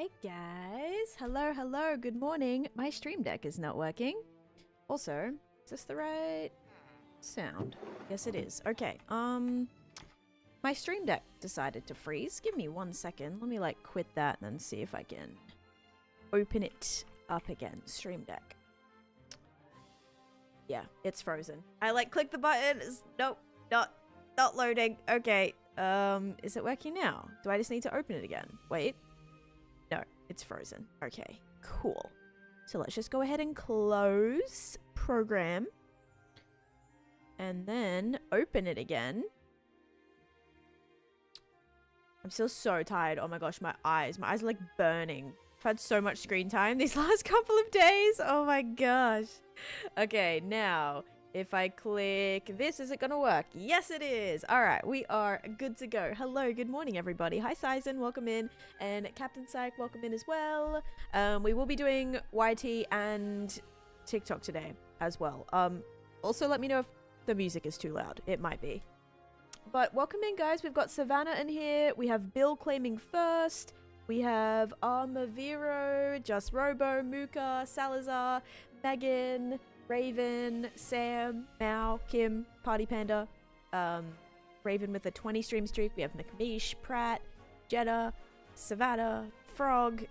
Hey guys, hello, good morning. My stream deck is not working. Also, is this the right sound? Yes, it is. Okay, my stream deck decided to freeze. Give me 1 second. Let me like quit that and then see if I can open it up again. Stream deck. Yeah, it's frozen. I like click the button. Nope, not loading. Okay, is it working now? Do I just need to open it again? Wait. No, it's frozen. Okay, cool. So let's just go ahead and close program. And then open it again. I'm still so tired. Oh my gosh, my eyes are like burning. I've had so much screen time these last couple of days. Oh my gosh. Okay, now if I click this, is it gonna work? Yes, it is. All right, we are good to go. Hello, good morning, everybody. Hi, Sizen, welcome in. And Captain Psych, welcome in as well. We will be doing YT and TikTok today as well. Also, let me know if the music is too loud. It might be. But welcome in, guys. We've got Savannah in here. We have Bill claiming first. We have Armaviro, Just Robo, Muka, Salazar, Megan, Raven, Sam, Mao, Kim, Party Panda, Raven with a 20 stream streak. We have Nakamish, Pratt, Jenna, Savannah, Frog,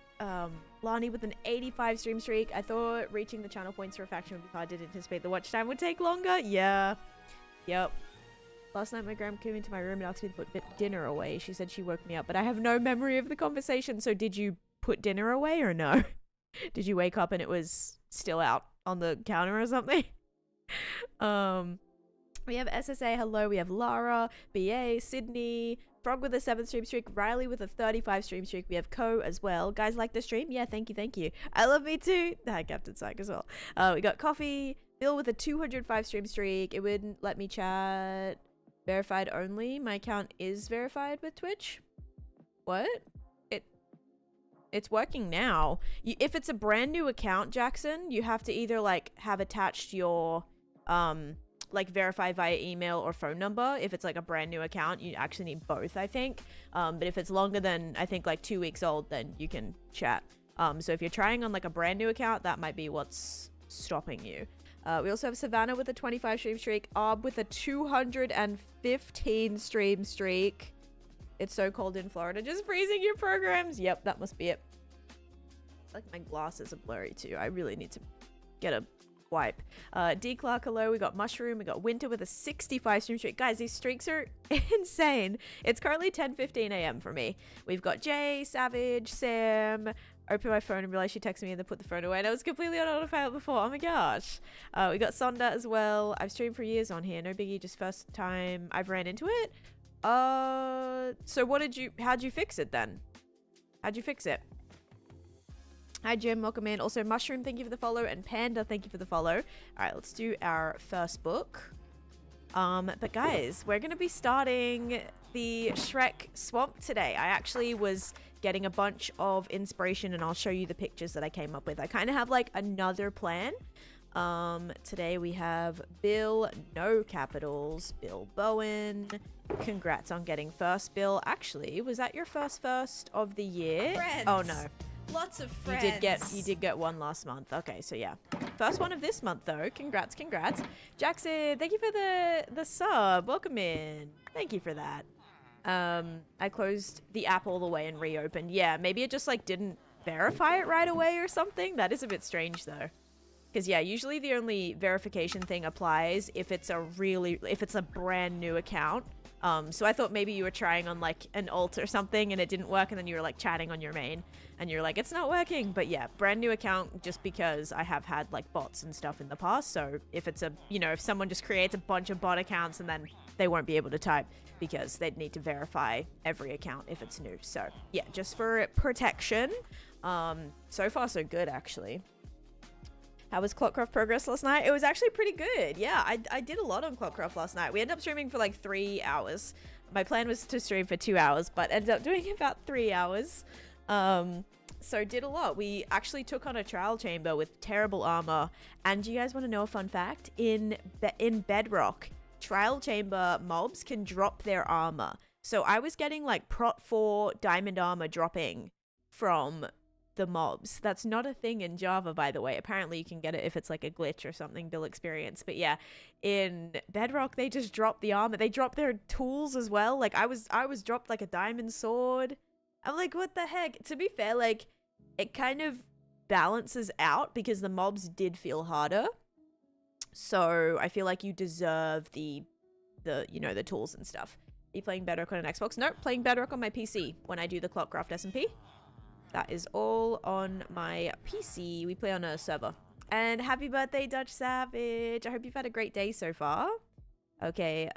Lani with an 85 stream streak. I thought reaching the channel points for a faction would be hard. Did anticipate the watch time would take longer. Yeah. Yep. Last night my gram came into my room and asked me to put dinner away. She said she woke me up, but I have no memory of the conversation. So did you put dinner away or no? Did you wake up and it was still out on the counter or something? We have SSA, hello. We have Lara, BA, Sydney, Frog with a 7 stream streak, Riley with a 35 stream streak. We have Co as well. Guys like the stream? Yeah, thank you. I love me too. Hi, Captain Psych as well. We got Coffee, Bill with a 205 stream streak. It wouldn't let me chat. Verified only. My account is verified with Twitch. What? It's working now. If it's a brand new account, Jackson, you have to either like have attached your like verify via email or phone number. If it's like a brand new account, you actually need both, I think. But if it's longer than I think like 2 weeks old, then you can chat. So if you're trying on like a brand new account, that might be what's stopping you. We also have Savannah with a 25 stream streak, Arb with a 215 stream streak. It's so cold in Florida, just freezing your programs. Yep, that must be it. Like my glasses are blurry too. I really need to get a wipe. D Clark, hello. We got Mushroom. We got Winter with a 65 stream streak. Guys, these streaks are insane. It's currently 10:15 a.m. for me. We've got Jay, Savage, Sam. Open my phone and realize she texted me and then put the phone away. And I was completely on autopilot before. Oh my gosh. We got Sonda as well. I've streamed for years on here. No biggie, just first time I've ran into it. So how'd you fix it then? How'd you fix it? Hi Jim, welcome in. Also Mushroom, thank you for the follow, and Panda, thank you for the follow. All right, let's do our first book. But guys, we're gonna be starting the Shrek swamp today. I actually was getting a bunch of inspiration and I'll show you the pictures that I came up with. I kind of have like another plan. Today we have Bill, no capitals, Bill Bowen. Congrats on getting first, Bill. Actually, was that your first of the year? Friends. Oh no. Lots of friends. You did get one last month. Okay, so yeah. First one of this month though. Congrats. Jackson, thank you for the sub. Welcome in. Thank you for that. I closed the app all the way and reopened. Yeah, maybe it just like didn't verify it right away or something. That is a bit strange though. Because yeah, usually the only verification thing applies if it's a brand new account. So I thought maybe you were trying on like an alt or something and it didn't work, and then you were like chatting on your main and you're like, it's not working. But yeah, brand new account, just because I have had like bots and stuff in the past. So if it's if someone just creates a bunch of bot accounts and then they won't be able to type because they'd need to verify every account if it's new. So yeah, just for protection. So far so good actually. How was Clockcraft progress last night? It was actually pretty good. Yeah, I did a lot on Clockcraft last night. We ended up streaming for like 3 hours. My plan was to stream for 2 hours, but ended up doing about 3 hours. So did a lot. We actually took on a trial chamber with terrible armor. And do you guys want to know a fun fact? In Bedrock, trial chamber mobs can drop their armor. So I was getting like Prot 4 diamond armor dropping from the mobs. That's not a thing in Java, by the way. Apparently you can get it if it's like a glitch or something, Bill experience. But yeah, in Bedrock they just drop the armor. They drop their tools as well. Like I was dropped like a diamond sword. I'm like, what the heck? To be fair, like it kind of balances out because the mobs did feel harder. So I feel like you deserve the you know, the tools and stuff. Are you playing Bedrock on an Xbox? Nope, playing Bedrock on my PC when I do the Clockcraft SMP. That is all on my PC. We play on a server. And happy birthday, Dutch Savage. I hope you've had a great day so far. Okay,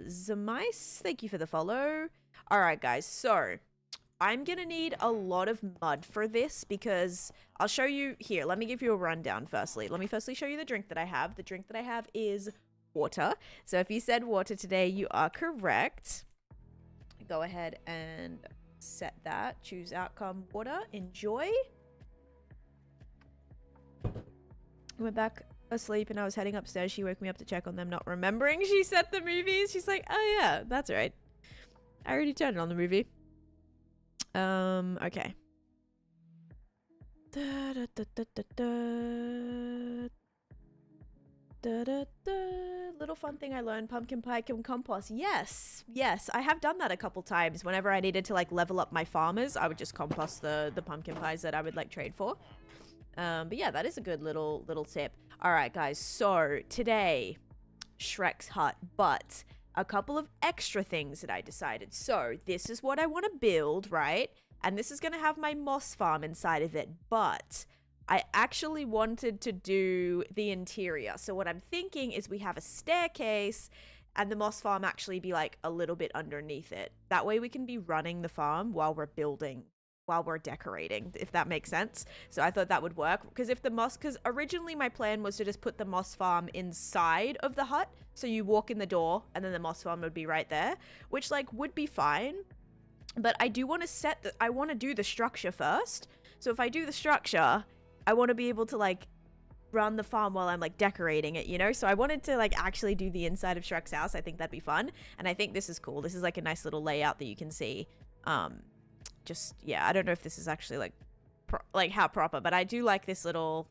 Zamice, thank you for the follow. All right, guys, so I'm gonna need a lot of mud for this because I'll show you here. Let me give you a rundown firstly. Let me firstly show you the drink that I have. The drink that I have is water. So if you said water today, you are correct. Go ahead and set that. Choose outcome water. Enjoy. I went back asleep and I was heading upstairs. She woke me up to check on them, not remembering she set the movies. She's like, oh yeah, that's right. I already turned on the movie. Okay. Little fun thing I learned, pumpkin pie can compost. Yes, I have done that a couple times. Whenever I needed to like level up my farmers, I would just compost the pumpkin pies that I would like trade for. But yeah, that is a good little tip. All right, guys. So today, Shrek's hut, but a couple of extra things that I decided. So this is what I want to build, right? And this is going to have my moss farm inside of it, but I actually wanted to do the interior. So what I'm thinking is we have a staircase and the moss farm actually be like a little bit underneath it. That way we can be running the farm while we're building, while we're decorating, if that makes sense. So I thought that would work because because originally my plan was to just put the moss farm inside of the hut. So you walk in the door and then the moss farm would be right there, which like would be fine. But I do want to I want to do the structure first. So if I do the structure, I want to be able to like run the farm while I'm like decorating it, you know? So I wanted to like actually do the inside of Shrek's house. I think that'd be fun. And I think this is cool. This is like a nice little layout that you can see. Just, yeah, I don't know if this is actually like how proper, but I do like this little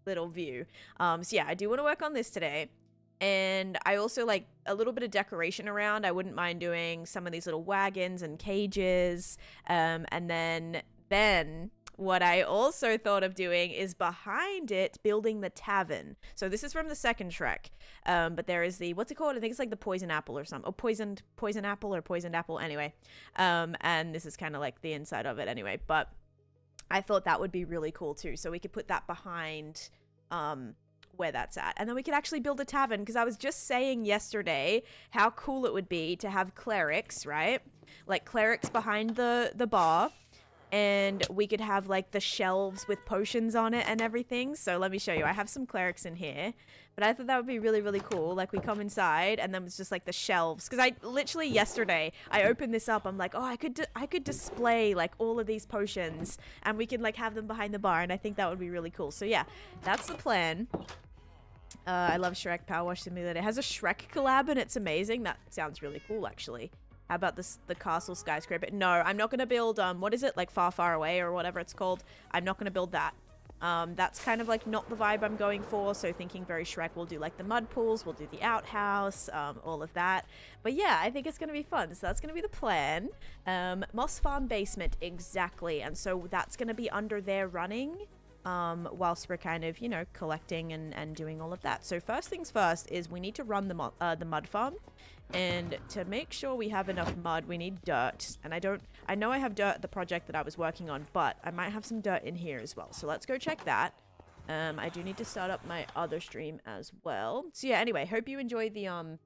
view. So yeah, I do want to work on this today. And I also like a little bit of decoration around. I wouldn't mind doing some of these little wagons and cages. And then what I also thought of doing is behind it, building the tavern. So this is from the second Shrek. But there is the, what's it called? I think it's like the poison apple or something. Oh, poisoned apple or poisoned apple. Anyway. And this is kind of like the inside of it anyway. But I thought that would be really cool too. So we could put that behind where that's at. And then we could actually build a tavern because I was just saying yesterday how cool it would be to have clerics, right? Like clerics behind the bar. And we could have like the shelves with potions on it and everything. So let me show you. I have some clerics in here, but I thought that would be really, really cool. Like we come inside and then it's just like the shelves. Cause I literally yesterday, I opened this up. I'm like, oh, I could display like all of these potions and we can like have them behind the bar. And I think that would be really cool. So yeah, that's the plan. I love Shrek Power Wash Simulator. It has a Shrek collab and it's amazing. That sounds really cool actually. How about the castle skyscraper? No, I'm not going to build, what is it? Like Far, Far Away or whatever it's called. I'm not going to build that. That's kind of like not the vibe I'm going for. So thinking very Shrek, we'll do like the mud pools, we'll do the outhouse, all of that. But yeah, I think it's going to be fun. So that's going to be the plan. Moss Farm basement, exactly. And so that's going to be under there running whilst we're kind of, you know, collecting and doing all of that. So first things first is we need to run the mud farm. And to make sure we have enough mud, we need dirt. And I know I have dirt at the project that I was working on, but I might have some dirt in here as well. So let's go check that. I do need to start up my other stream as well. So yeah, anyway, hope you enjoy the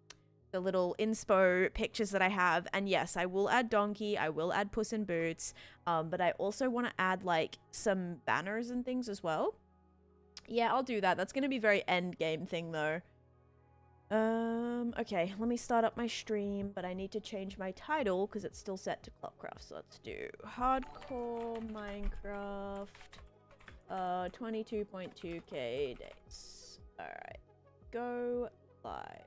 little inspo pictures that I have. And yes, I will add Donkey, I will add Puss in Boots, but I also want to add like some banners and things as well. Yeah, I'll do that. That's going to be very end game thing though. Okay, let me start up my stream, but I need to change my title because it's still set to Clockcraft. So let's do Hardcore Minecraft, 22.2k days. Alright, go live.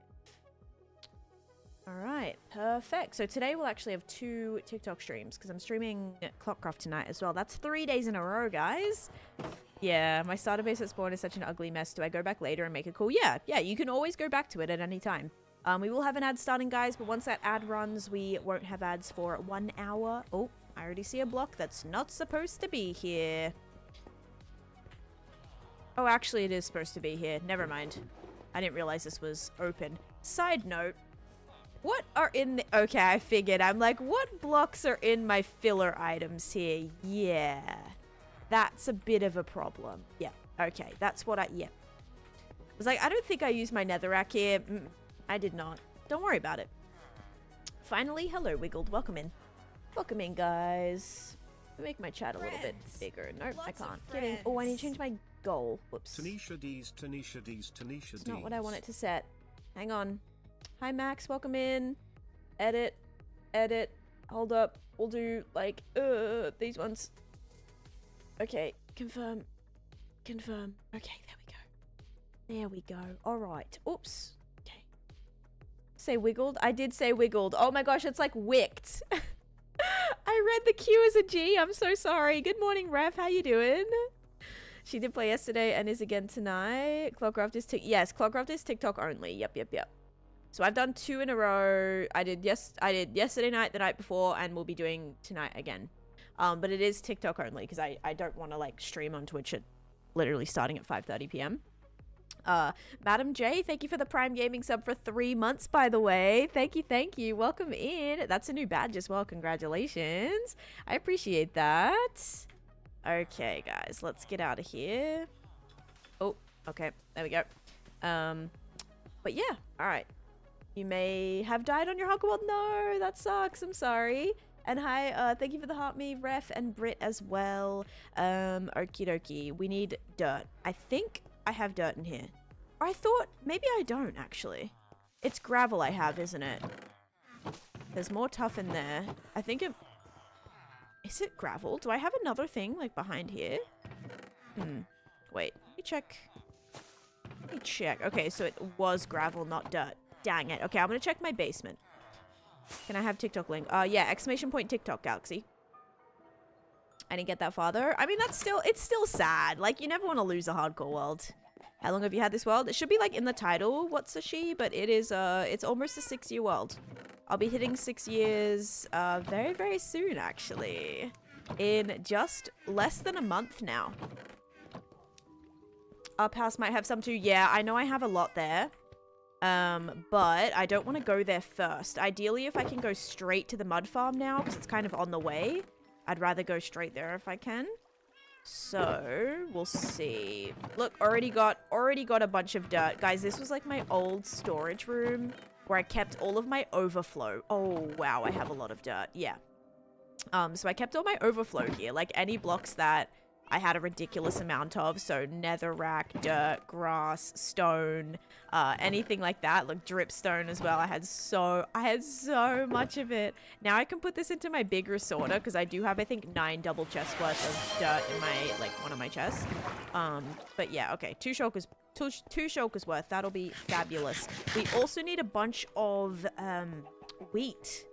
All right, perfect. So today we'll actually have 2 TikTok streams because I'm streaming Clockcraft tonight as well. That's 3 days in a row, guys. Yeah, my starter base at spawn is such an ugly mess. Do I go back later and make it cool? Yeah, you can always go back to it at any time. We will have an ad starting, guys, but once that ad runs, we won't have ads for 1 hour. Oh, I already see a block that's not supposed to be here. Oh, actually, it is supposed to be here. Never mind. I didn't realize this was open. Side note, what are in the... Okay, I figured. I'm like, what blocks are in my filler items here? Yeah. That's a bit of a problem. Yeah. Okay, that's what I... Yeah. I was like, I don't think I used my netherrack here. I did not. Don't worry about it. Finally, hello, Wiggled. Welcome in. Welcome in, guys. Make my chat a little bit bigger. Nope, I can't. Kidding. Oh, I need to change my goal. Whoops. Taneesha D's, Taneesha D's, Taneesha D's. It's not what I want it to set. Hang on. Hi, Max. Welcome in. Edit. Edit. Hold up. We'll do, like, these ones. Okay. Confirm. Confirm. Okay, there we go. There we go. All right. Oops. Okay. Say wiggled? I did say wiggled. Oh my gosh, it's like wicked. I read the Q as a G. I'm so sorry. Good morning, Ref. How you doing? She did play yesterday and is again tonight. Clockcraft is yes, Clockcraft is TikTok only. Yep. So I've done 2 in a row. I did yesterday night, the night before, and we'll be doing tonight again. But it is TikTok only because I don't want to like stream on Twitch at literally starting at 5:30 p.m. Madam J, thank you for the Prime Gaming sub for 3 months, by the way. Thank you. Welcome in. That's a new badge as well. Congratulations. I appreciate that. Okay, guys, let's get out of here. Oh, okay. There we go. But yeah, all right. You may have died on your hardcore world. No, that sucks. I'm sorry. And hi, thank you for the heart me, Ref, and Brit as well. Okie dokie. We need dirt. I think I have dirt in here. Or I thought, maybe I don't, actually. It's gravel I have, isn't it? There's more tuff in there. I think it... Is it gravel? Do I have another thing, like, behind here? Wait, let me check. Let me check. Okay, so it was gravel, not dirt. Dang it. Okay, I'm gonna check my basement. Can I have TikTok link? Yeah, exclamation point TikTok Galaxy. I didn't get that far though. I mean, it's still sad. Like, you never want to lose a hardcore world. How long have you had this world? It should be like in the title, what's a she? But it is, it's almost a 6-year world. I'll be hitting 6 years, very, very soon, actually. In just less than a month now. Up house might have some too. Yeah, I know I have a lot there. But I don't want to go there first. Ideally, if I can go straight to the mud farm now, because it's kind of on the way, I'd rather go straight there if I can. So, we'll see. Look, already got a bunch of dirt. Guys, this was like my old storage room where I kept all of my overflow. Oh, wow, I have a lot of dirt. Yeah. So I kept all my overflow here. Like, any blocks that I had a ridiculous amount of, so netherrack, dirt, grass, stone, anything like that. Like dripstone as well. I had so much of it. Now I can put this into my bigger sorter because I do have, I think, 9 double chests worth of dirt in my, like, one of my chests. But yeah, okay, 2 shulkers worth. That'll be fabulous. We also need a bunch of wheat.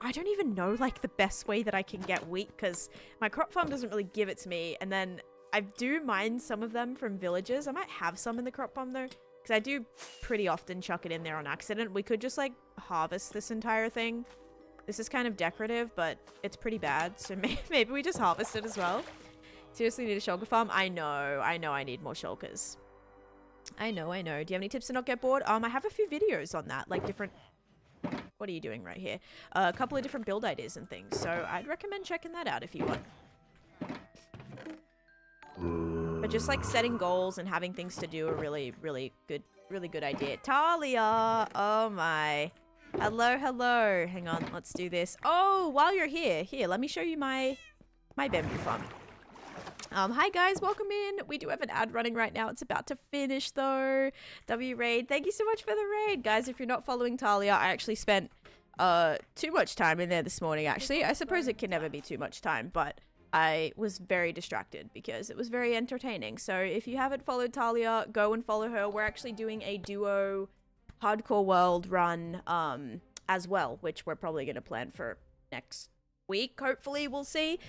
I don't even know, like, the best way that I can get wheat because my crop farm doesn't really give it to me. And then I do mine some of them from villages. I might have some in the crop farm, though, because I do pretty often chuck it in there on accident. We could just, like, harvest this entire thing. This is kind of decorative, but it's pretty bad. So maybe we just harvest it as well. Seriously need a shulker farm? I know I need more shulkers. I know. Do you have any tips to not get bored? I have a few videos on that, like different... What are you doing right here? A couple of different build ideas and things. So I'd recommend checking that out if you want. But just like setting goals and having things to do are really good idea. Talia! Oh my. Hello. Hang on, let's do this. Oh, while you're here, let me show you my bamboo farm. Hi guys, welcome in. We do have an ad running right now. It's about to finish though. W Raid, thank you so much for the raid. Guys, if you're not following Talia, I actually spent too much time in there this morning actually. I suppose it can never be too much time, but I was very distracted because it was very entertaining. So if you haven't followed Talia, go and follow her. We're actually doing a duo hardcore world run as well, which we're probably going to plan for next week. Hopefully, we'll see,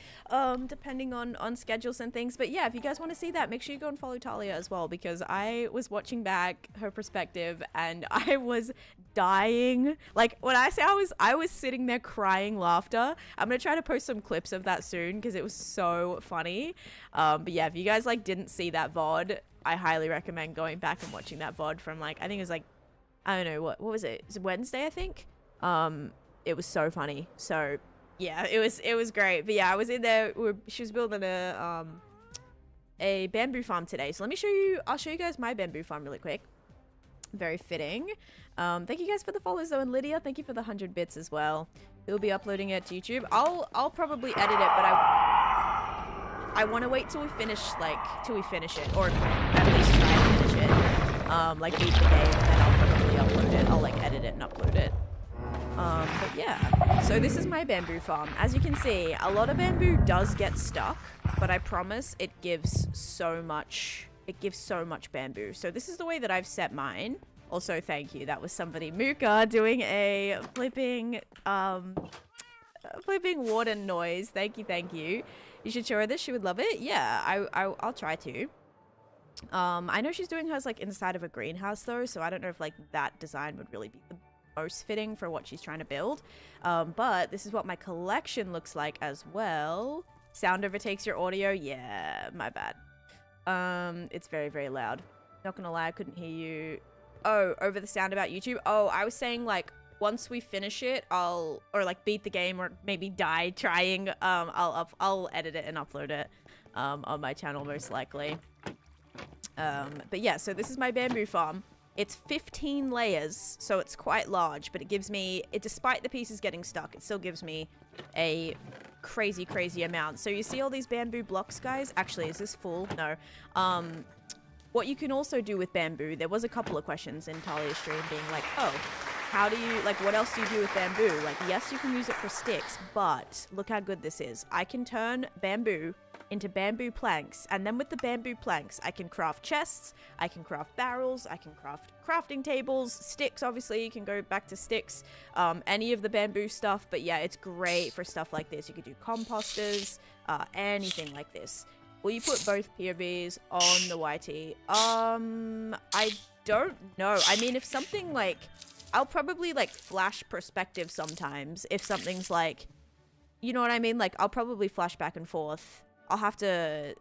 depending on schedules and things. But yeah, if you guys want to see that, make sure you go and follow Talia as well, because I was watching back her perspective and I was dying. Like, when I say I was sitting there crying laughter. I'm gonna try to post some clips of that soon because it was so funny. But yeah, if you guys like didn't see that VOD, I highly recommend going back and watching that VOD from like, I think it was like, I don't know, what was it? It was Wednesday, I think. It was so funny. So yeah, it was great. But yeah, I was in there. She was building a bamboo farm today. So let me show you. I'll show you guys my bamboo farm really quick. Very fitting. Thank you guys for the follows though, and Lydia, thank you for the 100 bits as well. We'll be uploading it to YouTube. I'll probably edit it, but I want to wait till we finish it, or at least try to finish it. Like beat the game, and then I'll probably upload it. I'll like edit it and upload it. But yeah, so this is my bamboo farm. As you can see, a lot of bamboo does get stuck, but I promise it gives so much bamboo. So this is the way that I've set mine. Also, thank you. That was somebody, Muka, doing a flipping warden noise. Thank you. You should show her this. She would love it. Yeah, I'll try to. I know she's doing hers like inside of a greenhouse though, so I don't know if like that design would really be the most fitting for what she's trying to build. But this is what my collection looks like as well. Sound overtakes your audio. Yeah, my bad. It's very, very loud. Not gonna lie, I couldn't hear you. Oh, over the sound about YouTube. Oh, I was saying like once we finish it, or like beat the game, or maybe die trying, I'll edit it and upload it on my channel most likely. But yeah, so this is my bamboo farm. It's 15 layers, so it's quite large, but it gives me, despite the pieces getting stuck, it still gives me a crazy amount. So you see all these bamboo blocks, guys? Actually, is this full? No. What you can also do with bamboo, there was a couple of questions in Talia's stream being like, oh, how do you, like, what else do you do with bamboo? Like, yes, you can use it for sticks, but look how good this is. I can turn bamboo into bamboo planks, and then with the bamboo planks I can craft chests, I can craft barrels, I can craft crafting tables, sticks. Obviously you can go back to sticks, any of the bamboo stuff. But yeah, it's great for stuff like this. You could do composters, anything like this. Will you put both POVs on the YT? I don't know. I mean, if something like, I'll probably like flash perspective sometimes if something's like, you know what I mean, like I'll probably flash back and forth. I'll have to,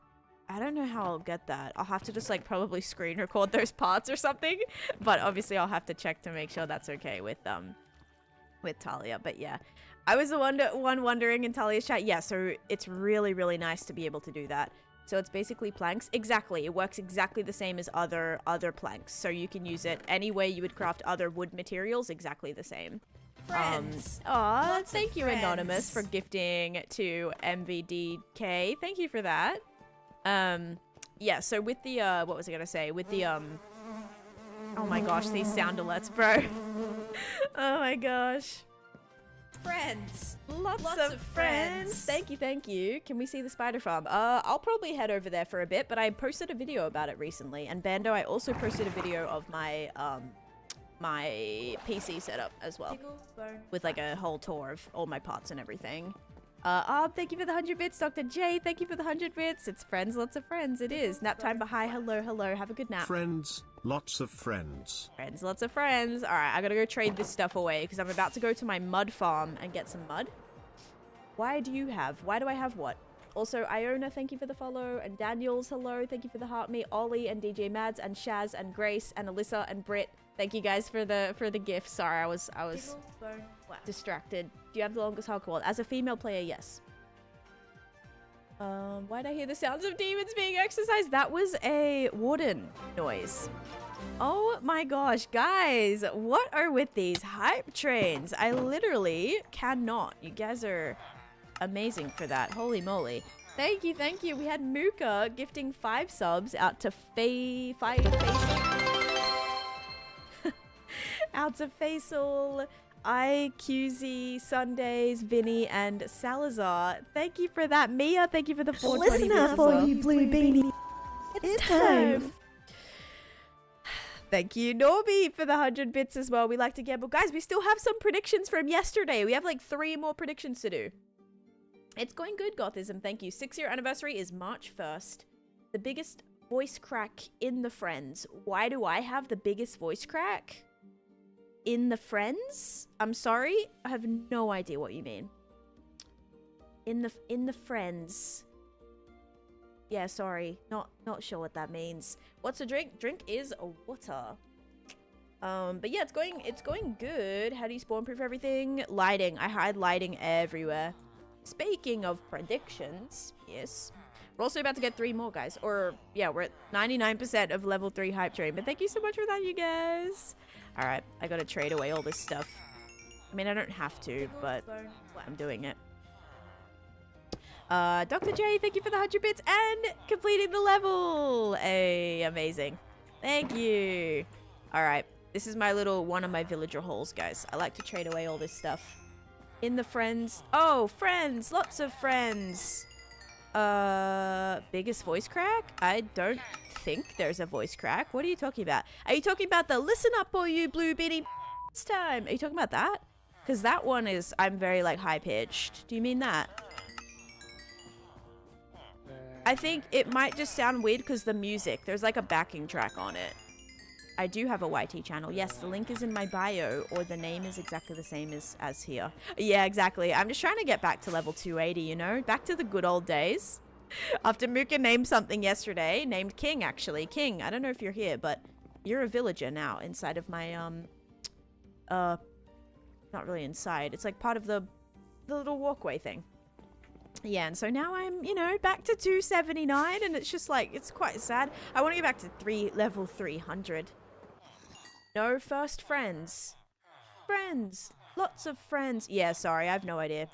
I don't know how I'll get that. I'll have to just like probably screen record those parts or something. But obviously I'll have to check to make sure that's okay with Talia. But yeah, I was the one wondering in Talia's chat. Yeah, so it's really nice to be able to do that. So it's basically planks. Exactly. It works exactly the same as other planks. So you can use it any way you would craft other wood materials, exactly the same. Friends. Thank you, Anonymous, for gifting to MVDK. Thank you for that. Yeah, so with the, what was I gonna say? With the, oh my gosh, these sound alerts, bro. Oh my gosh. Friends. Lots of friends. Thank you. Can we see the spider farm? I'll probably head over there for a bit, but I posted a video about it recently. And Bando, I also posted a video of my, my PC setup as well, with like a whole tour of all my pots and everything. Thank you for the 100 bits, Dr. J. Thank you for the 100 bits. It's friends, lots of friends. It is nap time. But hi, hello. Have a good nap. Friends, lots of friends. Friends, lots of friends. All right, I gotta go trade this stuff away because I'm about to go to my mud farm and get some mud. Why do I have what? Also, Iona, thank you for the follow, and Daniels, hello. Thank you for the heart me. Ollie and DJ Mads and Shaz and Grace and Alyssa and Britt. Thank you guys for the gift. Sorry, I was distracted. Do you have the longest hardcore? As a female player, yes. Why'd I hear the sounds of demons being exercised? That was a warden noise. Oh my gosh, guys, what are with these hype trains? I literally cannot. You guys are amazing for that. Holy moly. Thank you. We had Muka gifting 5 subs out to out to Faisal, IQZ, Sundays, Vinny, and Salazar. Thank you for that. Mia, thank you for the 420 bits as well. You blue beanie. It's time. Thank you, Norby, for the 100 bits as well. We like to gamble. Guys, we still have some predictions from yesterday. We have like 3 more predictions to do. It's going good, Gothism. Thank you. 6-year anniversary is March 1st. The biggest voice crack in the Friends. Why do I have the biggest voice crack in the Friends? I'm sorry. I have no idea what you mean. In the Friends. Yeah, sorry. Not sure what that means. What's a drink? Drink is a water. But yeah, it's going good. How do you spawn proof everything? Lighting. I hide lighting everywhere. Speaking of predictions, yes. We're also about to get 3 more, guys. Or, yeah, we're at 99% of level 3 hype train. But thank you so much for that, you guys. Alright, I gotta trade away all this stuff. I mean, I don't have to, but I'm doing it. Dr. J, thank you for the 100 bits and completing the level. Hey, amazing. Thank you. Alright, this is my one of my villager halls, guys. I like to trade away all this stuff. In the Friends. Oh, friends. Lots of friends. Biggest voice crack? I don't think there's a voice crack. What are you talking about? Are you talking about the listen up all you blue beanie? It's time. Are you talking about that? Because that one is, I'm very like high pitched. Do you mean that? I think it might just sound weird because the music, there's like a backing track on it. I do have a YT channel. Yes, the link is in my bio, or the name is exactly the same as here. Yeah, exactly. I'm just trying to get back to level 280, you know? Back to the good old days. After Mooka named something yesterday, named King, actually. King, I don't know if you're here, but you're a villager now inside of my, not really inside. It's like part of the little walkway thing. Yeah, and so now I'm, you know, back to 279, and it's just like, it's quite sad. I want to get back to level 300. No first friends. Friends. Lots of friends. Yeah, sorry, I have no idea.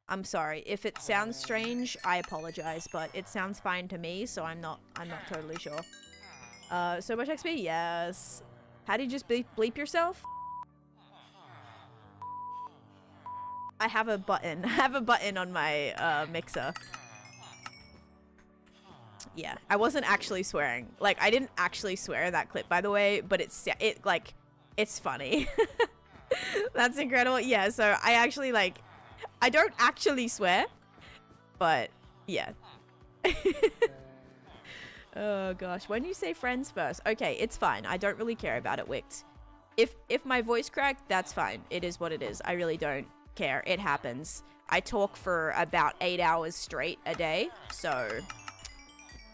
I'm sorry. If it sounds strange, I apologize, but it sounds fine to me, so I'm not totally sure. So much XP? Yes. How do you just bleep yourself? I have a button. I have a button on my mixer. Yeah, I wasn't actually swearing. Like, I didn't actually swear in that clip, by the way, but it's funny. That's incredible. Yeah, so I actually, like, I don't actually swear, but yeah. Oh gosh, when you say friends first, okay, it's fine. I don't really care about it, Wicked. If my voice cracked, that's fine. It is what it is. I really don't care. It happens. I talk for about 8 hours straight a day, so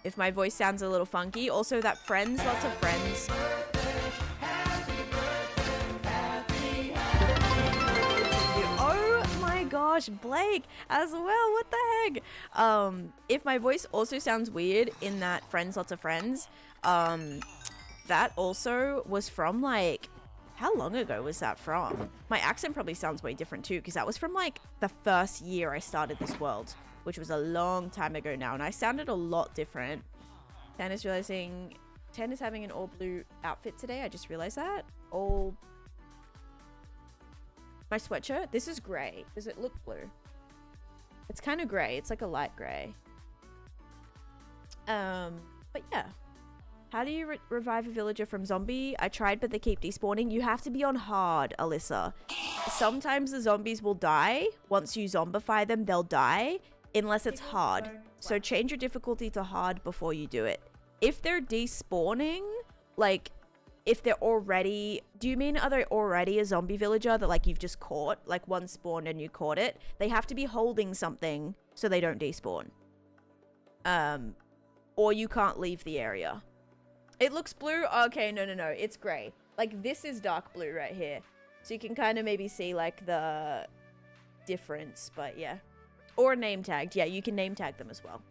if my voice sounds a little funky, also that friends, lots of friends. Oh my gosh, Blake as well, what the heck? If my voice also sounds weird in that friends, lots of friends, that also was from like, how long ago was that from? My accent probably sounds way different too, because that was from like the first year I started this world, which was a long time ago now, and I sounded a lot different. Tan is having an all blue outfit today. I just realized that. My sweatshirt, this is gray. Does it look blue? It's kind of gray. It's like a light gray. But yeah. How do you revive a villager from zombie? I tried, but they keep despawning. You have to be on hard, Alyssa. Sometimes the zombies will die. Once you zombify them, they'll die. Unless it's hard. So change your difficulty to hard before you do it. If they're despawning, like, if they're already... Do you mean, are they already a zombie villager that, like, you've just caught? Like, one spawned and you caught it? They have to be holding something so they don't despawn. Or you can't leave the area. It looks blue? Okay, no. It's gray. Like, this is dark blue right here. So you can kind of maybe see, like, the difference. But, yeah. Or name tagged. Yeah, you can name tag them as well.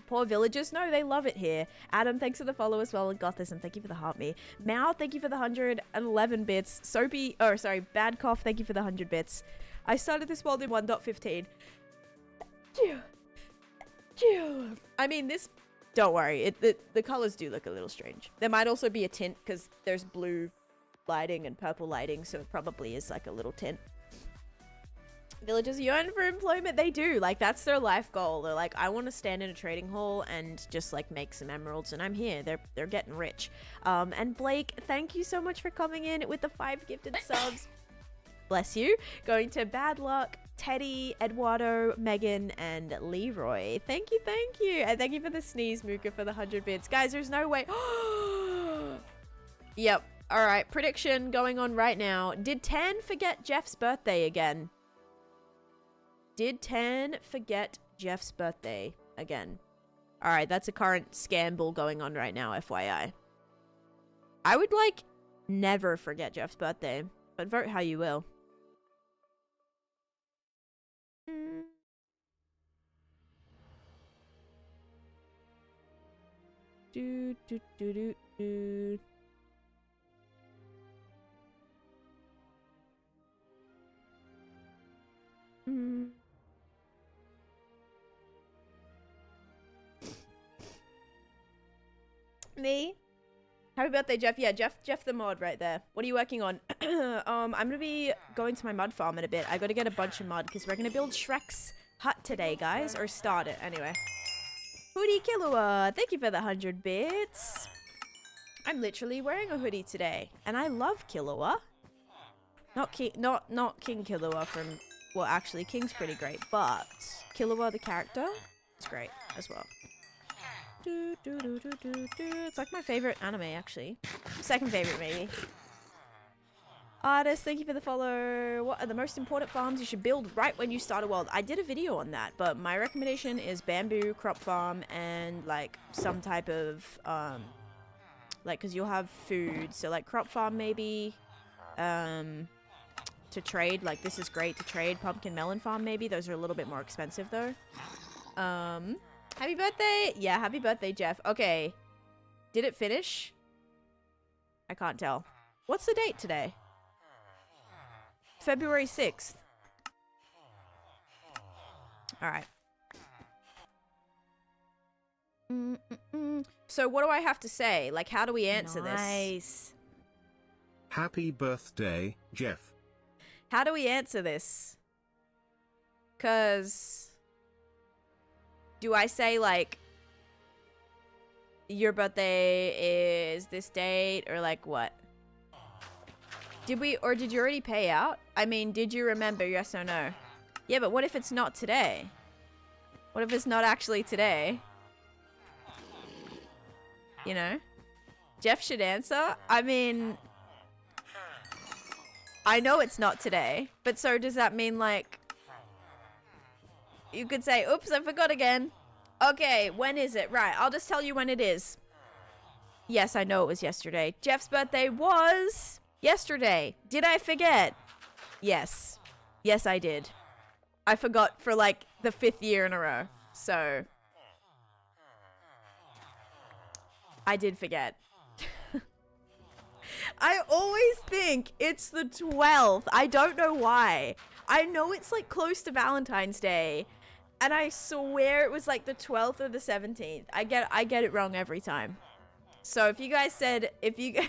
Poor villagers. No, they love it here. Adam, thanks for the follow as well. And Gothism, thank you for the heart me. Mao, thank you for the 111 bits. Soapy, oh, sorry, Bad Cough, thank you for the 100 bits. I started this world in 1.15. I mean, this... Don't worry, the colors do look a little strange. There might also be a tint because there's blue lighting and purple lighting, so it probably is like a little tint. Villagers yearn for employment. They do. Like, that's their life goal. They're like, I want to stand in a trading hall and just like make some emeralds, and I'm here. They're getting rich. And Blake, thank you so much for coming in with the 5 gifted subs. Bless you. Going to Bad Luck, Teddy, Eduardo, Megan, and Leroy. Thank you, thank you. And thank you for the sneeze, Mooka, for the 100 bits. Guys, there's no way. Yep. All right. Prediction going on right now. Did Tan forget Jeff's birthday again? Did Tan forget Jeff's birthday again? All right. That's a current scamble going on right now, FYI. I would, like, never forget Jeff's birthday, but vote how you will. Do, do, do, do, do. Me? Happy birthday, Jeff. Yeah, Jeff the mod right there. What are you working on? I'm gonna be going to my mud farm in a bit. I gotta get a bunch of mud because we're gonna build Shrek's hut today, guys. Or start it, anyway. Hoodie Killua, thank you for the 100 bits. I'm literally wearing a hoodie today, and I love Killua. Not King Killua from... Well, actually, King's pretty great, but Killua the character is great as well. It's like my favorite anime, actually. Second favorite, maybe. Artist, thank you for the follow. What are the most important farms you should build right when you start a world? I did a video on that, but my recommendation is bamboo, crop farm, and like some type of like, because you'll have food, so like crop farm maybe, to trade. Like, this is great to trade. Pumpkin melon farm maybe. Those are a little bit more expensive though. Happy birthday! Yeah, happy birthday, Jeff. Okay, did it finish? I can't tell. What's the date today? February 6th. Alright. So what do I have to say? Like, how do we answer this? Nice. Happy birthday, Jeff. How do we answer this? 'Cause... do I say, like... your birthday is this date? Or, like, what? Did we... or did you already pay out? I mean, did you remember? Yes or no? Yeah, but what if it's not today? What if it's not actually today? You know? Jeff should answer. I mean... I know it's not today. But so does that mean, like... you could say, oops, I forgot again. Okay, when is it? Right, I'll just tell you when it is. Yes, I know it was yesterday. Jeff's birthday was... yesterday. Did I forget? Yes. Yes, I did. I forgot for like the 5th year in a row. So I did forget. I always think it's the 12th. I don't know why. I know it's like close to Valentine's Day, and I swear it was like the 12th or the 17th. I get it wrong every time. So if you guys said, if you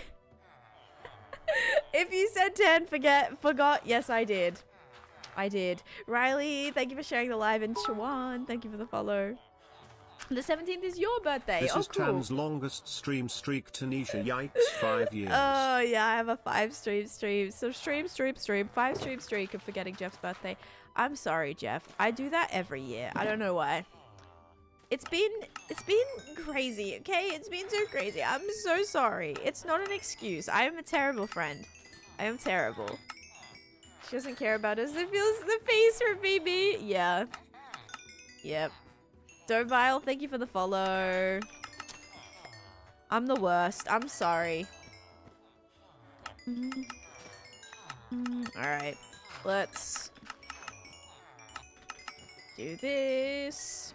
said 10, forgot, yes, I did. I did. Riley, thank you for sharing the live, and Shawan, thank you for the follow. The 17th is your birthday. This oh, is cool. Tan's longest stream streak, Taneesha. Yikes, 5 years. Oh, yeah, I have a 5 stream. So stream. 5 stream streak of forgetting Jeff's birthday. I'm sorry, Jeff. I do that every year. I don't know why. It's been crazy, okay? It's been so crazy. I'm so sorry. It's not an excuse. I am a terrible friend. I am terrible. She doesn't care about us. It feels the face for BB. Yeah. Yep. Dovile, thank you for the follow. I'm the worst. I'm sorry. Alright. Let's do this.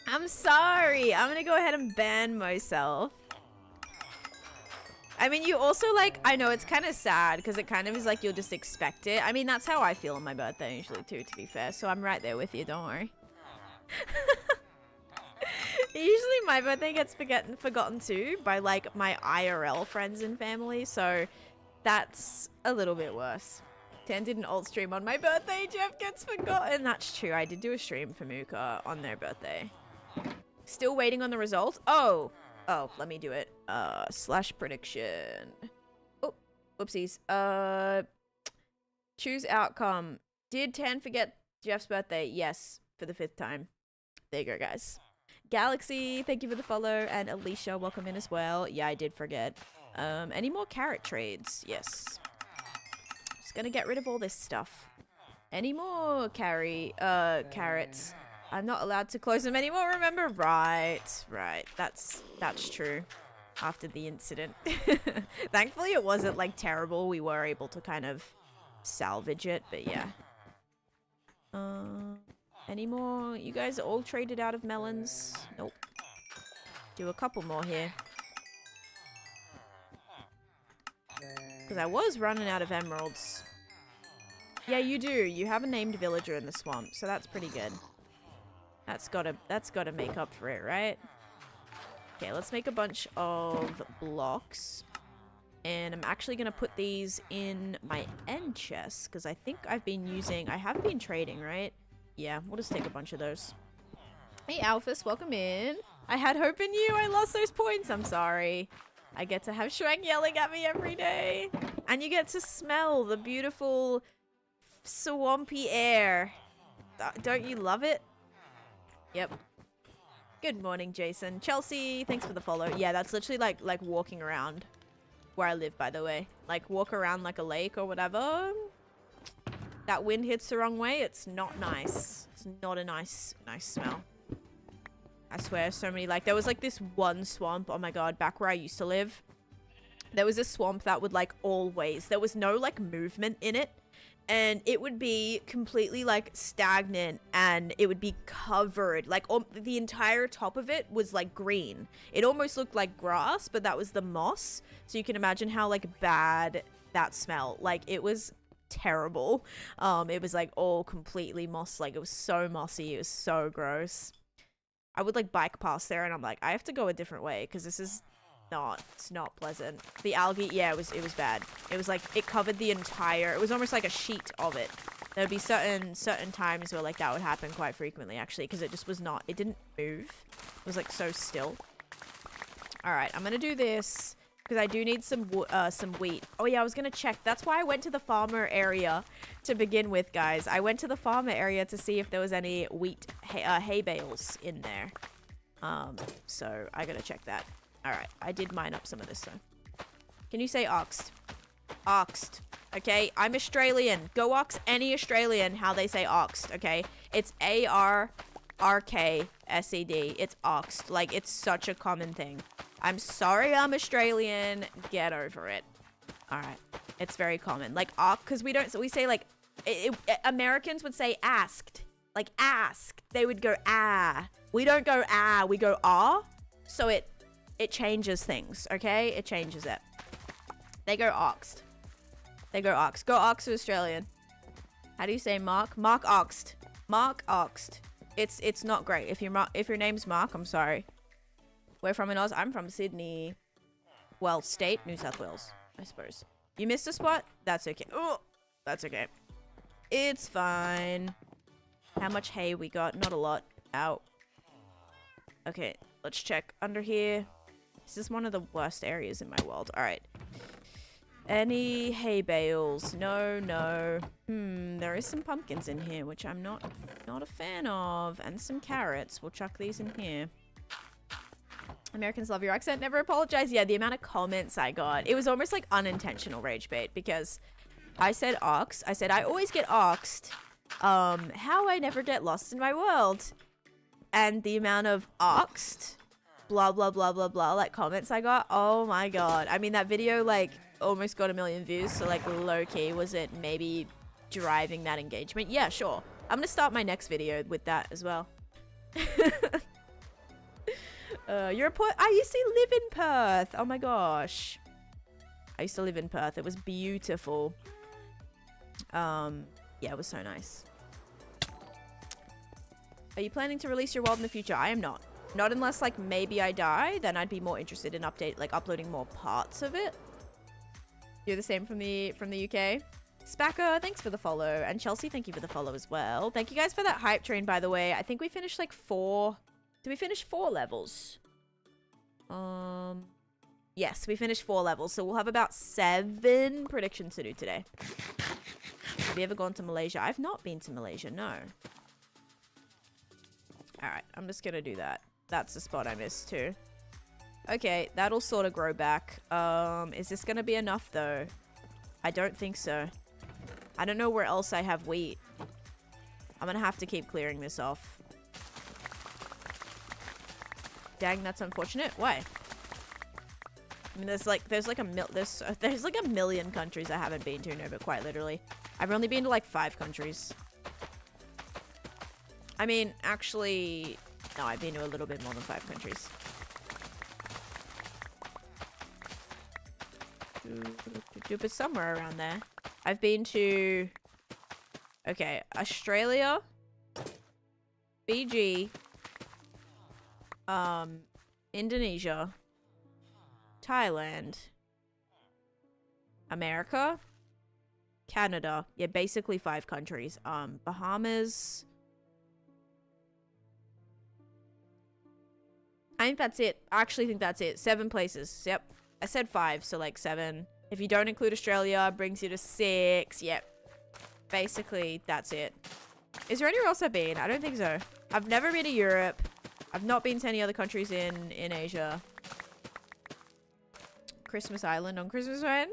I'm sorry. I'm gonna go ahead and ban myself. I mean, you also, like, I know it's kind of sad because it kind of is like you'll just expect it. I mean, that's how I feel on my birthday usually too, to be fair. So I'm right there with you, don't worry. Usually my birthday gets forgotten too by like my IRL friends and family, so that's a little bit worse. Tan did an alt stream on my birthday, Jeff gets forgotten. That's true, I did do a stream for Mooka on their birthday. Still waiting on the results? Oh, let me do it. Slash prediction. Oh, whoopsies. Choose outcome. Did Tan forget Jeff's birthday? Yes, for the 5th time. There you go, guys. Galaxy, thank you for the follow. And Alicia, welcome in as well. Yeah, I did forget. Any more carrot trades? Yes. Just gonna get rid of all this stuff. Any more carrots? I'm not allowed to close them anymore, remember? Right. That's true. After the incident. Thankfully, it wasn't, like, terrible. We were able to kind of salvage it, but yeah. Any more? You guys are all traded out of melons? Nope. Do a couple more here. Because I was running out of emeralds. Yeah, you do. You have a named villager in the swamp, so that's pretty good. That's gotta make up for it, right? Okay, let's make a bunch of blocks. And I'm actually gonna put these in my end chest, because I think I have been trading, right? Yeah, we'll just take a bunch of those. Hey, Alphys, welcome in. I had hope in you. I lost those points. I'm sorry. I get to have Shrek yelling at me every day. And you get to smell the beautiful swampy air. Don't you love it? Yep. Good morning, Jason. Chelsea, thanks for the follow. Yeah, that's literally like walking around where I live, by the way. Like, walk around like a lake or whatever. That wind hits the wrong way. It's not nice. It's not a nice smell. I swear, so many, like, there was like this one swamp, oh my god, back where I used to live. There was a swamp that would like always, there was no like movement in it. And it would be completely like stagnant, and it would be covered, like the entire top of it was like green. It almost looked like grass, but that was the moss. So you can imagine how like bad that smelled. Like, it was terrible. It was like all completely moss, like it was so mossy, it was so gross. I would like bike past there and I'm like, I have to go a different way because this is it's not pleasant. The algae, yeah, it was bad. It was like, it covered the entire, it was almost like a sheet of it. There would be certain times where like that would happen quite frequently actually, because it just was not, it didn't move. It was like so still. All right, I'm gonna do this because I do need some wheat. Oh yeah, I was gonna check. That's why I went to the farmer area to begin with, guys. I went to the farmer area to see if there was any wheat hay bales in there. So I gotta check that. All right, I did mine up some of this though. Can you say oxed? Oxed. Okay, I'm Australian. Go ox any Australian how they say oxed. Okay, it's ARRKSED. It's oxed. Like, it's such a common thing. I'm sorry I'm Australian. Get over it. All right. It's very common. Like, because we say like, Americans would say asked. Like, ask. They would go, ah. We don't go, ah. We go, ah. So it changes things, okay? It changes it. They go oxed. They go oxed. Go oxed Australian. How do you say Mark? Mark oxed. Mark oxed. It's not great. If your name's Mark, I'm sorry. Where from in Oz? I'm from Sydney. Well, state, New South Wales, I suppose. You missed a spot? That's okay. Oh, that's okay. It's fine. How much hay we got? Not a lot. Ow. Okay, let's check under here. This is one of the worst areas in my world. All right. Any hay bales? No. There is some pumpkins in here, which I'm not a fan of. And some carrots. We'll chuck these in here. Americans love your accent. Never apologize. Yeah, the amount of comments I got. It was almost like unintentional rage bait because I said ox. I said I always get oxed. How I never get lost in my world. And the amount of oxed, blah, blah, blah, blah, blah, like comments I got. Oh my god. I mean, that video like almost got 1 million views. So like low key, was it maybe driving that engagement? Yeah, sure. I'm gonna start my next video with that as well. You're a I used to live in Perth. Oh my gosh. I used to live in Perth. It was beautiful. Yeah, it was so nice. Are you planning to release your world in the future? I am not. Not unless like maybe I die, then I'd be more interested in uploading more parts of it. You're the same from the UK. Spacker, thanks for the follow. And Chelsea, thank you for the follow as well. Thank you guys for that hype train, by the way. I think we finished like 4. Did we finish 4 levels? Yes, we finished 4 levels. So we'll have about 7 predictions to do today. Have you ever gone to Malaysia? I've not been to Malaysia, no. Alright, I'm just gonna do that. That's the spot I missed too. Okay, that'll sort of grow back. Is this gonna be enough though? I don't think so. I don't know where else I have wheat. I'm gonna have to keep clearing this off. Dang, that's unfortunate. Why? I mean, there's like a million countries I haven't been to, no, but quite literally. I've only been to like 5 countries. I mean, actually, no, I've been to a little bit more than 5 countries. But somewhere around there. I've been to, okay, Australia, Fiji, Indonesia, Thailand, America, Canada. Yeah, basically 5 countries. Bahamas. I think that's it. I actually think that's it. 7 places. Yep. I said 5, so like 7. If you don't include Australia, brings you to 6. Yep. Basically, that's it. Is there anywhere else I've been? I don't think so. I've never been to Europe. I've not been to any other countries in Asia. Christmas Island on Christmas Island.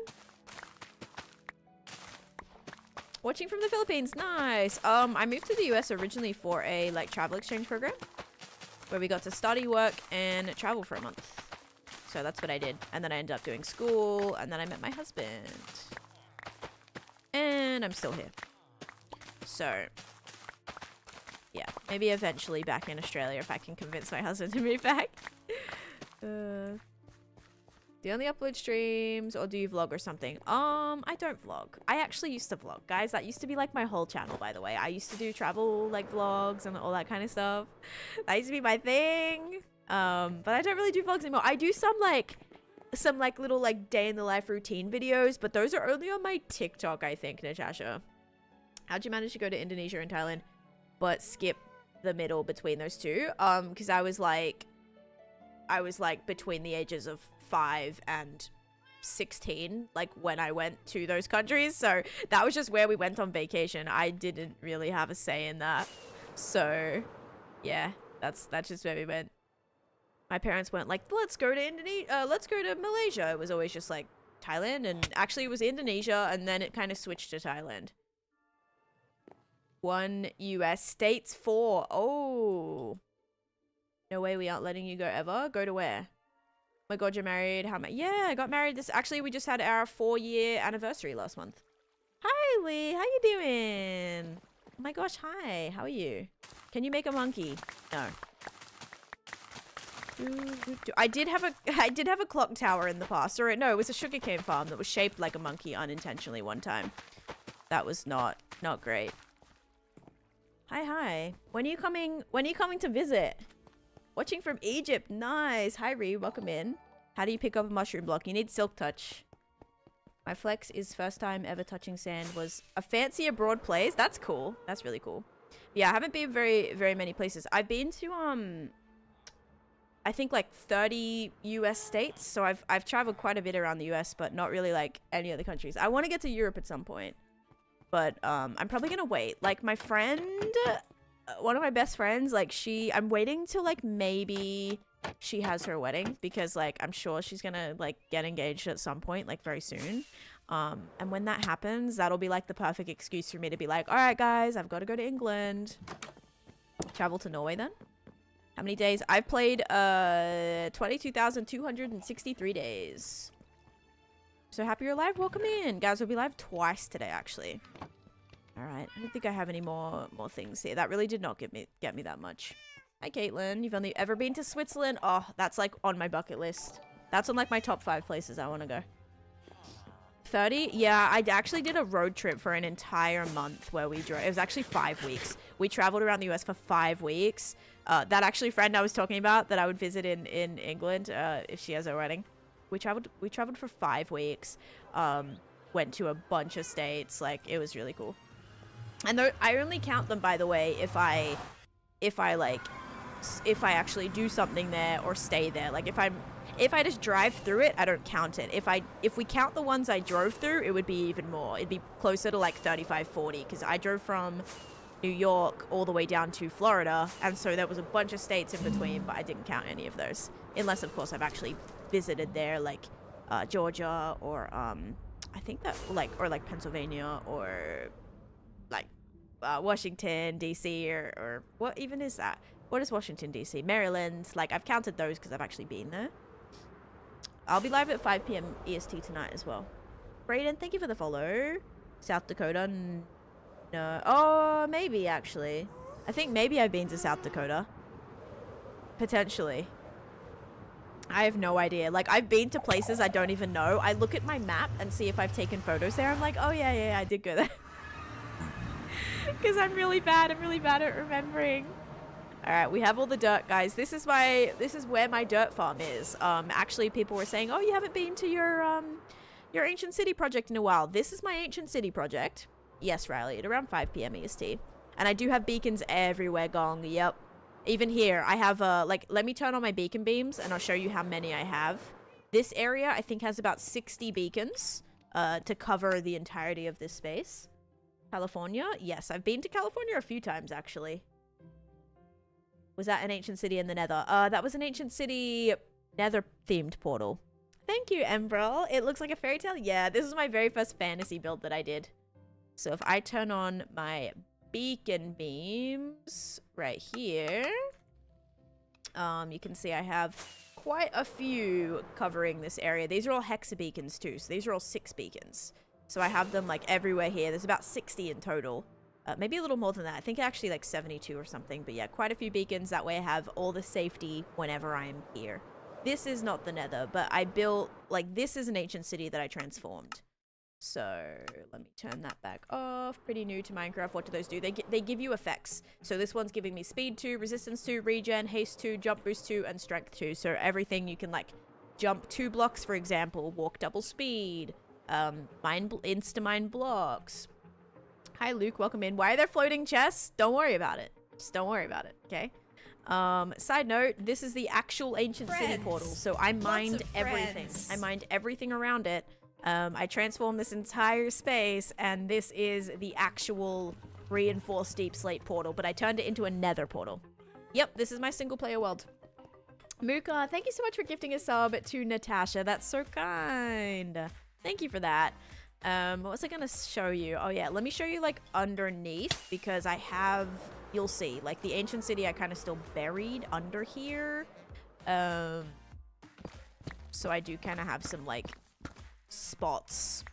Watching from the Philippines. Nice. I moved to the US originally for a like travel exchange program where we got to study, work, and travel for a month. So that's what I did. And then I ended up doing school, and then I met my husband. And I'm still here. So, yeah. Maybe eventually back in Australia if I can convince my husband to move back. Do you only upload streams, or do you vlog or something? I don't vlog. I actually used to vlog, guys. That used to be like my whole channel, by the way. I used to do travel like vlogs and all that kind of stuff. That used to be my thing. But I don't really do vlogs anymore. I do some little like day in the life routine videos, but those are only on my TikTok, I think, Natasha. How'd you manage to go to Indonesia and Thailand, but skip the middle between those two? Because I was like between the ages of 5 and 16, like when I went to those countries. So that was just where we went on vacation. I didn't really have a say in that. So yeah, that's just where we went. My parents weren't like, let's go to Indonesia, let's go to Malaysia. It was always just like Thailand, and actually it was Indonesia, and then it kind of switched to Thailand. 1 US states 4. Oh, no way we aren't letting you go ever. Go to where? Oh my god, you're married. How many? Yeah, I got married this. Actually, we just had our 4-year anniversary last month. Hi, Lee. How you doing? Oh my gosh, hi. How are you? Can you make a monkey? No. I did have a clock tower in the past. Or no, it was a sugarcane farm that was shaped like a monkey unintentionally one time. That was not great. Hi. When are you coming to visit? Watching from Egypt. Nice. Hi, Ree. Welcome in. How do you pick up a mushroom block? You need silk touch. My flex is first time ever touching sand was a fancy abroad place. That's cool. That's really cool. Yeah, I haven't been very many places. I've been to I think like 30 US states. So I've traveled quite a bit around the US, but not really like any other countries. I want to get to Europe at some point. But I'm probably going to wait. Like my friend, one of my best friends, like I'm waiting till like maybe she has her wedding, because like I'm sure she's going to like get engaged at some point, like very soon. And when that happens, that'll be like the perfect excuse for me to be like, all right, guys, I've got to go to England. Travel to Norway then. How many days? I've played 22,263 days. So happy you're live. Welcome in. Guys, we'll be live twice today, actually. All right. I don't think I have any more things here. That really did not get me that much. Hi, Caitlin. You've only ever been to Switzerland? Oh, that's like on my bucket list. That's on like my top 5 places I want to go. 30? Yeah, I actually did a road trip for an entire month where we drove. It was actually 5 weeks. We traveled around the US for 5 weeks. That actually friend I was talking about that I would visit in England if she has a wedding. We traveled for 5 weeks. Went to a bunch of states. Like, it was really cool. And I only count them, by the way, if I actually do something there or stay there. Like, if I just drive through it, I don't count it. If we count the ones I drove through, it would be even more. It'd be closer to like 35, 40, because I drove from New York all the way down to Florida, and so there was a bunch of states in between, but I didn't count any of those. Unless, of course, I've actually visited there, like Georgia or I think that like Pennsylvania or like Washington DC or what even is that? What is Washington DC? Maryland. Like, I've counted those because I've actually been there. I'll be live at 5 p.m. EST tonight as well. Brayden, thank you for the follow. South Dakota. No. Oh, maybe actually. I think maybe I've been to South Dakota. Potentially. I have no idea. Like, I've been to places I don't even know. I look at my map and see if I've taken photos there. I'm like, oh yeah, I did go there. Because I'm really bad. I'm really bad at remembering. All right, we have all the dirt, guys. This is where my dirt farm is. Actually, people were saying, oh, you haven't been to your ancient city project in a while. This is my ancient city project. Yes, Riley, at around 5 p.m. EST. And I do have beacons everywhere, Gong. Yep. Even here, I have, like, let me turn on my beacon beams, and I'll show you how many I have. This area, I think, has about 60 beacons to cover the entirety of this space. California? Yes, I've been to California a few times, actually. Was that an ancient city in the nether? That was an ancient city nether-themed portal. Thank you, Embrel. It looks like a fairy tale. Yeah, this was my very first fantasy build that I did. So if I turn on my beacon beams right here, you can see I have quite a few covering this area. These are all hexa beacons too, so these are all 6 beacons. So I have them like everywhere here. There's about 60 in total. Maybe a little more than that. I think actually like 72 or something. But yeah, quite a few beacons. That way I have all the safety whenever I'm here. This is not the nether, but I built, like, this is an ancient city that I transformed. So let me turn that back off. Pretty new to Minecraft. What do those do? They give you effects. So this one's giving me speed 2, resistance 2, regen, haste 2, jump boost 2, and strength 2. So everything you can, like, jump 2 blocks, for example, walk double speed, insta-mine blocks. Hi, Luke. Welcome in. Why are there floating chests? Don't worry about it. Just don't worry about it, okay? Side note, this is the actual ancient city portal. So I mined everything. I mined everything around it. I transformed this entire space, and this is the actual reinforced deep slate portal, but I turned it into a nether portal. Yep, this is my single player world. Muka, thank you so much for gifting a sub to Natasha. That's so kind. Thank you for that. What was I gonna show you? Oh yeah, let me show you like underneath, because I have, you'll see, like the ancient city I kind of still buried under here. So I do kind of have some like spots,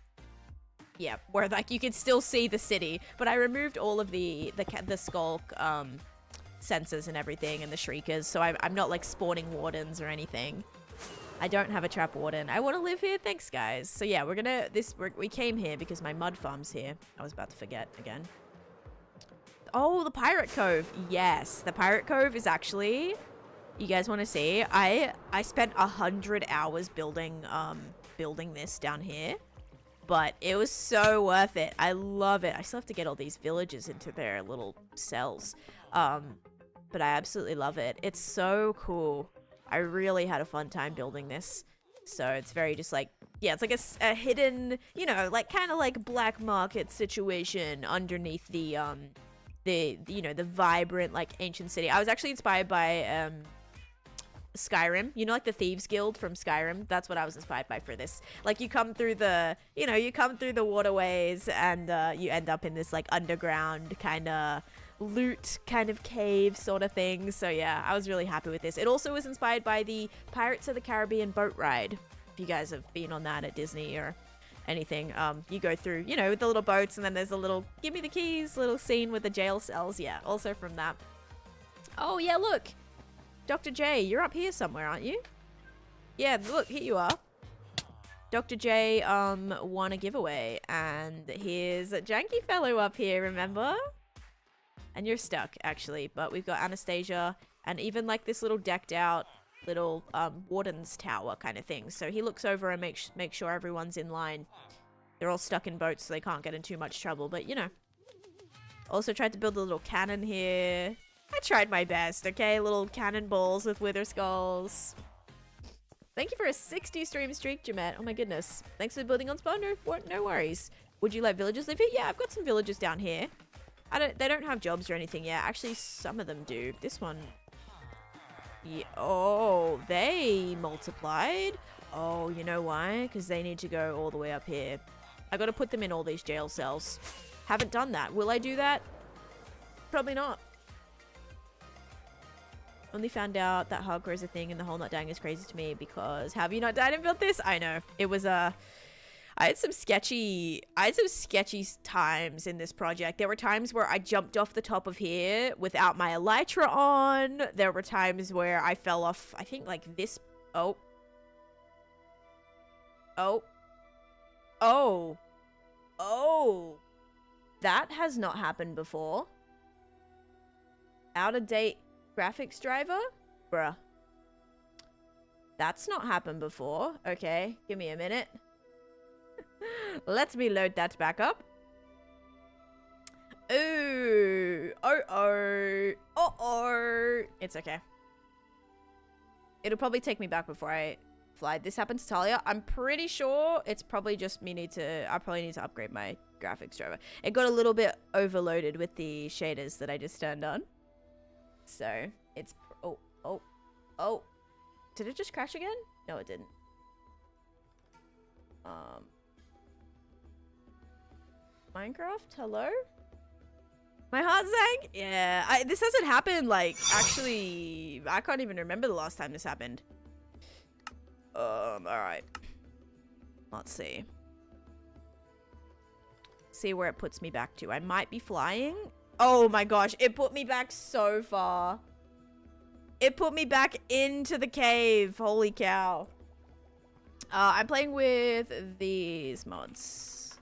yeah, where like you can still see the city, but I removed all of the skulk sensors and everything, and the shriekers, so I'm not like spawning wardens or anything. I don't have a trap warden. I want to live here. Thanks, guys. So yeah, we came here because my mud farm's here. I was about to forget again. Oh, the Pirate Cove. Yes, the Pirate Cove is actually, you guys want to see? I spent 100 hours building this down here, but it was so worth it. I love it. I still have to get all these villagers into their little cells. But I absolutely love it. It's so cool. I really had a fun time building this. So it's very just like, yeah, it's like a hidden, you know, like kind of like black market situation underneath the you know, the vibrant like ancient city. I was actually inspired by Skyrim, you know, like the Thieves Guild from Skyrim. That's what I was inspired by for this. Like you come through the, you know, you come through the waterways, and you end up in this like underground kind of loot kind of cave sort of thing. So yeah, I was really happy with this. It also was inspired by the Pirates of the Caribbean boat ride. If you guys have been on that at Disney or anything, you go through, you know, with the little boats, and then there's a little give me the keys little scene with the jail cells. Yeah, also from that. Oh yeah, look, Dr. J, you're up here somewhere, aren't you? Yeah, look, here you are. Dr. J won a giveaway, and here's a janky fellow up here, remember? And you're stuck, actually, but we've got Anastasia And even like this little decked out little warden's tower kind of thing. So he looks over and make sure everyone's in line. They're all stuck in boats so they can't get in too much trouble, but you know. Also tried to build a little cannon here. I tried my best, okay? Little cannonballs with wither skulls. Thank you for a 60 stream streak, Jamet. Oh my goodness. Thanks for building on spawn. No worries. Would you let villagers live here? Yeah, I've got some villagers down here. They don't have jobs or anything yet. Actually, some of them do. This one. Yeah. Oh, they multiplied. Oh, you know why? Because they need to go all the way up here. I got to put them in all these jail cells. Haven't done that. Will I do that? Probably not. Only found out that hardcore is a thing and the whole not dying is crazy to me because have you not died and built this? I know. It was I had some sketchy times in this project. There were times where I jumped off the top of here without my elytra on. There were times where I fell off, I think like this. Oh. That has not happened before. Out of date graphics driver? Bruh. That's not happened before. Okay, give me a minute. Let me load that back up. Ooh. Oh. It's okay. It'll probably take me back before I fly. This happened to Talia. I'm pretty sure it's probably just me I probably need to upgrade my graphics driver. It got a little bit overloaded with the shaders that I just turned on. So, it's... Oh. Did it just crash again? No, it didn't. Minecraft? Hello? My heart sank? Yeah. This hasn't happened, like, actually... I can't even remember the last time this happened. Alright. Let's see. See where it puts me back to. I might be flying. Oh my gosh, it put me back so far. It put me back into the cave. Holy cow. I'm playing with these mods.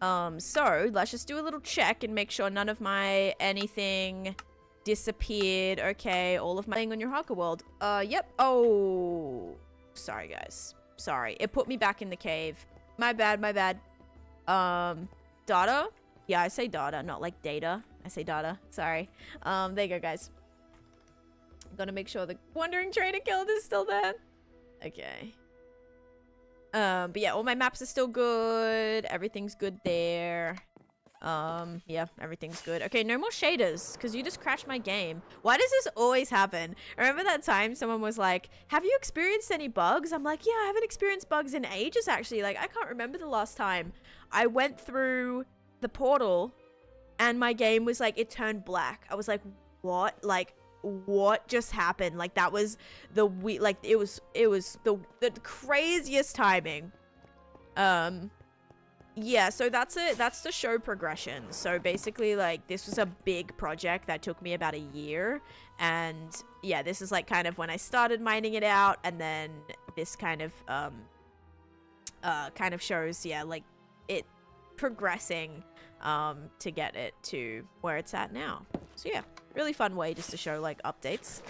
So let's just do a little check and make sure none of my anything disappeared. Okay, all of my thing on your hardcore world. Yep. Oh, sorry guys. Sorry, it put me back in the cave. My bad. Data? Yeah, I say data, not like data. I say data. Sorry. There you go, guys. I'm gonna make sure the wandering trader guild is still there. Okay. But yeah, all my maps are still good. Everything's good there. Yeah, everything's good. Okay, no more shaders, because you just crashed my game. Why does this always happen? I remember that time someone was like, have you experienced any bugs? I'm like, yeah, I haven't experienced bugs in ages, actually. Like, I can't remember the last time I went through the portal and my game was like, it turned black. I was like, what? Like, what just happened? Like, that was the it was the craziest timing. Yeah, so that's it. That's the show progression. So basically, like, this was a big project that took me about a year. And yeah, this is like kind of when I started mining it out, and then this kind of shows, yeah, like it progressing to get it to where it's at now. So yeah, really fun way just to show like updates.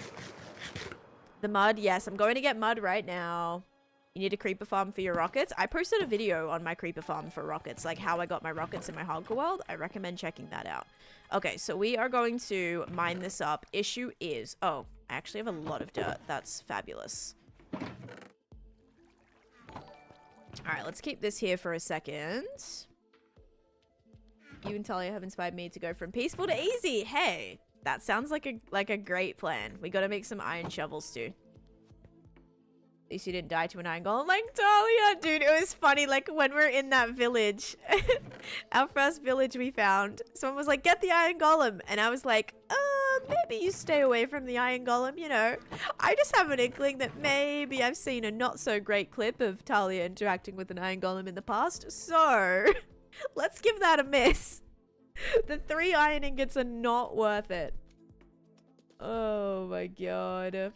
The mud, yes, I'm going to get mud right now. You need a creeper farm for your rockets. I posted a video on my creeper farm for rockets, like how I got my rockets in my hardcore world. I recommend checking that out. Okay, so we are going to mine this up. Issue is, oh, I actually have a lot of dirt. That's fabulous. All right, let's keep this here for a second. You and Talia have inspired me to go from peaceful to easy. Hey, that sounds like a great plan. We got to make some iron shovels too. At least you didn't die to an iron golem like Talia. Dude, it was funny. Like when we're in that village, our first village we found, someone was like, get the iron golem. And I was like, maybe you stay away from the iron golem, you know. I just have an inkling that maybe I've seen a not so great clip of Talia interacting with an iron golem in the past. So let's give that a miss. The 3 iron ingots are not worth it. Oh my god.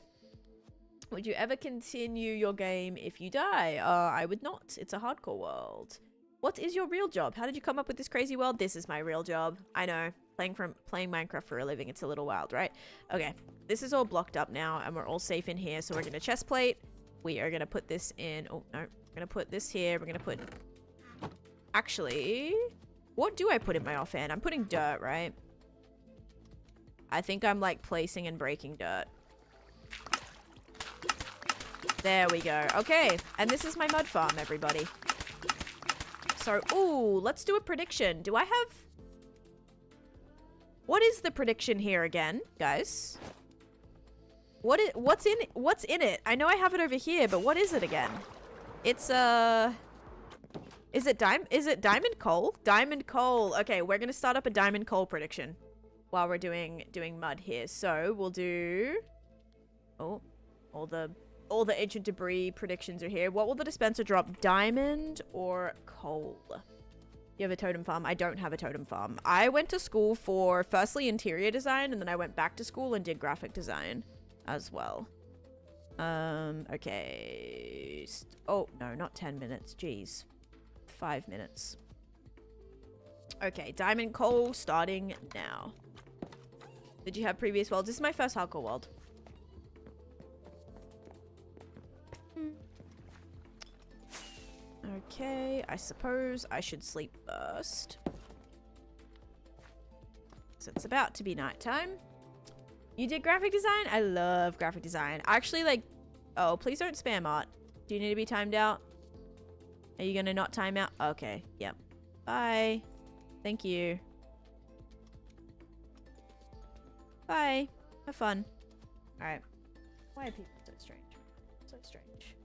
Would you ever continue your game if you die? I would not. It's a hardcore world. What is your real job? How did you come up with this crazy world? This is my real job. I know. Playing Minecraft for a living, it's a little wild, right? Okay, this is all blocked up now, and we're all safe in here. So we're gonna chest plate. We are gonna put this in. Oh no, we're gonna put this here. We're gonna put. Actually, what do I put in my offhand? I'm putting dirt, right? I think I'm like placing and breaking dirt. There we go. Okay, and this is my mud farm, everybody. So, ooh, let's do a prediction. Do I have... What is the prediction here again, guys? What's in it? I know I have it over here, but what is it again? It's is it diamond coal? Diamond coal. Okay, we're gonna start up a diamond coal prediction while we're doing mud here. So we'll do all the ancient debris predictions are here. What will the dispenser drop? Diamond or coal? You have a totem farm? I don't have a totem farm. I went to school for firstly interior design, and then I went back to school and did graphic design as well. Okay. Oh, no, not 10 minutes. Jeez. 5 minutes. Okay, diamond coal starting now. Did you have previous worlds? This is my first hardcore world. Okay, I suppose I should sleep first. So it's about to be nighttime. You did graphic design? I love graphic design. Actually, like... Oh, please don't spam art. Do you need to be timed out? Are you gonna not time out? Okay, yep. Bye. Thank you. Bye. Have fun. Alright. Why are people so strange? So strange.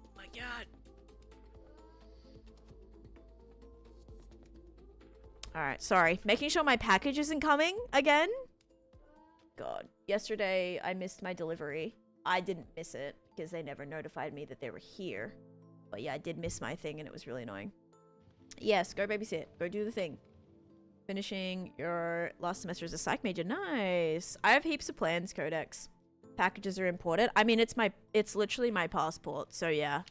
Oh my god. Alright, sorry. Making sure my package isn't coming again? God. Yesterday, I missed my delivery. I didn't miss it, because they never notified me that they were here. But yeah, I did miss my thing, and it was really annoying. Yes, go babysit. Go do the thing. Finishing your last semester as a psych major. Nice. I have heaps of plans, Codex. Packages are important. I mean, it's literally my passport, so yeah.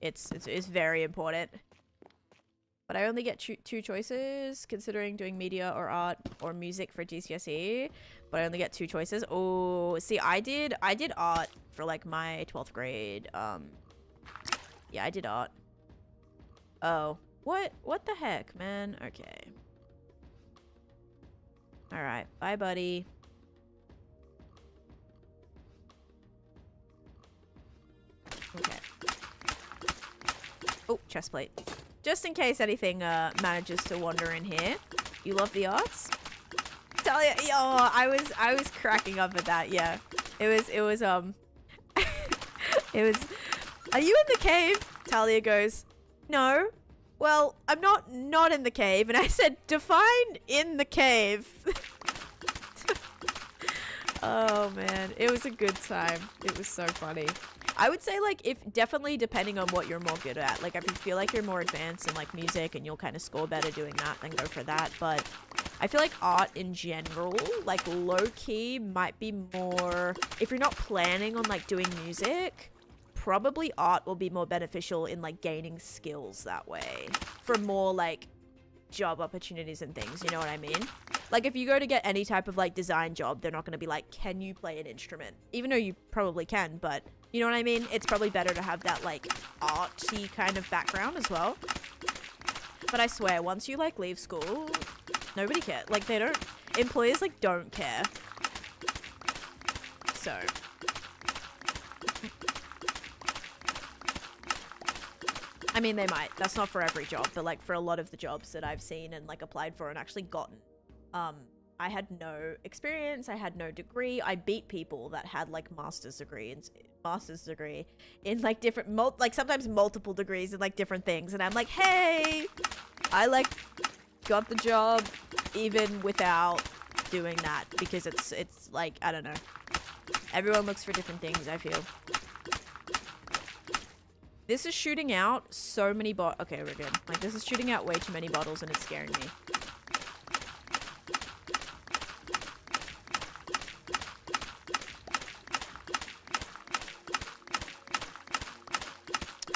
It's very important. But I only get two choices, considering doing media or art or music for GCSE. But I only get 2 choices. Oh, see, I did art for like my 12th grade. Yeah, I did art. Oh, what the heck, man? Okay. All right, bye, buddy. Okay. Oh, chest plate. Just in case anything manages to wander in here. You love the arts? Talia, oh, I was cracking up at that. Yeah, it was it was. Are you in the cave? Talia goes, no. Well, I'm not in the cave, and I said, define in the cave. Oh man, it was a good time. It was so funny. I would say, like, if definitely depending on what you're more good at. Like, if you feel like you're more advanced in like music and you'll kind of score better doing that, then go for that. But I feel like art in general, like low key, might be more, if you're not planning on like doing music, probably art will be more beneficial in like gaining skills that way for more like job opportunities and things, you know what I mean? Like if you go to get any type of like design job, they're not going to be like, can you play an instrument? Even though you probably can, but you know what I mean? It's probably better to have that like arty kind of background as well. But I swear, once you like leave school, nobody cares. Like they don't, employers like don't care. So I mean, they might. That's not for every job, but like for a lot of the jobs that I've seen and like applied for and actually gotten, I had no experience. I had no degree. I beat people that had like master's degree in like different, like sometimes multiple degrees in like different things. And I'm like, hey, I like got the job even without doing that because it's like, I don't know. Everyone looks for different things, I feel. This is shooting out so many okay, we're good. Like, this is shooting out way too many bottles and it's scaring me.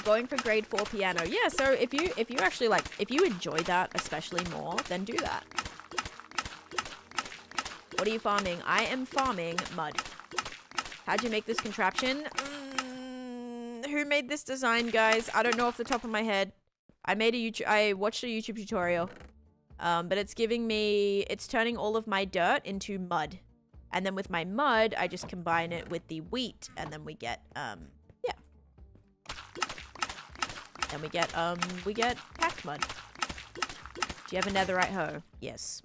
Going for grade 4 piano. Yeah, so if you actually like, if you enjoy that especially more, then do that. What are you farming? I am farming mud. How'd you make this contraption? Who made this design, guys? I don't know off the top of my head. I watched a YouTube tutorial. But it's turning all of my dirt into mud. And then with my mud, I just combine it with the wheat, and then we get, yeah. And we get packed mud. Do you have a netherite hoe? Yes.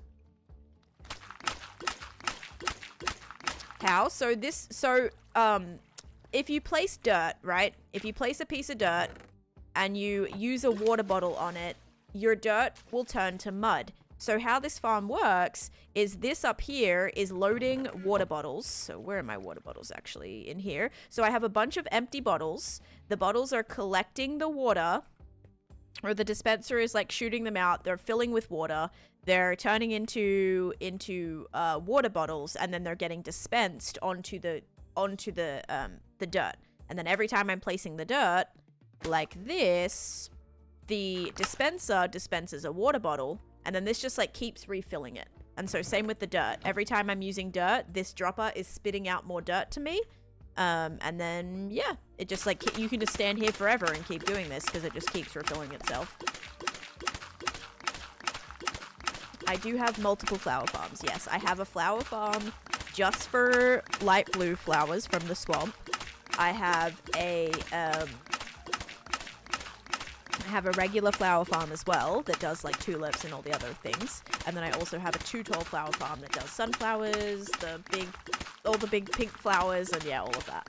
How? So if you place dirt, right? If you place a piece of dirt and you use a water bottle on it, your dirt will turn to mud. So how this farm works is this up here is loading water bottles. So where are my water bottles actually? In here. So I have a bunch of empty bottles. The bottles are collecting the water, or the dispenser is like shooting them out. They're filling with water. They're turning into water bottles, and then they're getting dispensed onto the dirt. And then every time I'm placing the dirt like this, the dispenser dispenses a water bottle, and then this just like keeps refilling it. And so same with the dirt. Every time I'm using dirt, this dropper is spitting out more dirt to me. And then, yeah, it just like, you can just stand here forever and keep doing this because it just keeps refilling itself. I do have multiple flower farms. Yes, I have a flower farm just for light blue flowers from the swamp. I have a regular flower farm as well that does like tulips and all the other things. And then I also have a 2-tall flower farm that does sunflowers, all the big pink flowers, and yeah, all of that.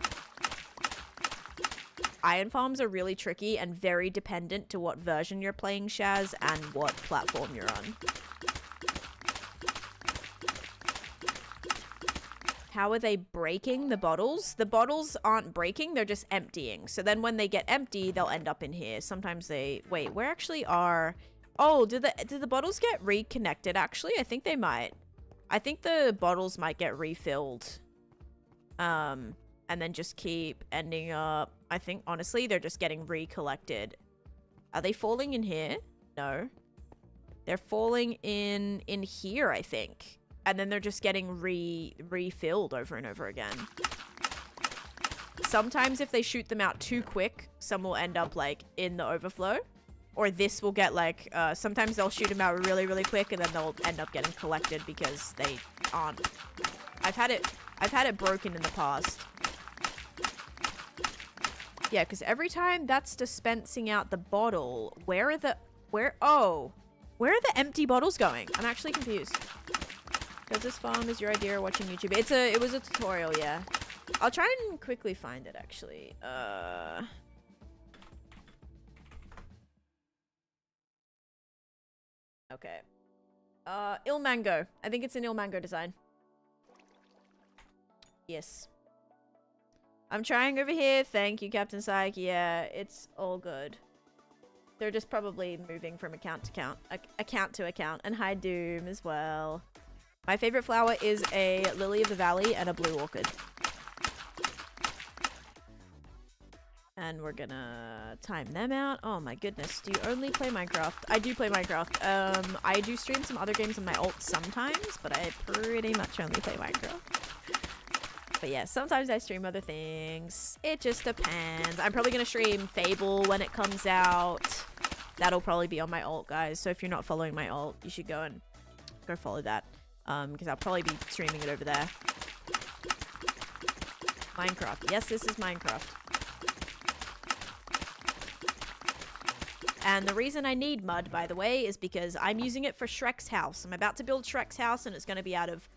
Iron farms are really tricky and very dependent to what version you're playing, Shaz, and what platform you're on. How are they breaking the bottles? The bottles aren't breaking, they're just emptying. So then when they get empty, they'll end up in here. Sometimes they... Wait, where actually are... Oh, did the bottles get reconnected, actually? I think they might. I think the bottles might get refilled. And then just keep ending up... I think, honestly, they're just getting recollected. Are they falling in here? No. They're falling in here, I think. And then they're just getting refilled over and over again. Sometimes if they shoot them out too quick, some will end up like in the overflow. Or this will get like, sometimes they'll shoot them out really, really quick and then they'll end up getting collected because they aren't. I've had it broken in the past. Yeah, because every time that's dispensing out the bottle, where are the empty bottles going? I'm actually confused. Does this farm is your idea of watching YouTube? It was a tutorial, yeah. I'll try and quickly find it actually. Okay. Il Mango. I think it's an Il Mango design. Yes. I'm trying over here. Thank you, Captain Psych. Yeah, it's all good. They're just probably moving from account to account. And hi, Doom as well. My favorite flower is a lily of the valley and a blue orchid. And we're gonna time them out. Oh my goodness. Do you only play Minecraft? I do play Minecraft. I do stream some other games on my alt sometimes, but I pretty much only play Minecraft. But yeah, sometimes I stream other things. It just depends. I'm probably gonna stream Fable when it comes out. That'll probably be on my alt, guys. So if you're not following my alt, you should go follow that. Because I'll probably be streaming it over there. Minecraft. Yes, this is Minecraft. And the reason I need mud, by the way, is because I'm using it for Shrek's house. I'm about to build Shrek's house, and it's going to be out of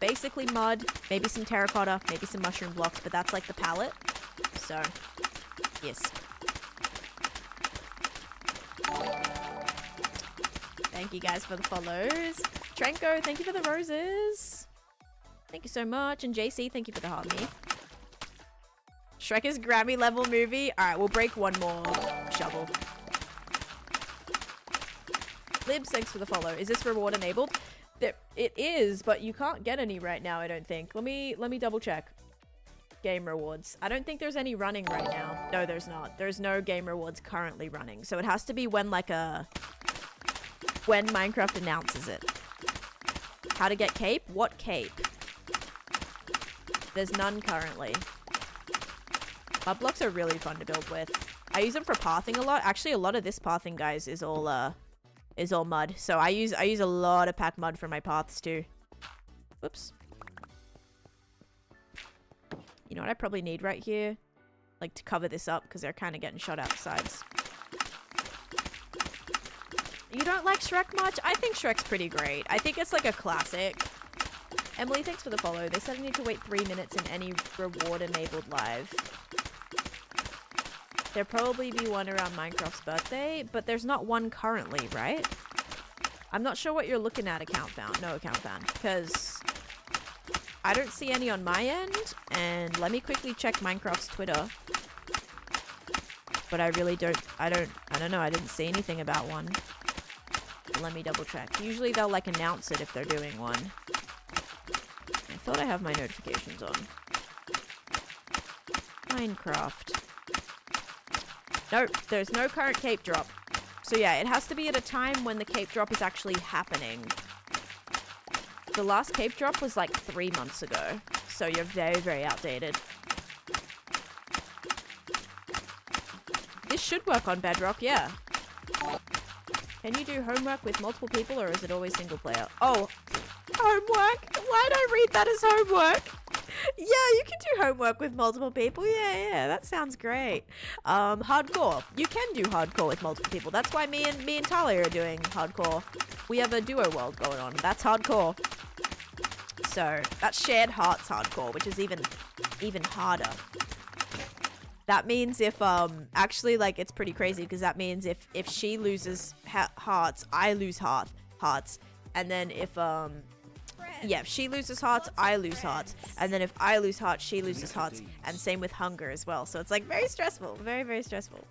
basically mud, maybe some terracotta, maybe some mushroom blocks, but that's like the palette. So, yes. Thank you guys for the follows. Trenko, thank you for the roses. Thank you so much. And JC, thank you for the heart me. Shrek is Grammy level movie. Alright, we'll break one more shovel. Libs, thanks for the follow. Is this reward enabled? It is, but you can't get any right now, I don't think. Let me double check. game rewards. I don't think there's any running right now. No, there's not. There's no game rewards currently running. So it has to be when like when Minecraft announces it. How to get cape? What cape? There's none currently. Mud blocks are really fun to build with. I use them for pathing a lot. Actually, a lot of this pathing, guys, is all mud. So I use a lot of pack mud for my paths too. Whoops. You know what I probably need right here? Like to cover this up because they're kind of getting shot out the sides. You don't like Shrek much? I think Shrek's pretty great. I think it's like a classic. Emily, thanks for the follow. They said I need to wait 3 minutes in any reward-enabled live. There'll probably be one around Minecraft's birthday, but there's not one currently, right? I'm not sure what you're looking at, account found. No, account found. Because I don't see any on my end, and let me quickly check Minecraft's Twitter. But I really don't, I don't know, I didn't see anything about one. Let me double check. Usually they'll like announce it if they're doing one. I thought I have my notifications on. Minecraft. Nope, there's no current cape drop. So yeah, it has to be at a time when the cape drop is actually happening. The last cape drop was like 3 months ago. So you're very, very outdated. This should work on Bedrock, yeah. Can you do homework with multiple people or is it always single player? Oh, homework? Why don't I read that as homework? Yeah, you can do homework with multiple people. Yeah, that sounds great. Hardcore. You can do hardcore with multiple people. That's why me and Talia are doing hardcore. We have a duo world going on. That's hardcore. So that's shared hearts hardcore, which is even harder. That means if actually like it's pretty crazy because that means if she loses hearts, I lose hearts, and then if yeah, if she loses hearts, I lose hearts. And then if I lose hearts, she loses hearts. And same with hunger as well. So it's like very stressful. Very, very stressful.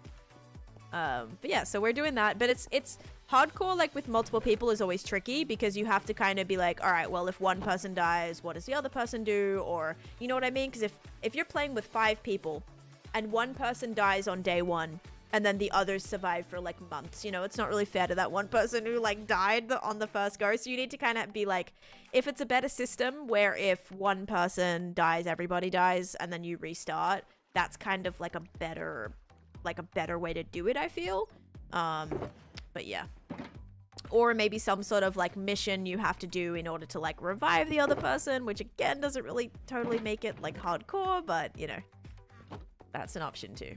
But yeah, so we're doing that. But it's hardcore, like with multiple people is always tricky because you have to kind of be like, all right, well, if one person dies, what does the other person do? Or, you know what I mean? Because if you're playing with 5 people and one person dies on day 1, and then the others survive for like months, you know, it's not really fair to that one person who like died on the first go. So you need to kind of be like, if it's a better system where if one person dies, everybody dies, and then you restart, that's kind of like a better way to do it, I feel. But yeah. Or maybe some sort of like mission you have to do in order to like revive the other person, which again doesn't really totally make it like hardcore, but you know, that's an option too.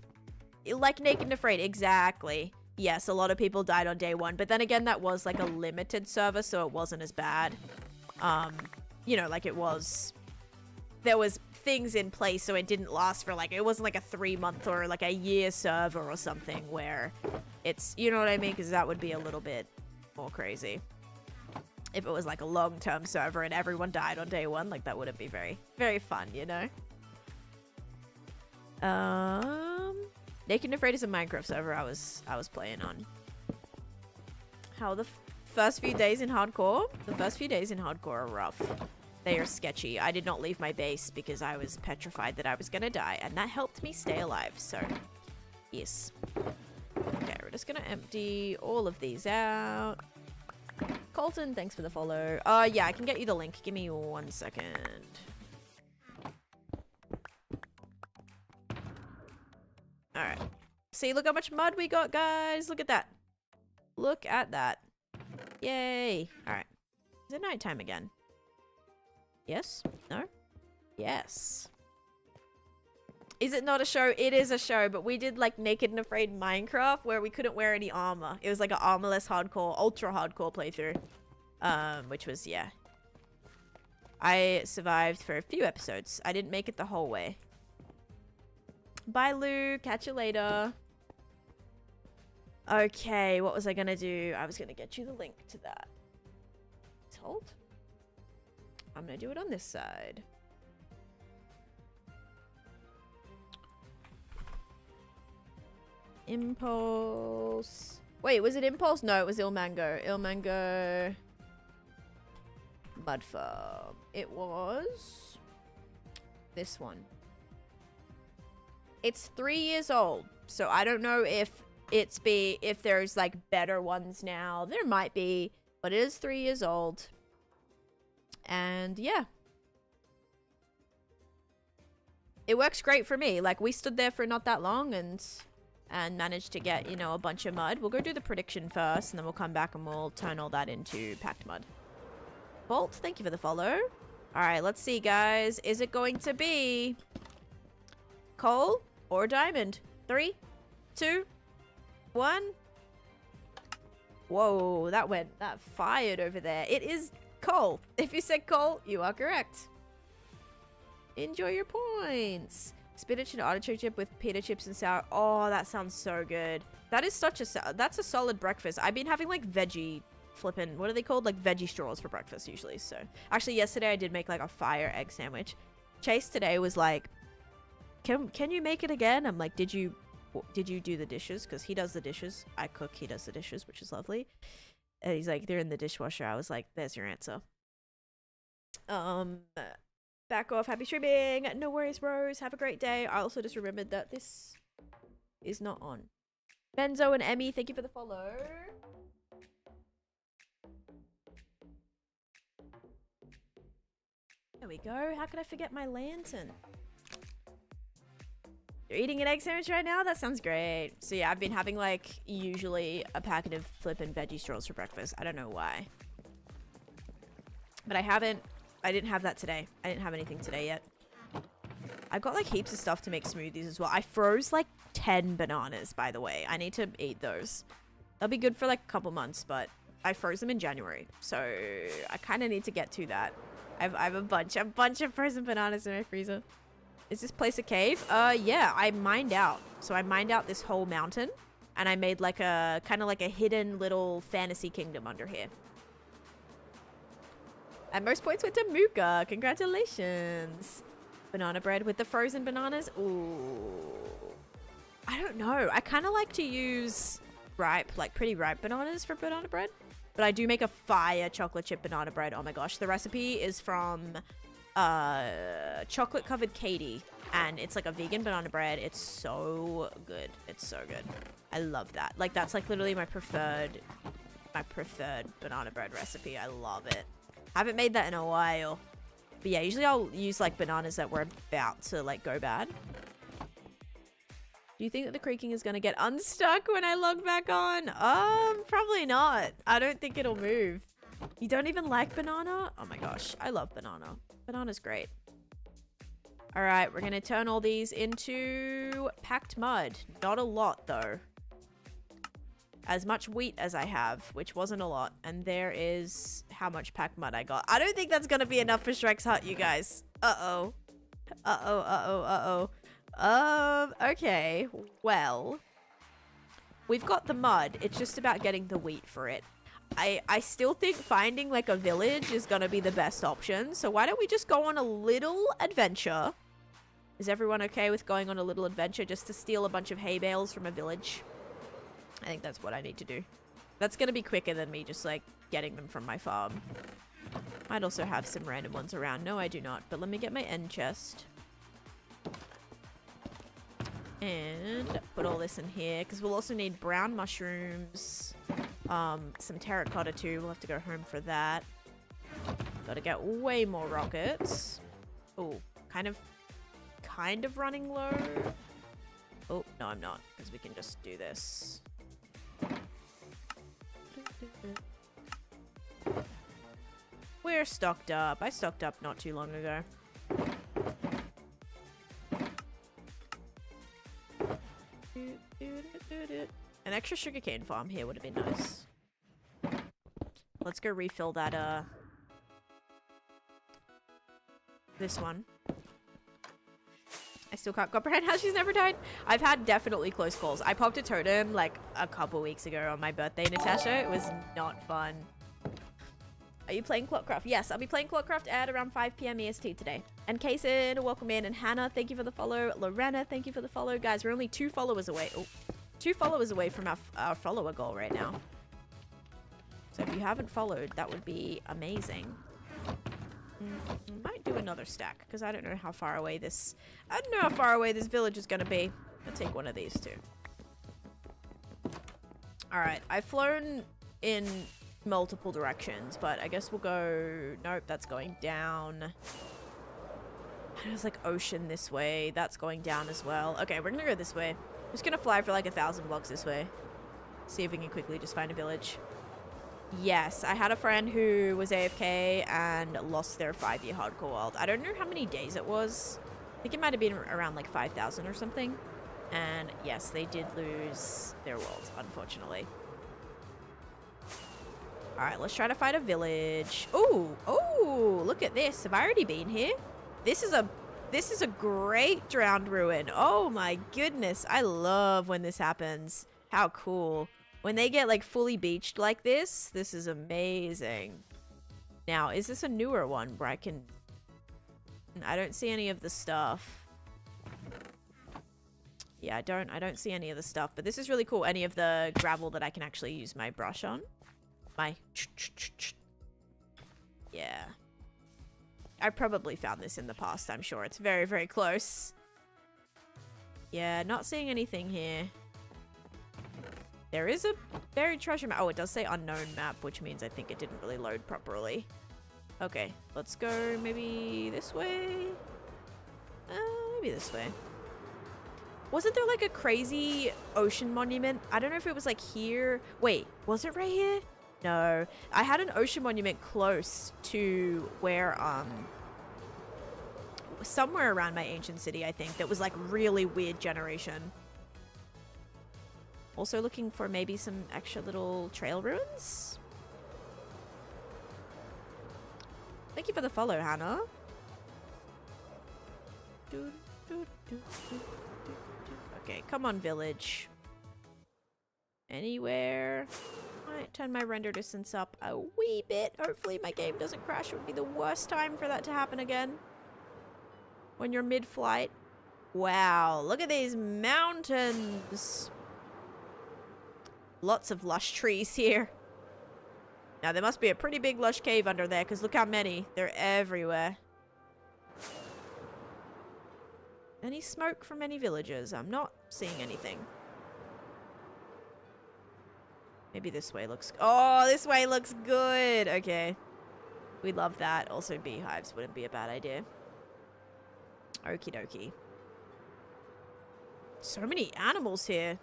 Like Naked and Afraid, exactly. Yes, a lot of people died on day 1, but then again, that was like a limited server, so it wasn't as bad. You know, like it was, there was things in place, so it didn't last for like, it wasn't like a 3-month or like a year server or something where it's, you know what I mean? Because that would be a little bit more crazy. If it was like a long-term server and everyone died on day 1, like that wouldn't be very, very fun, you know? Naked and Afraid is a Minecraft server I was playing on. How the first few days in hardcore? The first few days in hardcore are rough. They are sketchy. I did not leave my base because I was petrified that I was gonna die, and that helped me stay alive, so yes. Okay, we're just gonna empty all of these out. Colton, thanks for the follow. Yeah, I can get you the link. Give me 1 second. Alright. See, look how much mud we got, guys. Look at that. Look at that. Yay. Alright. Is it nighttime again? Yes? No? Yes. Is it not a show? It is a show, but we did like Naked and Afraid Minecraft where we couldn't wear any armor. It was like an armorless hardcore, ultra hardcore playthrough. Which was, yeah. I survived for a few episodes. I didn't make it the whole way. Bye, Lou. Catch you later. Okay, what was I gonna do? I was gonna get you the link to that. Hold. I'm gonna do it on this side. Impulse. Wait, was it Impulse? No, it was Ilmango. Ilmango. Mud Farm. It was this one. It's 3 years old. So I don't know if if there's like better ones now. There might be, but it is 3 years old. And yeah. It works great for me. Like, we stood there for not that long and managed to get, you know, a bunch of mud. We'll go do the prediction first, and then we'll come back and we'll turn all that into packed mud. Bolt, thank you for the follow. Alright, let's see, guys. Is it going to be coal or diamond? 3, 2, 1. Whoa, that fired over there. It is coal. If you said coal, you are correct. Enjoy your points. Spinach and artichoke chip with pita chips and sour. Oh, that sounds so good. That is that's a solid breakfast. I've been having like veggie flippin', what are they called? Like veggie straws for breakfast usually. So actually yesterday I did make like a fire egg sandwich. Chase today was like, can you make it again? I'm like, did you do the dishes? Because he does the dishes. I cook, he does the dishes, which is lovely. And he's like, they're in the dishwasher. I was like, there's your answer. Back off. Happy streaming. No worries, Rose. Have a great day. I also just remembered that this is not on. Benzo and Emmy, thank you for the follow. There we go. How could I forget my lantern? You're eating an egg sandwich right now? That sounds great. So yeah, I've been having like usually a packet of flippin' veggie straws for breakfast. I don't know why. But I didn't have that today. I didn't have anything today yet. I've got like heaps of stuff to make smoothies as well. I froze like 10 bananas, by the way. I need to eat those. They'll be good for like a couple months, but I froze them in January. So I kind of need to get to that. I have a bunch of frozen bananas in my freezer. Is this place a cave? Yeah, I mined out. So I mined out this whole mountain and I made like a kind of like a hidden little fantasy kingdom under here. And most points went to Mooka. Congratulations. Banana bread with the frozen bananas. Ooh. I don't know. I kind of like to use ripe, like pretty ripe bananas for banana bread. But I do make a fire chocolate chip banana bread. Oh my gosh. The recipe is from chocolate covered Katie. And it's like a vegan banana bread. It's so good. It's so good. I love that. Like that's like literally my preferred banana bread recipe. I love it. I haven't made that in a while. But yeah, usually I'll use like bananas that were about to like go bad. Do you think that the creaking is going to get unstuck when I log back on? Probably not. I don't think it'll move. You don't even like banana? Oh my gosh, I love banana. Banana's great. All right, we're going to turn all these into packed mud. Not a lot though. As much wheat as I have, which wasn't a lot. And there is how much packed mud I got. I don't think that's going to be enough for Shrek's hut, you guys. Uh-oh. Uh-oh, uh-oh, uh-oh. Okay. Well, we've got the mud. It's just about getting the wheat for it. I still think finding like a village is going to be the best option. So why don't we just go on a little adventure? Is everyone okay with going on a little adventure just to steal a bunch of hay bales from a village? I think that's what I need to do. That's going to be quicker than me just like getting them from my farm. Might also have some random ones around. No, I do not. But let me get my end chest. And put all this in here because we'll also need brown mushrooms. Some terracotta too. We'll have to go home for that. Gotta get way more rockets. Oh, kind of running low. Oh, no, I'm not because we can just do this. We're stocked up. I stocked up not too long ago. An extra sugarcane farm here would have been nice. Let's go refill that, this one. I still can't comprehend how she's never died. I've had definitely close calls. I popped a totem like a couple weeks ago on my birthday, Natasha. It was not fun. Are you playing Clockcraft? Yes, I'll be playing Clockcraft at around 5 PM EST today. And Kaysen, welcome in. And Hannah, thank you for the follow. Lorena, thank you for the follow. Guys, we're only 2 followers away. Oh, 2 followers away from our follower goal right now. So if you haven't followed, that would be amazing. Might do another stack because I don't know how far away this. I don't know how far away this village is gonna be. I'll take one of these too. All right, I've flown in multiple directions, but I guess we'll go. Nope, that's going down. There's like ocean this way. That's going down as well. Okay, we're gonna go this way. I'm just gonna fly for like 1,000 blocks this way. See if we can quickly just find a village. Yes, I had a friend who was AFK and lost their 5-year hardcore world. I don't know how many days it was. I think it might have been around like 5,000 or something. And yes, they did lose their world, unfortunately. All right, let's try to find a village. Oh, look at this. Have I already been here? This is a great drowned ruin. Oh my goodness. I love when this happens. How cool. When they get like fully beached like this is amazing. Now, is this a newer one where I can... I don't see any of the stuff. Yeah, I don't see any of the stuff, but this is really cool. Any of the gravel that I can actually use my brush on. Yeah. I probably found this in the past, I'm sure. It's very, very close. Yeah, not seeing anything here. There is a buried treasure map. Oh, it does say unknown map, which means I think it didn't really load properly. Okay, let's go maybe this way. Maybe this way. Wasn't there like a crazy ocean monument? I don't know if it was like here. Wait, was it right here? No. I had an ocean monument close to where, somewhere around my ancient city, I think, that was like really weird generation. Also looking for maybe some extra little trail ruins. Thank you for the follow, Hannah. Okay, come on, village. Anywhere. Might turn my render distance up a wee bit. Hopefully my game doesn't crash. It would be the worst time for that to happen again. When you're mid-flight. Wow, look at these mountains. Lots of lush trees here. Now, there must be a pretty big lush cave under there, because look how many. They're everywhere. Any smoke from any villagers? I'm not seeing anything. Maybe this way looks... Oh, this way looks good. Okay. We love that. Also, beehives wouldn't be a bad idea. Okie dokie. So many animals here.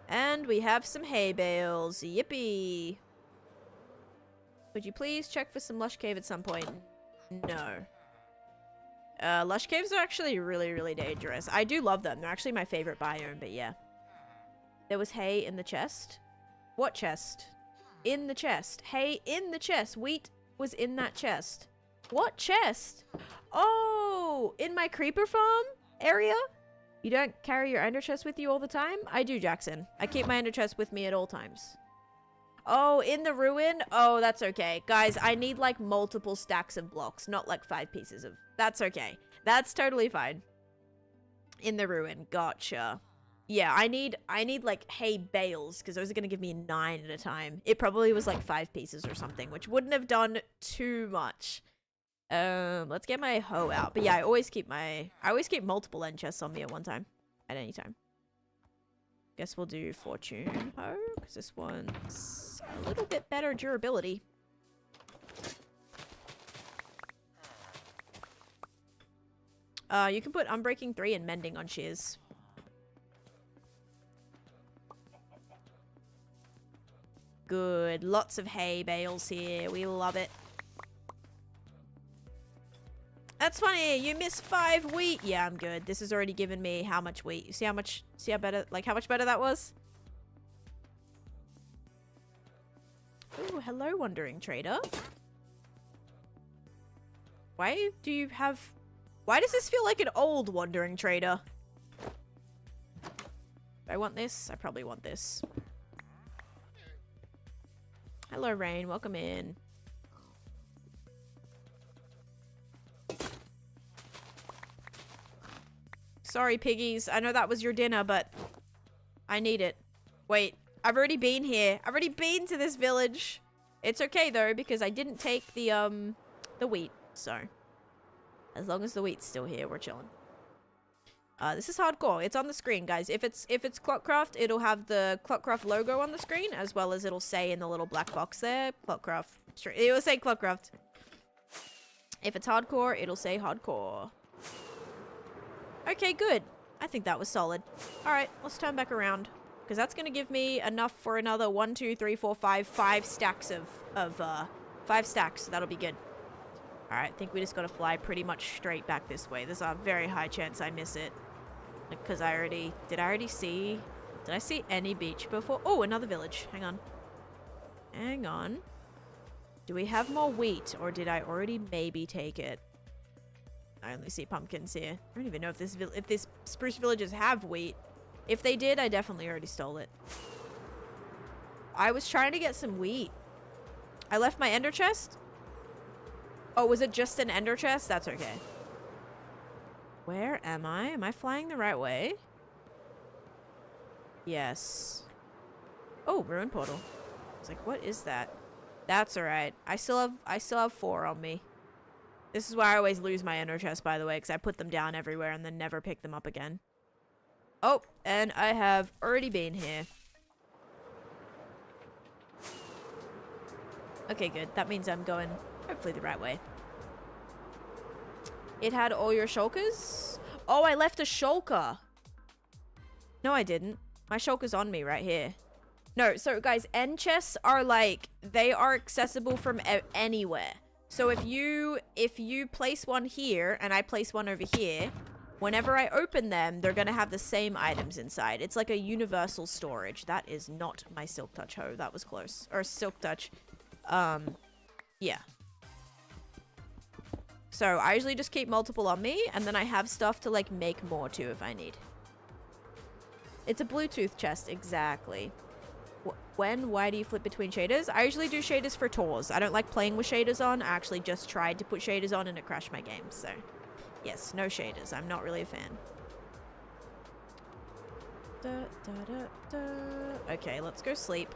And we have some hay bales. Yippee. Would you please check for some lush cave at some point? No. Lush caves are actually really, really dangerous. I do love them. They're actually my favorite biome, but yeah. There was hay in the chest. What chest? In the chest. Hay in the chest. Wheat was in that chest. What chest? Oh, in my creeper farm area? You don't carry your ender chest with you all the time? I do, Jackson. I keep my ender chest with me at all times. Oh, in the ruin? Oh, that's okay. Guys, I need like multiple stacks of blocks, not like 5 pieces of... That's okay. That's totally fine. In the ruin. Gotcha. Yeah, I need like hay bales, because those are going to give me 9 at a time. It probably was like 5 pieces or something, which wouldn't have done too much. Let's get my hoe out. But yeah, I always keep multiple end chests on me at one time. At any time. Guess we'll do fortune hoe, because this one's a little bit better durability. You can put Unbreaking 3 and Mending on shears. Good. Lots of hay bales here. We love it. That's funny. You missed 5 wheat. Yeah, I'm good. This has already given me how much wheat. You see how much better that was? Ooh, hello, wandering trader. Why does this feel like an old wandering trader? Do I want this? I probably want this. Hello, Rain. Welcome in. Sorry, piggies. I know that was your dinner, but I need it. Wait. I've already been here. I've already been to this village. It's okay though, because I didn't take the wheat. So as long as the wheat's still here, we're chilling. This is hardcore. It's on the screen, guys. If it's Clockcraft, it'll have the Clockcraft logo on the screen, as well as it'll say in the little black box there, Clockcraft. It will say Clockcraft. If it's hardcore, it'll say hardcore. Okay, good. I think that was solid. All right, let's turn back around, because that's going to give me enough for another 1, 2, 3, 4, 5 stacks of 5 stacks. So that'll be good. All right, I think we just got to fly pretty much straight back this way. There's a very high chance I miss it, because did I see any beach before? Oh, another village. Hang on. Do we have more wheat, or did I already maybe take it? I only see pumpkins here. I don't even know if this spruce villages have wheat. If they did, I definitely already stole it. I was trying to get some wheat. I left my ender chest. Oh, was it just an ender chest? That's okay. Where am I? Am I flying the right way? Yes. Oh, ruin portal. It's like, what is that? That's alright. I still have 4 on me. This is why I always lose my ender chest, by the way, because I put them down everywhere and then never pick them up again. Oh, and I have already been here. Okay, good. That means I'm going hopefully the right way. It had all your shulkers? Oh, I left a shulker. No, I didn't. My shulker's on me right here. No, so guys, end chests are like, they are accessible from anywhere. So if you place one here and I place one over here, whenever I open them, they're going to have the same items inside. It's like a universal storage. That is not my silk touch hoe. That was close. Or silk touch. Yeah. So I usually just keep multiple on me, and then I have stuff to like make more too if I need. It's a Bluetooth chest, exactly. Why do you flip between shaders? I usually do shaders for tours. I don't like playing with shaders on. I actually just tried to put shaders on and it crashed my game. So yes, no shaders. I'm not really a fan. Okay, let's go sleep.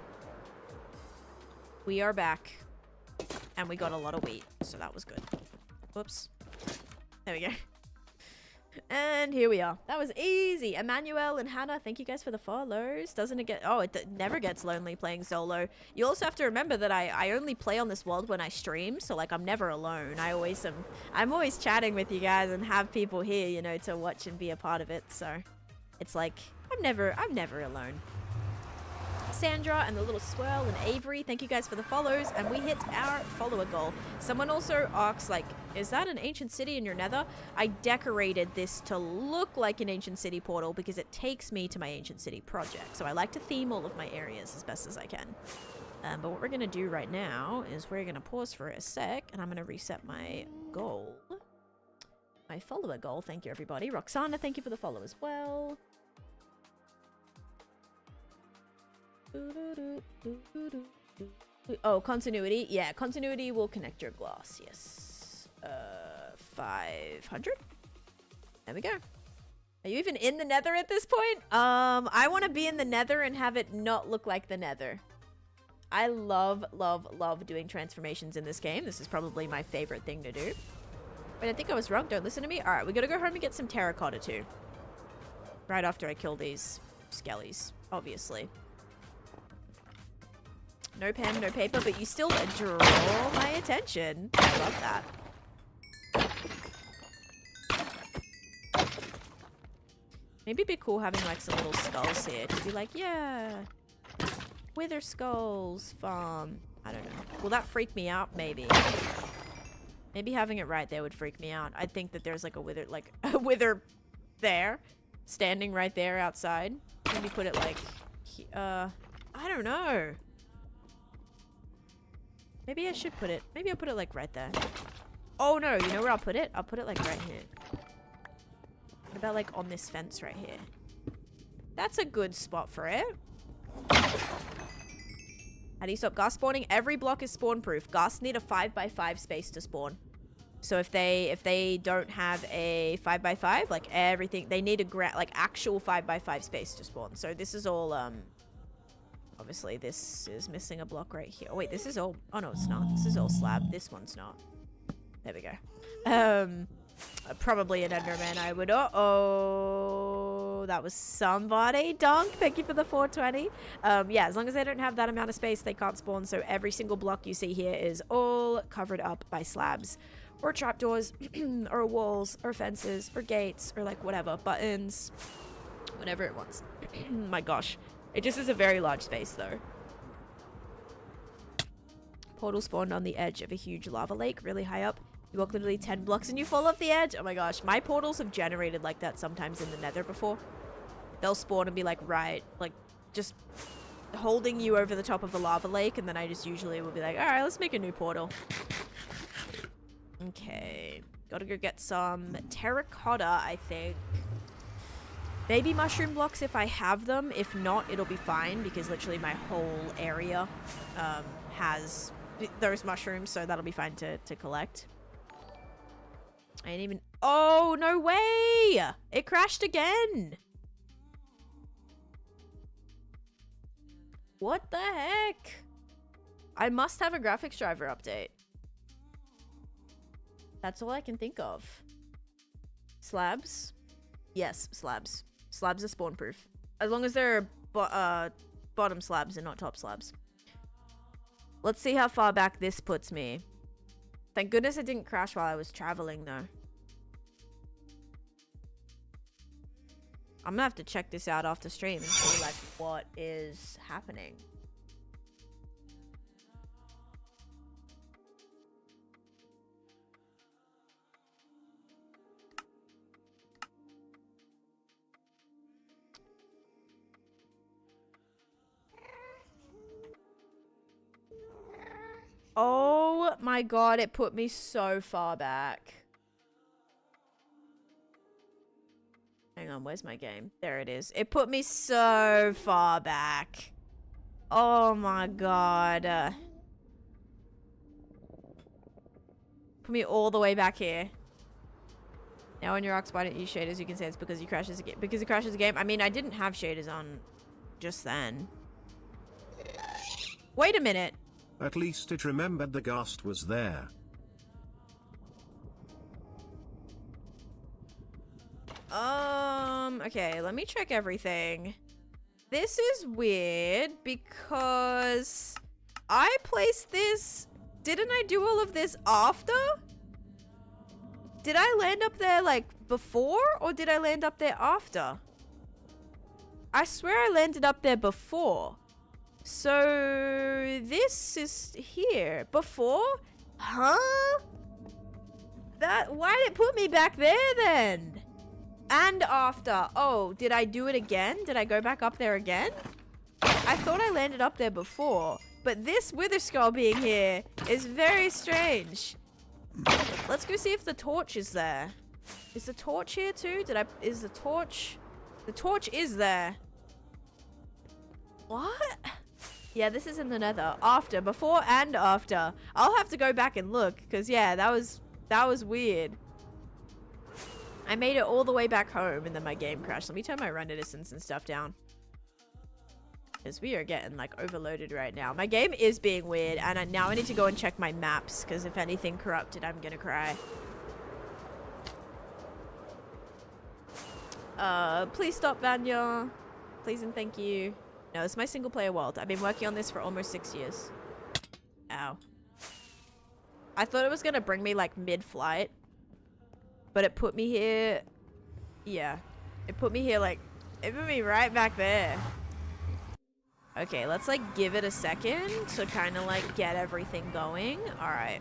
We are back. And we got a lot of wheat, so that was good. Whoops. There we go. And here we are. That was easy. Emmanuel and Hannah, thank you guys for the follows. Doesn't it get... Oh, it never gets lonely playing solo. You also have to remember that I only play on this world when I stream, so like I'm never alone. I'm always chatting with you guys and have people here, you know, to watch and be a part of it. So it's like I'm never alone. Sandra and the little swirl and Avery, thank you guys for the follows, and we hit our follower goal. Someone also asks, like, is that an ancient city in your nether? I decorated this to look like an ancient city portal because it takes me to my ancient city project. So I like to theme all of my areas as best as I can. But what we're going to do right now is we're going to pause for a sec, and I'm going to reset my goal. My follower goal. Thank you, everybody. Roxana, thank you for the follow as well. Oh, continuity. Yeah, continuity will connect your glass. Yes. 500. There we go. Are you even in the nether at this point? I want to be in the nether and have it not look like the nether. I love doing transformations in this game. This is probably my favorite thing to do. But I think I was wrong. Don't listen to me. All right, we got to go home and get some terracotta too. Right after I kill these skellies, obviously. No pen, no paper, but you still draw my attention. I love that. Maybe it'd be cool having like some little skulls here to be like, yeah, wither skulls farm. I don't know. Will that freak me out? Maybe. Maybe having it right there would freak me out. I think that there's like a wither there, standing right there outside. Maybe put it like, I don't know. Maybe I should put it. Maybe I'll put it like right there. Oh no, you know where I'll put it? I'll put it like right here. What about like on this fence right here? That's a good spot for it. How do you stop ghast spawning? Every block is spawn proof. Ghasts need a 5x5 space to spawn. So if they don't have a 5x5, like everything, they need a like actual 5x5 space to spawn. So this is all Obviously, this is missing a block right here. Oh, wait, this is all... Oh, no, it's not. This is all slab. This one's not. There we go. Probably an Enderman, I would... Uh-oh. That was somebody. Donk, thank you for the 420. Yeah, as long as they don't have that amount of space, they can't spawn. So every single block you see here is all covered up by slabs. Or trapdoors, or walls, or fences, or gates, or like whatever. Buttons. Whatever it wants. My gosh. It just is a very large space, though. Portal spawned on the edge of a huge lava lake, really high up. You walk literally 10 blocks and you fall off the edge. Oh my gosh. My portals have generated like that sometimes in the nether before. They'll spawn and be like, right, like, just holding you over the top of a lava lake, and then I just usually will be like, alright, let's make a new portal. Okay. Gotta go get some terracotta, I think. Maybe mushroom blocks if I have them. If not, it'll be fine because literally my whole area has those mushrooms, so that'll be fine to collect. I ain't even... Oh, no way! It crashed again! What the heck? I must have a graphics driver update. That's all I can think of. Slabs? Yes, slabs. Slabs are spawn proof. As long as they're bottom slabs and not top slabs. Let's see how far back this puts me. Thank goodness it didn't crash while I was traveling, though. I'm gonna have to check this out after stream and see, like, what is happening. Oh my god, it put me so far back. Hang on, where's my game? There it is. It put me so far back. Oh my god. Put me all the way back here. Now on your Ox, why don't you use shaders? You can say it's because you crashes again. Because it crashes the game. I mean, I didn't have shaders on just then. Wait a minute. At least it remembered the ghast was there. Okay, let me check everything. This is weird because I placed this... Didn't I do all of this after? Did I land up there, like, before? Or did I land up there after? I swear I landed up there before. So this is here before, huh? Why did it put me back there then? And after. Oh, did I do it again? Did I go back up there again? I thought I landed up there before, but this wither skull being here is very strange. Let's go see if the torch is there. Is the torch here too? Is the torch? The torch is there. What? Yeah, this is in the nether. After, before and after. I'll have to go back and look, because yeah, that was weird. I made it all the way back home and then my game crashed. Let me turn my render distance and stuff down. Because we are getting like overloaded right now. My game is being weird, and now I need to go and check my maps, because if anything corrupted, I'm gonna cry. Please stop, Vanya. Please and thank you. No, it's my single player world. I've been working on this for almost 6 years. Ow. I thought it was gonna bring me like mid-flight, but it put me here. Yeah, it put me here like, it put me right back there. Okay, let's like give it a second to kind of like get everything going. All right.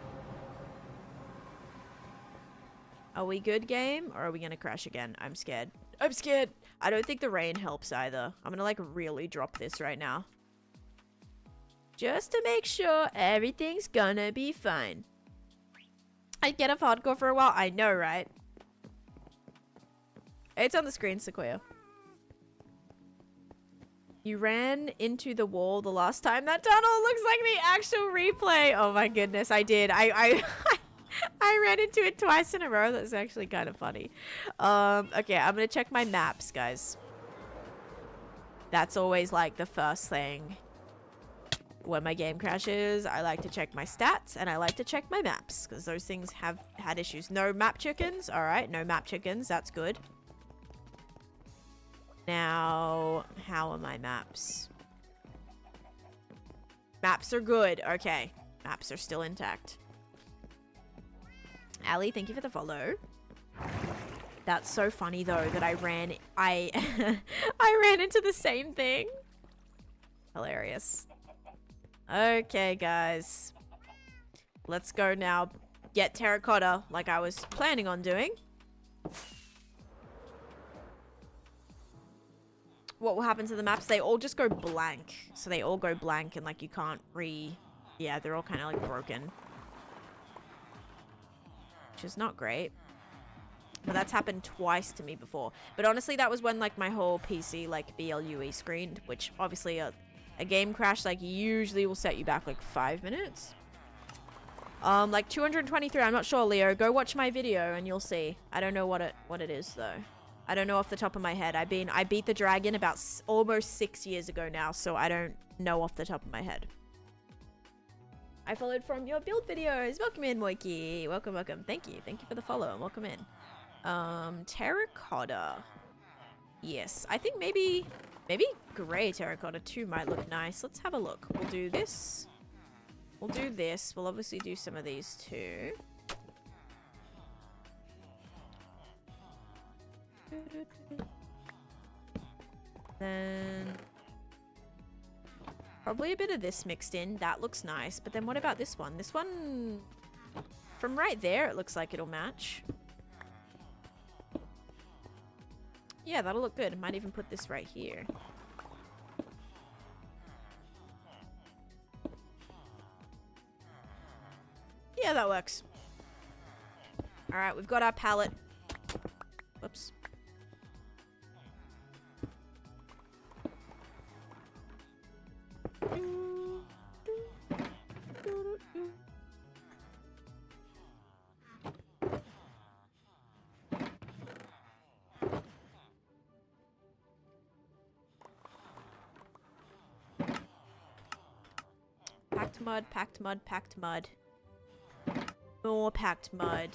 Are we good, game? Or are we gonna crash again? I'm scared. I'm scared. I don't think the rain helps either. I'm gonna like really drop this right now. Just to make sure everything's gonna be fine. I'd get off hardcore for a while. I know, right? It's on the screen, Sequoia. You ran into the wall the last time. That tunnel looks like the actual replay. Oh my goodness, I did. I ran into it twice in a row. That's actually kind of funny. Okay, I'm gonna check my maps, guys. That's always like the first thing when my game crashes, I like to check my stats and I like to check my maps because those things have had issues. No map chickens. All right, no map chickens. That's good. Now, how are my maps? Maps are good. Okay, maps are still intact. Ali, thank you for the follow. That's so funny though that I ran into the same thing. Hilarious. Okay, guys. Let's go now. Get terracotta like I was planning on doing. What will happen to the maps? They all just go blank. So they all go blank and like you can't yeah, they're all kind of like broken. Which is not great. But that's happened twice to me before. But honestly, that was when like my whole PC like BLUE screened, which obviously a game crash like usually will set you back like 5 minutes. Like 223, I'm not sure, Leo. Go watch my video and you'll see. I don't know what it is though. I don't know off the top of my head. I beat the dragon about almost 6 years ago now, so I don't know off the top of my head. I followed from your build videos. Welcome in, Moiki. Welcome, welcome. Thank you. Thank you for the follow and welcome in. Terracotta. Yes, I think maybe gray terracotta too might look nice. Let's have a look. We'll do this. We'll do this. We'll obviously do some of these too. Then probably a bit of this mixed in. That looks nice. But then what about this one? This one, from right there, it looks like it'll match. Yeah, that'll look good. Might even put this right here. Yeah, that works. All right, we've got our palette. Whoops. Packed mud, packed mud, packed mud. More packed mud.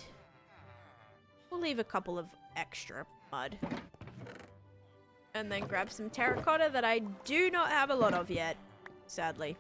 We'll leave a couple of extra mud. And then grab some terracotta that I do not have a lot of yet, sadly.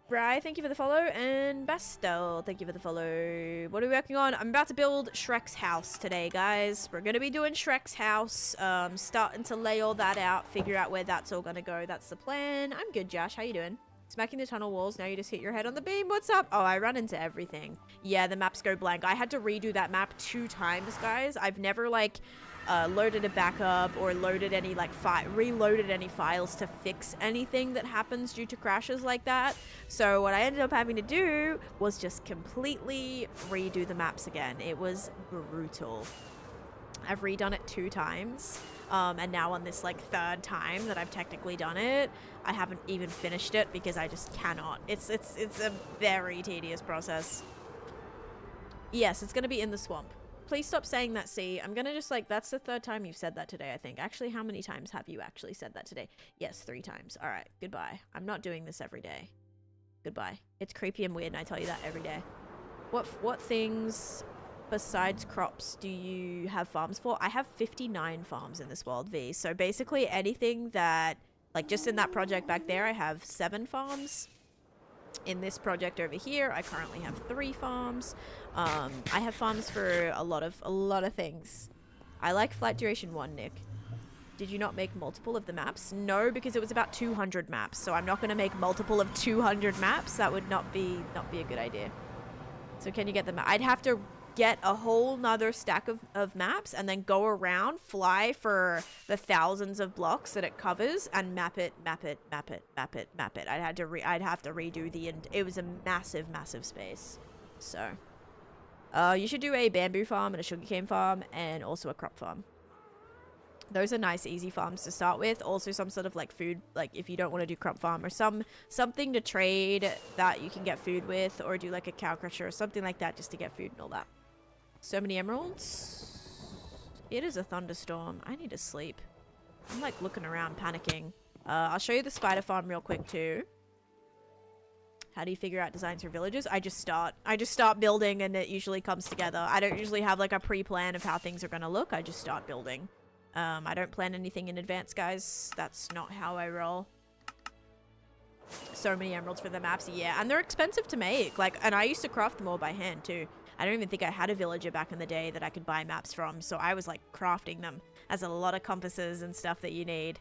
Bri, thank you for the follow. And Bastel, thank you for the follow. What are we working on? I'm about to build Shrek's house today, guys. We're going to be doing Shrek's house. Starting to lay all that out, figure out where that's all going to go. That's the plan. I'm good, Josh. How you doing? Smacking the tunnel walls. Now you just hit your head on the beam. What's up? Oh, I run into everything. Yeah, the maps go blank. I had to redo that map 2 times, guys. I've never, like, loaded a backup or loaded any, like, reloaded any files to fix anything that happens due to crashes like that. So what I ended up having to do was just completely redo the maps again. It was brutal. I've redone it 2 times. And now on this like 3rd time that I've technically done it, I haven't even finished it because I just cannot. It's a very tedious process. Yes, it's gonna be in the swamp. Please stop saying that, C. I'm gonna just like, that's the 3rd time you've said that today, I think. Actually, how many times have you actually said that today? Yes, 3 times. All right, goodbye. I'm not doing this every day. Goodbye. It's creepy and weird and I tell you that every day. What things besides crops do you have farms for? I have 59 farms in this world, V. So basically anything that, like just in that project back there, I have 7 farms. In this project over here, I currently have 3 farms. I have farms for a lot of things. I like flight duration 1, Nick. Did you not make multiple of the maps? No, because it was about 200 maps. So I'm not going to make multiple of 200 maps. That would not be a good idea. So can you get them? I'd have to get a whole nother stack of maps and then go around, fly for the thousands of blocks that it covers and map it. I'd have to redo it was a massive space. So you should do a bamboo farm and a sugarcane farm and also a crop farm. Those are nice easy farms to start with. Also some sort of like food, like if you don't want to do crop farm or something to trade that you can get food with, or do like a cow crusher or something like that just to get food and all that. So many emeralds. It is a thunderstorm. I need to sleep. I'm like looking around panicking. I'll show you the spider farm real quick too. How do you figure out designs for villages? I just start building and it usually comes together. I don't usually have like a pre-plan of how things are gonna look. I just start building. I don't plan anything in advance, guys. That's not how I roll. So many emeralds for the maps, yeah, and they're expensive to make. Like, and I used to craft them all by hand too. I don't even think I had a villager back in the day that I could buy maps from, so I was like crafting them. As a lot of compasses and stuff that you need.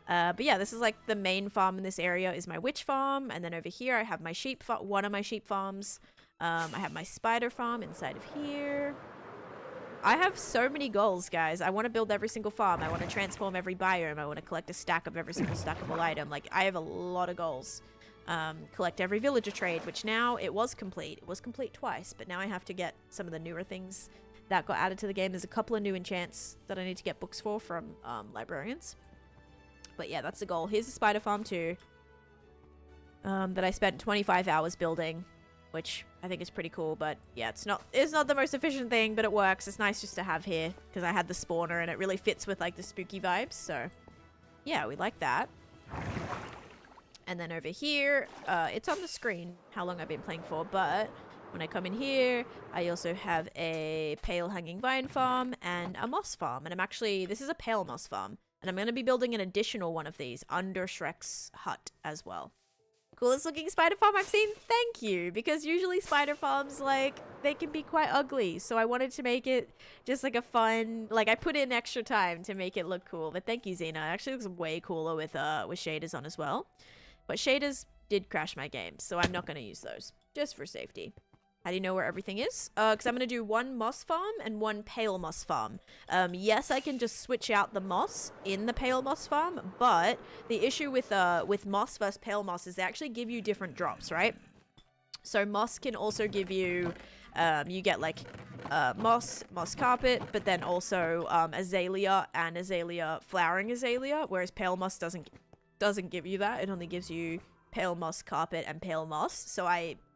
But yeah, this is like the main farm in this area is my witch farm, and then over here I have my sheep, one of my sheep farms. I have my spider farm inside of here. I have so many goals, guys. I want to build every single farm. I want to transform every biome. I want to collect a stack of every single stackable item. Like, I have a lot of goals. Collect every villager trade, which now it was complete. It was complete twice, but now I have to get some of the newer things that got added to the game. There's a couple of new enchants that I need to get books for from librarians. But yeah, that's the goal. Here's the spider farm too. That I spent 25 hours building, which I think is pretty cool. But yeah, it's not the most efficient thing, but it works. It's nice just to have here because I had the spawner and it really fits with like the spooky vibes. So yeah, we like that. And then over here, it's on the screen how long I've been playing for, but when I come in here, I also have a pale hanging vine farm and a moss farm. And this is a pale moss farm. And I'm going to be building an additional one of these under Shrek's hut as well. Coolest looking spider farm I've seen? Thank you. Because usually spider farms, like, they can be quite ugly. So I wanted to make it just like a fun, like I put in extra time to make it look cool. But thank you, Xena. It actually looks way cooler with shaders on as well. But shaders did crash my game, so I'm not going to use those. Just for safety. How do you know where everything is? Because I'm going to do one moss farm and one pale moss farm. Yes, I can just switch out the moss in the pale moss farm, but the issue with moss versus pale moss is they actually give you different drops, right? So moss can also give you, you get like moss carpet, but then also azalea and azalea, flowering azalea, whereas pale moss doesn't give you that. It only gives you pale moss carpet and pale moss. So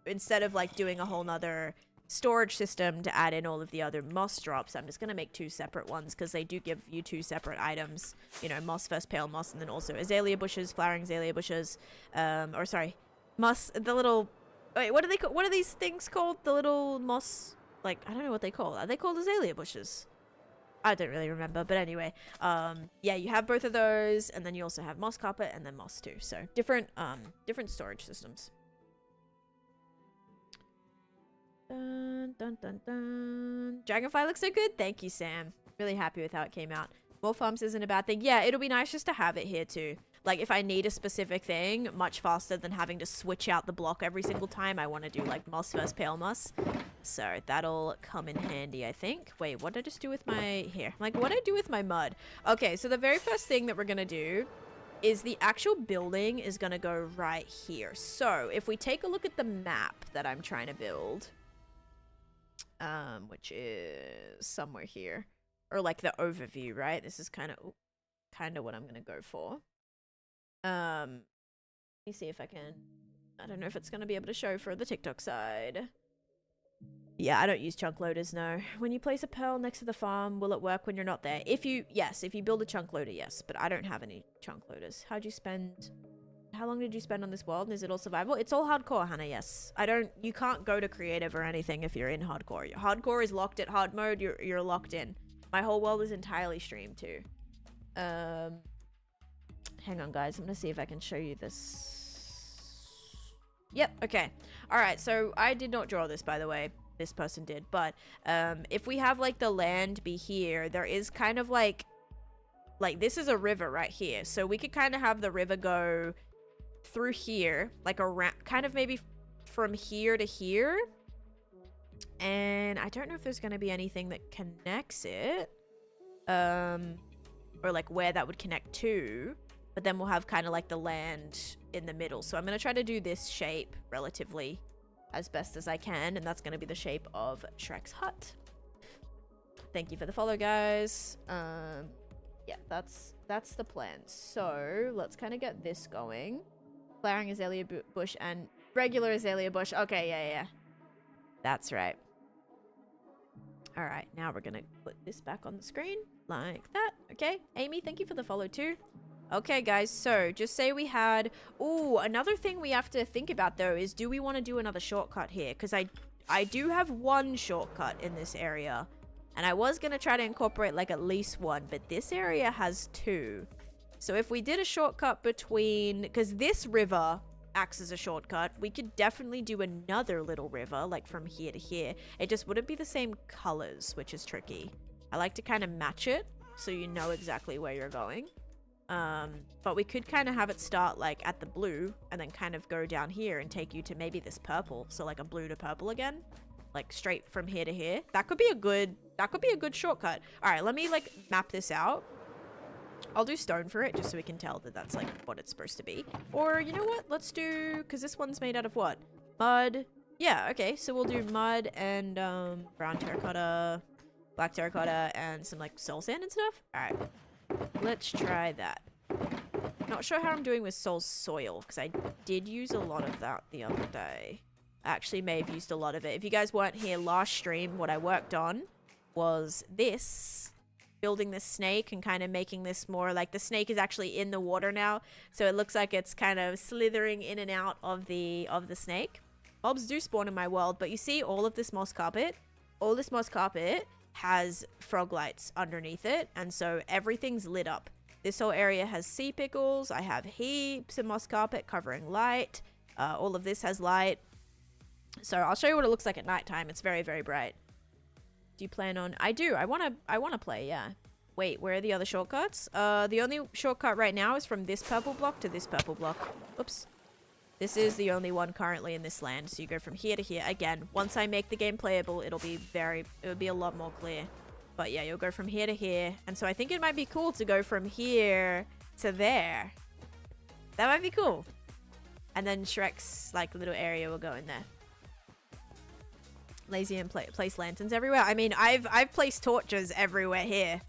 instead of like doing a whole nother storage system to add in all of the other moss drops, I'm just going to make two separate ones because they do give you two separate items, you know, moss versus pale moss, and then also azalea bushes, flowering azalea bushes, or sorry, moss, the little, wait, what are these things called? The little moss, like, I don't know what they call. Are they called azalea bushes? I don't really remember, but anyway, yeah, you have both of those, and then you also have moss carpet and then moss too. So different storage systems. Dun, dun, dun, dun. Dragonfly looks so good. Thank you, Sam. Really happy with how it came out. More farms isn't a bad thing. Yeah, it'll be nice just to have it here too. Like if I need a specific thing, much faster than having to switch out the block every single time. I want to do like moss versus pale moss. So that'll come in handy, I think. Wait, what did I just do with my hair? Like, what did I do with my mud? Okay, so the very first thing that we're going to do is the actual building is going to go right here. So if we take a look at the map that I'm trying to build, which is somewhere here, or like the overview, right? This is kind of what I'm going to go for. Let me see if I can, I don't know if it's going to be able to show for the TikTok side. Yeah, I don't use chunk loaders, no. When you place a pearl next to the farm, will it work when you're not there? If you build a chunk loader, yes, but I don't have any chunk loaders. How long did you spend on this world? And is it all survival? It's all hardcore, Hannah, yes. You can't go to creative or anything if you're in hardcore. Hardcore is locked at hard mode, you're locked in. My whole world is entirely streamed too. Hang on, guys. I'm gonna see if I can show you this. Yep, okay. Alright, so I did not draw this, by the way. This person did, but if we have like the land be here, there is kind of like this is a river right here. So we could kind of have the river go through here, like around, kind of maybe from here to here. And I don't know if there's going to be anything that connects it, or like where that would connect to, but then we'll have kind of like the land in the middle. So I'm going to try to do this shape relatively as best as I can, and that's going to be the shape of Shrek's hut. Thank you for the follow, guys. Yeah, that's the plan. So let's kind of get this going. Flowering azalea bush and regular azalea bush. Okay, yeah. That's right. All right, now we're gonna put this back on the screen like that. Okay, Amy, thank you for the follow too. Okay, guys, so just say we had... Ooh, another thing we have to think about, though, is do we want to do another shortcut here? Because I do have one shortcut in this area. And I was going to try to incorporate, like, at least one. But this area has two. So if we did a shortcut between... Because this river acts as a shortcut. We could definitely do another little river, like, from here to here. It just wouldn't be the same colors, which is tricky. I like to kind of match it so you know exactly where you're going. But we could kind of have it start like at the blue and then kind of go down here and take you to maybe this purple. So like a blue to purple again, like straight from here to here. That could be a good shortcut. All right, let me like map this out. I'll do stone for it just so we can tell that that's like what it's supposed to be. Or you know what? Let's do, because this one's made out of what? Mud. Yeah, okay. So we'll do mud and brown terracotta, black terracotta, and some like soul sand and stuff. All right. Let's try that. Not sure how I'm doing with soul soil, because I did use a lot of that the other day. I actually may have used a lot of it. If you guys weren't here last stream, what I worked on was this. Building this snake and kind of making this more like the snake is actually in the water now. So it looks like it's kind of slithering in and out of the snake. Mobs do spawn in my world, but you see all of this moss carpet? All this moss carpet has frog lights underneath it, and so everything's lit up. This whole area has sea pickles. I have heaps of moss carpet covering light. All of this has light. So I'll show you what it looks like at nighttime. It's very, very bright. Do you plan on... I do. I want to play, yeah. Wait, where are the other shortcuts? The only shortcut right now is from this purple block to this purple block. Oops. This is the only one currently in this land, so you go from here to here. Again, once I make the game playable, it'll be a lot more clear. But yeah, you'll go from here to here. And so I think it might be cool to go from here to there. That might be cool. And then Shrek's like little area will go in there. Lazy and place lanterns everywhere. I mean, I've placed torches everywhere here.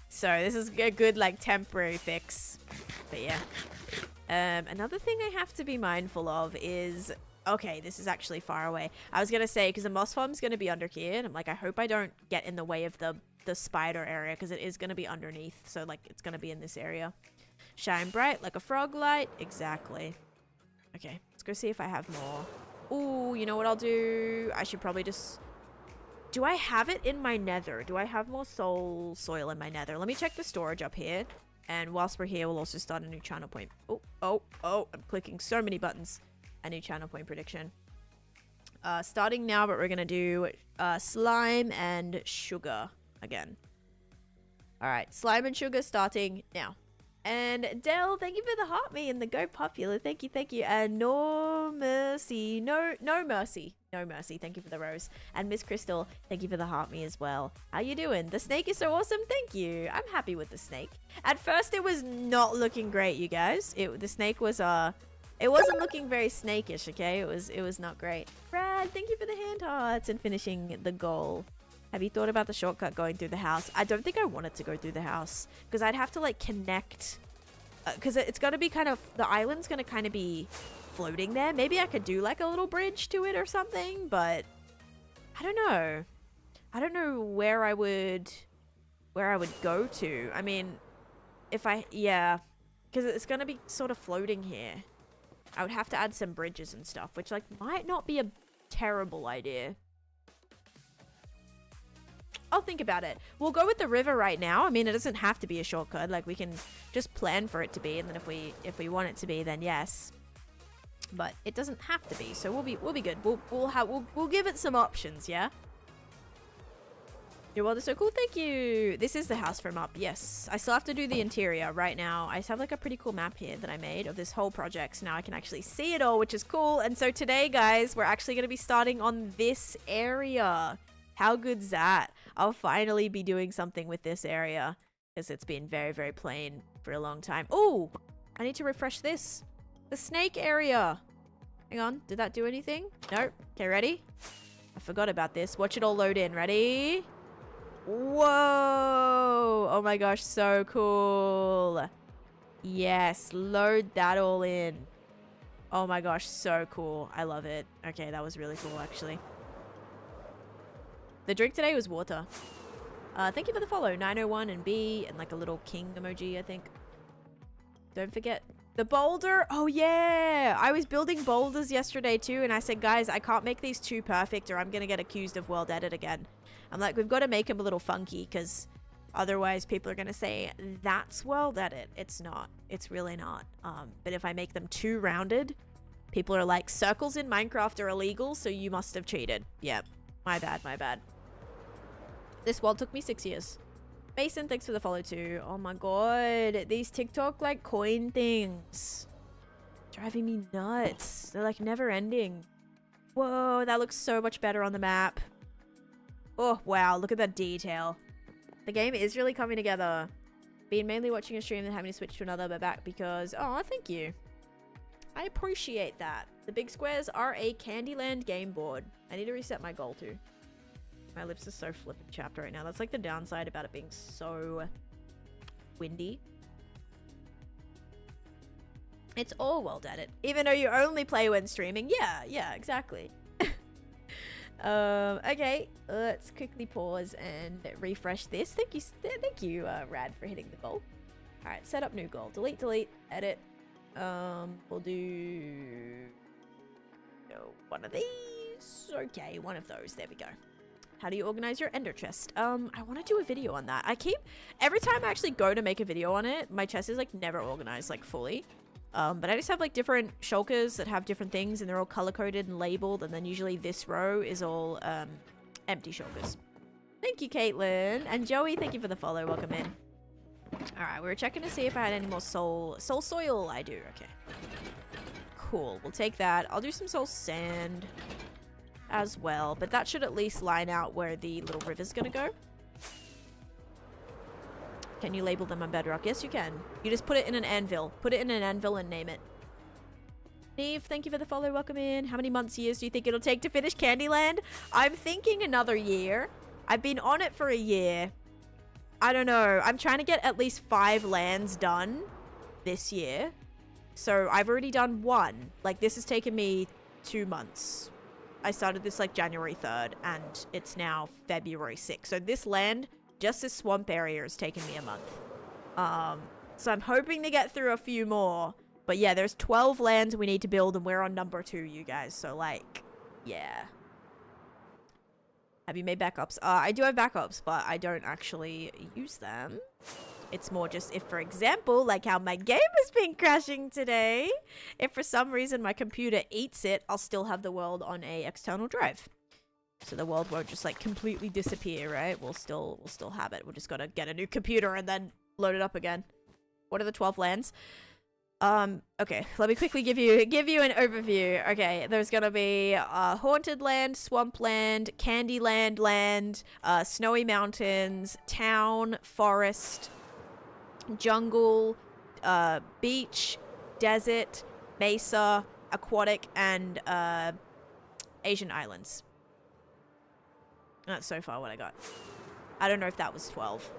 So this is a good like temporary fix. But yeah. Another thing I have to be mindful of is, okay, this is actually far away. I was going to say, because the moss farm's going to be under here, and I'm like, I hope I don't get in the way of the spider area, because it is going to be underneath, so like, it's going to be in this area. Shine bright like a frog light. Exactly. Okay, let's go see if I have more. Ooh, you know what I'll do? I should probably just... Do I have it in my nether? Do I have more soul soil in my nether? Let me check the storage up here. And whilst we're here, we'll also start a new channel point. Oh, I'm clicking so many buttons. A new channel point prediction. Starting now, but we're going to do slime and sugar again. All right, slime and sugar starting now. And Dell, thank you for the heart me and the go popular. Thank you. And no mercy. Thank you for the rose. And Miss Crystal, thank you for the heart me as well. How you doing? The snake is so awesome. Thank you. I'm happy with the snake. At first, it was not looking great, you guys. The snake was it wasn't looking very snakish. Okay, it was not great. Brad, thank you for the hand hearts and finishing the goal. Have you thought about the shortcut going through the house? I don't think I wanted to go through the house because I'd have to like connect because it's going to be kind of, the island's going to kind of be floating there. Maybe I could do like a little bridge to it or something, but I don't know. I don't know where I would go to. I mean, yeah, because it's going to be sort of floating here. I would have to add some bridges and stuff, which like might not be a terrible idea. I'll think about it. We'll go with the river right now. I mean, it doesn't have to be a shortcut. Like we can just plan for it to be, and then if we want it to be, then yes. But it doesn't have to be, so we'll be good. We'll give it some options, yeah. Your world is so cool. Thank you. This is the house from up. Yes, I still have to do the interior right now. I just have like a pretty cool map here that I made of this whole project, so now I can actually see it all, which is cool. And so today, guys, we're actually going to be starting on this area. How good's that? I'll finally be doing something with this area because it's been very, very plain for a long time. Oh, I need to refresh this. The snake area. Hang on. Did that do anything? Nope. Okay, ready? I forgot about this. Watch it all load in. Ready? Whoa. Oh my gosh. So cool. Yes. Load that all in. Oh my gosh. So cool. I love it. Okay, that was really cool, actually. The drink today was water. Thank you for the follow. 901 and B and like a little king emoji, I think. Don't forget the boulder. Oh, yeah. I was building boulders yesterday, too. And I said, guys, I can't make these too perfect or I'm going to get accused of world edit again. I'm like, we've got to make them a little funky because otherwise people are going to say, that's world edit. It's not. It's really not. But if I make them too rounded, people are like, circles in Minecraft are illegal, so you must have cheated. Yep. My bad, my bad. This world took me 6 years. Mason, thanks for the follow too. Oh my god. These TikTok like coin things. Driving me nuts. They're like never ending. Whoa, that looks so much better on the map. Oh, wow. Look at that detail. The game is really coming together. Been mainly watching a stream and having to switch to another, but back because... Oh, thank you. I appreciate that. The big squares are a Candyland game board. I need to reset my goal too. My lips are so flippin' chapped right now. That's like the downside about it being so windy. It's all world edit. Even though you only play when streaming. Yeah, exactly. Okay, let's quickly pause and refresh this. Thank you, Rad, for hitting the goal. All right, set up new goal. Delete, edit. We'll do one of these. Okay, one of those. There we go. How do you organize your ender chest? I want to do a video on that. Every time I actually go to make a video on it, my chest is like never organized like fully. But I just have like different shulkers that have different things and they're all color coded and labeled. And then usually this row is all empty shulkers. Thank you, Caitlin. And Joey, thank you for the follow. Welcome in. All right, we were checking to see if I had any more soul soil. I do. Okay. Cool. We'll take that. I'll do some soul sand as well, but that should at least line out where the little river's gonna go. Can you label them on Bedrock? Yes, you can. You just put it in an anvil. Put it in an anvil and name it. Neve, thank you for the follow. Welcome in. How many months, years do you think it'll take to finish Candyland? I'm thinking another year. I've been on it for a year. I don't know. I'm trying to get at least 5 lands done this year. So I've already done 1. Like, this has taken me 2 months. I started this like January 3rd and it's now February 6th. So this land, just this swamp area, has taken me a month. So I'm hoping to get through a few more. But yeah, there's 12 lands we need to build and we're on number 2, you guys. So like, yeah. Have you made backups? I do have backups, but I don't actually use them. It's more just if, for example, like how my game has been crashing today, if for some reason my computer eats it, I'll still have the world on a external drive. So the world won't just like completely disappear, right? We'll still have it. We're just gotta get a new computer and then load it up again. What are the 12 lands? Okay, let me quickly give you an overview. Okay, there's gonna be Haunted Land, Swamp Land, Candyland Land, Snowy Mountains, Town, Forest, Jungle, Beach, Desert, Mesa, Aquatic, and Asian Islands. That's so far what I got. I don't know if that was 12.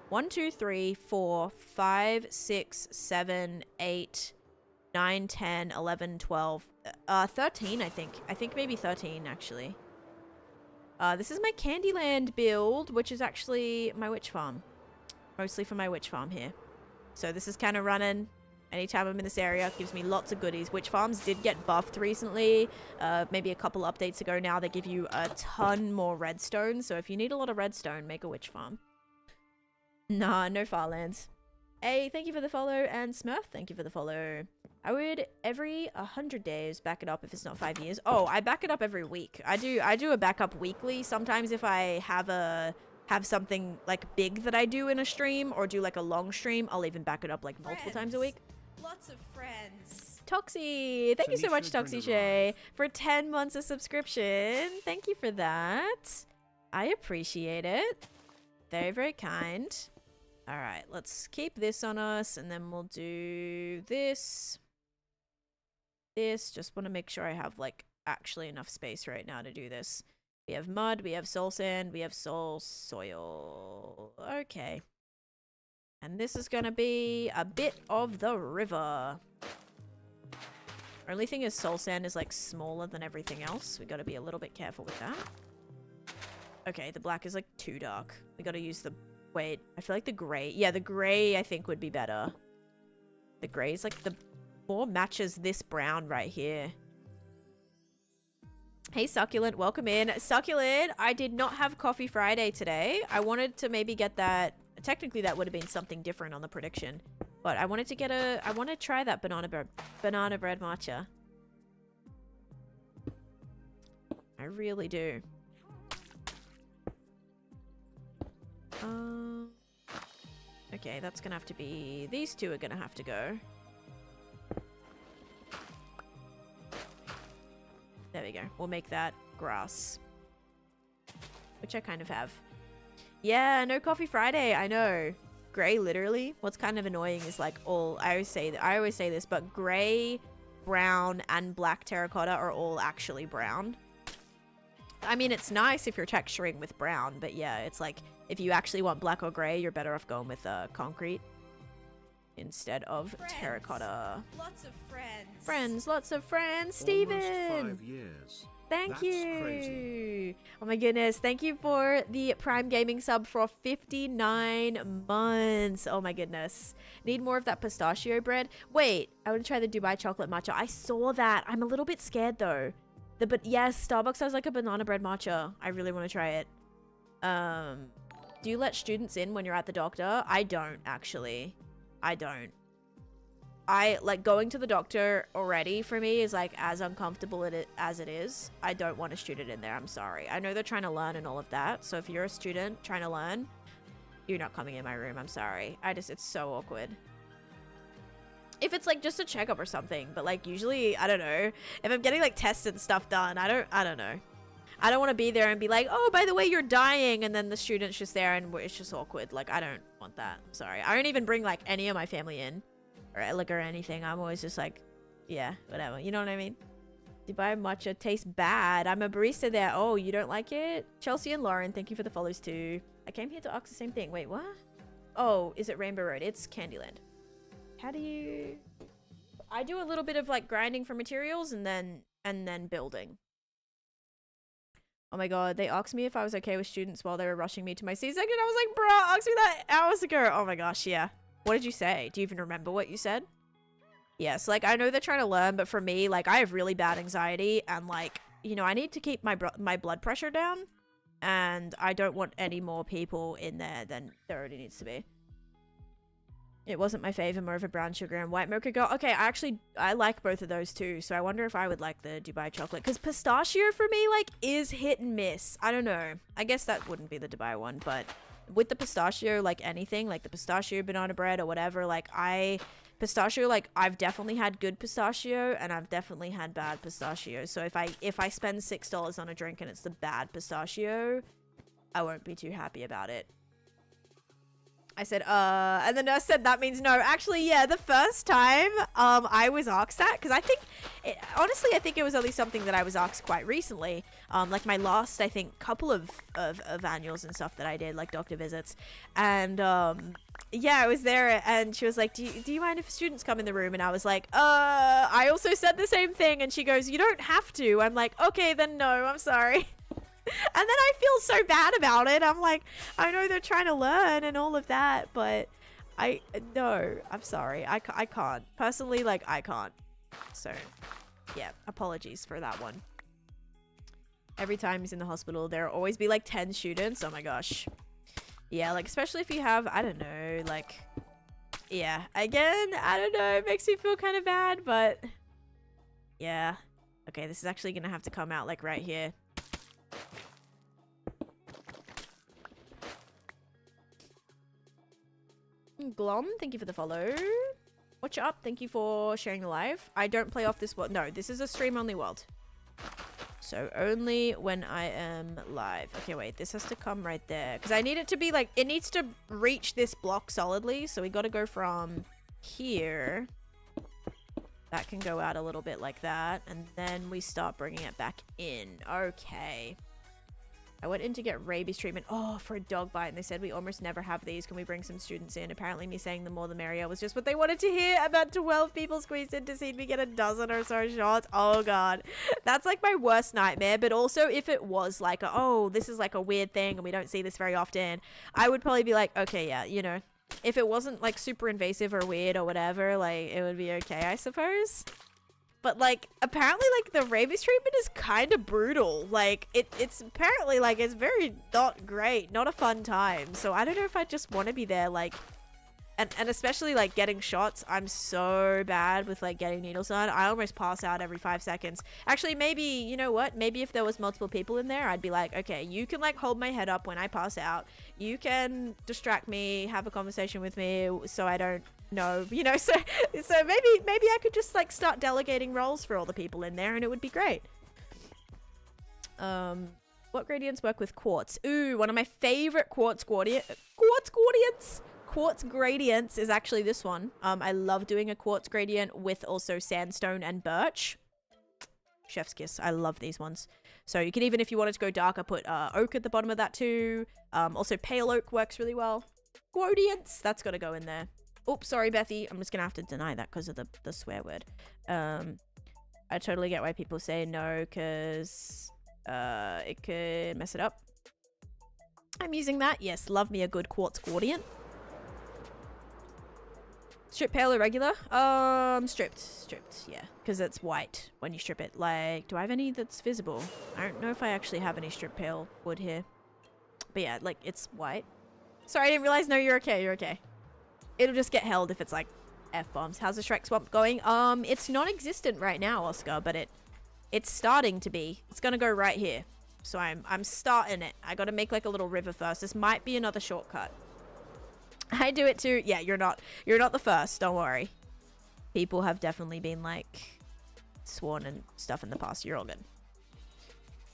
1, 2, 3, 4, 5, 6, 7, 8, 9, 10, 11, 12, 13, I think. I think maybe 13, actually. This is my Candyland build, which is actually my witch farm. Mostly for my witch farm here. So this is kind of running anytime I'm in this area. It gives me lots of goodies. Witch farms did get buffed recently. Maybe a couple updates ago now. They give you a ton more redstone. So if you need a lot of redstone, make a witch farm. Nah, no farlands. Hey, thank you for the follow. And Smurf, thank you for the follow. I would every 100 days back it up if it's not 5 years. Oh, I back it up every week. I do a backup weekly. Sometimes if I have something like big that I do in a stream or do like a long stream, I'll even back it up like multiple times a week. Lots of friends. Toxie, thank you so much, Toxie Shay, for 10 months of subscription. Thank you for that. I appreciate it. Very, very kind. All right, let's keep this on us and then we'll do this. Just want to make sure I have like actually enough space right now to do this. We have mud, we have soul sand, we have soul soil. Okay. And this is going to be a bit of the river. Only thing is soul sand is like smaller than everything else. We got to be a little bit careful with that. Okay, the black is like too dark. We got to use the... Wait, I feel like the gray... Yeah, the gray I think would be better. The gray's like the more matches this brown right here. Hey, Succulent, welcome in. Succulent, I did not have Coffee Friday today. I wanted to maybe get that. Technically, that would have been something different on the prediction. But I wanted to get I want to try that banana bread matcha. I really do. Okay, that's gonna have to be... These two are gonna have to go. There we go. We'll make that grass. Which I kind of have. Yeah, no Coffee Friday. I know. Gray, literally. What's kind of annoying is like all... I always say this, but gray, brown, and black terracotta are all actually brown. I mean, it's nice if you're texturing with brown, but yeah, it's like if you actually want black or gray, you're better off going with concrete instead of terracotta. Lots of friends. Friends, lots of friends. Steven! Almost 5 years. Thank That's you. Crazy. Oh my goodness. Thank you for the Prime Gaming sub for 59 months. Oh my goodness. Need more of that pistachio bread. Wait, I want to try the Dubai chocolate matcha. I saw that. I'm a little bit scared though. But yes, Starbucks has like a banana bread matcha. I really want to try it. Do you let students in when you're at the doctor? I don't, actually. I don't. I like going to the doctor already for me is like as uncomfortable as it is. I don't want a student in there. I'm sorry. I know they're trying to learn and all of that. So if you're a student trying to learn, you're not coming in my room. I'm sorry. It's so awkward. If it's like just a checkup or something, but like usually, I don't know. If I'm getting like tests and stuff done, I don't know. I don't want to be there and be like, oh, by the way, you're dying. And then the student's just there and it's just awkward. Like, I don't want that. I'm sorry. I don't even bring like any of my family in or anything. I'm always just like, yeah, whatever. You know what I mean? Dubai matcha tastes bad. I'm a barista there. Oh, you don't like it? Chelsea and Lauren, thank you for the follows too. I came here to ask the same thing. Wait, what? Oh, is it Rainbow Road? It's Candyland. How do you... I do a little bit of like grinding for materials and then building. Oh my god, they asked me if I was okay with students while they were rushing me to my C-section. I was like, bruh, asked me that hours ago. Oh my gosh, yeah. What did you say? Do you even remember what you said? Yes, like I know they're trying to learn, but for me, like I have really bad anxiety and like, you know, I need to keep my blood pressure down and I don't want any more people in there than there already needs to be. It wasn't my favorite, more of a brown sugar and white mocha girl. Okay, I like both of those too. So I wonder if I would like the Dubai chocolate. Because pistachio for me, like, is hit and miss. I don't know. I guess that wouldn't be the Dubai one. But with the pistachio, like anything, like the pistachio banana bread or whatever, like pistachio, like I've definitely had good pistachio and I've definitely had bad pistachio. So if I spend $6 on a drink and it's the bad pistachio, I won't be too happy about it. I said, and the nurse said that means no. Actually, yeah, the first time I was asked that, because I think, honestly, I think it was only something that I was asked quite recently. Like my last, I think, couple of annuals and stuff that I did, like doctor visits. And yeah, I was there and she was like, do you mind if students come in the room? And I was like, I also said the same thing. And she goes, you don't have to. I'm like, okay, then no, I'm sorry. And then I feel so bad about it. I'm like, I know they're trying to learn and all of that, but no, I'm sorry. I can't. Personally, like, I can't. So, yeah, apologies for that one. Every time he's in the hospital, there'll always be like 10 students. Oh my gosh. Yeah, like, especially if you have, I don't know, like, yeah. Again, I don't know. It makes me feel kind of bad, but yeah. Okay, this is actually going to have to come out like right here. Glom, thank you for the follow. What's up? Thank you for sharing the live. I don't play off this world. No, this is a stream-only world. So only when I am live. Okay, wait. This has to come right there. Because I need it to be like... It needs to reach this block solidly. So we got to go from here. That can go out a little bit like that. And then we start bringing it back in. Okay. I went in to get rabies treatment. Oh, for a dog bite. And they said we almost never have these. Can we bring some students in? Apparently me saying the more the merrier was just what they wanted to hear. About 12 people squeezed in to see me get a dozen or so shots. Oh, God. That's like my worst nightmare. But also if it was like, oh, this is like a weird thing and we don't see this very often, I would probably be like, okay, yeah, you know, If it wasn't like super invasive or weird or whatever, like it would be okay, I suppose. But like apparently like the rabies treatment is kind of brutal. Like it's apparently like it's very not great, not a fun time. So I don't know if I just want to be there like and especially like getting shots. I'm so bad with like getting needles done. I almost pass out every 5 seconds. Actually, maybe, you know what? Maybe if there was multiple people in there, I'd be like, okay, you can like hold my head up when I pass out. You can distract me, have a conversation with me so I don't know, you know, so maybe I could just like start delegating roles for all the people in there and it would be great. What gradients work with quartz? Ooh, one of my favorite quartz gradients is actually this one. I love doing a quartz gradient with also sandstone and birch. Chef's kiss. I love these ones. So you can even, if you wanted to go darker, put oak at the bottom of that too. Also pale oak works really well. Gradients, that's got to go in there. Oops, sorry, Bethy. I'm just gonna have to deny that because of the swear word. I totally get why people say no, because it could mess it up. I'm using that. Yes, love me a good quartz gradient. Strip pale or regular? Stripped, yeah. Because it's white when you strip it. Like, do I have any that's visible? I don't know if I actually have any strip pale wood here. But yeah, like, it's white. Sorry, I didn't realize. No, you're okay, you're okay. It'll just get held if it's, like, F-bombs. How's the Shrek swamp going? It's non-existent right now, Oscar, but it's starting to be. It's gonna go right here. So I'm starting it. I gotta make, like, a little river first. This might be another shortcut. I do it too. Yeah, you're not the first, don't worry. People have definitely been like sworn and stuff in the past. You're all good.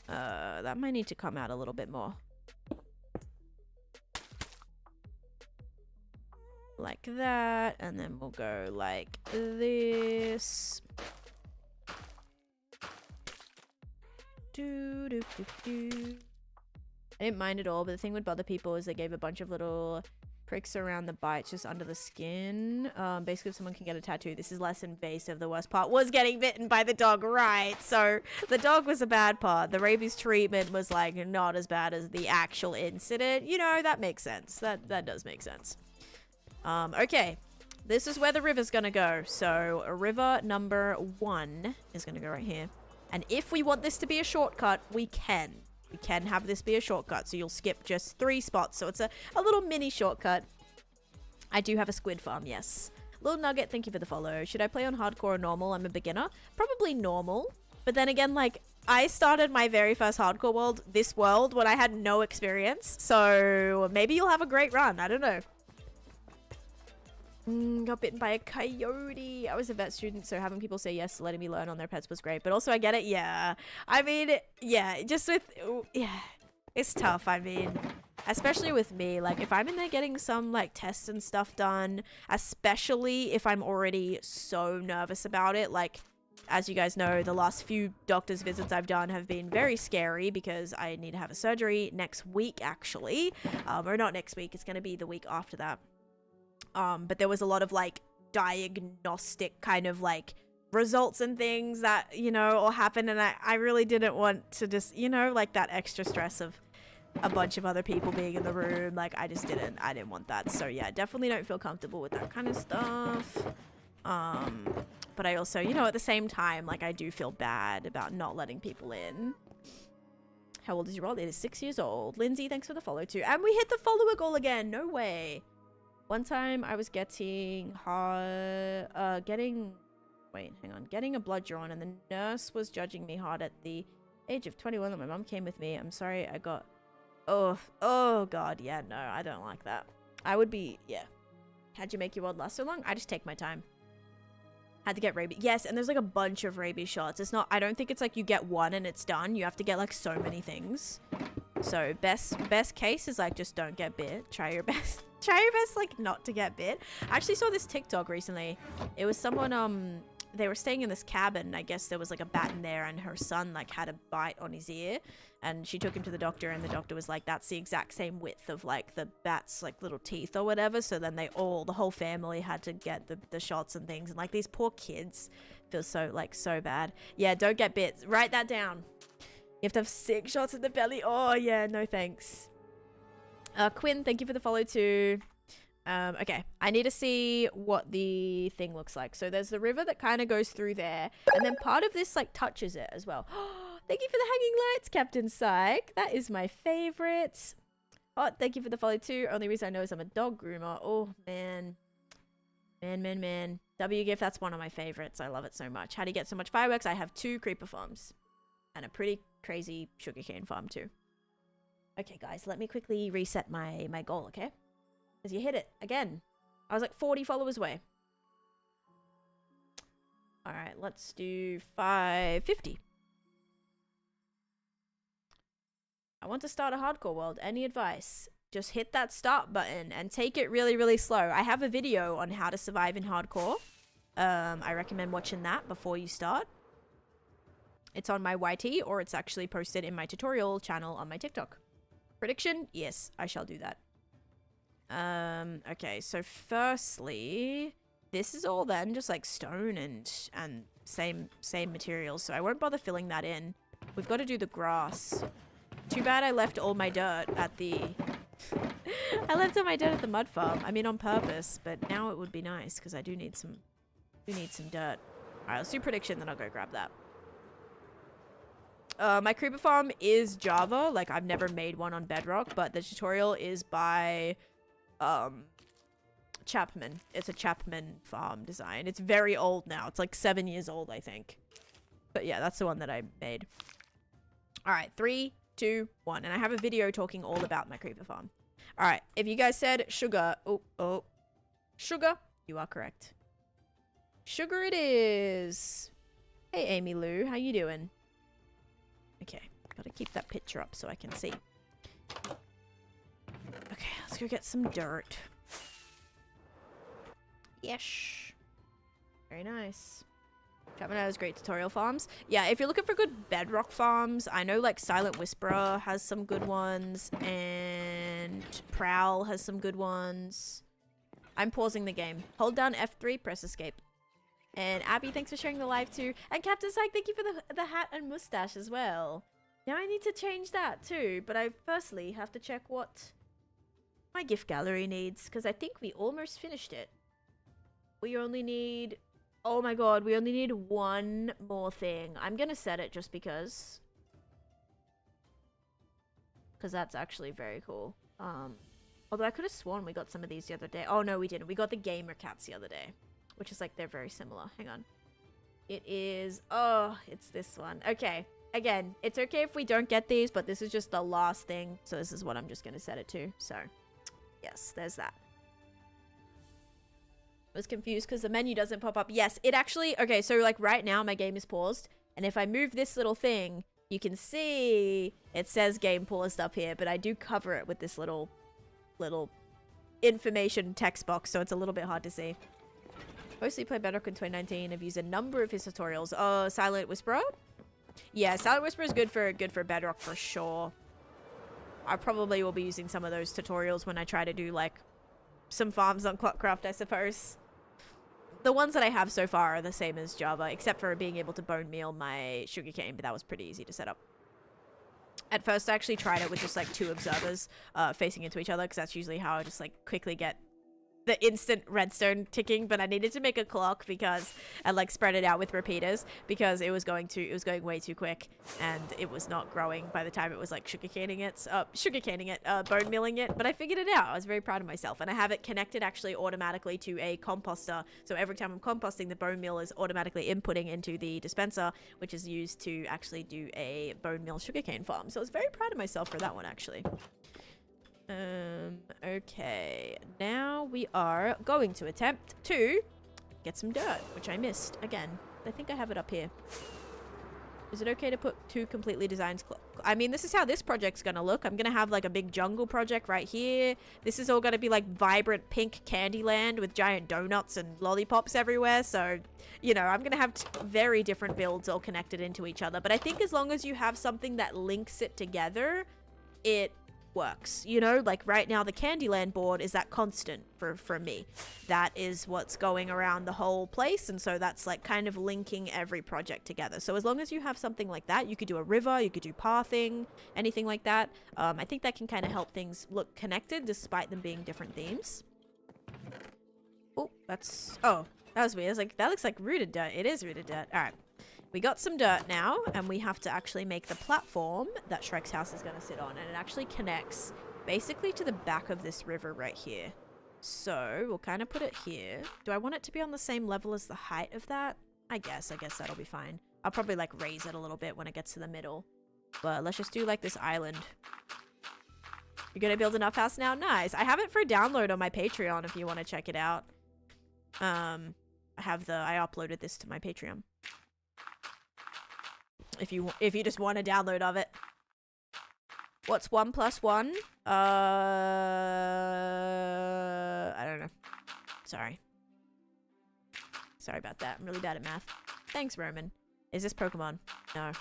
That might need to come out a little bit more. Like that, and then we'll go like this. I didn't mind at all, but the thing would bother people is they gave a bunch of little pricks around the bites just under the skin. Basically, if someone can get a tattoo, this is less invasive. The worst part was getting bitten by the dog, right? So the dog was a bad part. The rabies treatment was like not as bad as the actual incident. You know, that makes sense. That does make sense. Okay, this is where the river's gonna go. So river number 1 is gonna go right here. And if we want this to be a shortcut, we can. We can have this be a shortcut, so you'll skip just 3 spots. So it's a little mini shortcut. I do have a squid farm, yes. Little Nugget, thank you for the follow. Should I play on hardcore or normal? I'm a beginner. Probably normal. But then again, like, I started my very first hardcore world, this world, when I had no experience. So maybe you'll have a great run. I don't know. Got bitten by a coyote. I was a vet student, so having people say yes to letting me learn on their pets was great. But also, I get it. Yeah. I mean, yeah, just with... Yeah. It's tough. I mean, especially with me. Like, if I'm in there getting some, like, tests and stuff done, especially if I'm already so nervous about it. Like, as you guys know, the last few doctor's visits I've done have been very scary because I need to have a surgery next week, actually. Or not next week. It's going to be the week after that. But there was a lot of like diagnostic kind of like results and things that, you know, all happened. And I really didn't want to just, you know, like that extra stress of a bunch of other people being in the room. Like I didn't want that. So yeah, definitely don't feel comfortable with that kind of stuff. But I also, you know, at the same time, like I do feel bad about not letting people in. How old is your role? It is 6 years old. Lindsay, thanks for the follow too. And we hit the follower goal again. No way. One time I was getting getting a blood drawn, and the nurse was judging me hard at the age of 21 that my mom came with me. I'm sorry, I got... Oh god, yeah, no, I don't like that. I would be... Yeah. How'd you make your world last so long? I just take my time. Had to get rabies. Yes, and there's like a bunch of rabies shots. It's not... I don't think it's like you get one and it's done. You have to get like so many things. So best case is like just don't get bit. Try your best. Try your best like not to get bit. I actually saw this TikTok recently. It was someone they were staying in this cabin. I guess there was like a bat in there, and her son like had a bite on his ear, and she took him to the doctor, and the doctor was like, that's the exact same width of like the bat's like little teeth or whatever. So then the whole family had to get the shots and things, and like these poor kids feel so bad. Yeah, don't get bit. Write that down. You have to have 6 shots in the belly. Oh yeah, no thanks. Quinn, thank you for the follow too. Okay, I need to see what the thing looks like. So there's the river that kind of goes through there, and then part of this like touches it as well. Thank you for the hanging lights, Captain Syke. That is my favorite. Oh, thank you for the follow too. Only reason I know is I'm a dog groomer. Oh man. Man. WGIF, that's one of my favorites. I love it so much. How do you get so much fireworks? I have 2 creeper farms and a pretty crazy sugarcane farm too. Okay, guys, let me quickly reset my goal, okay? Because you hit it again. I was like 40 followers away. All right, let's do 550. I want to start a hardcore world. Any advice? Just hit that start button and take it really, really slow. I have a video on how to survive in hardcore. I recommend watching that before you start. It's on my YT, or it's actually posted in my tutorial channel on my TikTok. Prediction? Yes, I shall do that. Okay, so firstly, this is all then just like stone and same materials, so I won't bother filling that in. We've got to do the grass. Too bad I left all my dirt at the... I left all my dirt at the mud farm. I mean, on purpose, but now it would be nice because I do need some dirt. All right, let's do prediction, then I'll go grab that. My creeper farm is Java. Like, I've never made one on Bedrock, but the tutorial is by Chapman. It's a Chapman farm design. It's very old now. It's like 7 years old, I think. But yeah, that's the one that I made. All right, 3, 2, 1. And I have a video talking all about my creeper farm. All right, if you guys said sugar, sugar, you are correct. Sugar it is. Hey, Amy Lou, how you doing? Okay, gotta keep that picture up so I can see. Okay, let's go get some dirt. Yes. Very nice. Chapman has great tutorial farms. Yeah, if you're looking for good bedrock farms, I know like Silent Whisperer has some good ones, and Prowl has some good ones. I'm pausing the game. Hold down F3, press escape. And Abby, thanks for sharing the live too. And Captain Syke, thank you for the hat and mustache as well. Now I need to change that too, but I firstly have to check what my gift gallery needs, because I think we almost finished it. We only need... Oh my god, we only need one more thing. I'm gonna set it just because. Because that's actually very cool. Although I could have sworn we got some of these the other day. Oh no, we didn't. We got the gamer cats the other day. Which is like, they're very similar. Hang on. It is... Oh, it's this one. Okay. Again, it's okay if we don't get these, but this is just the last thing. So this is what I'm just gonna set it to. So, yes, there's that. Was confused because the menu doesn't pop up. Yes, it actually... Okay, so like right now my game is paused, and if I move this little thing, you can see it says game paused up here, but I do cover it with this little information text box, so it's a little bit hard to see. Mostly played Bedrock in 2019. I've used a number of his tutorials. Oh, Silent Whisperer? Yeah, Silent Whisperer is good for Bedrock for sure. I probably will be using some of those tutorials when I try to do like some farms on Clockcraft, I suppose. The ones that I have so far are the same as Java, except for being able to bone meal my sugarcane, but that was pretty easy to set up. At first, I actually tried it with just like 2 observers facing into each other, because that's usually how I just like quickly get the instant redstone ticking, but I needed to make a clock because I like spread it out with repeaters because it was going way too quick, and it was not growing by the time it was like sugarcaning it, bone milling it. But I figured it out. I was very proud of myself, and I have it connected actually automatically to a composter. So every time I'm composting, the bone meal is automatically inputting into the dispenser, which is used to actually do a bone meal sugarcane farm. So I was very proud of myself for that one actually. Okay, now we are going to attempt to get some dirt, which I missed again. I think I have it up here. Is it okay to put 2 completely designed... I mean, this is how this project's gonna look. I'm gonna have like a big jungle project right here. This is all gonna be like vibrant pink Candyland with giant donuts and lollipops everywhere. So, you know, I'm gonna have very different builds all connected into each other. But I think as long as you have something that links it together, it works. You know, like right now the Candyland board is that constant for me. That is what's going around the whole place, and so that's like kind of linking every project together. So as long as you have something like that, you could do a river, you could do pathing, anything like that. I think that can kind of help things look connected despite them being different themes. Oh, that's... Oh, that was weird. I was like, that looks like rooted dirt. It is rooted dirt. All right. We got some dirt now, and we have to actually make the platform that Shrek's house is going to sit on. And it actually connects basically to the back of this river right here. So we'll kind of put it here. Do I want it to be on the same level as the height of that? I guess that'll be fine. I'll probably like raise it a little bit when it gets to the middle. But let's just do like this island. You're going to build enough house now? Nice. I have it for download on my Patreon if you want to check it out. I uploaded this to my Patreon. If you just want a download of it. What's 1 + 1? I don't know. Sorry about that. I'm really bad at math. Thanks, Roman. Is this Pokemon? No.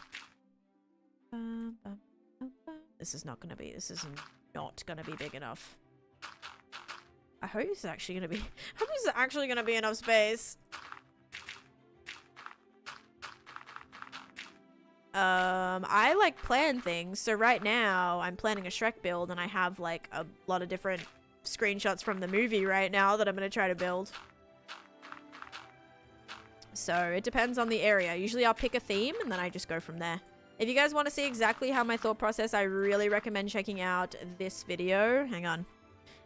This is not gonna be big enough. I hope this is actually gonna be enough space. I like plan things. So right now I'm planning a Shrek build and I have like a lot of different screenshots from the movie right now that I'm going to try to build. So it depends on the area. Usually I'll pick a theme and then I just go from there. If you guys want to see exactly how my thought process, I really recommend checking out this video. Hang on.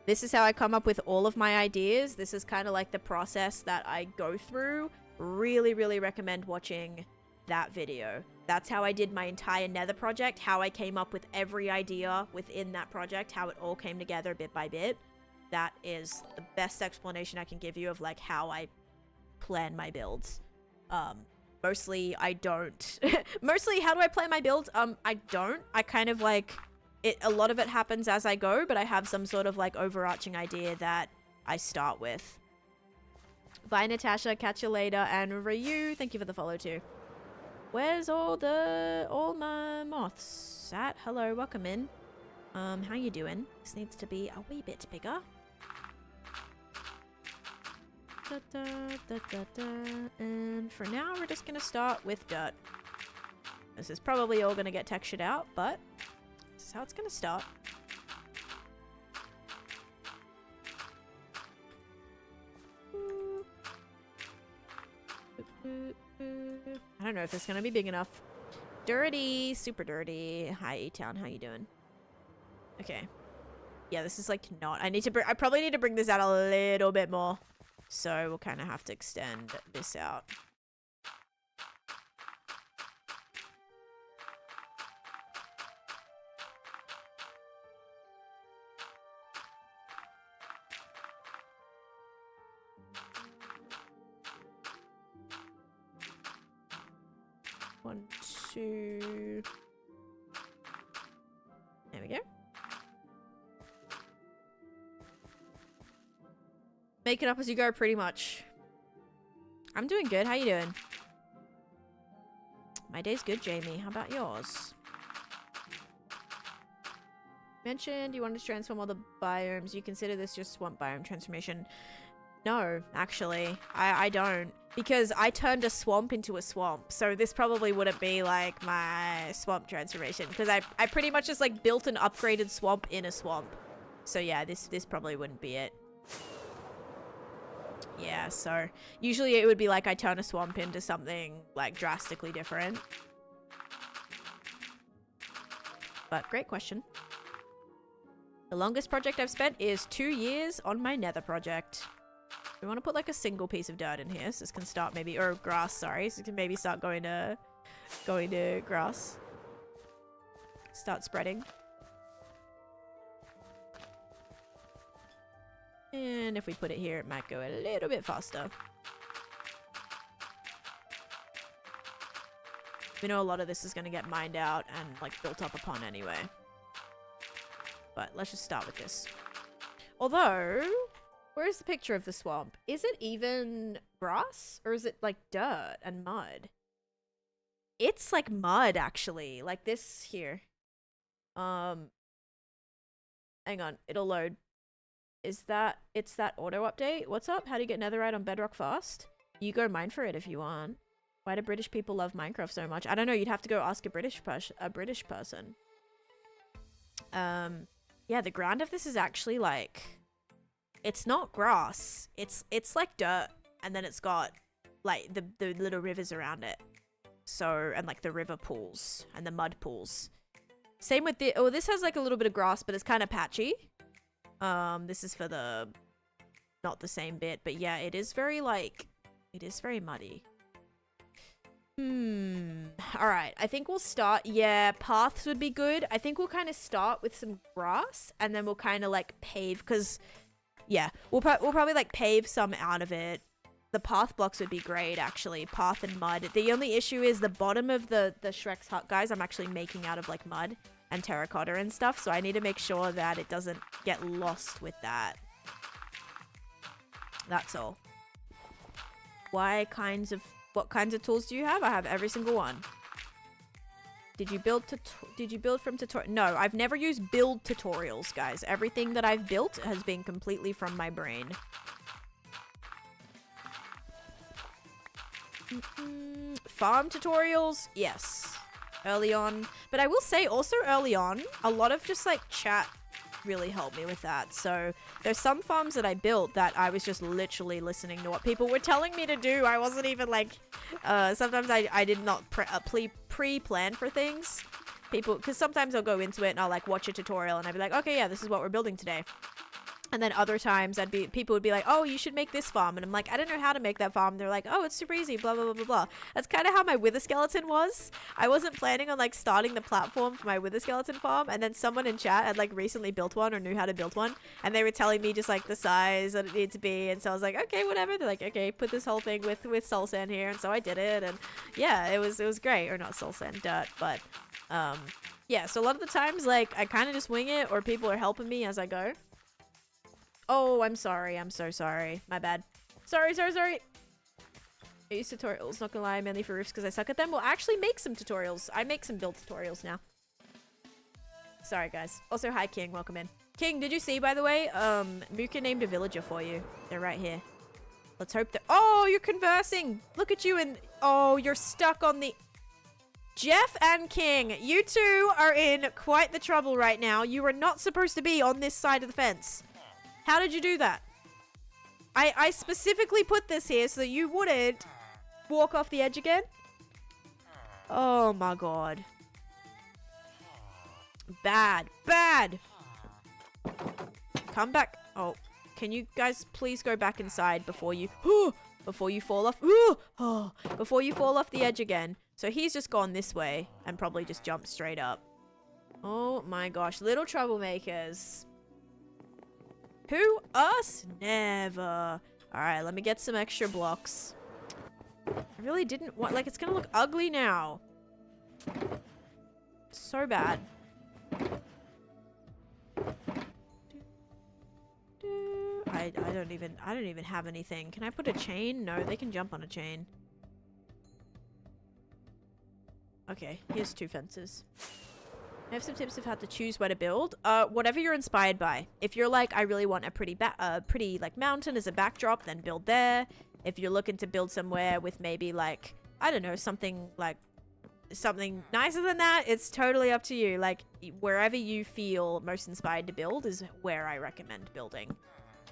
This is how I come up with all of my ideas. This is kind of like the process that I go through. Really, really recommend watching that video. That's how I did my entire Nether project, how I came up with every idea within that project, how it all came together bit by bit. That is the best explanation I can give you of like how I plan my builds. Mostly I don't. Mostly how do I plan my builds? I don't. I kind of like it. A lot of it happens as I go, but I have some sort of like overarching idea that I start with. Bye, Natasha. Catch you later. And Ryu, thank you for the follow too. Where's all my moths at? Hello, welcome in. How you doing? This needs to be a wee bit bigger. And for now, we're just gonna start with dirt. This is probably all gonna get textured out, but this is how it's gonna start. I don't know if it's gonna be big enough. Dirty, super dirty. Hi, A-Town, how you doing? Okay. Yeah, this is like not. I probably need to bring this out a little bit more. So we'll kind of have to extend this out. One, two. There we go. Make it up as you go, pretty much. I'm doing good. How you doing? My day's good, Jamie. How about yours? Mentioned you wanted to transform all the biomes. You consider this just swamp biome transformation? No, actually. I don't. Because I turned a swamp into a swamp. So this probably wouldn't be like my swamp transformation. Because I pretty much just like built an upgraded swamp in a swamp. So yeah, this probably wouldn't be it. Yeah, so usually it would be like I turn a swamp into something like drastically different. But great question. The longest project I've spent is 2 years on my Nether project. We want to put like a single piece of dirt in here, so this can start maybe, or grass, sorry, so it can maybe start going to grass. Start spreading. And if we put it here, it might go a little bit faster. We know a lot of this is going to get mined out and like built up upon anyway. But let's just start with this. Although, where's the picture of the swamp? Is it even grass or is it like dirt and mud? It's like mud actually, like this here. Hang on, it'll load. It's that auto update? What's up? How do you get netherite on bedrock fast? You go mine for it if you want. Why do British people love Minecraft so much? I don't know, you'd have to go ask a British person. Yeah, the ground of this is actually like it's not grass. It's like dirt, and then it's got like the little rivers around it. So, and like the river pools and the mud pools. Same with the, oh, this has like a little bit of grass, but it's kind of patchy. This is for the, not the same bit, but yeah, it is very like, it is very muddy. All right, I think we'll start, yeah, paths would be good. I think we'll kind of start with some grass, and then we'll kind of like pave, because, yeah, we'll probably like pave some out of it. The path blocks would be great, actually, path and mud. The only issue is the bottom of the Shrek's hut, guys, I'm actually making out of like mud and terracotta and stuff, so I need to make sure that it doesn't get lost with that. That's all. What kinds of tools do you have? I have every single one. Did you build from tutorial? No, I've never used build tutorials, guys. Everything that I've built has been completely from my brain. Farm tutorials, yes, early on. But I will say also early on, a lot of just like chat really helped me with that. So there's some farms that I built that I was just literally listening to what people were telling me to do. I wasn't even like, sometimes I did not pre-plan for things. Because sometimes I'll go into it and I'll like watch a tutorial and I'd be like, okay, yeah, this is what we're building today. And then other times people would be like, oh, you should make this farm. And I'm like, I don't know how to make that farm. And they're like, oh, it's super easy, blah, blah, blah, blah, blah. That's kind of how my wither skeleton was. I wasn't planning on like starting the platform for my wither skeleton farm. And then someone in chat had like recently built one or knew how to build one. And they were telling me just like the size that it needed to be. And so I was like, okay, whatever. They're like, okay, put this whole thing with soul sand here. And so I did it. And yeah, it was great. Or not soul sand, dirt. But yeah, so a lot of the times like I kind of just wing it or people are helping me as I go. Oh, I'm sorry. I'm so sorry. My bad. Sorry. I use tutorials, not gonna lie, mainly for roofs because I suck at them. We'll actually make some tutorials. I make some build tutorials now. Sorry, guys. Also, hi, King. Welcome in. King, did you see, by the way? Muka named a villager for you. They're right here. Let's hope that... Oh, you're conversing. Look at you and... Oh, you're stuck on the... Jeff and King, you two are in quite the trouble right now. You are not supposed to be on this side of the fence. How did you do that? I specifically put this here so that you wouldn't walk off the edge again. Oh my god. Bad. Come back. Oh, can you guys please go back inside before you fall off? Before you fall off the edge again. So he's just gone this way and probably just jumped straight up. Oh my gosh, little troublemakers. Who? Us? Never. Alright, let me get some extra blocks. I really didn't want... Like, it's gonna look ugly now. So bad. I don't even have anything. Can I put a chain? No, they can jump on a chain. Okay, here's 2 fences. I have some tips of how to choose where to build. Whatever you're inspired by. If you're like, I really want a pretty like mountain as a backdrop, then build there. If you're looking to build somewhere with maybe like, I don't know, something nicer than that, it's totally up to you. Like wherever you feel most inspired to build is where I recommend building.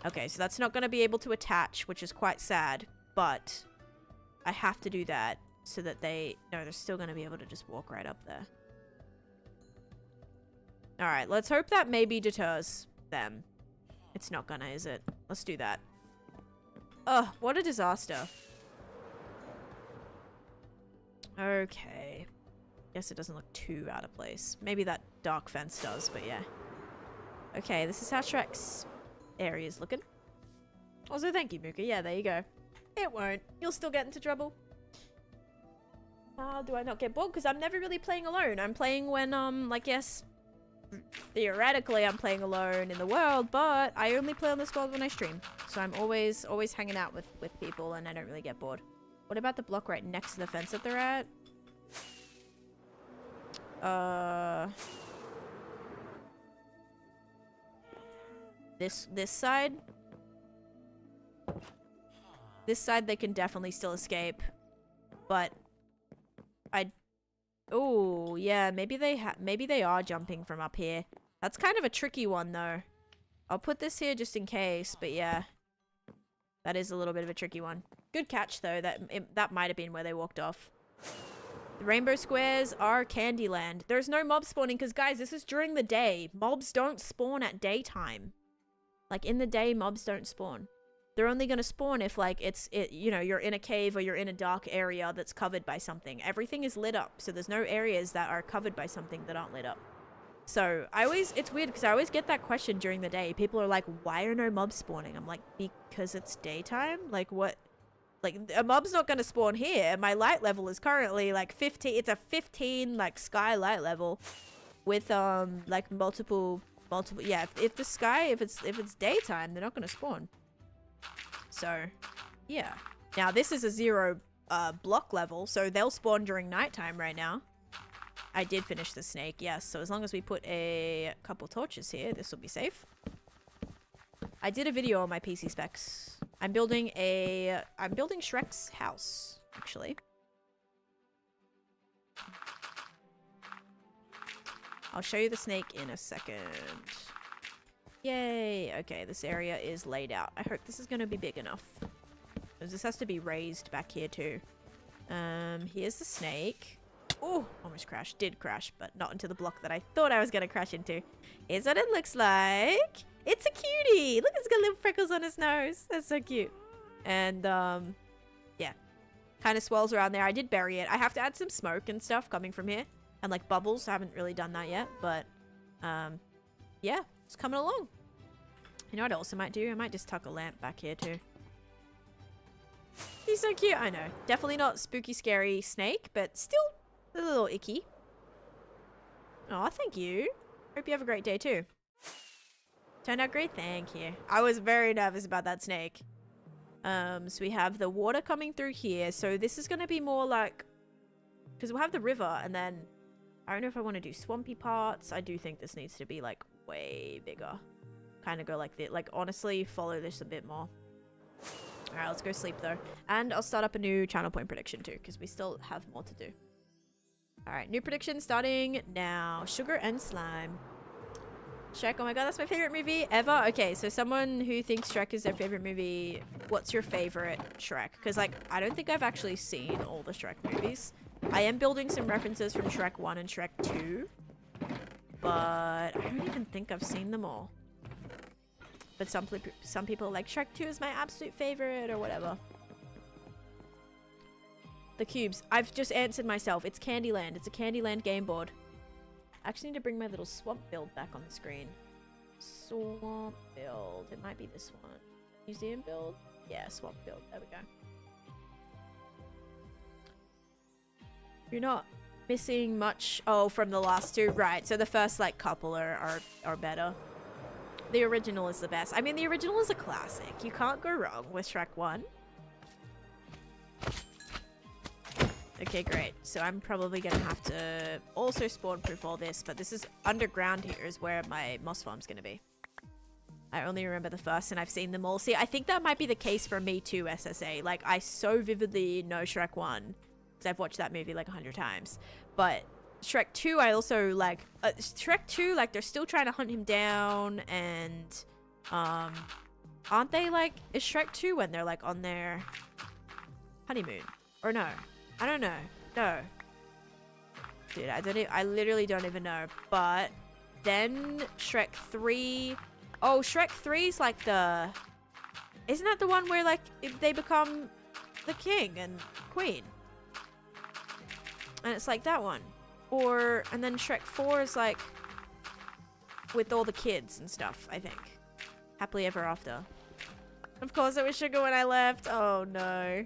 Okay, so that's not going to be able to attach, which is quite sad, but I have to do that so that they're still going to be able to just walk right up there. Alright, let's hope that maybe deters them. It's not gonna, is it? Let's do that. Ugh, what a disaster. Okay. Guess it doesn't look too out of place. Maybe that dark fence does, but yeah. Okay, this is how Shrek's area is looking. Also, thank you, Muka. Yeah, there you go. It won't. You'll still get into trouble. How do I not get bored? Because I'm never really playing alone. I'm playing when, like, yes... Theoretically, I'm playing alone in the world, but I only play on this world when I stream. So I'm always hanging out with people, and I don't really get bored. What about the block right next to the fence that they're at? This side? This side they can definitely still escape. But oh, yeah, maybe they are jumping from up here. That's kind of a tricky one, though. I'll put this here just in case, but yeah. That is a little bit of a tricky one. Good catch, though. That might have been where they walked off. The rainbow squares are Candyland. There's no mob spawning because, guys, this is during the day. Mobs don't spawn at daytime. Like, in the day, mobs don't spawn. They're only going to spawn if, like, you know, you're in a cave or you're in a dark area that's covered by something. Everything is lit up, so there's no areas that are covered by something that aren't lit up. So, it's weird because I always get that question during the day. People are like, why are no mobs spawning? I'm like, because it's daytime? Like, what? Like, a mob's not going to spawn here. My light level is currently, like, 15. It's a 15, like, sky light level with, like, multiple, yeah, if it's daytime, they're not going to spawn. So, yeah. Now, this is a 0, block level, so they'll spawn during nighttime right now. I did finish the snake, yes. So as long as we put a couple torches here, this will be safe. I did a video on my PC specs. I'm building Shrek's house, actually. I'll show you the snake in a second. Yay! Okay, this area is laid out. I hope this is going to be big enough. This has to be raised back here too. Here's the snake. Oh, almost crashed. Did crash, but not into the block that I thought I was going to crash into. Here's what it looks like. It's a cutie. Look, it's got little freckles on his nose. That's so cute. And, yeah. Kind of swirls around there. I did bury it. I have to add some smoke and stuff coming from here. And, like, bubbles. I haven't really done that yet. But, yeah. It's coming along. You know what else I might do? I might just tuck a lamp back here, too. He's so cute. I know. Definitely not spooky, scary snake, but still a little icky. Oh, thank you. Hope you have a great day too. Turned out great, thank you. I was very nervous about that snake. So we have the water coming through here. So this is going to be more like... Because we'll have the river and then... I don't know if I want to do swampy parts. I do think this needs to be like way bigger. Kind of go like this. Like honestly, follow this a bit more. Alright, let's go sleep though. And I'll start up a new channel point prediction too. Because we still have more to do. Alright, new prediction starting now. Sugar and slime. Shrek, oh my god, that's my favorite movie ever. Okay, so someone who thinks Shrek is their favorite movie, what's your favorite Shrek? Because, like, I don't think I've actually seen all the Shrek movies. I am building some references from Shrek 1 and Shrek 2. But I don't even think I've seen them all. But some people like Shrek 2 is my absolute favorite or whatever. The cubes. I've just answered myself. It's Candyland. It's a Candyland game board. I actually need to bring my little swamp build back on the screen. Swamp build. It might be this one. Museum build? Yeah, swamp build. There we go. You're not missing much. Oh, from the last two. Right. So the first, like, couple are better. The original is the best. I mean, the original is a classic. You can't go wrong with Shrek 1. Okay, great. So I'm probably going to have to also spawn proof all this, but this is underground here is where my moss farm's going to be. I only remember the first and I've seen them all. See, I think that might be the case for me too, SSA. Like, I so vividly know Shrek 1 because I've watched that movie like 100 times. But Shrek 2, I also like... Shrek 2, like, they're still trying to hunt him down and... aren't they, like... Is Shrek 2 when they're, like, on their honeymoon? Or no? I don't know. No. Dude, I literally don't even know. But then Shrek 3... Oh, Shrek 3's like the... Isn't that the one where, like, they become the king and queen? And it's like that one. Or... And then Shrek 4 is like... with all the kids and stuff, I think. Happily ever after. Of course, it was Sugar when I left. Oh, no.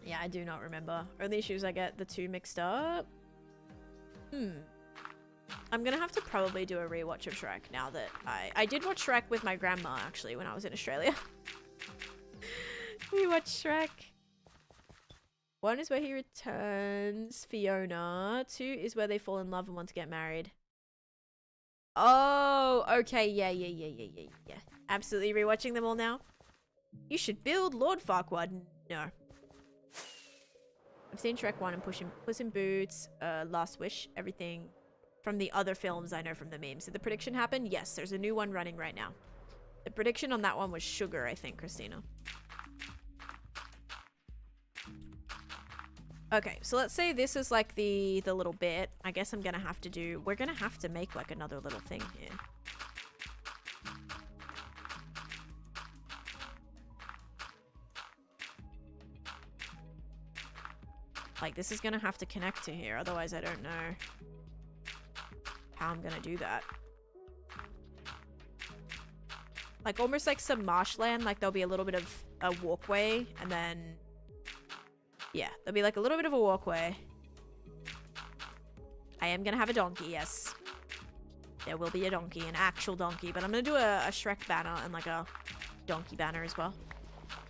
Yeah, I do not remember. Only issue is I get the two mixed up. I'm gonna have to probably do a rewatch of Shrek now that I did watch Shrek with my grandma, actually, when I was in Australia. We watched Shrek. 1 is where he returns Fiona. 2 is where they fall in love and want to get married. Oh, okay. Yeah. Absolutely rewatching them all now. You should build Lord Farquaad. No. I've seen Shrek 1 and Puss in Boots, Last Wish, everything. from the other films I know from the memes. Did the prediction happen? Yes, there's a new one running right now. The prediction on that one was sugar, I think, Christina. Okay, so let's say this is like the little bit. I guess I'm gonna have to do... We're gonna have to make like another little thing here. Like, this is gonna have to connect to here, otherwise I don't know how I'm gonna do that. Like, almost like some marshland, like there'll be a little bit of a walkway, and then... Yeah, there'll be like a little bit of a walkway. I am gonna have a donkey, yes. There will be a donkey, an actual donkey, but I'm gonna do a Shrek banner and like a donkey banner as well.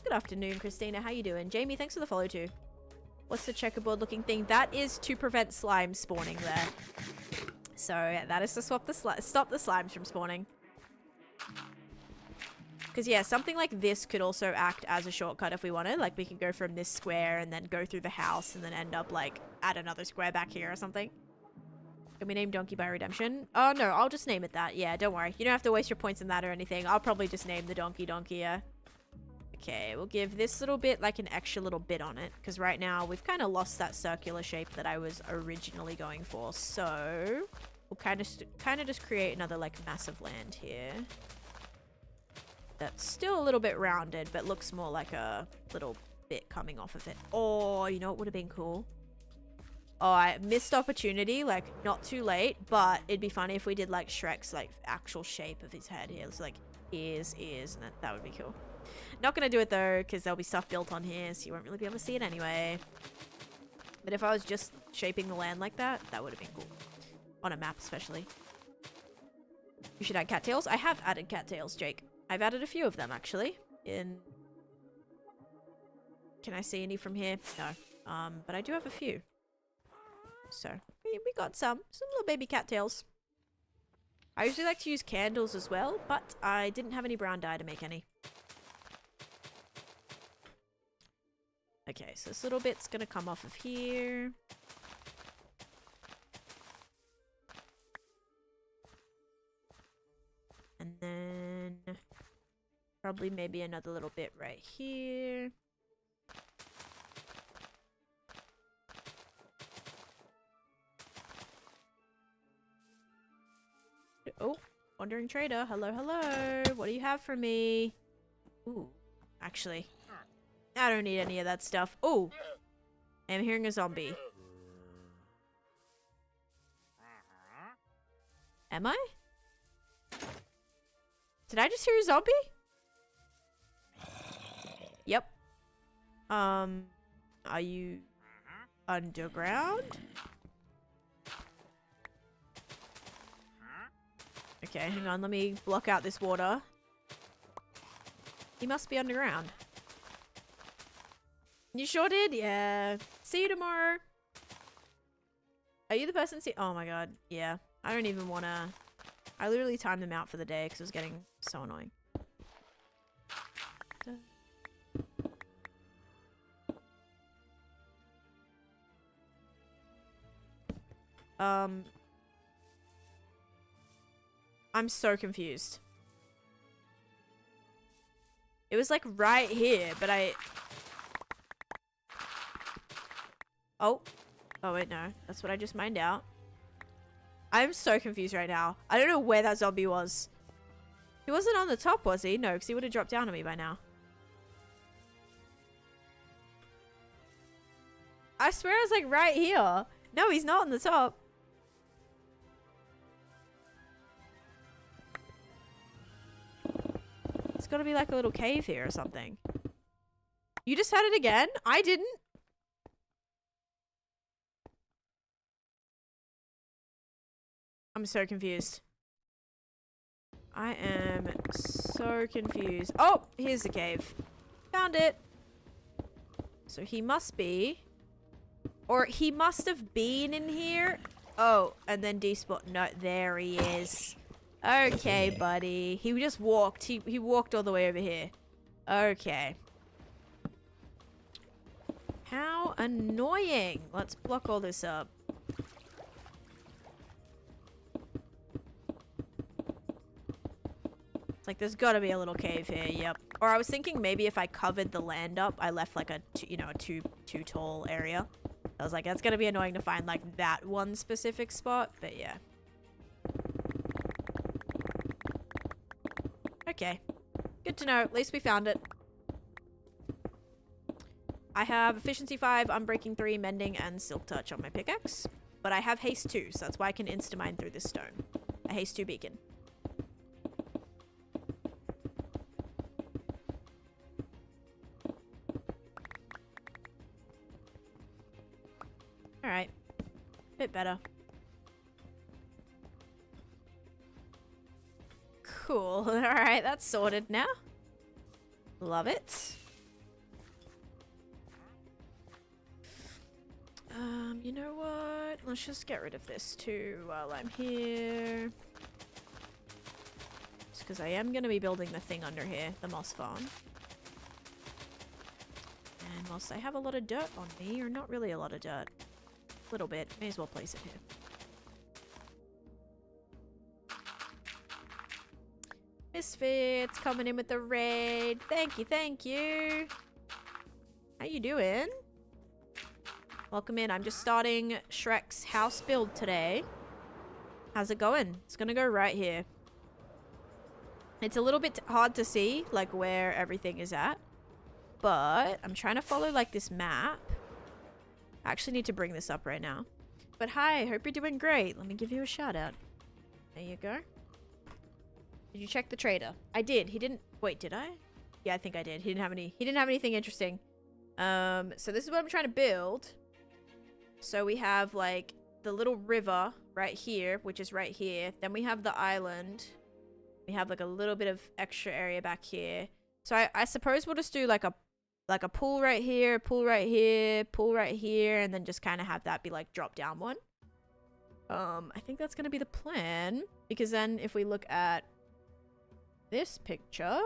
Good afternoon, Christina, how you doing? Jamie, thanks for the follow too. What's the checkerboard looking thing? That is to prevent slime spawning there. So yeah, that is to stop the slimes from spawning. Because yeah, something like this could also act as a shortcut if we wanted. Like we could go from this square and then go through the house and then end up like at another square back here or something. Can we name Donkey by Redemption? Oh no, I'll just name it that. Yeah, don't worry. You don't have to waste your points on that or anything. I'll probably just name the Donkey, yeah. Okay, we'll give this little bit like an extra little bit on it. Because right now we've kind of lost that circular shape that I was originally going for. So we'll kind of just create another like massive land here. That's still a little bit rounded, but looks more like a little bit coming off of it. Oh, you know what would have been cool? Oh, I missed opportunity, like not too late, but it'd be funny if we did like Shrek's like actual shape of his head here. It's like ears, and that would be cool. Not gonna do it though, because there'll be stuff built on here, so you won't really be able to see it anyway. But if I was just shaping the land like that, that would have been cool. On a map especially. You should add cattails. I have added cattails, Jake. I've added a few of them actually. Can I see any from here? No. But I do have a few. So we got some little baby cattails. I usually like to use candles as well, but I didn't have any brown dye to make any. Okay, so this little bit's gonna come off of here. And then probably maybe another little bit right here. Oh, Wandering Trader. Hello, hello. What do you have for me? Ooh, actually, I don't need any of that stuff. Oh, I'm hearing a zombie. Am I? Did I just hear a zombie? Yep. Are you underground? Okay, hang on. Let me block out this water. He must be underground. You sure did? Yeah. See you tomorrow. Are you the person oh my god. Yeah. I don't even want to... I literally timed them out for the day because it was getting so annoying. I'm so confused. It was like right here, but Oh. Oh wait, no. That's what I just mined out. I'm so confused right now. I don't know where that zombie was. He wasn't on the top, was he? No, because he would have dropped down on me by now. I swear I was like right here. No, he's not on the top. It's got to be like a little cave here or something. You just had it again? I didn't. I'm so confused. I am so confused. Oh, here's the cave. Found it. So he must be... Or he must have been in here. Oh, and then despawn. No, there he is. Okay, buddy. He just walked. He walked all the way over here. Okay. How annoying. Let's block all this up. like, there's gotta be a little cave here, yep. Or I was thinking maybe if I covered the land up, I left like a, you know, a too tall area. I was like, that's gonna be annoying to find like that one specific spot, but yeah. Okay. Good to know. At least we found it. I have Efficiency 5, Unbreaking 3, Mending, and Silk Touch on my pickaxe. But I have Haste 2, so that's why I can insta-mine through this stone. A Haste 2 beacon. Alright. Bit better. Cool. Alright, that's sorted now. Love it. You know what? Let's just get rid of this too while I'm here. Just because I am going to be building the thing under here, the moss farm. And whilst I have a lot of dirt on me, or not really a lot of dirt, a little bit, may as well place it here. Misfits coming in with the raid. Thank you, thank you. How you doing? Welcome in. I'm just starting Shrek's house build today. How's it going? It's gonna go right here. It's a little bit hard to see, like, where everything is at. But I'm trying to follow, like, this map. I actually need to bring this up right now. But hi, hope you're doing great. Let me give you a shout out. There you go. Did you check the trader? I did. He didn't... Wait, did I? Yeah, I think I did. He didn't have anything interesting. So this is what I'm trying to build. So we have, like, the little river right here, which is right here. Then we have the island. We have, like, a little bit of extra area back here. So I suppose we'll just do, like a pool right here, pool right here, pool right here, and then just kind of have that be, like, drop down one. I think that's going to be the plan. Because then if we look at this picture...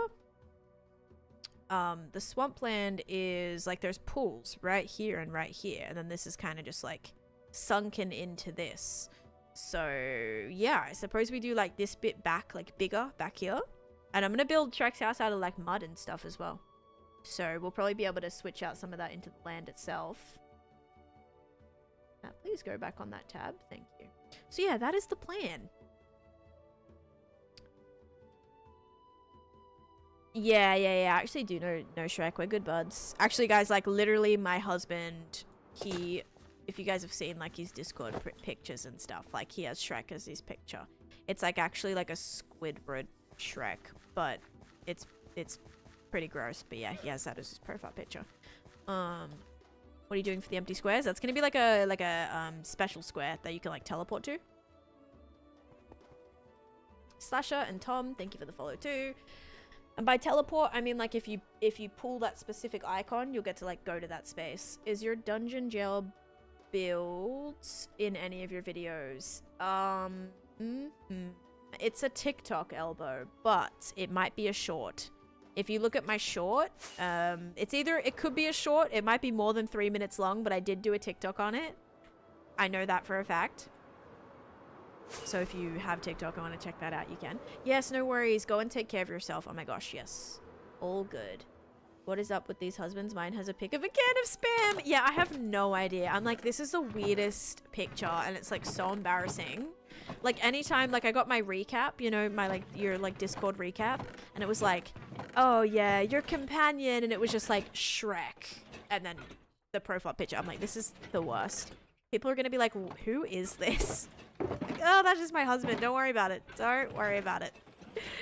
the swampland is like there's pools right here and right here, and then this is kind of just like sunken into this. So yeah, I suppose we do like this bit back, like bigger back here, and I'm gonna build Shrek's house out of like mud and stuff as well. So we'll probably be able to switch out some of that into the land itself. Please go back on that tab, thank you. So yeah, that is the plan. Yeah. I actually do know Shrek. We're good buds. Actually, guys, like, literally my husband, if you guys have seen, like, his Discord pictures and stuff, like, he has Shrek as his picture. It's, like, actually, like, a Squidward Shrek, but it's pretty gross. But, yeah, he has that as his profile picture. What are you doing for the empty squares? That's gonna be, like a special square that you can, like, teleport to. Slasher and Tom, thank you for the follow, too. And by teleport, I mean, like, if you pull that specific icon, you'll get to, like, go to that space. Is your dungeon jail builds in any of your videos? It's a TikTok elbow, but it might be a short. If you look at my short, it could be a short. It might be more than 3 minutes long, but I did do a TikTok on it. I know that for a fact. So if you have TikTok and want to check that out, you can. Yes, no worries. Go and take care of yourself. Oh my gosh, yes. All good. What is up with these husbands? Mine has a pic of a can of Spam. Yeah, I have no idea. I'm like, this is the weirdest picture, and it's like so embarrassing. Like anytime, like I got my recap, you know, my like your like Discord recap, and it was like, oh yeah, your companion, and it was just like Shrek, and then the profile picture. I'm like, this is the worst. People are gonna be like, who is this? Like, oh, that's just my husband. Don't worry about it. Don't worry about it.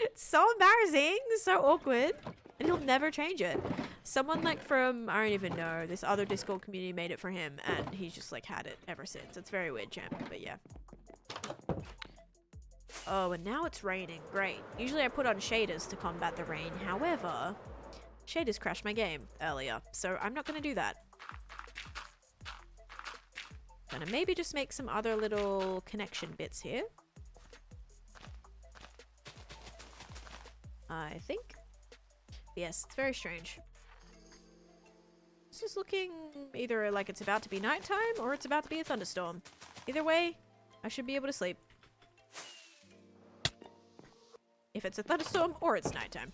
It's so embarrassing. It's so awkward. And he'll never change it. Someone like from, I don't even know, this other Discord community made it for him, and he's just like had it ever since. It's very weird, champ, but yeah. Oh, and now it's raining. Great. Usually I put on shaders to combat the rain. However, shaders crashed my game earlier, so I'm not going to do that. Gonna maybe just make some other little connection bits here. I think. Yes, it's very strange. This is looking either like it's about to be nighttime or it's about to be a thunderstorm. Either way, I should be able to sleep. if it's a thunderstorm or it's nighttime.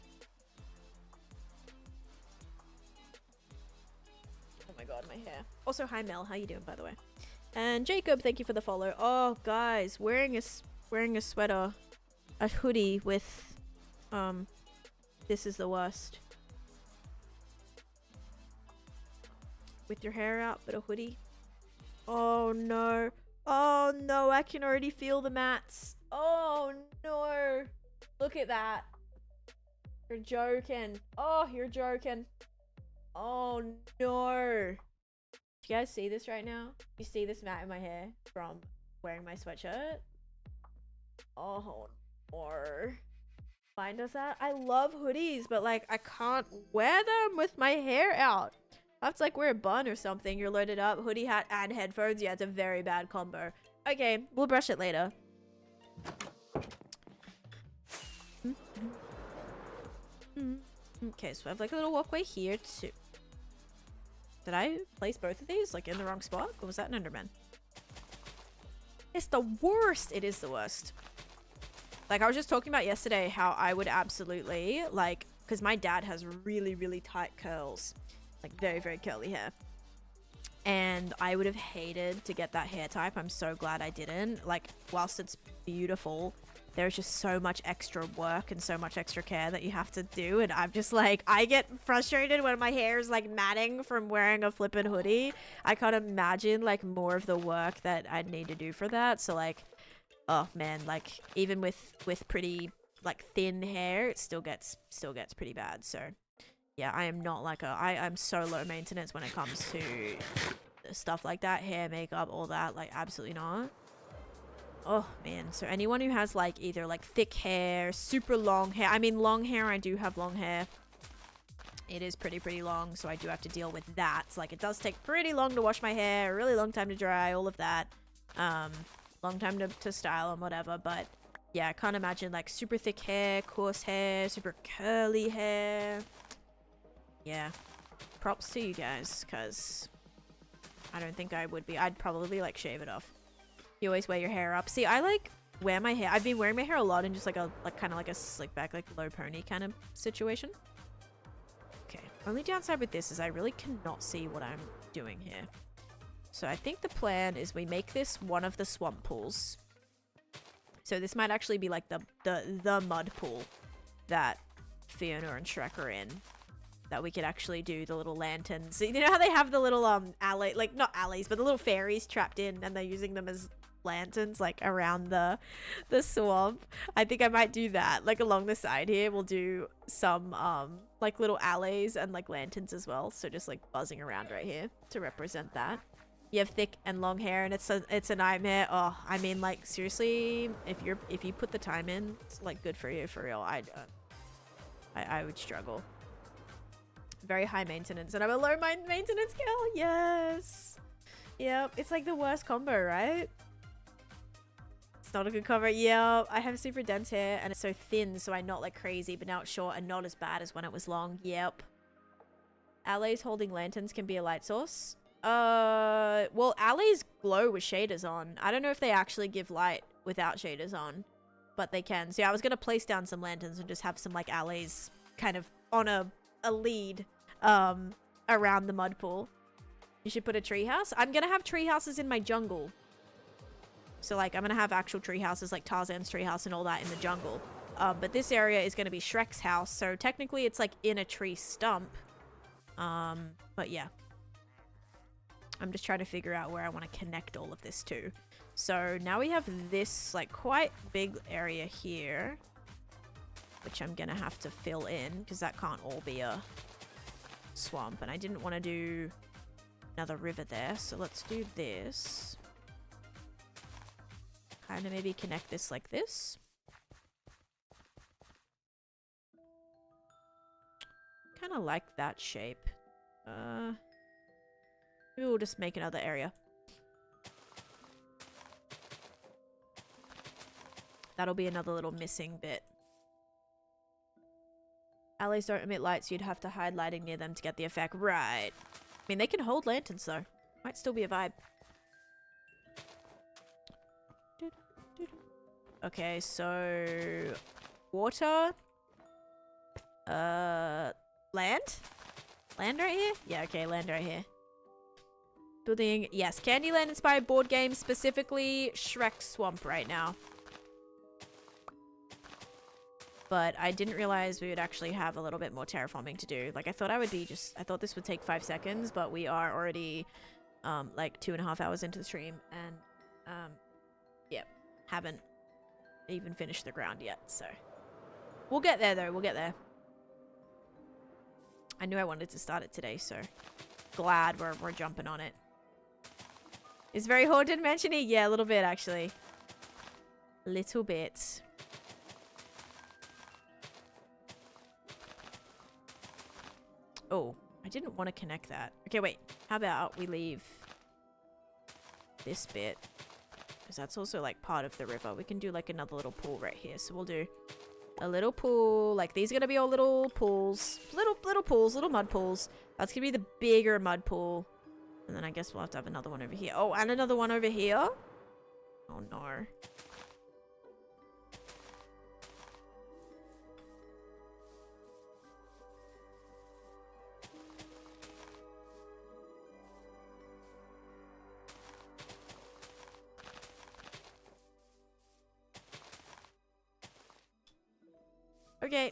Oh my god, my hair. Also, hi Mel, how you doing, by the way? And Jacob, thank you for the follow. Oh, guys, wearing a sweater, a hoodie with, this is the worst. With your hair out, but a hoodie. Oh no. Oh no, I can already feel the mats. Oh no. Look at that. You're joking. Oh, you're joking. Oh no. Do you guys see this right now? You see this mat in my hair from wearing my sweatshirt? Oh no. Find us that. I love hoodies, but like I can't wear them with my hair out. I have to like wear a bun or something. You're loaded up, hoodie, hat, and headphones. Yeah, it's a very bad combo. Okay, we'll brush it later. Okay, so I have like a little walkway here too. Did I place both of these like in the wrong spot? Or was that an Enderman? It's the worst. It is the worst. Like I was just talking about yesterday how I would absolutely like, because my dad has really, really tight curls. Like very, very curly hair. And I would have hated to get that hair type. I'm so glad I didn't. Like, whilst it's beautiful, there's just so much extra work and so much extra care that you have to do. And I'm just like, I get frustrated when my hair is like matting from wearing a flippin' hoodie. I can't imagine like more of the work that I'd need to do for that. So like, oh man, like even with pretty like thin hair, it still gets pretty bad. So yeah, I am not like I'm so low maintenance when it comes to stuff like that. Hair, makeup, all that. Like, absolutely not. Oh, man. So anyone who has, like, either, like, thick hair, super long hair. I mean, long hair, I do have long hair. It is pretty long, so I do have to deal with that. So, like, it does take pretty long to wash my hair, a really long time to dry, all of that. Long time to style and whatever, but yeah, I can't imagine, like, super thick hair, coarse hair, super curly hair. Yeah, props to you guys, because I don't think I would be. I'd probably like shave it off. You always wear your hair up. See, I like wear my hair. I've been wearing my hair a lot in just like a kind of like a slick back, like low pony kind of situation. Okay, only downside with this is I really cannot see what I'm doing here. So I think the plan is we make this one of the swamp pools. So this might actually be like the mud pool that Fiona and Shrek are in. That we could actually do the little lanterns. You know how they have the little alley, like not alleys, but the little fairies trapped in, and they're using them as lanterns like around the swamp. I think I might do that. Like along the side here, we'll do some like little alleys and like lanterns as well. So just like buzzing around right here to represent that. You have thick and long hair, and it's a nightmare. Oh, I mean, like seriously, if you put the time in, it's like good for you for real. I would struggle. Very high maintenance, and I'm a low maintenance girl. Yes. Yep. It's like the worst combo, right? It's not a good combo. Yep. I have super dense hair, and it's so thin, so I knot like crazy, but now it's short and not as bad as when it was long. Yep. Alleys holding lanterns can be a light source. Well, alleys glow with shaders on. I don't know if they actually give light without shaders on, but they can. So yeah, I was gonna place down some lanterns and just have some like alleys kind of on a lead around the mud pool. You should put a treehouse. I'm gonna have tree houses in my jungle. So like I'm gonna have actual tree houses like Tarzan's treehouse and all that in the jungle. But this area is gonna be Shrek's house, so technically it's like in a tree stump. But yeah. I'm just trying to figure out where I want to connect all of this to. So now we have this like quite big area here, which I'm gonna have to fill in because that can't all be a swamp, and I didn't want to do another river there, so let's do this. Kind of maybe connect this like this. Kind of like that shape. Maybe we'll just make another area. That'll be another little missing bit. Alleys don't emit light, so you'd have to hide lighting near them to get the effect. Right. I mean, they can hold lanterns, though. Might still be a vibe. Okay, so water. Land? Land right here? Yeah, okay, land right here. Building, yes, Candyland inspired board game, specifically Shrek Swamp right now. But I didn't realize we would actually have a little bit more terraforming to do. Like, I thought I thought this would take 5 seconds, but we are already, like 2.5 hours into the stream, and, yeah, haven't even finished the ground yet, so. We'll get there, though, we'll get there. I knew I wanted to start it today, so glad we're jumping on it. It's very haunted mansion-y? Yeah, a little bit, actually. Little bit. Oh, I didn't want to connect that. Okay, wait. How about we leave this bit? Because that's also, like, part of the river. We can do, like, another little pool right here. So we'll do a little pool. Like, these are going to be all little pools. Little pools. Little mud pools. That's going to be the bigger mud pool. And then I guess we'll have to have another one over here. Oh, and another one over here? Oh, no. Okay.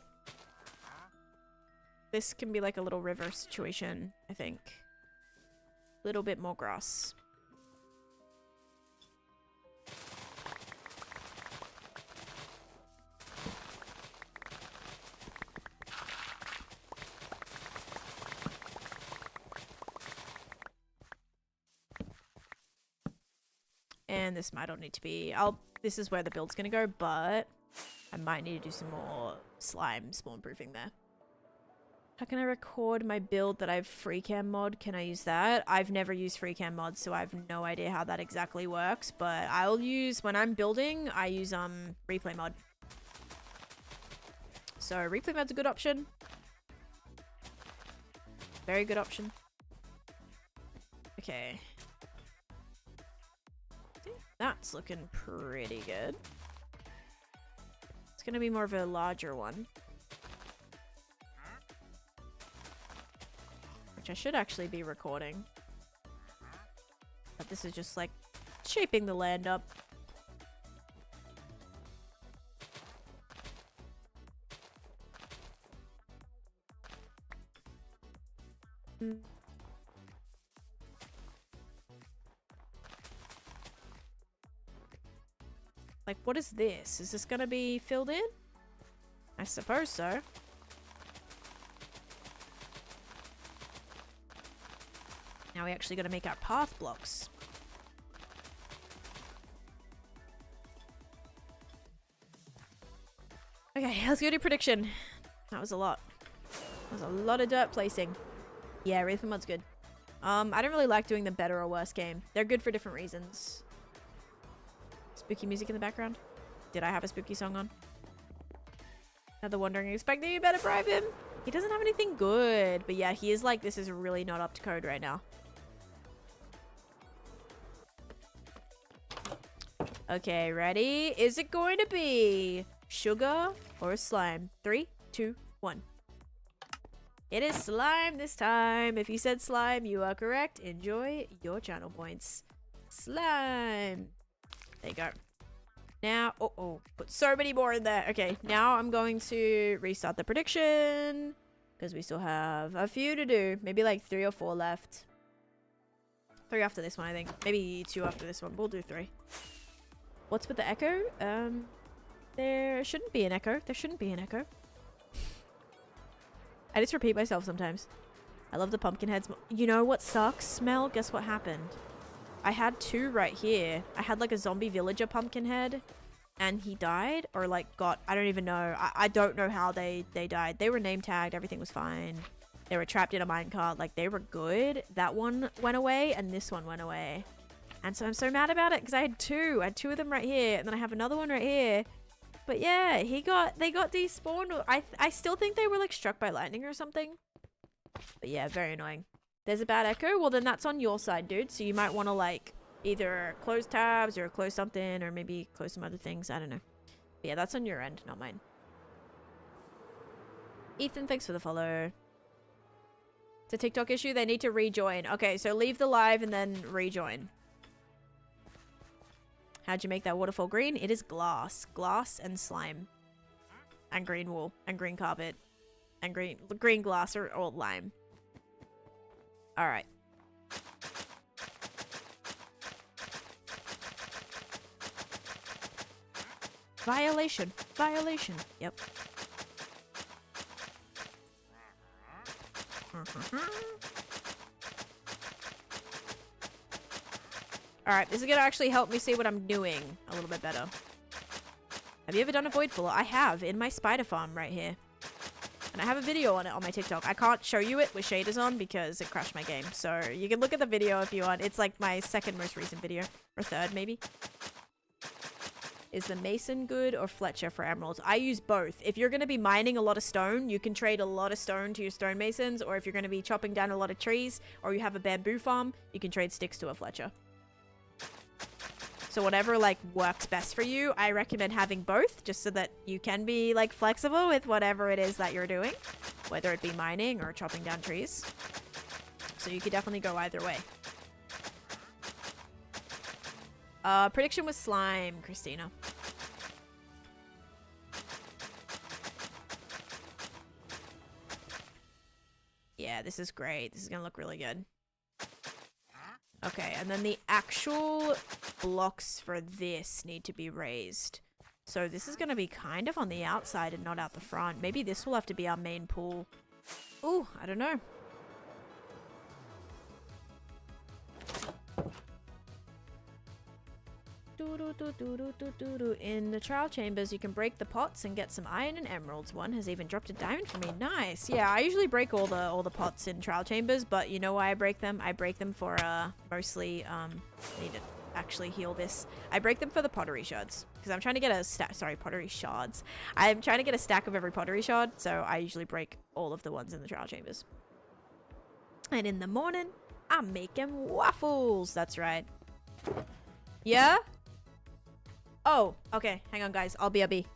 This can be like a little river situation, I think. Little bit more grass. And this might all need to be... This is where the build's gonna go, but I might need to do some more slime spawn proofing there. How can I record my build that I have FreeCam mod? Can I use that? I've never used FreeCam mod, so I have no idea how that exactly works, but I'll use... When I'm building, I use replay mod. So replay mod's a good option. Very good option. Okay. I think that's looking pretty good. It's gonna be more of a larger one. Which I should actually be recording. But this is just like shaping the land up. Like, what is this? Is this gonna be filled in? I suppose so. Now we actually gotta make our path blocks. Okay, let's go do prediction. That was a lot. That was a lot of dirt placing. Yeah, Wraith mod's good. I don't really like doing the better or worse game. They're good for different reasons. Spooky music in the background. Did I have a spooky song on? Another wandering expecting you better bribe him. He doesn't have anything good. But yeah, he is like, this is really not up to code right now. Okay, ready? Is it going to be sugar or slime? 3, 2, 1. It is slime this time. If you said slime, you are correct. Enjoy your channel points. Slime. There you go. Now, put so many more in there. Okay, now I'm going to restart the prediction because we still have a few to do. Maybe like 3 or 4 left. 3 after this one, I think. Maybe 2 after this one. We'll do 3. What's with the echo? There shouldn't be an echo. There shouldn't be an echo. I just repeat myself sometimes. I love the pumpkin heads. You know what sucks, Smell? Guess what happened? I had 2 right here. I had like a zombie villager pumpkin head and he died or like got, I don't even know. I don't know how they died. They were name tagged. Everything was fine. They were trapped in a minecart. Like they were good. That one went away and this one went away. And so I'm so mad about it because I had 2. I had 2 of them right here and then I have another one right here. But yeah, they got despawned. I still think they were like struck by lightning or something. But yeah, very annoying. There's a bad echo? Well, then that's on your side, dude. So you might want to like either close tabs or close something or maybe close some other things. I don't know. But yeah, that's on your end, not mine. Ethan, thanks for the follow. It's a TikTok issue. They need to rejoin. Okay, so leave the live and then rejoin. How'd you make that waterfall green? It is glass. Glass and slime. And green wool. And green carpet. And green glass or lime. Alright. Violation. Violation. Yep. Alright, this is gonna actually help me see what I'm doing a little bit better. Have you ever done a void fuller? I have, in my spider farm right here. And I have a video on it on my TikTok. I can't show you it with shaders on because it crashed my game. So you can look at the video if you want. It's like my second most recent video. Or third, maybe. Is the mason good or Fletcher for emeralds? I use both. If you're going to be mining a lot of stone, you can trade a lot of stone to your stonemasons. Or if you're going to be chopping down a lot of trees, or you have a bamboo farm, you can trade sticks to a Fletcher. So whatever like works best for you, I recommend having both just so that you can be like flexible with whatever it is that you're doing, whether it be mining or chopping down trees. So you could definitely go either way. Prediction was slime, Christina. Yeah, this is great. This is gonna look really good. Okay, and then the actual blocks for this need to be raised. So this is going to be kind of on the outside and not out the front. Maybe this will have to be our main pool. Ooh, I don't know. In the trial chambers, you can break the pots and get some iron and emeralds. One has even dropped a diamond for me. Nice. Yeah, I usually break all the pots in trial chambers, but you know why I break them? I break them for mostly I need to actually heal this. I break them for the pottery shards because I'm trying to get a stack. Sorry, pottery shards. I'm trying to get a stack of every pottery shard, so I usually break all of the ones in the trial chambers. And in the morning, I'm making waffles. That's right. Yeah. Oh, okay. Hang on, guys. I'll be.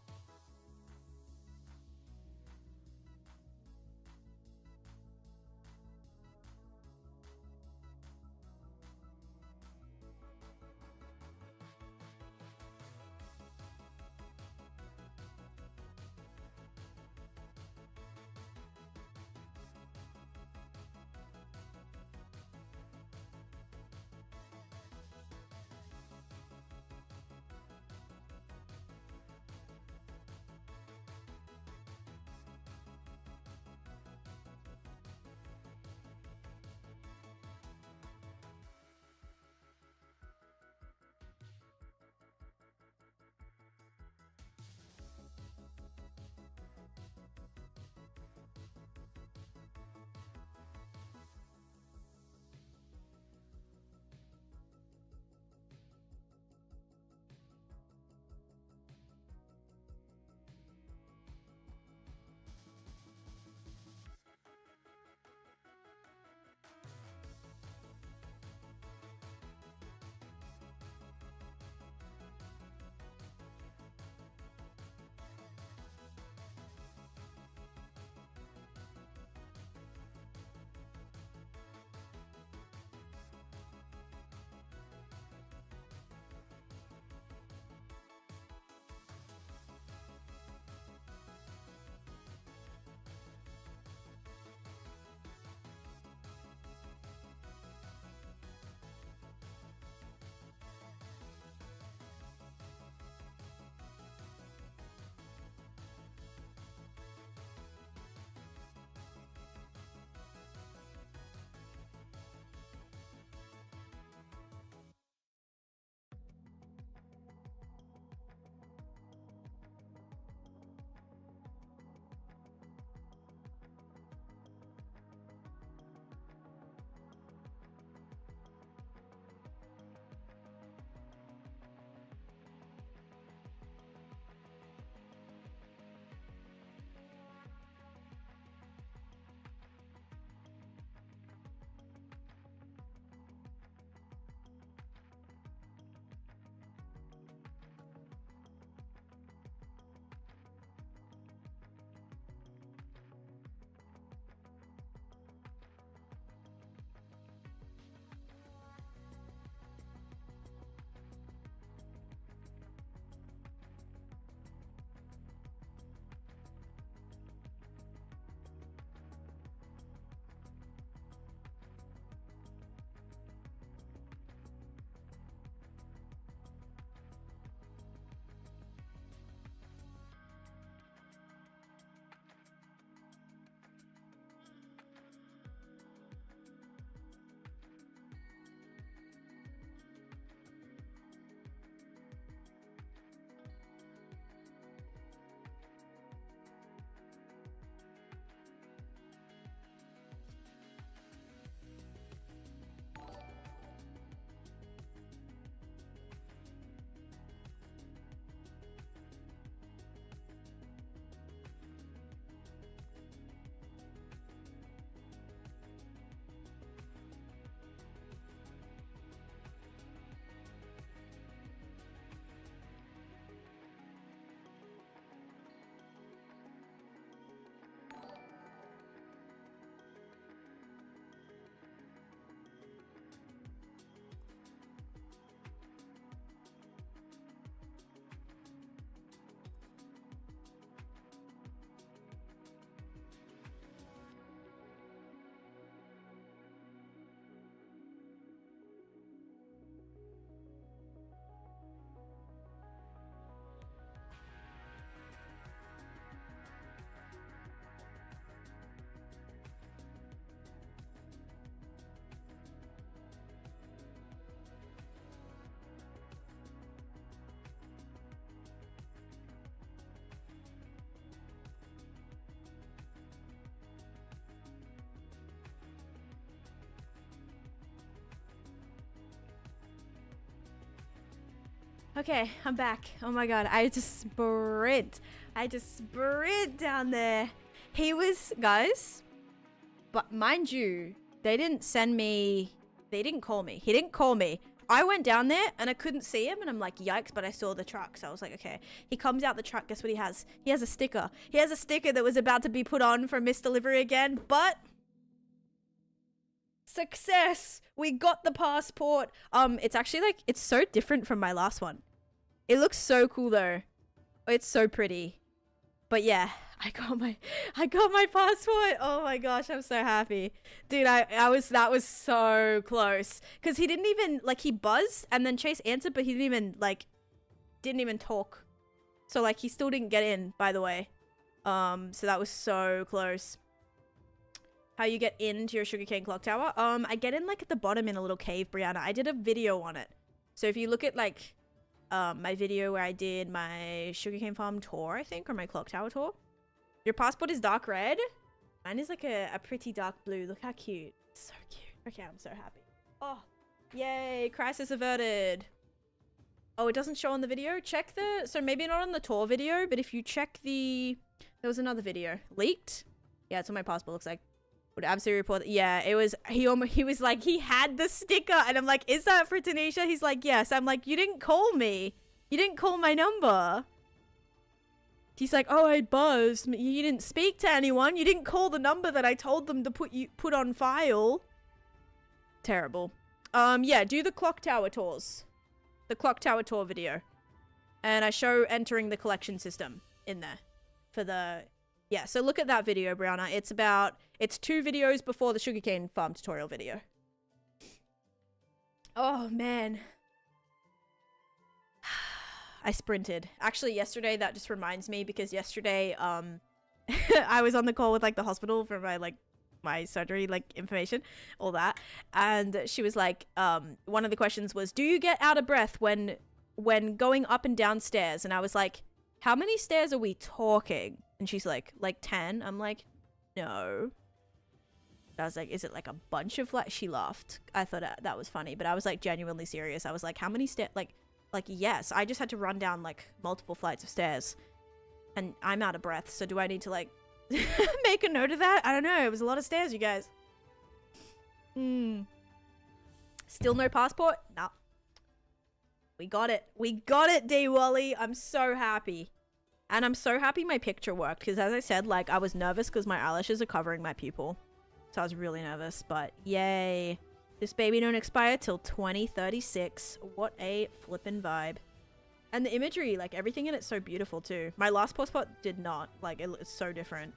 Okay, I'm back. Oh my god, I just sprint. I just sprint down there. He was, guys, but mind you, they didn't send me, they didn't call me. He didn't call me. I went down there and I couldn't see him and I'm like, yikes, but I saw the truck. So I was like, okay. He comes out the truck. Guess what he has? He has a sticker. He has a sticker that was about to be put on for missed delivery again, but success. We got the passport. It's actually like, it's so different from my last one. It looks so cool though. It's so pretty. But yeah, I got my passport. Oh my gosh, I'm so happy. Dude, that was so close. Cause he didn't even, like, he buzzed and then Chase answered, but he didn't even talk. So like, he still didn't get in, by the way. So that was so close. How you get into your sugarcane clock tower? I get in like at the bottom in a little cave, Brianna. I did a video on it. So if you look at like, my video where I did my sugarcane farm tour, I think, or my clock tower tour. Your passport is dark red. Mine is like a pretty dark blue. Look how cute. It's so cute. Okay, I'm so happy. Oh, yay. Crisis averted. Oh, it doesn't show on the video. Check the... So maybe not on the tour video, but if you check the... There was another video. Leaked? Yeah, that's what my passport looks like. Would absolutely report... Yeah, it was... He was like, he had the sticker. And I'm like, is that for Taneesha? He's like, yes. I'm like, you didn't call me. You didn't call my number. He's like, oh, I buzzed. You didn't speak to anyone. You didn't call the number that I told them to put on file. Terrible. Yeah, do the clock tower tours. The clock tower tour video. And I show entering the collection system in there. For the... Yeah, so look at that video, Brianna. It's 2 videos before the sugarcane farm tutorial video. Oh, man. I sprinted. Actually, yesterday, that just reminds me because yesterday, I was on the call with like the hospital for my surgery, like information, all that. And she was like, one of the questions was, do you get out of breath when going up and down stairs? And I was like, how many stairs are we talking? And she's like 10. I'm like, no. I was like, is it like a bunch of like, she laughed. I thought that was funny, but I was like genuinely serious. I was like, how many stairs, like, yes, I just had to run down like multiple flights of stairs and I'm out of breath. So do I need to like make a note of that? I don't know. It was a lot of stairs, you guys. Still no passport? Nah. We got it. We got it, D-Wally. I'm so happy. And I'm so happy my picture worked because as I said, like I was nervous because my eyelashes are covering my pupil. So I was really nervous, but yay. This baby don't expire till 2036. What a flippin' vibe. And the imagery, like everything in it's so beautiful too. My last passport did not. Like it's so different.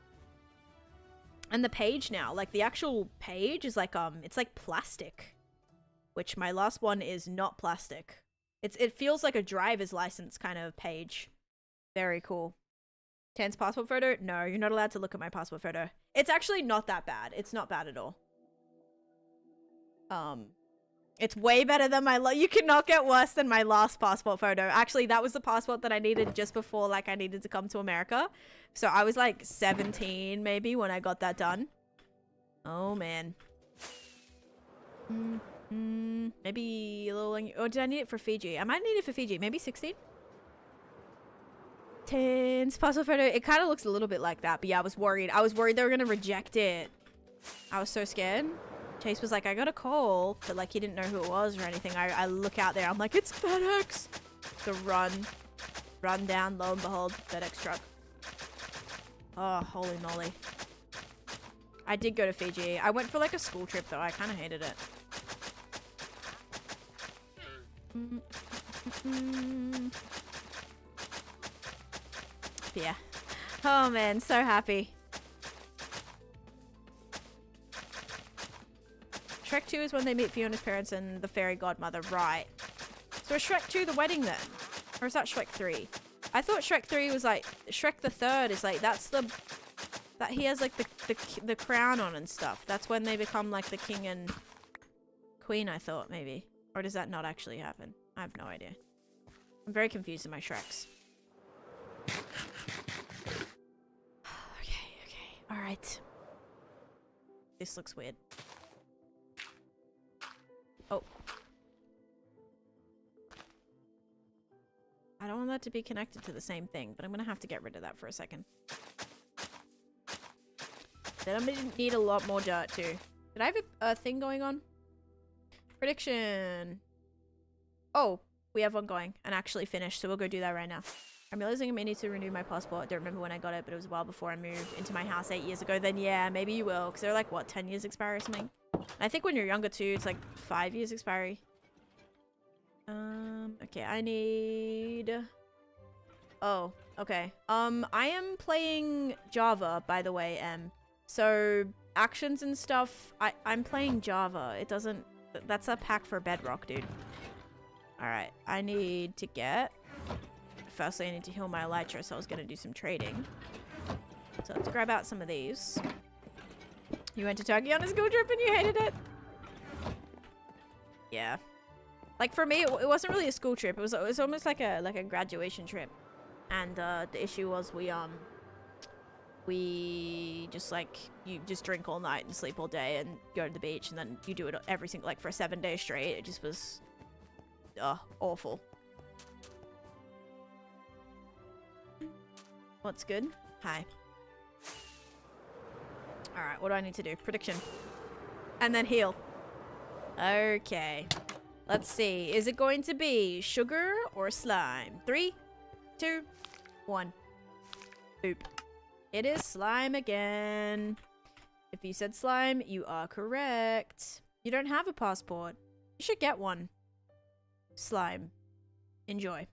And the page now, like the actual page is like, it's like plastic. Which my last one is not plastic. It feels like a driver's license kind of page. Very cool. Tan's passport photo? No, you're not allowed to look at my passport photo. It's actually not that bad. It's not bad at all. It's way better than you cannot get worse than my last passport photo. Actually, that was the passport that I needed just before, like, I needed to come to America. So I was, like, 17, maybe, when I got that done. Oh, man. Maybe a little... Or did I need it for Fiji? I might need it for Fiji. Maybe 16? Tan's passport photo. It kind of looks a little bit like that. But yeah, I was worried. I was worried they were going to reject it. I was so scared. Chase was like, I got a call, but like he didn't know who it was or anything. I look out there, I'm like, it's FedEx. The run down, lo and behold, FedEx truck. Oh, holy moly. I did go to Fiji. I went for like a school trip though. I kind of hated it. Yeah. Oh man, so happy. Shrek 2 is when they meet Fiona's parents and the fairy godmother, right? So is Shrek 2 the wedding then? Or is that Shrek 3? I thought Shrek 3 was like, Shrek the third is like, that's the, that he has like the crown on and stuff. That's when they become like the king and queen, I thought maybe. Or does that not actually happen? I have no idea. I'm very confused in my Shreks. Okay, alright. This looks weird. Oh. I don't want that to be connected to the same thing, but I'm gonna have to get rid of that for a second. Then I'm gonna need a lot more dirt too. Did I have a thing going on? Prediction. Oh, we have one going and actually finished, so we'll go do that right now. I'm realizing I may need to renew my passport. I don't remember when I got it, but it was a while before I moved into my house 8 years ago. Then yeah, maybe you will, because they're like, what, 10 years expiry or something? And I think when you're younger too, it's like 5 years expiry. Okay, I need... Oh, okay. I am playing Java, by the way, So, actions and stuff, I'm playing Java. It doesn't... That's a pack for Bedrock, dude. Alright, I need to get... Firstly, I need to heal my elytra, so I was going to do some trading. So let's grab out some of these. You went to Turkey on a school trip and you hated it? Yeah. Like, for me, it wasn't really a school trip. It was almost like a graduation trip. And the issue was we just, like, you just drink all night and sleep all day and go to the beach, and then you do it every single, like, for 7 days straight. It just was... awful. What's good? Hi. Alright, what do I need to do? Prediction. And then heal. Okay. Let's see. Is it going to be sugar or slime? 3, 2, 1. Boop. It is slime again. If you said slime, you are correct. You don't have a passport. You should get one. Slime. Enjoy.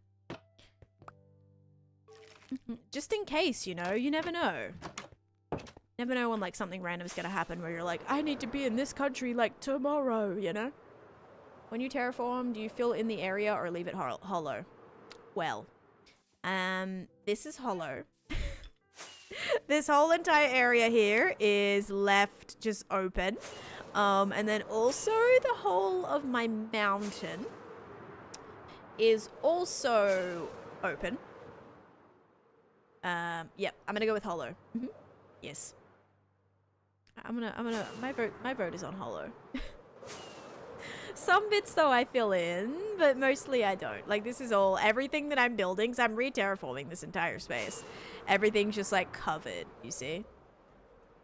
Just in case, you know, you never know. Never know when, like, something random is gonna happen where you're like, I need to be in this country, like, tomorrow, you know? When you terraform, do you fill in the area or leave it hollow? Well, this is hollow. This whole entire area here is left just open. And then also the whole of my mountain is also open. Yep, I'm gonna go with hollow. Yes. My vote is on hollow. Some bits though I fill in, but mostly I don't. Like, this is all, everything that I'm building, so I'm re-terraforming this entire space. Everything's just like covered, you see?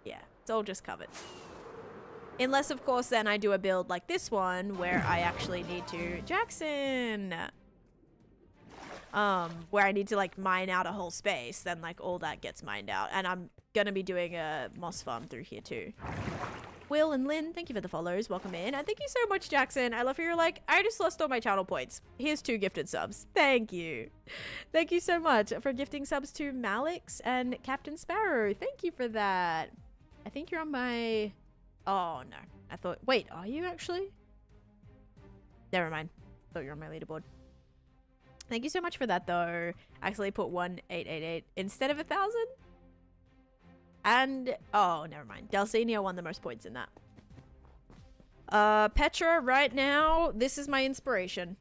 Yeah, it's all just covered. Unless, of course, then I do a build like this one where I actually need to... Jackson! Where I need to, like, mine out a whole space, then, like, all that gets mined out. And I'm gonna be doing a moss farm through here, too. Will and Lynn, thank you for the follows. Welcome in. And thank you so much, Jackson. I love how you're like, I just lost all my channel points. Here's 2 gifted subs. Thank you. Thank you so much for gifting subs to Malix and Captain Sparrow. Thank you for that. I think you're on my... Oh, no. I thought... Wait, are you actually? Never mind. I thought you were on my leaderboard. Thank you so much for that, though. I actually put 1888 instead of 1,000. And... Oh, never mind. Delcinia won the most points in that. Petra, right now, this is my inspiration.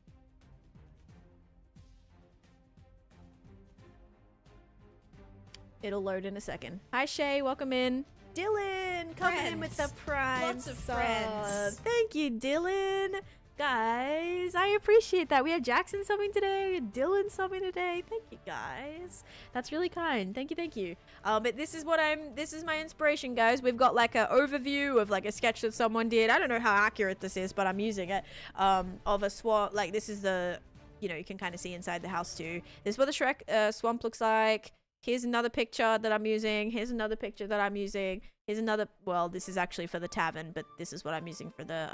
It'll load in a second. Hi, Shay. Welcome in. Dylan, coming in with the prime. Lots of friends. Thank you, Dylan. Guys, I appreciate that. We had Jackson subbing today, we had Dylan subbing today. Thank you, guys. That's really kind. Thank you, thank you. But this is my inspiration, guys. We've got like an overview of like a sketch that someone did. I don't know how accurate this is, but I'm using it. Of a swamp. Like, this is the, you know, you can kind of see inside the house too. This is what the Shrek swamp looks like. Here's another picture that I'm using. Here's another picture that I'm using. Here's another, well, this is actually for the tavern, but this is what I'm using for the,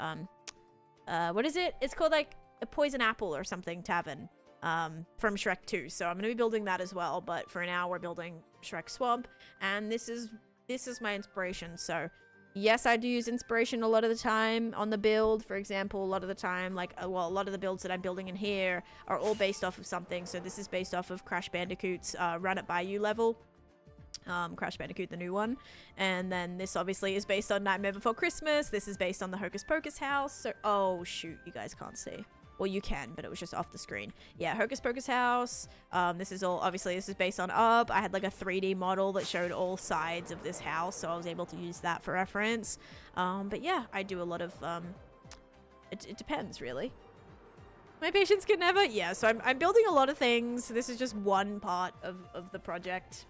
what is it? It's called like a poison apple or something tavern, from Shrek 2. So I'm going to be building that as well. But for now, we're building Shrek Swamp. And this is my inspiration. So yes, I do use inspiration a lot of the time on the build. For example, a lot of the time, like, well, a lot of the builds that I'm building in here are all based off of something. So this is based off of Crash Bandicoot's Run It By You level. Crash Bandicoot, the new one. And then this obviously is based on Nightmare Before Christmas. This is based on the Hocus Pocus house. So, oh shoot, you guys can't see. Well, you can, but it was just off the screen. Yeah, Hocus Pocus house. This is all, obviously this is based on Up. I had like a 3D model that showed all sides of this house, so I was able to use that for reference. But yeah, I do a lot of, it depends really. My patience can never. Yeah, so I'm building a lot of things. This is just one part of the project.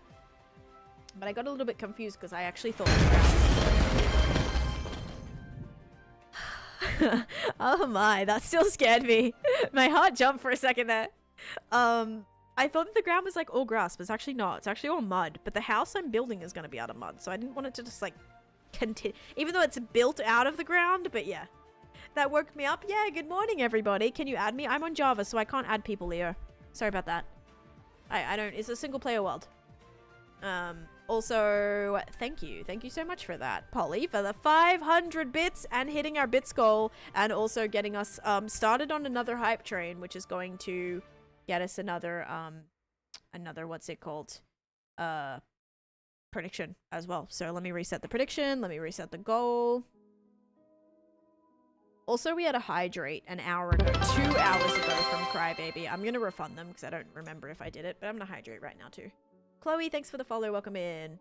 But I got a little bit confused because I actually thought the ground... Oh my, that still scared me. My heart jumped for a second there. I thought that the ground was like all grass, but it's actually not. It's actually all mud. But the house I'm building is going to be out of mud, so I didn't want it to just like continue, even though it's built out of the ground. But yeah, that woke me up. Yeah, good morning everybody. Can you add me? I'm on Java, so I can't add people here. Sorry about that. I don't. It's a single player world. Also, thank you so much for that, Polly, for the 500 bits and hitting our bits goal, and also getting us started on another hype train, which is going to get us another what's it called, prediction as well. So let me reset the prediction, let me reset the goal. Also, we had a hydrate an hour ago, 2 hours ago from Crybaby. I'm gonna refund them because I don't remember if I did it, but I'm gonna hydrate right now too. Chloe, thanks for the follow. Welcome in.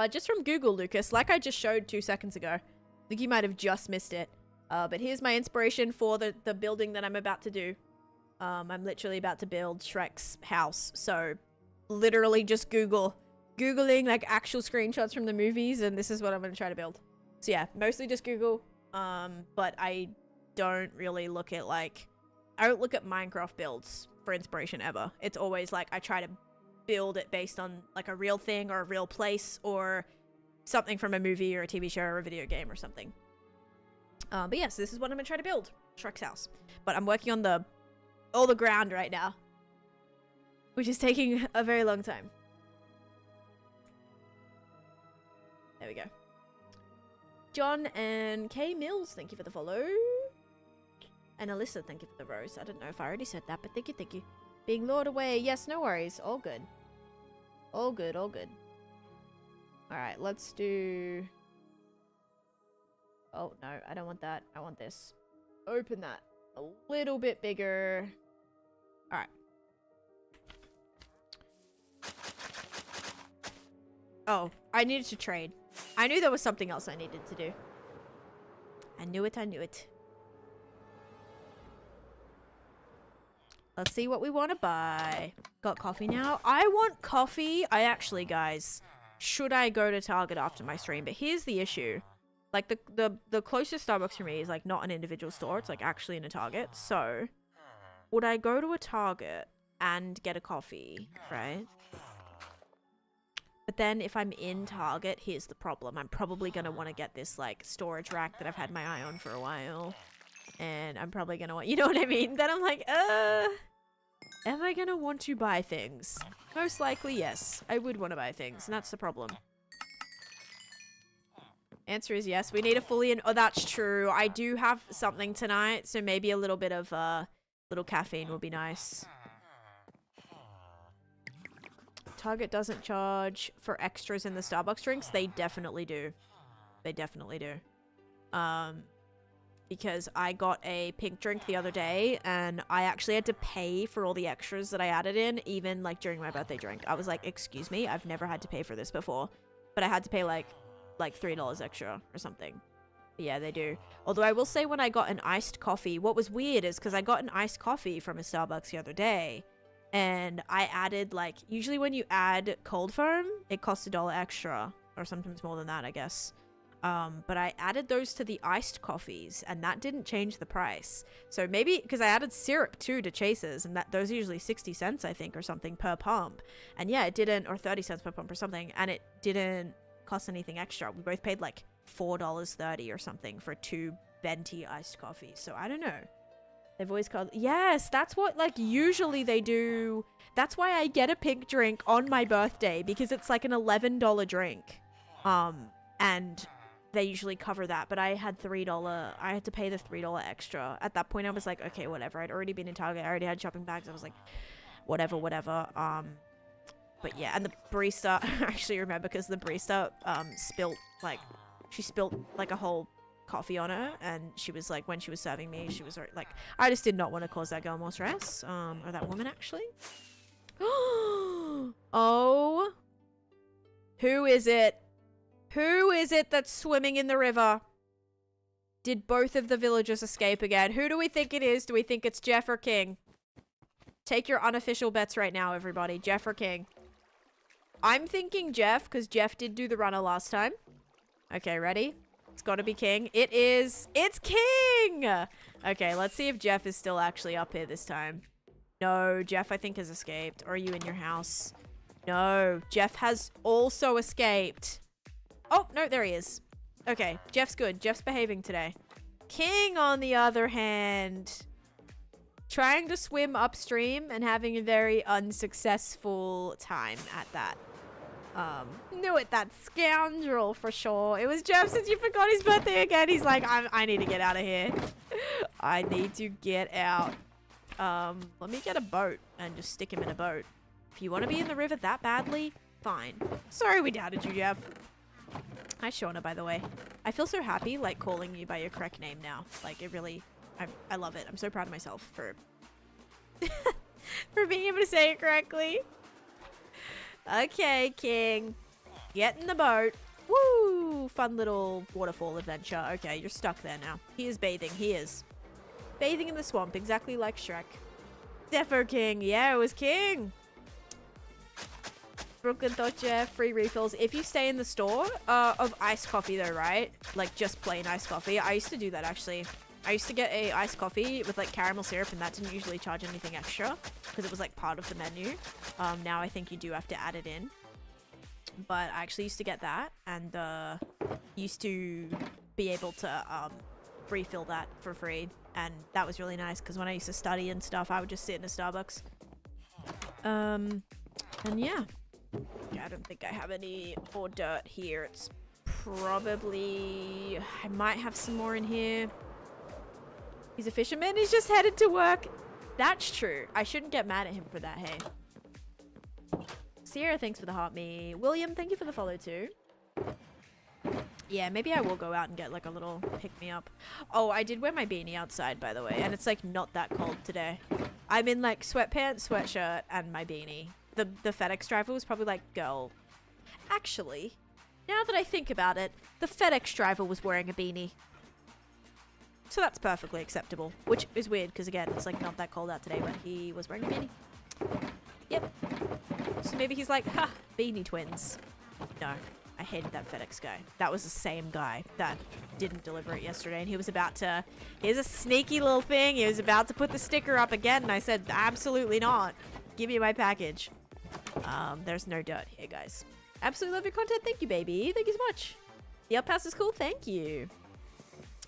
Just from Google, Lucas, like I just showed 2 seconds ago. I think you might have just missed it. But here's my inspiration for the building that I'm about to do. I'm literally about to build Shrek's house. So literally just Googling like actual screenshots from the movies, and this is what I'm going to try to build. So yeah, mostly just Google. But I don't really look at like... I don't look at Minecraft builds for inspiration ever. It's always like I try to build it based on like a real thing or a real place or something from a movie or a TV show or a video game or something. But yes, this is what I'm gonna try to build. Shrek's house. But I'm working on all the ground right now, which is taking a very long time. There we go. John and K Mills, thank you for the follow. And Alyssa, thank you for the rose. I don't know if I already said that, but thank you, thank you. Being lured away. Yes, no worries. All good. All good, all good. Alright, let's do... Oh, no, I don't want that. I want this. Open that a little bit bigger. Alright. Oh, I needed to trade. I knew there was something else I needed to do. I knew it, I knew it. Let's see what we want to buy. Got coffee now. I want coffee. I actually, guys, should I go to Target after my stream? But here's the issue. Like, the closest Starbucks for me is, like, not an individual store. It's, like, actually in a Target. So, would I go to a Target and get a coffee, right? But then if I'm in Target, here's the problem. I'm probably going to want to get this, like, storage rack that I've had my eye on for a while. And I'm probably going to want... You know what I mean? Then I'm like, am I going to want to buy things? Most likely, yes. I would want to buy things, and that's the problem. Answer is yes. We need a fully... Oh, that's true. I do have something tonight, so maybe a little bit of little caffeine will be nice. Target doesn't charge for extras in the Starbucks drinks. They definitely do. They definitely do. Because I got a pink drink the other day, and I actually had to pay for all the extras that I added in, even, like, during my birthday drink. I was like, excuse me, I've never had to pay for this before. But I had to pay, like $3 extra or something. But yeah, they do. Although I will say when I got an iced coffee, what was weird is because I got an iced coffee from a Starbucks the other day, and I added, like, usually when you add cold foam, it costs $1 extra, or sometimes more than that, I guess. But I added those to the iced coffees, and that didn't change the price. So maybe, because I added syrup too to chasers, and those are usually 60 cents, I think, or something per pump. And yeah, it didn't, or 30 cents per pump or something, and it didn't cost anything extra. We both paid like $4.30 or something for 2 venti iced coffees. So I don't know. They've always called... Yes, that's what, like, usually they do. That's why I get a pink drink on my birthday, because it's like an $11 drink. And... they usually cover that, but I had $3. I had to pay the $3 extra. At that point, I was like, okay, whatever. I'd already been in Target. I already had shopping bags. I was like, whatever. But yeah, and the barista, I actually remember because the barista she spilt like a whole coffee on her, and she was like, when she was serving me, she was like, I just did not want to cause that girl more stress, or that woman actually. Oh, who is it? Who is it that's swimming in the river? Did both of the villagers escape again? Who do we think it is? Do we think it's Jeff or King? Take your unofficial bets right now, everybody. Jeff or King? I'm thinking Jeff, because Jeff did do the runner last time. Okay, ready? It's gotta be King. It is. It's King! Okay, let's see if Jeff is still actually up here this time. No, Jeff I think has escaped. Or are you in your house? No, Jeff has also escaped. Oh, no, there he is. Okay, Jeff's good. Jeff's behaving today. King, on the other hand, trying to swim upstream and having a very unsuccessful time at that. Knew it, that scoundrel for sure. It was Jeff, since you forgot his birthday again. He's like, I need to get out of here. I need to get out. Let me get a boat and just stick him in a boat. If you want to be in the river that badly, fine. Sorry we doubted you, Jeff. Hi, Shauna, by the way. I feel so happy, like, calling you by your correct name now. Like, it really... I love it. I'm so proud of myself for... for being able to say it correctly. Okay, King. Get in the boat. Woo! Fun little waterfall adventure. Okay, you're stuck there now. He is bathing. He is. Bathing in the swamp, exactly like Shrek. Defo King. Yeah, it was King. Brooklyn Thoche, free refills. If you stay in the store of iced coffee though, right? Like just plain iced coffee. I used to do that actually. I used to get a iced coffee with like caramel syrup, and that didn't usually charge anything extra because it was like part of the menu. Now I think you do have to add it in. But I actually used to get that, and used to be able to refill that for free. And that was really nice because when I used to study and stuff, I would just sit in a Starbucks. And yeah. Yeah, I don't think I have any more dirt here. It's probably... I might have some more in here. He's a fisherman. He's just headed to work. That's true. I shouldn't get mad at him for that, hey. Sierra, thanks for the heart me. William, thank you for the follow too. Yeah, maybe I will go out and get like a little pick-me-up. Oh, I did wear my beanie outside, by the way. And it's like not that cold today. I'm in like sweatpants, sweatshirt, and my beanie. The FedEx driver was probably like, girl. Actually, now that I think about it, the FedEx driver was wearing a beanie. So that's perfectly acceptable. Which is weird, because again, it's like not that cold out today, but he was wearing a beanie. Yep. So maybe he's like, ha, beanie twins. No, I hated that FedEx guy. That was the same guy that didn't deliver it yesterday, and he was about to... Here's a sneaky little thing. He was about to put the sticker up again, and I said, absolutely not. Give me my package. There's no dirt here, guys. Absolutely love your content. Thank you, baby. Thank you so much. The up house is cool. Thank you.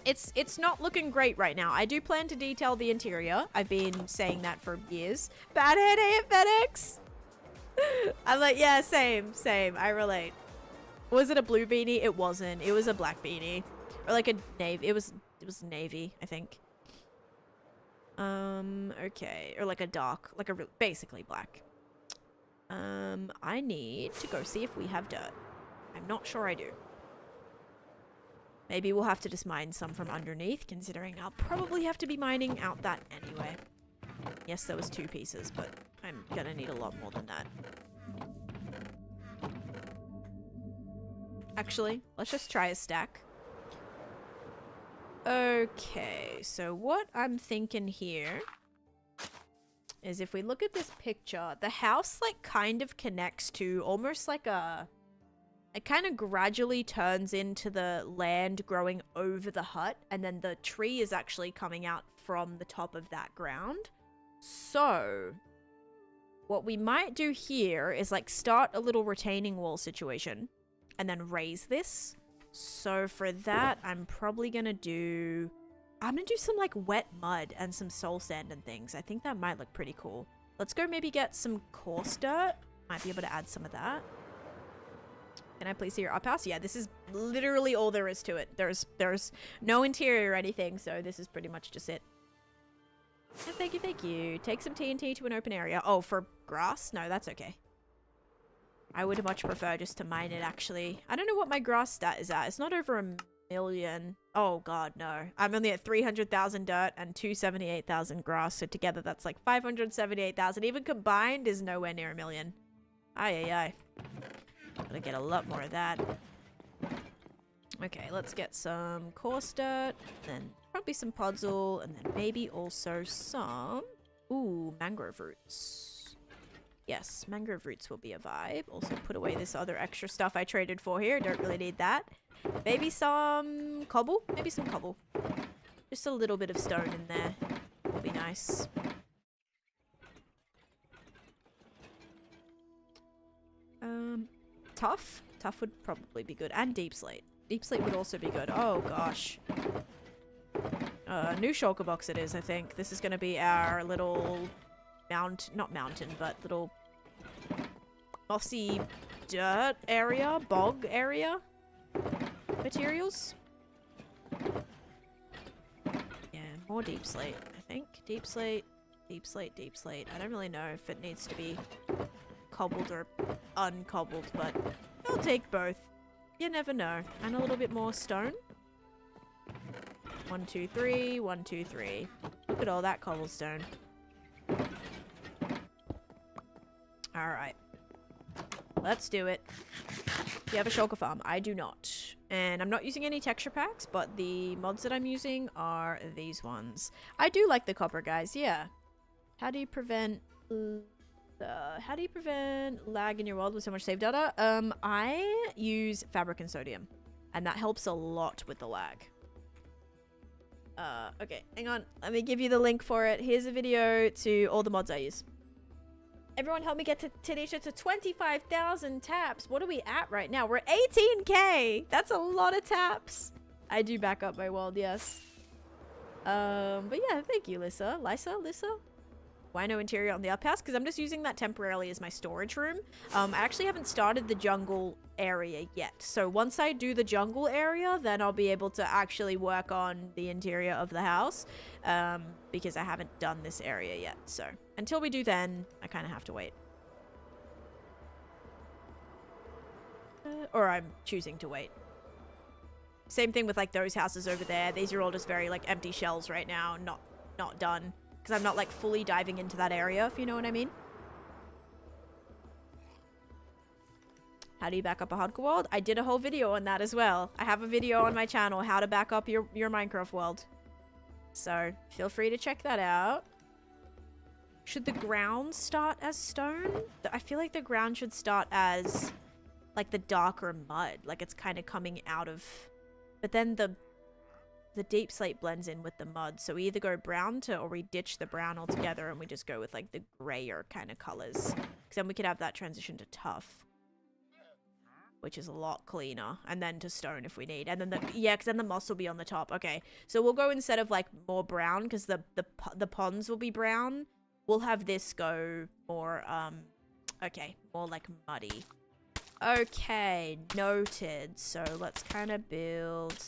It's not looking great right now. I do plan to detail the interior. I've been saying that for years. Bad hair day at FedEx. I'm like, yeah, same. I relate. Was it a blue beanie? It wasn't. It was a black beanie. Or like a navy. It was navy, I think. Okay. Or like a dark, like a basically black. I need to go see if we have dirt. I'm not sure I do. Maybe we'll have to just mine some from underneath, considering I'll probably have to be mining out that anyway. Yes, there was 2 pieces, but I'm gonna need a lot more than that. Actually, let's just try a stack. Okay, so what I'm thinking here is if we look at this picture, the house like kind of connects to almost like a... It kind of gradually turns into the land growing over the hut, and then the tree is actually coming out from the top of that ground. So what we might do here is like start a little retaining wall situation and then raise this. So for that, I'm probably gonna do... I'm gonna do some like wet mud and some soul sand and things. I think that might look pretty cool. Let's go maybe get some coarse dirt. Might be able to add some of that. Can I please see your up house? Yeah, this is literally all there is to it. There's no interior or anything, so this is pretty much just it. And thank you. Take some TNT to an open area. Oh, for grass? No, that's okay. I would much prefer just to mine it, actually. I don't know what my grass stat is at. It's not over 1 million. Oh, God, no. I'm only at 300,000 dirt and 278,000 grass, so together that's like 578,000. Even combined is nowhere near 1 million. Aye. Gotta get a lot more of that. Okay, let's get some coarse dirt, then probably some podzol, and then maybe also some... Ooh, mangrove roots. Yes, mangrove roots will be a vibe. Also put away this other extra stuff I traded for here. Don't really need that. Maybe some cobble? Maybe some cobble. Just a little bit of stone in there. Will be nice. Tough? Tough would probably be good. And deep slate. Deep slate would also be good. Oh, gosh. New shulker box it is, I think. This is going to be our little not mountain, but little mossy dirt area, bog area materials. Yeah, more deep slate, I think. Deep slate, deep slate, deep slate. I don't really know if it needs to be cobbled or uncobbled, but I'll take both. You never know. And a little bit more stone. 1, 2, 3, 1, 2, 3. Look at all that cobblestone. Alright. Let's do it. You have a shulker farm. I do not. And I'm not using any texture packs, but the mods that I'm using are these ones. I do like the copper, guys. Yeah. How do you prevent lag in your world with so much save data? I use fabric and sodium, and that helps a lot with the lag. Okay, hang on. Let me give you the link for it. Here's a video to all the mods I use. Everyone help me get to Taneesha to 25,000 taps. What are we at right now? We're 18k. That's a lot of taps. I do back up my world, yes. But yeah, thank you, Lissa. Lissa? Why no interior on the up house? Because I'm just using that temporarily as my storage room. I actually haven't started the jungle area yet. So once I do the jungle area, then I'll be able to actually work on the interior of the house. Because I haven't done this area yet. So until we do then, I kind of have to wait. Or I'm choosing to wait. Same thing with like those houses over there. These are all just very like empty shells right now. Not done. Because I'm not like fully diving into that area, if you know what I mean. How do you back up a hardcore world? I did a whole video on that as well. I have a video on my channel, how to back up your Minecraft world. So feel free to check that out. Should the ground start as stone? I feel like the ground should start as like the darker mud. Like it's kind of coming out of... But then the deep slate blends in with the mud, so we either go brown or we ditch the brown altogether and we just go with like the grayer kind of colors, because then we could have that transition to tough, which is a lot cleaner, and then to stone if we need, and then because then the moss will be on the top. Okay, so we'll go instead of like more brown, because the ponds will be brown, we'll have this go more okay, more like muddy. Okay, noted. So let's kind of build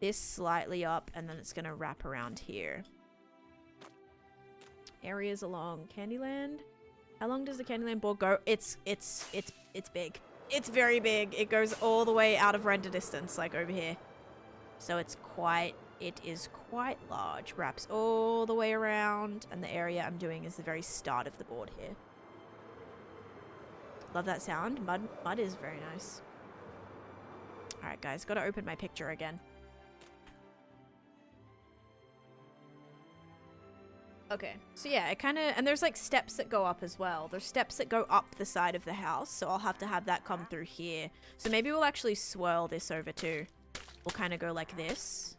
this slightly up, and then it's gonna wrap around here. Areas along Candyland. How long does the Candyland board go? It's big. It's very big. It goes all the way out of render distance, like over here. So it is quite large. Wraps all the way around, and the area I'm doing is the very start of the board here. Love that sound. Mud is very nice. All right, guys, gotta open my picture again. Okay, so yeah, it kind of, and there's like steps that go up as well. There's steps that go up the side of the house, so I'll have to have that come through here. So maybe we'll actually swirl this over too. We'll kind of go like this.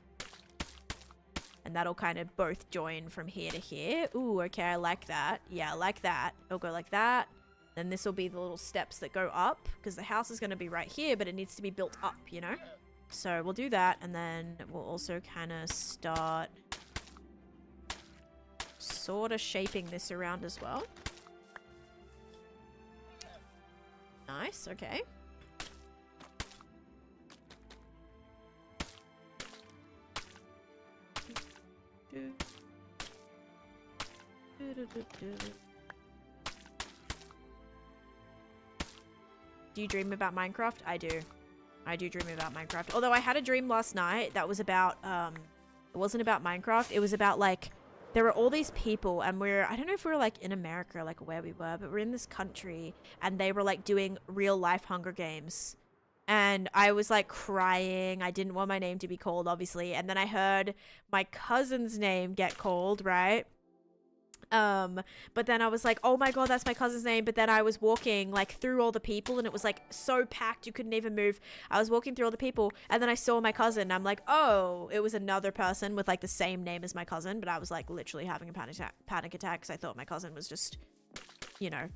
And that'll kind of both join from here to here. Ooh, okay, I like that. Yeah, I like that. It'll go like that. Then this will be the little steps that go up, because the house is going to be right here, but it needs to be built up, you know? So we'll do that, and then we'll also kind of start sort of shaping this around as well. Nice, okay. Do you dream about Minecraft? I do. I do dream about Minecraft. Although I had a dream last night that was about, it wasn't about Minecraft. It was about like, there were all these people, and I don't know if we were like in America, like where we were, but we're in this country, and they were like doing real life Hunger Games. And I was like crying. I didn't want my name to be called, obviously. And then I heard my cousin's name get called, right? But then I was like, oh my god, that's my cousin's name. But then I was walking like through all the people and it was like so packed you couldn't even move. I was walking through all the people and then I saw my cousin. I'm like, oh, it was another person with like the same name as my cousin. But I was like literally having a panic attack because I thought my cousin was just, you know,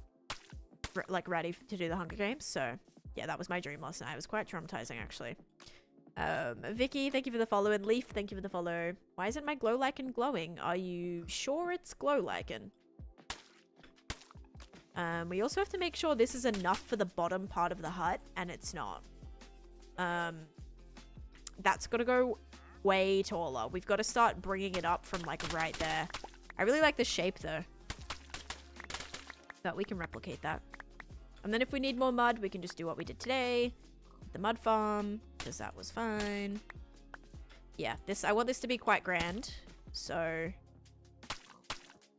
like ready to do the Hunger Games. So yeah, that was my dream last night. It was quite traumatizing actually. Vicky, thank you for the follow, and Leaf, thank you for the follow. Why isn't my glow lichen glowing? Are you sure it's glow lichen? We also have to make sure this is enough for the bottom part of the hut, and it's not. That's got to go way taller. We've got to start bringing it up from like right there. I really like the shape though. But we can replicate that. And then if we need more mud, we can just do what we did today. The mud farm, because that was fine. Yeah, I want this to be quite grand. So I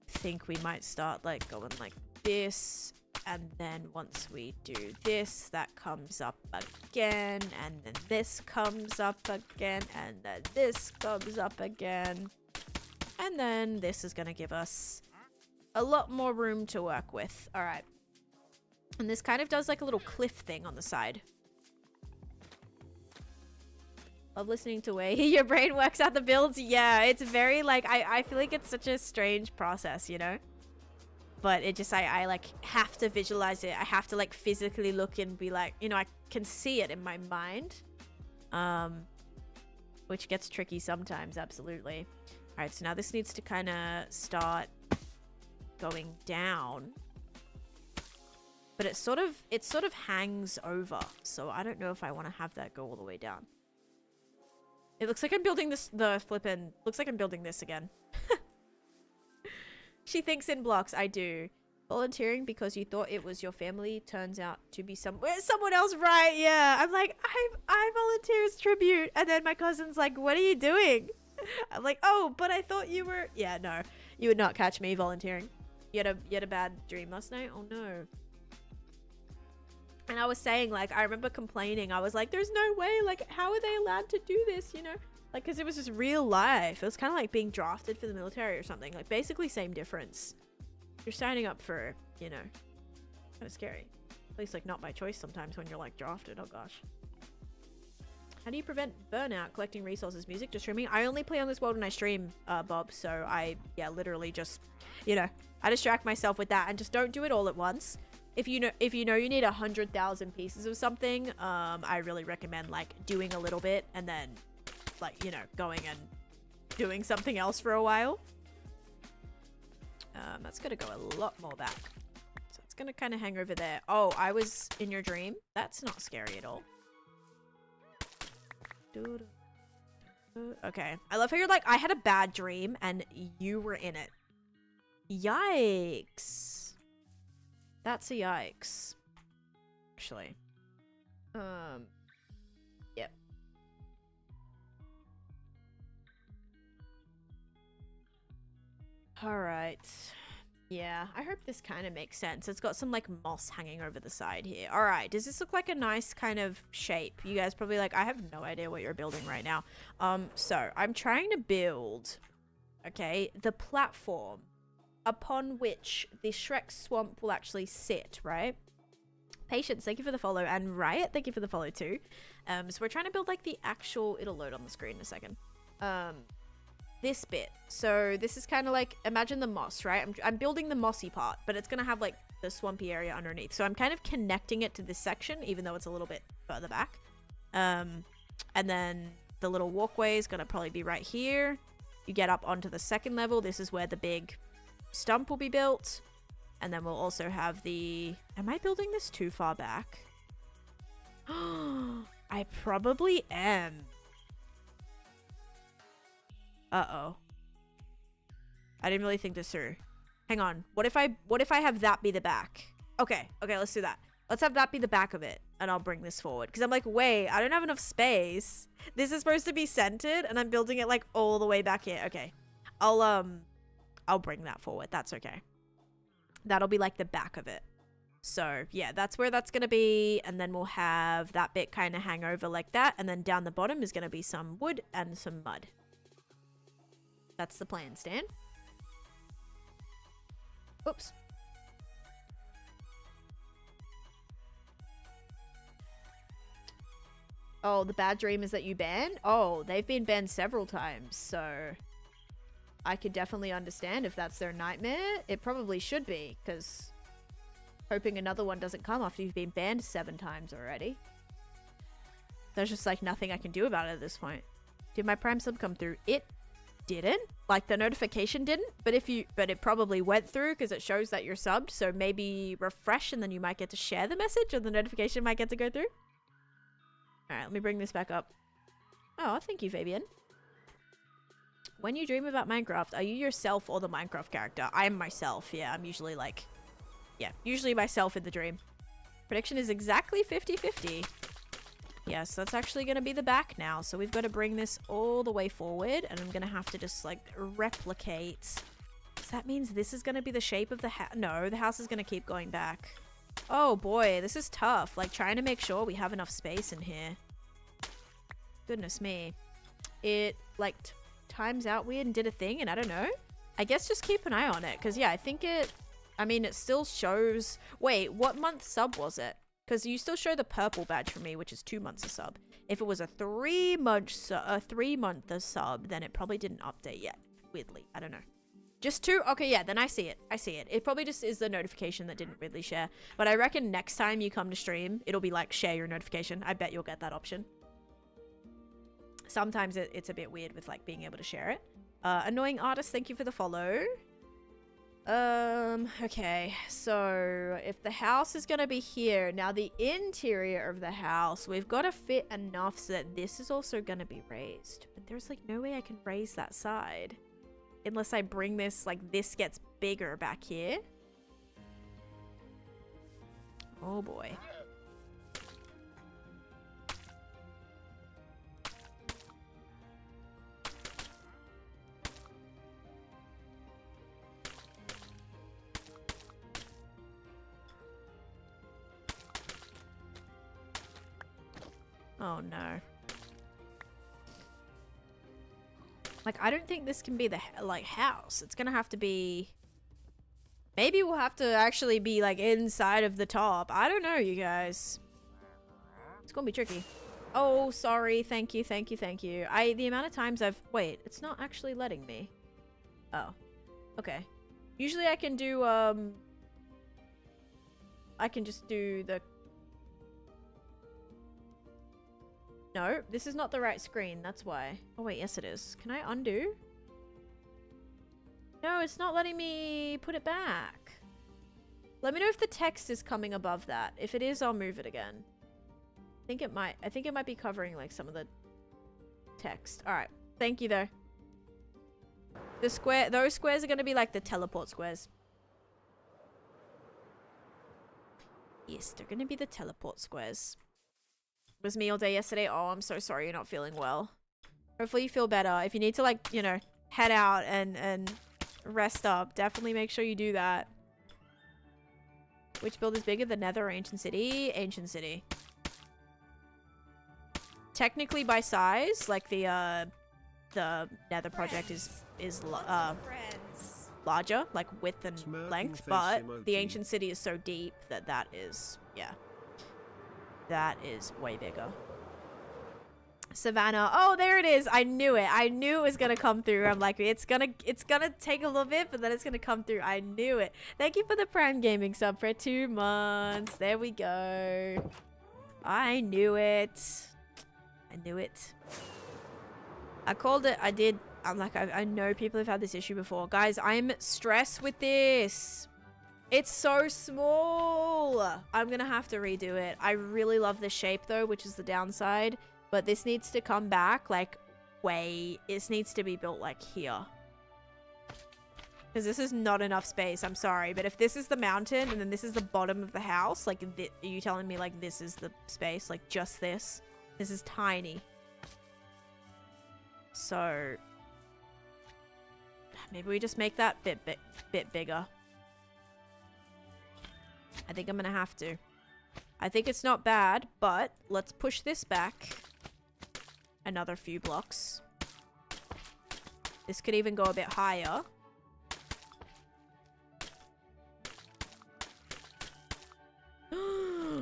think we might start like going like this. And then once we do this, that comes up again. And then this comes up again. And then this comes up again. And then this is going to give us a lot more room to work with. All right. And this kind of does like a little cliff thing on the side. Love listening to way your brain works out the builds. Yeah, it's very like, I feel like it's such a strange process, you know? But it just, I like have to visualize it. I have to like physically look and be like, you know, I can see it in my mind. Which gets tricky sometimes, absolutely. All right, so now this needs to kind of start going down. But it sort of hangs over. So I don't know if I want to have that go all the way down. It looks like I'm building this, looks like I'm building this again. She thinks in blocks. I do. Volunteering because you thought it was your family turns out to be someone else, right? Yeah. I'm like, I volunteer as tribute. And then my cousin's like, what are you doing? I'm like, oh, but I thought you were, yeah, no, you would not catch me volunteering. You had a bad dream last night? Oh no. And I was saying, like, I remember complaining. I was like, there's no way. Like, how are they allowed to do this, you know? Like, because it was just real life. It was kind of like being drafted for the military or something. Like, basically same difference. You're signing up for, you know, kind of scary. At least, like, not by choice sometimes when you're, like, drafted. Oh, gosh. How do you prevent burnout? Collecting resources, music, just streaming? I only play on this world when I stream, Bob. So I, yeah, literally just, you know, I distract myself with that and just don't do it all at once. If you know you need 100,000 pieces of something, I really recommend like doing a little bit and then like, you know, going and doing something else for a while. That's gonna go a lot more back. So it's gonna kind of hang over there. Oh, I was in your dream? That's not scary at all. Okay. I love how you're like, I had a bad dream and you were in it. Yikes. That's a yikes. Actually. Yep. Alright. Yeah, I hope this kind of makes sense. It's got some like moss hanging over the side here. Alright, does this look like a nice kind of shape? You guys probably like, I have no idea what you're building right now. So I'm trying to build, okay, the platform upon which the Shrek swamp will actually sit, right? Patience, thank you for the follow, and Riot, thank you for the follow too. So we're trying to build like the actual, it'll load on the screen in a second. This bit. So this is kind of like, imagine the moss, right? I'm building the mossy part, but it's gonna have like the swampy area underneath. So I'm kind of connecting it to this section, even though it's a little bit further back. And then the little walkway is gonna probably be right here. You get up onto the second level. This is where the big stump will be built, and then we'll also have the, am I building this too far back? I probably am. Uh-oh. I didn't really think this through. Hang on. What if I have that be the back? Okay, let's do that. Let's have that be the back of it, and I'll bring this forward. Because I'm like, wait, I don't have enough space. This is supposed to be centered, and I'm building it like all the way back here. Okay. I'll bring that forward. That's okay. That'll be like the back of it. So yeah, that's where that's going to be. And then we'll have that bit kind of hang over like that. And then down the bottom is going to be some wood and some mud. That's the plan, Stan. Oops. Oh, the bad dream is that you ban? Oh, they've been banned several times, so I could definitely understand if that's their nightmare. It probably should be, because hoping another one doesn't come after you've been banned 7 times already. There's just like nothing I can do about it at this point. Did my Prime sub come through? It didn't. Like the notification didn't, but it probably went through because it shows that you're subbed, so maybe refresh and then you might get to share the message or the notification might get to go through. Alright, let me bring this back up. Oh, thank you, Fabian. When you dream about Minecraft, are you yourself or the Minecraft character? I am myself, yeah. I'm usually like... Yeah, usually myself in the dream. Prediction is exactly 50-50. Yes, that's actually going to be the back now. So we've got to bring this all the way forward. And I'm going to have to just, like, replicate. So that means this is going to be the shape of the house. No, the house is going to keep going back. Oh boy, this is tough. Like trying to make sure we have enough space in here. Goodness me. It like times out weird and did a thing and I don't know. I guess just keep an eye on it because yeah, I think it, I mean it still shows, wait, what month sub was it? Because you still show the purple badge for me, which is 2 months of sub. If it was a 3 month sub, then it probably didn't update yet. Weirdly, I don't know. Just 2? Okay, yeah, then I see it. I see it. It probably just is the notification that didn't really share. But I reckon next time you come to stream, it'll be like, share your notification. I bet you'll get that option. Sometimes it's a bit weird with like being able to share it. Annoying artist, thank you for the follow. Okay, so if the house is gonna be here, now the interior of the house, we've got to fit enough so that this is also gonna be raised. But there's like no way I can raise that side. Unless I bring this, like, this gets bigger back here. Oh, boy. Oh, no. Like, I don't think this can be the, like, house. It's gonna have to be... Maybe we'll have to actually be, like, inside of the top. I don't know, you guys. It's gonna be tricky. Oh, sorry. Thank you, thank you, thank you. The amount of times I've... Wait, it's not actually letting me. Oh. Okay. Usually I can do, I can just do the... No, this is not the right screen. That's why. Oh, wait. Yes, it is. Can I undo? No, it's not letting me put it back. Let me know if the text is coming above that. If it is, I'll move it again. I think it might be covering like some of the text. All right. Thank you, though. Those squares are going to be like the teleport squares. Yes, they're going to be the teleport squares. It was me all day yesterday. Oh, I'm so sorry you're not feeling well. Hopefully you feel better. If you need to, like, you know, head out and rest up, definitely make sure you do that. Which build is bigger, the Nether or Ancient City? Ancient City. Technically by size, like the Nether project is larger, like width and length, but the Ancient City is so deep that is, yeah. That is way bigger. Savannah. Oh, there it is. I knew it. I knew it was going to come through. I'm like, it's gonna take a little bit, but then it's going to come through. I knew it. Thank you for the Prime Gaming sub for 2 months. There we go. I knew it. I knew it. I called it. I did. I'm like, I know people have had this issue before. Guys, I'm stressed with this. It's so small. I'm going to have to redo it. I really love the shape though, which is the downside. But this needs to come back like way. This needs to be built like here. Because this is not enough space. I'm sorry. But if this is the mountain and then this is the bottom of the house, like are you telling me like this is the space? Like just this? This is tiny. So maybe we just make that bit bigger. I think I'm gonna have to. I think it's not bad, but let's push this back another few blocks. This could even go a bit higher.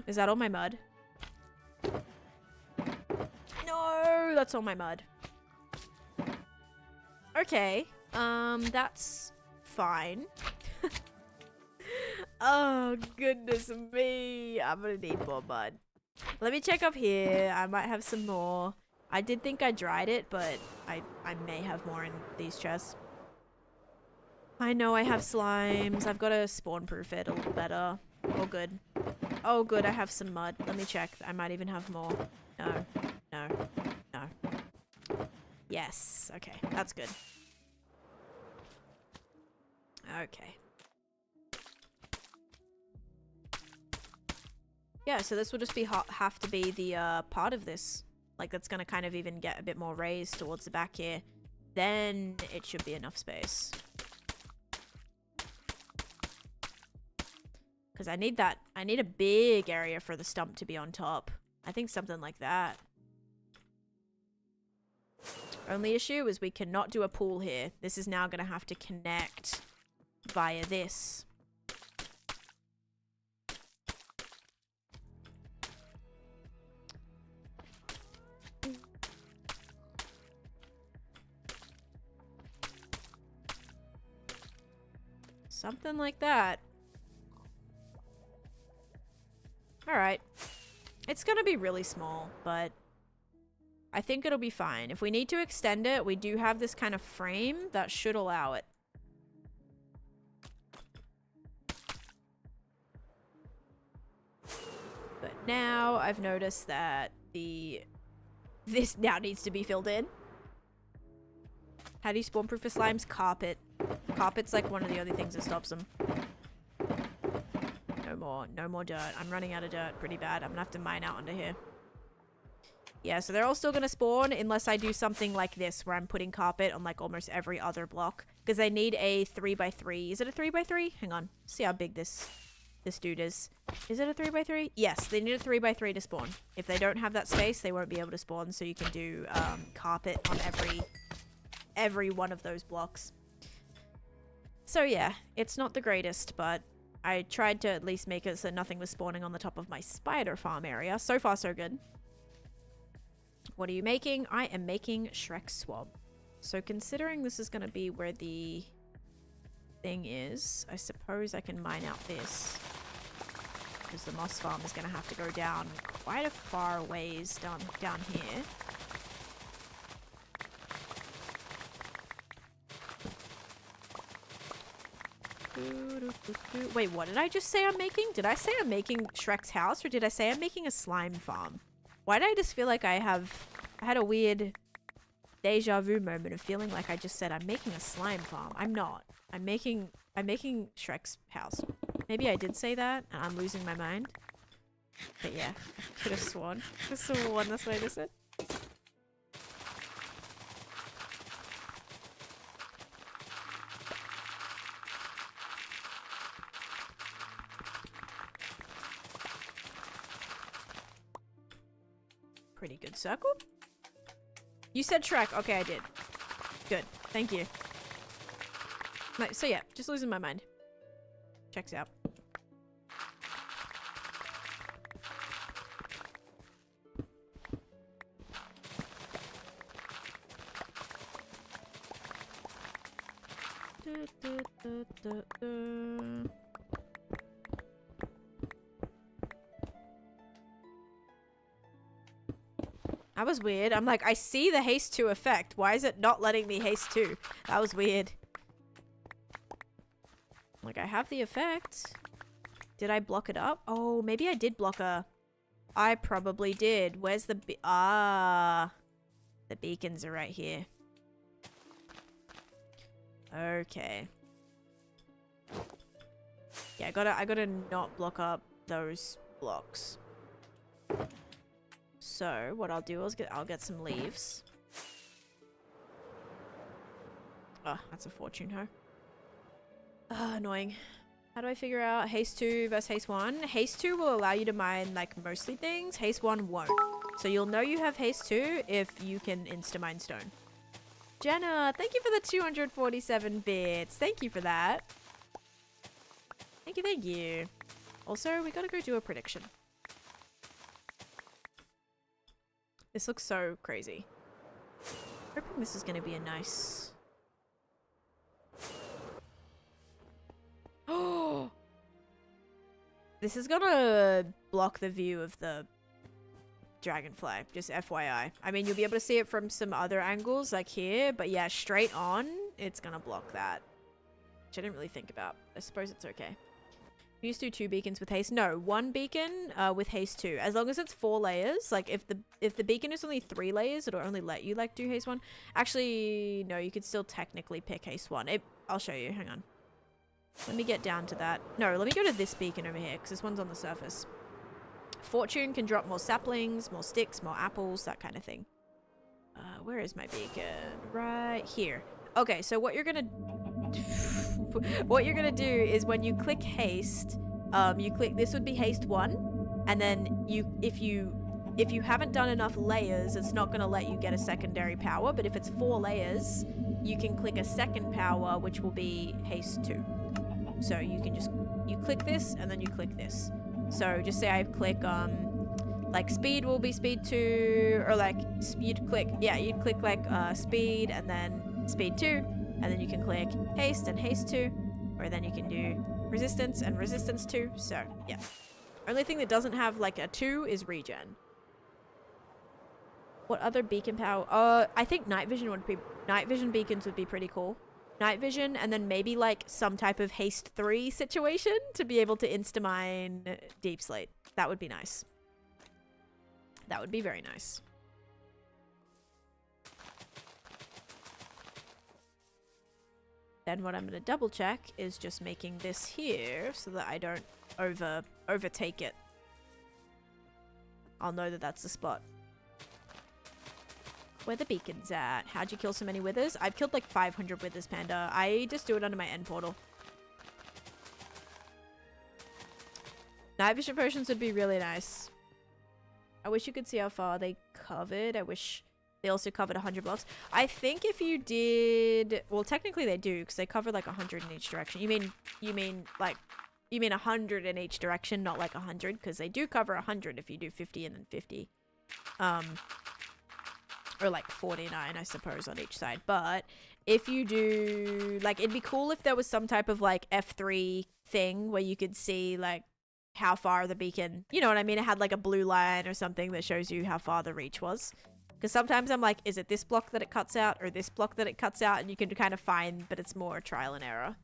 Is that all my mud? No, that's all my mud. Okay, that's fine. Oh, goodness me. I'm gonna need more mud. Let me check up here. I might have some more. I did think I dried it, but I may have more in these chests. I know I have slimes. I've got to spawn-proof it a little better. Oh, good. Oh, good. I have some mud. Let me check. I might even have more. No. No. No. Yes. Okay. That's good. Okay. Yeah, so this will just be have to be the part of this. Like, that's going to kind of even get a bit more raised towards the back here. Then it should be enough space. Because I need that. I need a big area for the stump to be on top. I think something like that. Only issue is we cannot do a pool here. This is now going to have to connect via this. Something like that. Alright. It's gonna be really small, but I think it'll be fine. If we need to extend it, we do have this kind of frame that should allow it. But now I've noticed that this now needs to be filled in. How do you spawn-proof for slimes? Carpet. Carpet's like one of the only things that stops them. No more dirt. I'm running out of dirt pretty bad. I'm gonna have to mine out under here. Yeah, so they're all still gonna spawn unless I do something like this where I'm putting carpet on like almost every other block. Because they need a 3x3. Is it a 3x3? Hang on. See how big this dude is. Is it a 3x3? Yes, they need a 3x3 to spawn. If they don't have that space, they won't be able to spawn. So you can do carpet on every one of those blocks. So yeah, it's not the greatest, but I tried to at least make it so nothing was spawning on the top of my spider farm area. So far, so good. What are you making? I am making Shrek Swamp. So considering this is going to be where the thing is, I suppose I can mine out this. Because the moss farm is going to have to go down quite a far ways down here. Wait, what did I just say I'm making? Did I say I'm making Shrek's house, or did I say I'm making a slime farm? Why did I just feel like I had a weird deja vu moment of feeling like I just said I'm making a slime farm. I'm not. I'm making Shrek's house. Maybe I did say that and I'm losing my mind. But yeah, I could have sworn. I could have sworn that's what I just said. Pretty good circle. You said Shrek. Okay, I did. Good. Thank you. Right, so yeah, just losing my mind. Checks out. That was weird. I'm like, I see the haste 2 effect. Why is it not letting me haste 2? That was weird. Like, I have the effect. Did I block it up? Oh, maybe I did block a... I probably did. Where's the... The beacons are right here. Okay. Yeah, I gotta not block up those blocks. So, what I'll do is I'll get some leaves. Oh, that's a fortune hoe. Annoying. How do I figure out haste 2 versus haste 1? Haste 2 will allow you to mine like mostly things. Haste 1 won't. So you'll know you have haste 2 if you can insta-mine stone. Jenna, thank you for the 247 bits. Thank you for that. Thank you, thank you. Also, we gotta go do a prediction. This looks so crazy. Hoping this is gonna be a nice... Oh! This is gonna block the view of the dragonfly, just FYI. I mean, you'll be able to see it from some other angles, like here, but yeah, straight on, it's gonna block that. Which I didn't really think about. I suppose it's okay. You used to do 2 beacons with haste. No, 1 beacon with haste 2. As long as it's 4 layers. Like if the beacon is only 3 layers, it'll only let you like do haste 1. Actually, no, you could still technically pick haste 1. I'll show you. Hang on. Let me get down to that. No, let me go to this beacon over here because this one's on the surface. Fortune can drop more saplings, more sticks, more apples, that kind of thing. Where is my beacon? Right here. Okay, so what you're gonna do is when you click haste, you click, this would be haste 1, and then if you haven't done enough layers, it's not gonna let you get a secondary power, but if it's 4 layers, you can click a second power, which will be haste 2. So you can just, you click this and then you click this. So just say I click like speed will be speed 2, or like you'd click like speed and then speed 2, and then you can click haste and haste 2, or then you can do resistance and resistance 2. So yeah, only thing that doesn't have like a 2 is regen. What other beacon power? I think night vision beacons would be pretty cool. Night vision, and then maybe like some type of haste 3 situation to be able to insta-mine deep slate. That would be nice. That would be very nice. Then what I'm going to double check is just making this here so that I don't overtake it. I'll know that that's the spot. Where the beacon's at. How'd you kill so many withers? I've killed like 500 withers, Panda. I just do it under my end portal. Night vision potions would be really nice. I wish you could see how far they covered. I wish they also covered 100 blocks. I think if you did... Well, technically they do, because they cover like 100 in each direction. You mean 100 in each direction, not like 100, because they do cover 100 if you do 50 and then 50. Or like 49, I suppose, on each side. But if you do, like, it'd be cool if there was some type of like F3 thing where you could see like how far the beacon, you know what I mean? It had like a blue line or something that shows you how far the reach was. Because sometimes I'm like, is it this block that it cuts out or this block that it cuts out? And you can kind of find, but it's more trial and error.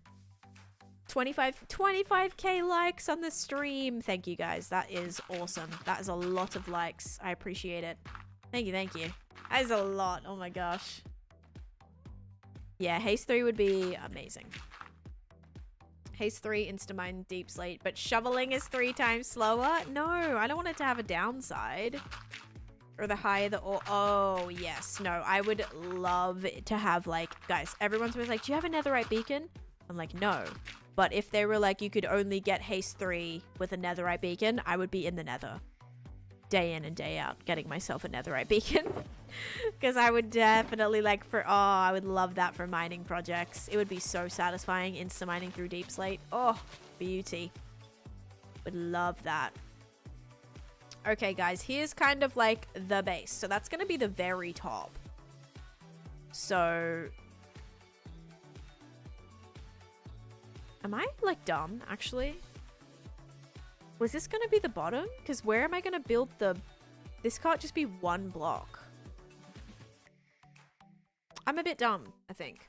25k likes on the stream. Thank you guys. That is awesome. That is a lot of likes. I appreciate it. Thank you, thank you. That is a lot. Oh my gosh. Yeah, haste 3 would be amazing. Haste 3, insta-mine deep slate, but shoveling is 3 times slower? No, I don't want it to have a downside. Or the higher the ore. Oh, yes. No, I would love to have like, guys, everyone's always like, do you have a netherite beacon? I'm like, no. But if they were like, you could only get haste 3 with a netherite beacon, I would be in the nether. Day in and day out getting myself a netherite beacon. Because I would definitely like I would love that for mining projects. It would be so satisfying insta mining through deep slate. Oh, beauty. Would love that. Okay guys, here's kind of like the base. So that's gonna be the very top. So am I like dumb actually? Was this gonna be the bottom? Because where am I gonna build the... This can't just be 1 block. I'm a bit dumb, I think.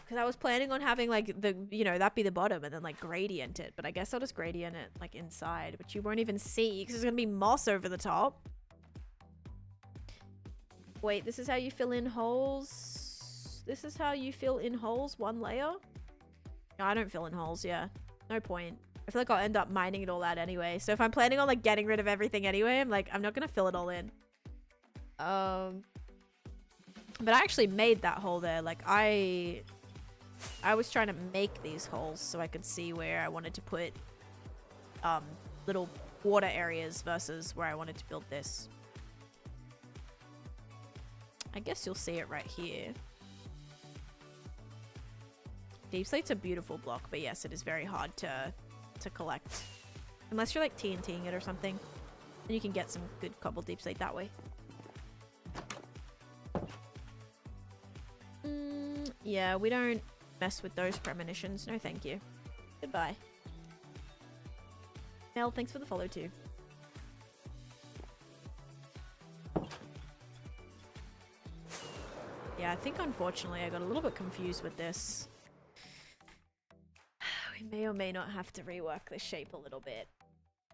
Because I was planning on having like the, you know, that be the bottom and then like gradient it. But I guess I'll just gradient it like inside. But you won't even see because there's gonna be moss over the top. Wait, this is how you fill in holes? This is how you fill in holes? 1 layer? No, I don't fill in holes, yeah. No point. I feel like I'll end up mining it all out anyway. So if I'm planning on like getting rid of everything anyway, I'm like, I'm not gonna fill it all in. But I actually made that hole there. Like I I was trying to make these holes so I could see where I wanted to put little water areas versus where I wanted to build this. I guess you'll see it right here. Deep slate's a beautiful block, but yes, it is very hard to collect. Unless you're like TNTing it or something. Then you can get some good cobble deep slate that way. Yeah, we don't mess with those premonitions. No thank you. Goodbye. Mel, thanks for the follow too. Yeah, I think unfortunately I got a little bit confused with this. We may or may not have to rework this shape a little bit.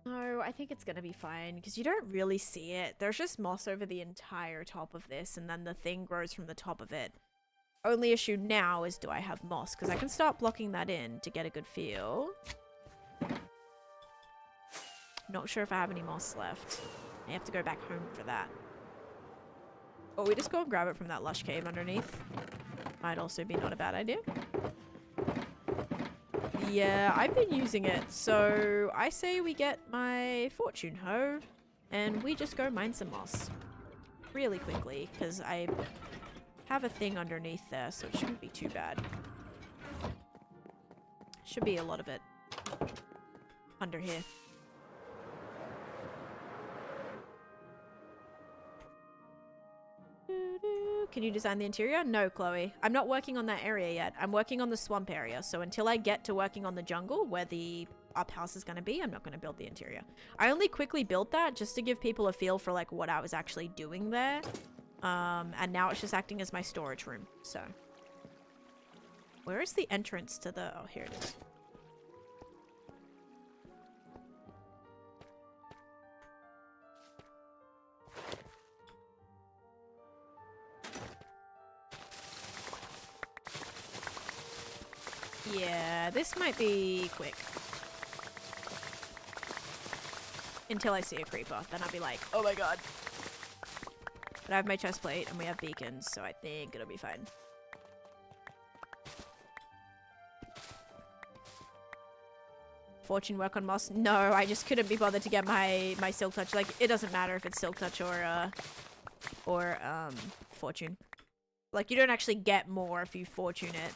No, I think it's gonna be fine because you don't really see it. There's just moss over the entire top of this and then the thing grows from the top of it. Only issue now is, do I have moss? Because I can start blocking that in to get a good feel. Not sure if I have any moss left. I have to go back home for that. Or we just go and grab it from that lush cave underneath. Might also be not a bad idea. Yeah, I've been using it. So I say we get my fortune hoe and we just go mine some moss. Really quickly, because I have a thing underneath there, so it shouldn't be too bad. Should be a lot of it under here. Can you design the interior? No, Chloe. I'm not working on that area yet. I'm working on the swamp area. So until I get to working on the jungle where the up house is going to be, I'm not going to build the interior. I only quickly built that just to give people a feel for like what I was actually doing there. And now it's just acting as my storage room. So where is the entrance to the... Oh, here it is. Yeah, this might be quick. Until I see a creeper, then I'll be like, oh my god. But I have my chest plate and we have beacons, so I think it'll be fine. Fortune work on moss? No, I just couldn't be bothered to get my silk touch. Like, it doesn't matter if it's silk touch or fortune. Like, you don't actually get more if you fortune it.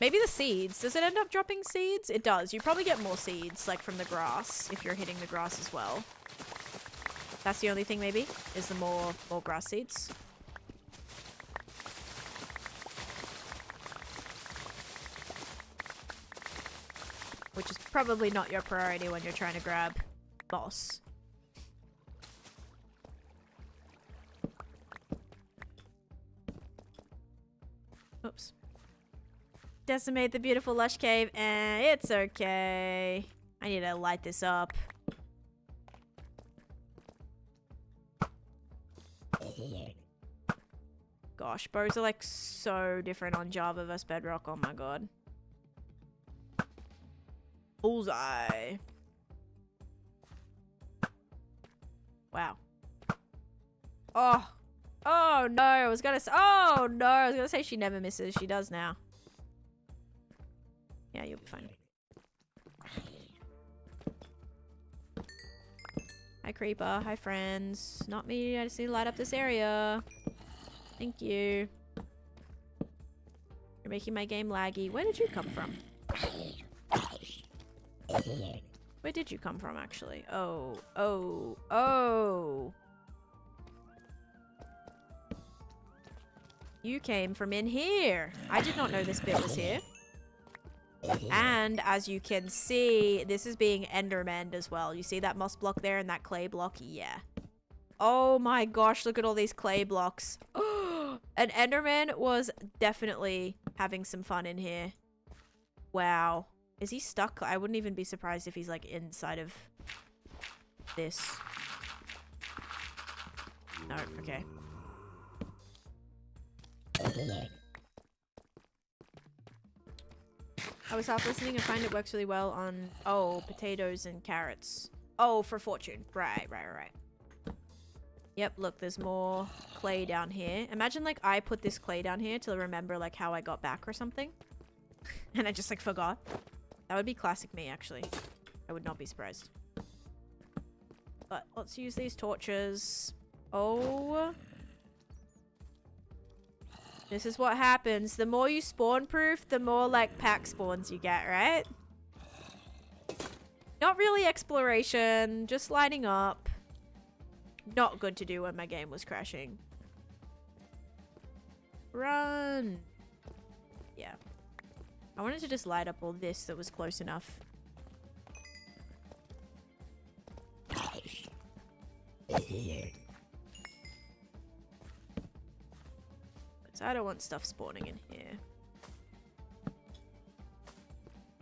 Maybe the seeds. Does it end up dropping seeds? It does. You probably get more seeds, like from the grass, if you're hitting the grass as well. That's the only thing, maybe, is the more grass seeds. Which is probably not your priority when you're trying to grab moss. Oops. Decimate the beautiful lush cave, and it's okay. I need to light this up. Gosh, bows are like so different on Java versus Bedrock. Oh my god. Bullseye. Wow. Oh. Oh no, I was gonna say, oh no, I was gonna say she never misses. She does now. Yeah, you'll be fine. Hi, creeper. Hi, friends. Not me. I just need to light up this area. Thank you. You're making my game laggy. Where did you come from? Where did you come from, actually? Oh, oh, oh. You came from in here. I did not know this bit was here. And as you can see, this is being endermaned as well. You see that moss block there and that clay block? Yeah. Oh my gosh, look at all these clay blocks. An enderman was definitely having some fun in here. Wow. Is he stuck? I wouldn't even be surprised if he's like inside of this. No, okay. I was half listening and find it works really well on, oh, potatoes and carrots. Oh, for fortune. Right. Yep, look, there's more clay down here. Imagine, like, I put this clay down here to remember, like, how I got back or something. And I just, like, forgot. That would be classic me, actually. I would not be surprised. But let's use these torches. Oh. This is what happens. The more you spawn proof, the more, like, pack spawns you get, right? Not really exploration, just lining up. Not good to do when my game was crashing. Run! Yeah. I wanted to just light up all this that was close enough. So I don't want stuff spawning in here.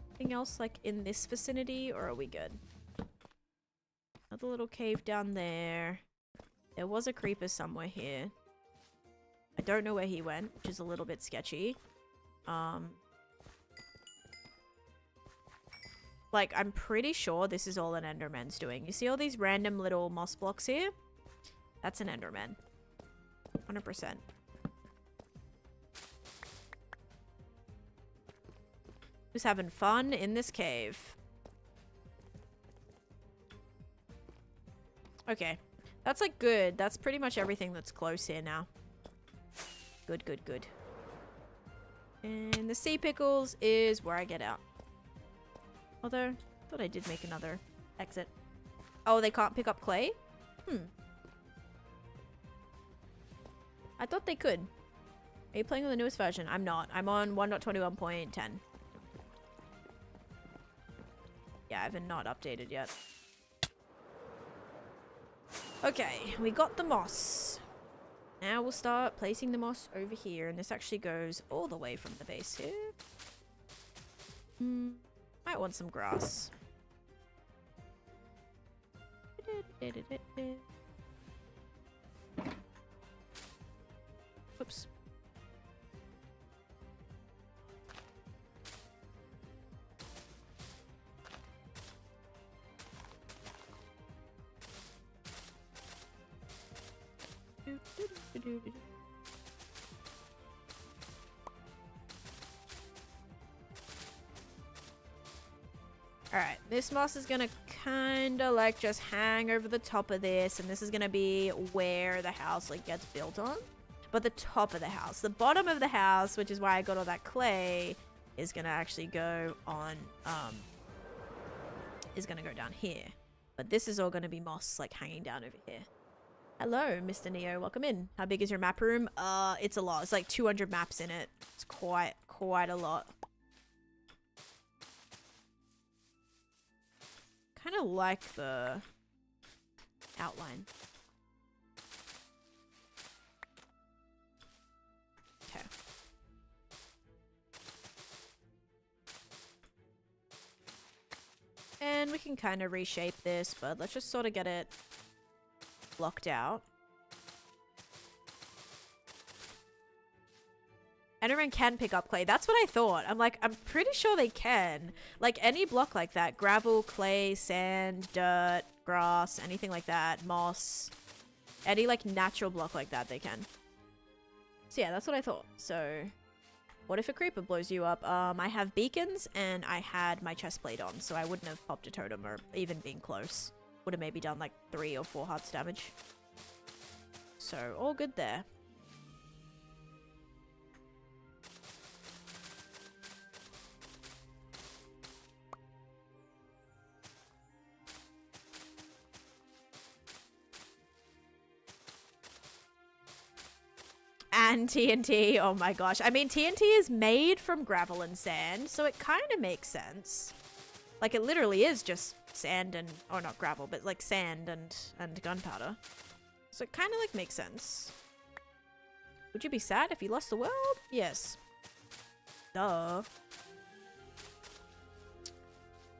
Anything else like in this vicinity, or are we good? Another little cave down there. There was a creeper somewhere here. I don't know where he went, which is a little bit sketchy. Like, I'm pretty sure this is all an Enderman's doing. You see all these random little moss blocks here? That's an Enderman. 100%. Who's having fun in this cave? Okay. That's, like, good. That's pretty much everything that's close here now. Good, good, good. And the sea pickles is where I get out. Although, I thought I did make another exit. Oh, they can't pick up clay? I thought they could. Are you playing on the newest version? I'm not. I'm on 1.21.10. Yeah, I haven't not updated yet. Okay, we got the moss. Now we'll start placing the moss over here. And this actually goes all the way from the base here. Might want some grass. Oops. Alright, this moss is gonna kinda like just hang over the top of this, and this is gonna be where the house like gets built on. But the top of the house. The bottom of the house, which is why I got all that clay, is gonna actually go on, is gonna go down here. But this is all gonna be moss like hanging down over here. Hello, Mr. Neo, welcome in. How big is your map room? It's a lot. It's like 200 maps in it. It's quite a lot. Kind of like the outline. Okay. And we can kind of reshape this, but let's just sort of get it blocked out. Enderman can pick up clay. That's what I thought. I'm like, I'm pretty sure they can. Like, any block like that. Gravel, clay, sand, dirt, grass, anything like that. Moss. Any, like, natural block like that, they can. So, yeah, that's what I thought. So, what if a creeper blows you up? I have beacons, and I had my chest plate on, so I wouldn't have popped a totem or even been close. Would have maybe done, like, 3 or 4 hearts damage. So, all good there. And TNT, oh my gosh. I mean, TNT is made from gravel and sand, so it kind of makes sense. Like, it literally is just sand and, or not gravel, but like sand and gunpowder. So it kind of like makes sense. Would you be sad if you lost the world? Yes. Duh.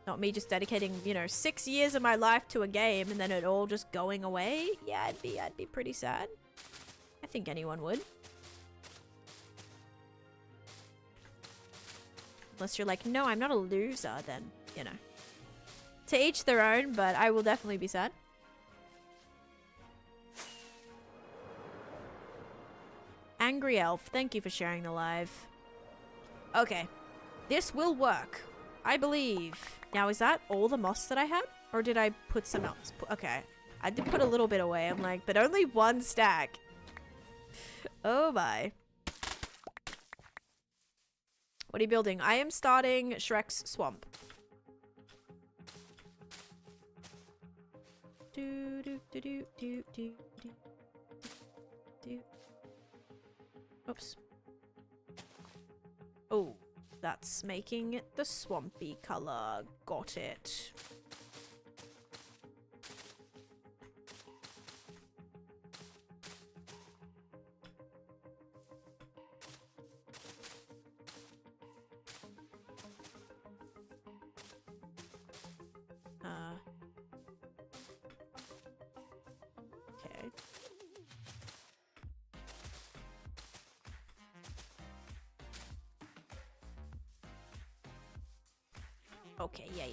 Not me just dedicating, you know, 6 years of my life to a game and then it all just going away. Yeah, I'd be pretty sad. I think anyone would. Unless you're like, no, I'm not a loser, then, you know. To each their own, but I will definitely be sad. Angry Elf, thank you for sharing the live. Okay. This will work. I believe. Now, is that all the moss that I had? Or did I put some else? Okay. I did put a little bit away. I'm like, but only one stack. Oh my. What are you building? I am starting Shrek's swamp. Do do do do do do do do. Oops. Oh, that's making it the swampy color. Got it. Okay. Okay, yeah.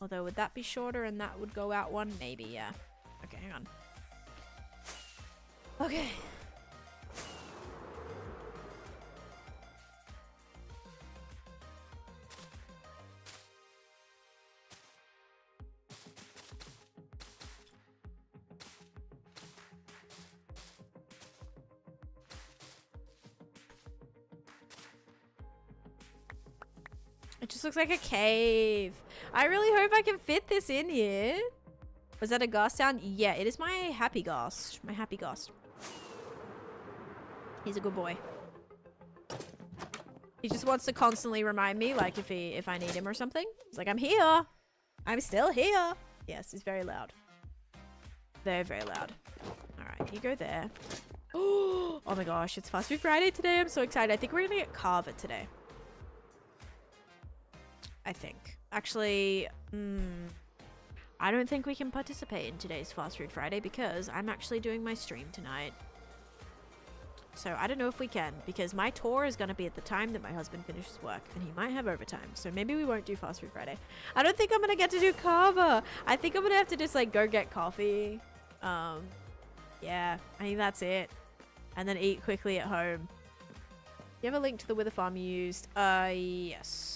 Although, would that be shorter and that would go out one? Maybe, yeah. Okay, hang on. Okay. It just looks like a cave. I really hope I can fit this in here. Was that a ghast sound? Yeah, it is my happy ghast. My happy ghast. He's a good boy. He just wants to constantly remind me, like, if I need him or something. He's like, I'm here. I'm still here. Yes, he's very loud. Very, very loud. All right, you go there. Oh my gosh, it's Fast Food Friday today. I'm so excited. I think we're gonna get Carver today. I think. Actually, I don't think we can participate in today's Fast Food Friday because I'm actually doing my stream tonight. So I don't know if we can because my tour is going to be at the time that my husband finishes work and he might have overtime. So maybe we won't do Fast Food Friday. I don't think I'm going to get to do Carver. I think I'm going to have to just like go get coffee. Yeah, I think that's it. And then eat quickly at home. You have a link to the Wither farm you used? Yes.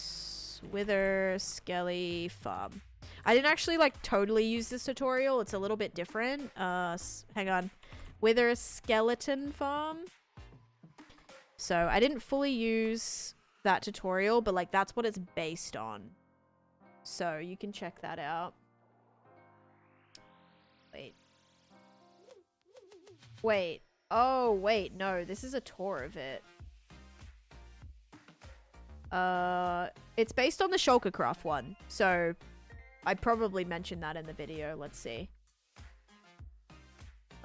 Wither Skelly farm. I didn't actually like totally use this tutorial. It's a little bit different. Hang on. Wither skeleton farm. So I didn't fully use that tutorial, but like that's what it's based on. So you can check that out. Wait. Oh, wait. No, this is a tour of it. It's based on the Shulkercraft one. So I probably mentioned that in the video. Let's see.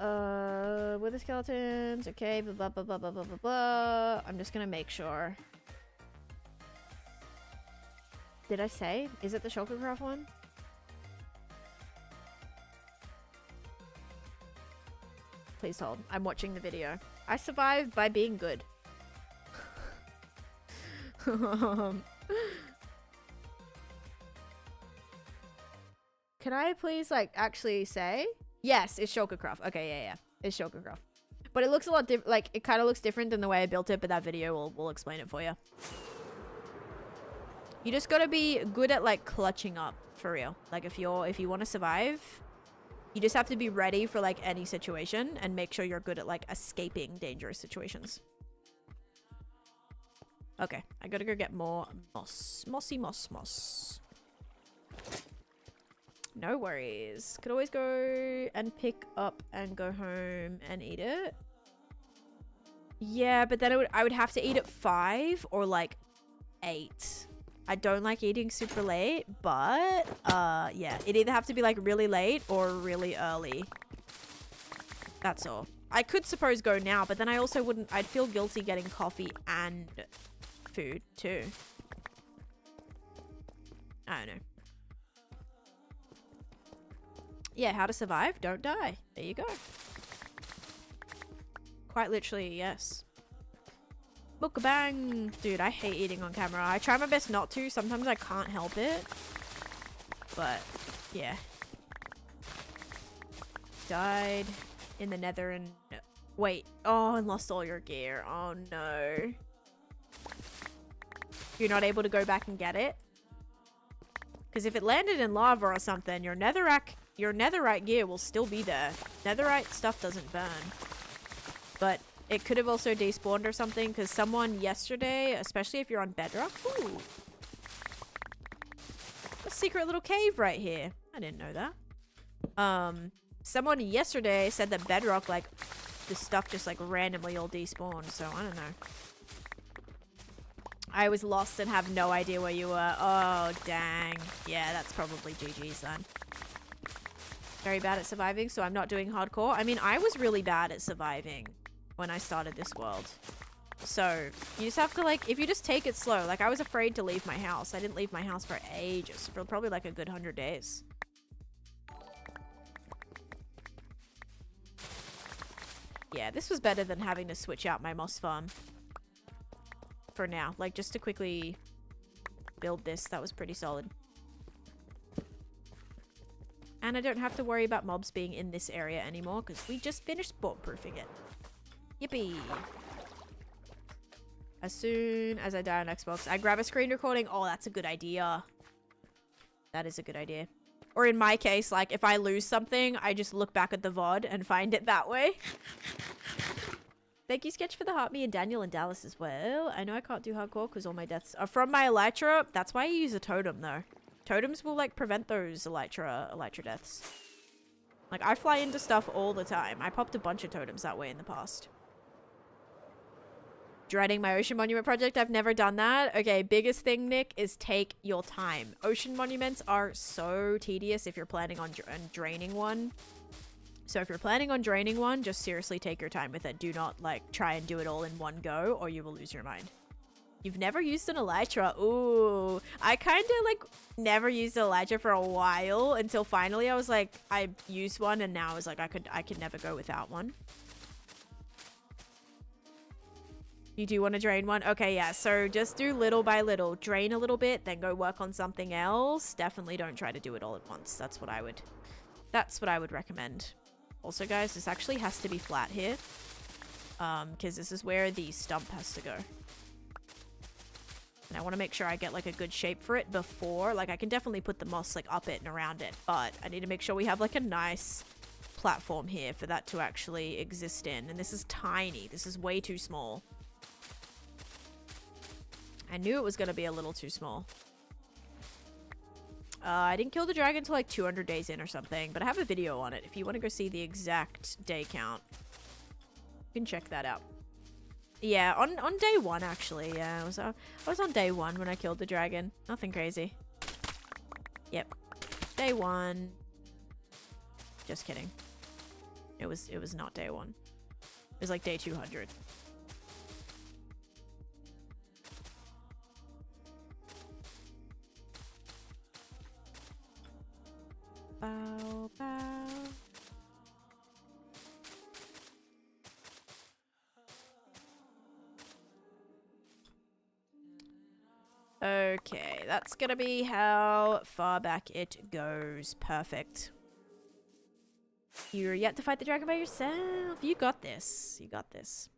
Wither skeletons. Okay, blah, blah, blah, blah, blah, blah, blah. I'm just gonna make sure. Did I say? Is it the Shulkercraft one? Please hold. I'm watching the video. I survived by being good. Can I please, like, actually say? Yes, it's Shulkercraft. Okay, yeah. It's Shulkercraft. But it looks a lot different. Like, it kind of looks different than the way I built it, but that video will explain it for you. You just gotta be good at, like, clutching up, for real. Like, if you want to survive, you just have to be ready for, like, any situation and make sure you're good at, like, escaping dangerous situations. Okay, I gotta go get more moss. Mossy moss. No worries. Could always go and pick up and go home and eat it. Yeah, but then I would have to eat at 5 or like 8. I don't like eating super late, but yeah, it'd either have to be like really late or really early. That's all. I could suppose go now, but then I also wouldn't. I'd feel guilty getting coffee and food too. I don't know. Yeah, how to survive? Don't die. There you go. Quite literally, yes. Mukbang! Dude, I hate eating on camera. I try my best not to. Sometimes I can't help it. But, yeah. Died in the nether and... Wait. Oh, and lost all your gear. Oh, no. You're not able to go back and get it? Because if it landed in lava or something, your netherite gear will still be there. Netherite stuff doesn't burn. But it could have also despawned or something, because someone yesterday, especially if you're on bedrock... Ooh. A secret little cave right here. I didn't know that. Someone yesterday said that bedrock, like, the stuff just, like, randomly all despawned, so I don't know. I was lost and have no idea where you were. Oh, dang. Yeah, that's probably GG's then. Very bad at surviving, so I'm not doing hardcore. I mean, I was really bad at surviving when I started this world. So, you just have to, like, if you just take it slow. Like, I was afraid to leave my house. I didn't leave my house for ages. For probably, like, a good 100 days. Yeah, this was better than having to switch out my moss farm. For now. Like, just to quickly build this. That was pretty solid. And I don't have to worry about mobs being in this area anymore, because we just finished spawn-proofing it. Yippee! As soon as I die on Xbox, I grab a screen recording. Oh, that's a good idea. That is a good idea. Or in my case, like, if I lose something, I just look back at the VOD and find it that way. Thank you, Sketch, for the heart. Me and Daniel and Dallas as well. I know I can't do hardcore because all my deaths are from my elytra. That's why I use a totem, though. Totems will, like, prevent those elytra deaths. Like, I fly into stuff all the time. I popped a bunch of totems that way in the past. Dreading my ocean monument project. I've never done that. Okay, biggest thing, Nick, is take your time. Ocean monuments are so tedious if you're planning on draining one. So if you're planning on draining one, just seriously take your time with it. Do not, like, try and do it all in one go, or you will lose your mind. You've never used an elytra. Ooh. I kind of, like, never used an elytra for a while, until finally I was like, I used one, and now I was like, I could never go without one. You do want to drain one? Okay, yeah. So just do little by little. Drain a little bit, then go work on something else. Definitely don't try to do it all at once. That's what I would recommend. Also, guys, this actually has to be flat here. Because this is where the stump has to go. And I want to make sure I get, like, a good shape for it before. Like, I can definitely put the moss, like, up it and around it. But I need to make sure we have, like, a nice platform here for that to actually exist in. And this is tiny. This is way too small. I knew it was going to be a little too small. I didn't kill the dragon until like 200 days in or something, but I have a video on it. If you want to go see the exact day count, you can check that out. Yeah, on day one, actually. Yeah, I was on day one when I killed the dragon. Nothing crazy. Yep. Day one. Just kidding. It was not day one. It was like day 200. Bow, bow. Okay, that's gonna be how far back it goes. Perfect. You're yet to fight the dragon by yourself. You got this. You got this.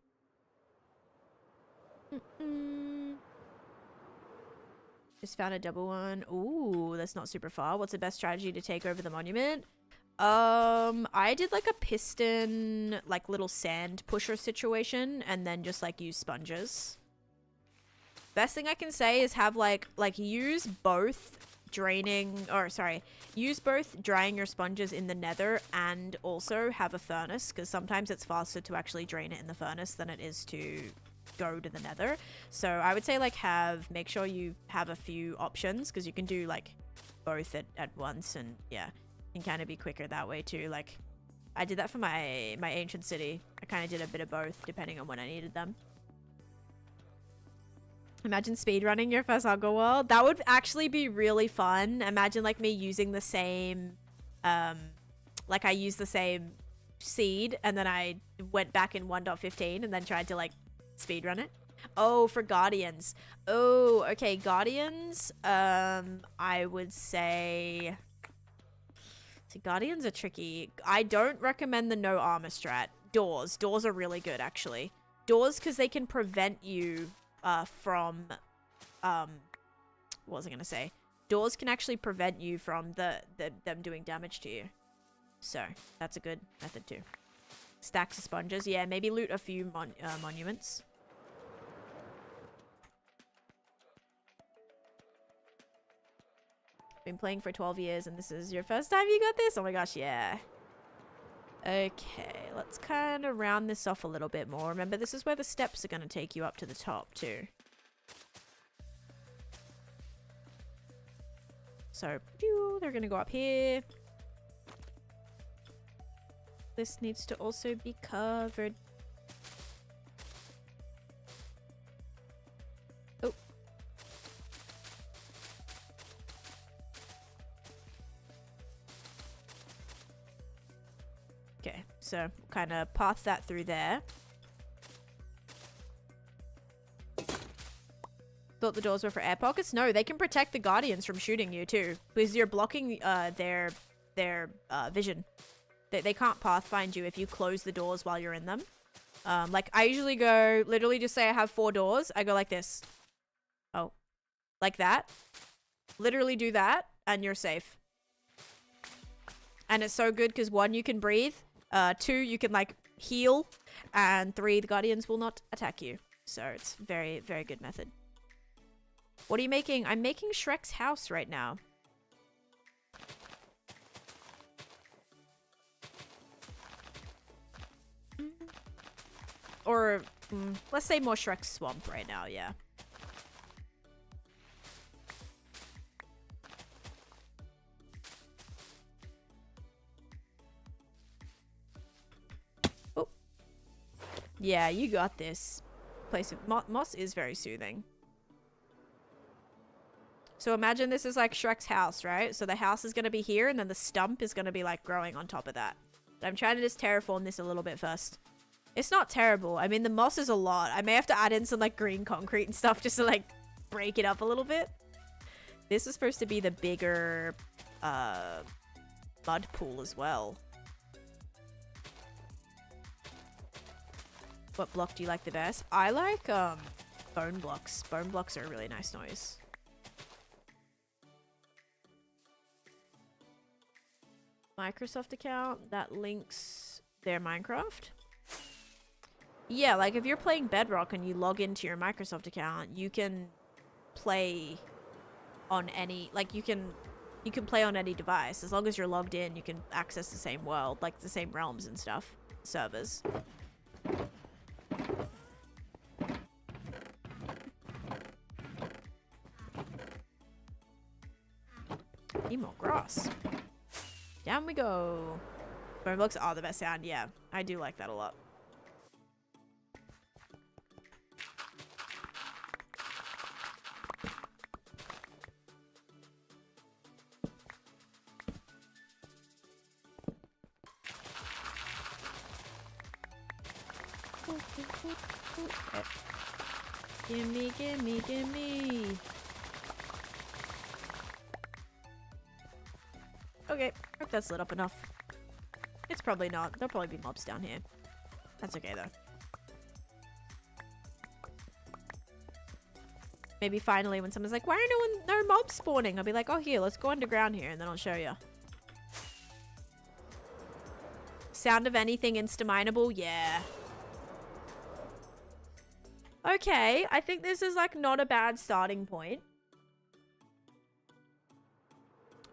Just found a double one. Ooh, that's not super far. What's the best strategy to take over the monument? I did like a piston, like little sand pusher situation, and then just like use sponges. Best thing I can say is have like use both use both drying your sponges in the nether and also have a furnace, because sometimes it's faster to actually drain it in the furnace than it is to go to the nether. So I would say like make sure you have a few options, because you can do like both at once, and yeah, can kind of be quicker that way too. Like I did that for my ancient city. I kind of did a bit of both depending on when I needed them. Imagine speedrunning your first hardcore world. That would actually be really fun. Imagine like me using the same like I used the same seed and then I went back in 1.15 and then tried to like speedrun it. Oh, for Guardians. Oh, okay, Guardians. I would say See, Guardians are tricky. I don't recommend the no armor strat. Doors. Doors are really good, actually. Doors, because they can prevent you from... what was I going to say? Doors can actually prevent you from them doing damage to you. So, that's a good method too. Stacks of sponges. Yeah, maybe loot a few monuments. Been playing for 12 years and this is your first time you got this? Oh my gosh, yeah. Okay, let's kind of round this off a little bit more. Remember, this is where the steps are going to take you up to the top too. So, they're going to go up here. This needs to also be covered. Oh. Okay, so kind of path that through there. Thought the doors were for air pockets? No, they can protect the guardians from shooting you too, because you're blocking their vision. They can't pathfind you if you close the doors while you're in them. Like I usually go, literally just say I have 4 doors. I go like this. Oh, like that. Literally do that and you're safe. And it's so good because 1, you can breathe. 2, you can like heal. And 3, the guardians will not attack you. So it's very, very good method. What are you making? I'm making Shrek's house right now. Or, let's say more Shrek's swamp right now, yeah. Oh. Yeah, you got this. Place of moss is very soothing. So imagine this is like Shrek's house, right? So the house is going to be here and then the stump is going to be like growing on top of that. But I'm trying to just terraform this a little bit first. It's not terrible. I mean, the moss is a lot. I may have to add in some like green concrete and stuff just to like break it up a little bit. This is supposed to be the bigger mud pool as well. What block do you like the best? I like bone blocks. Bone blocks are a really nice noise. Microsoft account that links their Minecraft. Yeah, like if you're playing Bedrock and you log into your Microsoft account, you can play on any, like you can play on any device. As long as you're logged in, you can access the same world, like the same realms and stuff. Servers. Need more grass. Down we go. Bone blocks are the best sound. Yeah, I do like that a lot. Gimme, gimme, gimme. Okay, hope that's lit up enough. It's probably not. There'll probably be mobs down here. That's okay though. Maybe finally when someone's like, why are no mobs spawning? I'll be like, oh here, let's go underground here and then I'll show you. Sound of anything insta-mineable? Yeah. Okay, I think this is like not a bad starting point.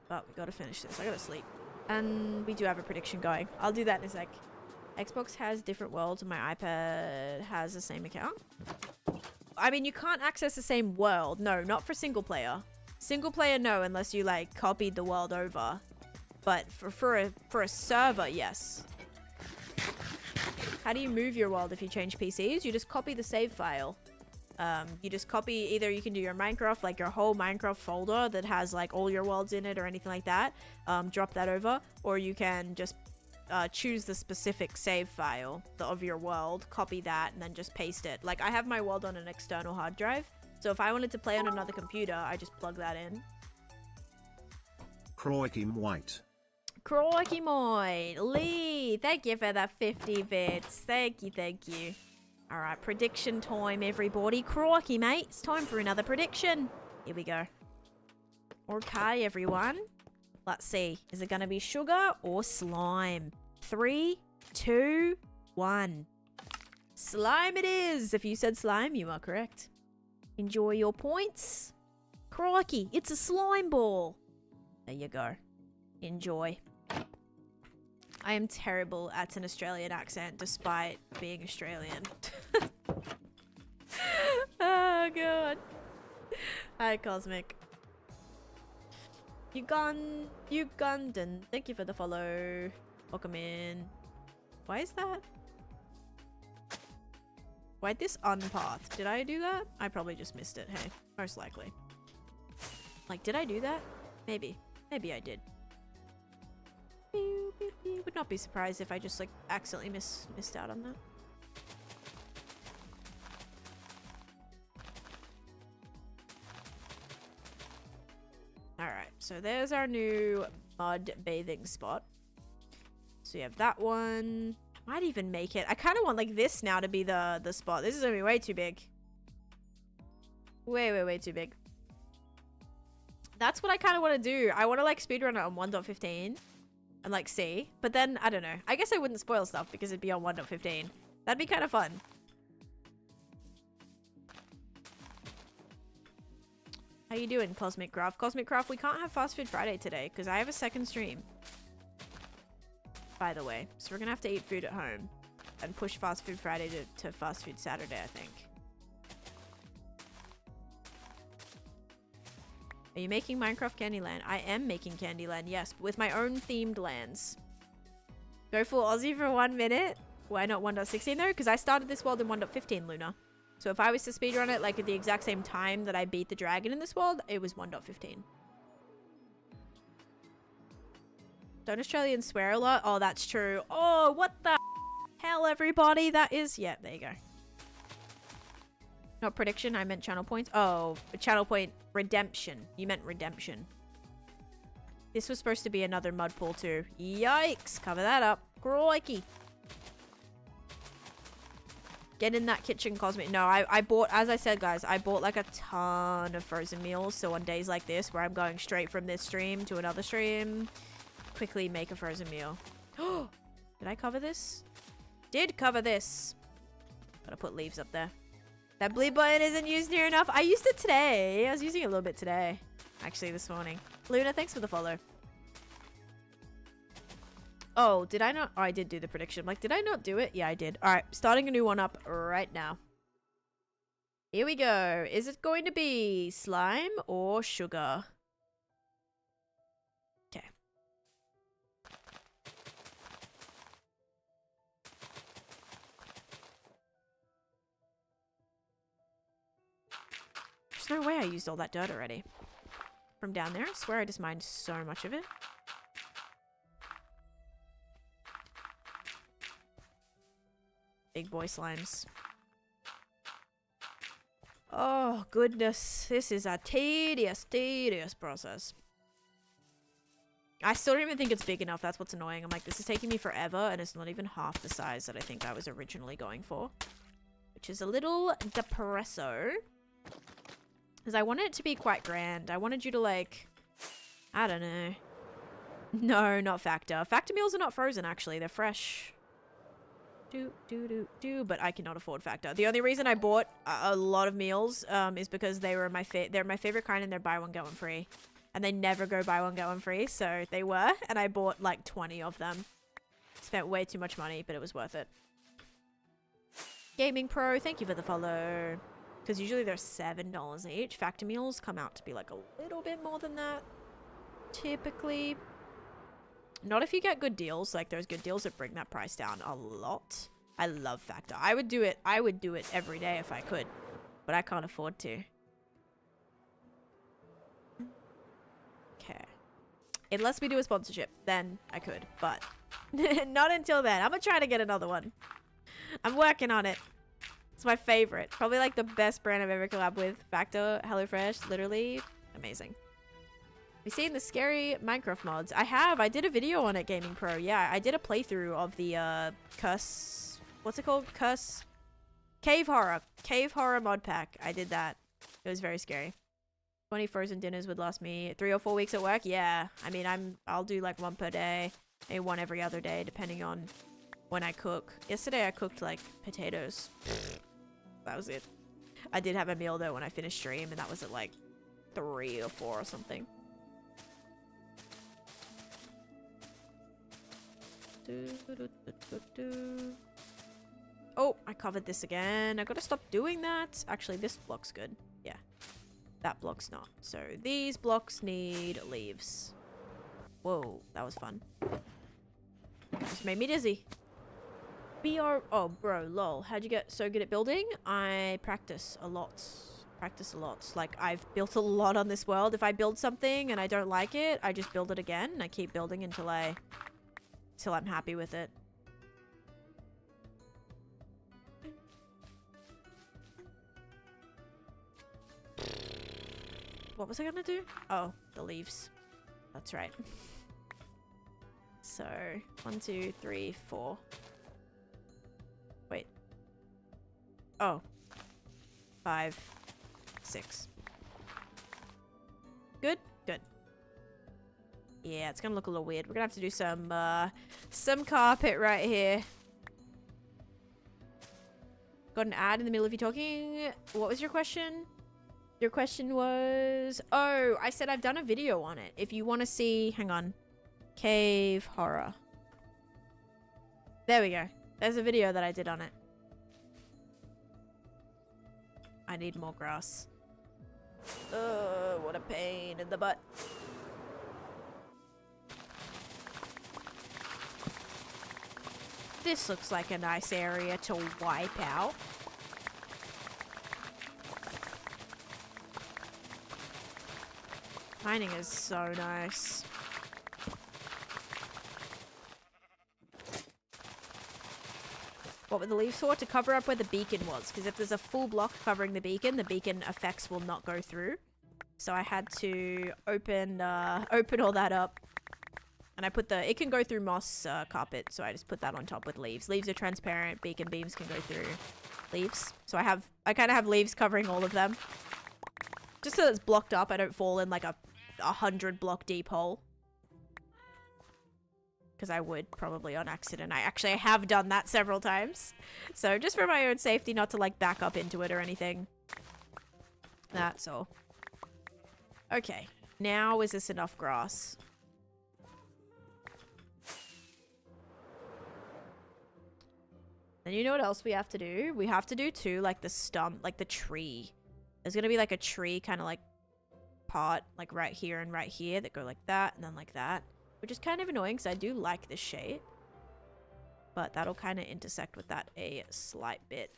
But we gotta finish this. I gotta sleep. And we do have a prediction going. I'll do that in a sec. Xbox has different worlds and my iPad has the same account. I mean, you can't access the same world. No, not for single player. Single player, no, unless you like copied the world over. But for a server, yes. How do you move your world if you change PCs? You just copy the save file. You just copy, either you can do your Minecraft, like your whole Minecraft folder that has like all your worlds in it or anything like that. Drop that over, or you can just choose the specific save file of your world, copy that, and then just paste it. Like I have my world on an external hard drive, so if I wanted to play on another computer, I just plug that in. Croakim White. Crikey moy. Lee, thank you for the 50 bits. Thank you, thank you. Alright, prediction time, everybody. Crikey, mate. It's time for another prediction. Here we go. Okay, everyone. Let's see. Is it going to be sugar or slime? 3, 2, 1. Slime it is. If you said slime, you are correct. Enjoy your points. Crikey, it's a slime ball. There you go. Enjoy. I am terrible at an Australian accent despite being Australian. Oh, God. Hi, Cosmic. Ugandan. Thank you for the follow. Welcome in. Why is that? Why'd this unpath? Did I do that? I probably just missed it. Hey, most likely. Like, did I do that? Maybe. Maybe I did. Would not be surprised if I just, like, accidentally missed out on that. Alright, so there's our new mud bathing spot. So you have that one. Might even make it. I kind of want, like, this now to be the spot. This is going to be way too big. Way too big. That's what I kind of want to do. I want to, like, speedrun it on 1.15 and, like, see. But then, I don't know. I guess I wouldn't spoil stuff because it'd be on 1.15. That'd be kind of fun. How you doing, Cosmic Craft? Cosmic Craft, we can't have Fast Food Friday today because I have a second stream. By the way. So we're going to have to eat food at home and push Fast Food Friday to Fast Food Saturday, I think. Are you making Minecraft Candyland? I am making Candyland, yes, with my own themed lands. Go full Aussie for 1 minute? Why not 1.16 though? Because I started this world in 1.15, Luna. So if I was to speedrun it like at the exact same time that I beat the dragon in this world, it was 1.15. Don't Australians swear a lot? Oh, that's true. Oh, what the hell, everybody? That is... Yeah, there you go. Not prediction, I meant channel points. Oh, channel point redemption. You meant redemption. This was supposed to be another mud pool too. Yikes. Cover that up. Crikey. Get in that kitchen, Cosmic. No, I bought, as I said, guys, I bought like a ton of frozen meals. So on days like this, where I'm going straight from this stream to another stream, quickly make a frozen meal. Oh, did I cover this? Did cover this. Gotta put leaves up there. That bleed button isn't used near enough. I used it today. I was using it a little bit today. Actually, this morning. Luna, thanks for the follow. Oh, did I not? Oh, I did do the prediction. Like, did I not do it? Yeah, I did. All right, starting a new one up right now. Here we go. Is it going to be slime or sugar? Okay. There's no way I used all that dirt already. From down there, I swear I just mined so much of it. Big boy slimes. Oh, goodness. This is a tedious process. I still don't even think it's big enough. That's what's annoying. I'm like, this is taking me forever, and it's not even half the size that I think I was originally going for. Which is a little depresso. Because I wanted it to be quite grand. I wanted you to, like... I don't know. No, not Factor. Factor meals are not frozen, actually. They're fresh. But I cannot afford Factor. The only reason I bought a lot of meals is because they're my favorite kind, and they're buy one get one free, and they never go buy one get one free, so they were, and I bought like 20 of them. Spent way too much money, but it was worth it. Gaming Pro, thank you for the follow. Because usually they're $7 each. Factor meals come out to be like a little bit more than that, typically. Not if you get good deals. Like, there's good deals that bring that price down a lot. I love Factor. I would do it every day if I could. But I can't afford to. Okay. Unless we do a sponsorship, then I could. But not until then. I'm gonna try to get another one. I'm working on it. It's my favorite. Probably like the best brand I've ever collabed with. Factor, HelloFresh, literally amazing. you seen the scary Minecraft mods? I have. I did a video on it, Gaming Pro. Yeah, I did a playthrough of the curse. What's it called? Curse. Cave horror. Cave horror mod pack. I did that. It was very scary. 20 frozen dinners would last me 3 or 4 weeks at work. Yeah. I mean, I'll do like 1 per day, maybe 1 every other day, depending on when I cook. Yesterday I cooked like potatoes. That was it. I did have a meal though when I finished stream, and that was at like 3 or 4 or something. Oh, I covered this again. I gotta stop doing that. Actually, this block's good. Yeah. That block's not. So these blocks need leaves. Whoa, that was fun. Just made me dizzy. Oh, bro, lol. How'd you get so good at building? I practice a lot. Like, I've built a lot on this world. If I build something and I don't like it, I just build it again. And I keep building until I'm happy with it. What was I gonna do? Oh, the leaves. That's right. So, 1, 2, 3, 4. Wait. Oh. 5, 6. Good? Good. Yeah, it's gonna look a little weird. We're gonna have to do some carpet right here. Got an ad in the middle of you talking. What was your question? Your question was... Oh, I said I've done a video on it. If you want to see... Hang on. Cave horror. There we go. There's a video that I did on it. I need more grass. What a pain in the butt. This looks like a nice area to wipe out. Mining is so nice. What were the leaves for? To cover up where the beacon was. Because if there's a full block covering the beacon effects will not go through. So I had to open all that up. And I put it can go through moss carpet. So I just put that on top with leaves. Leaves are transparent. Beacon beams can go through leaves. So I kind of have leaves covering all of them. Just so it's blocked up. I don't fall in like a 100 block deep hole. Because I would probably on accident. I actually have done that several times. So just for my own safety, not to like back up into it or anything. That's all. Okay. Now is this enough grass? Then you know what else we have to do? We have to do too, like the stump, like the tree. There's gonna be like a tree kind of like part, like right here and right here that go like that and then like that. Which is kind of annoying because I do like this shape. But that'll kind of intersect with that a slight bit.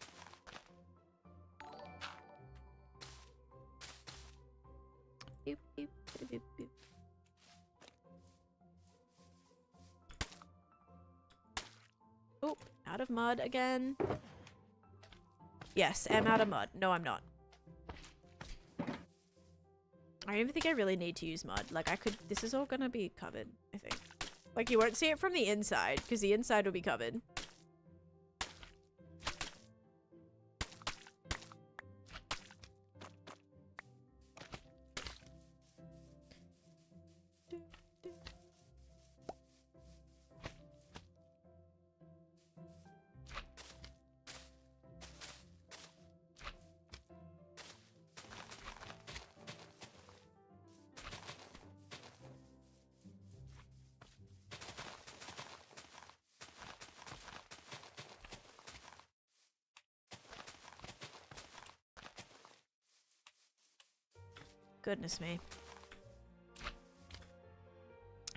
Boop, boop, boop, boop, boop. Oh, out of mud again. Yes, I'm out of mud. No, I'm not. I don't even think I really need to use mud. Like, this is all gonna be covered, I think. Like, you won't see it from the inside, because the inside will be covered. Goodness me.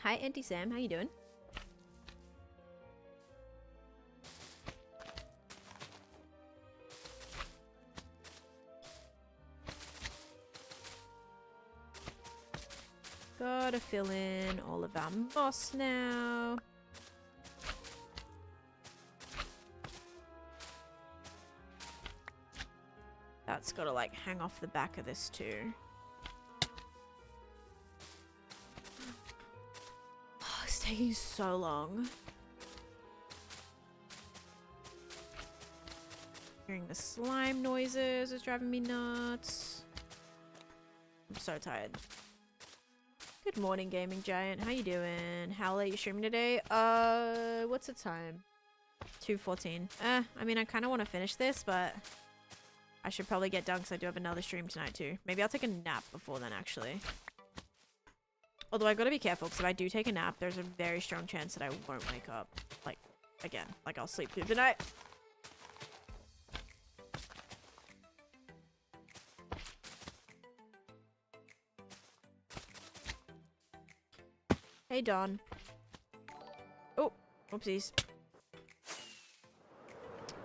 Hi, Auntie Sam. How you doing? Gotta fill in all of our moss now. That's gotta like hang off the back of this too. taking so long. Hearing the slime noises is driving me nuts. I'm so tired. Good morning, gaming giant. How you doing? How late you streaming today? What's the time? 2:14. I mean, I kind of want to finish this, but I should probably get done because I do have another stream tonight too. Maybe I'll take a nap before then, actually. Although I gotta be careful because if I do take a nap, there's a very strong chance that I won't wake up. Like, again, like I'll sleep through the night. Hey, Don. Oh, oopsies.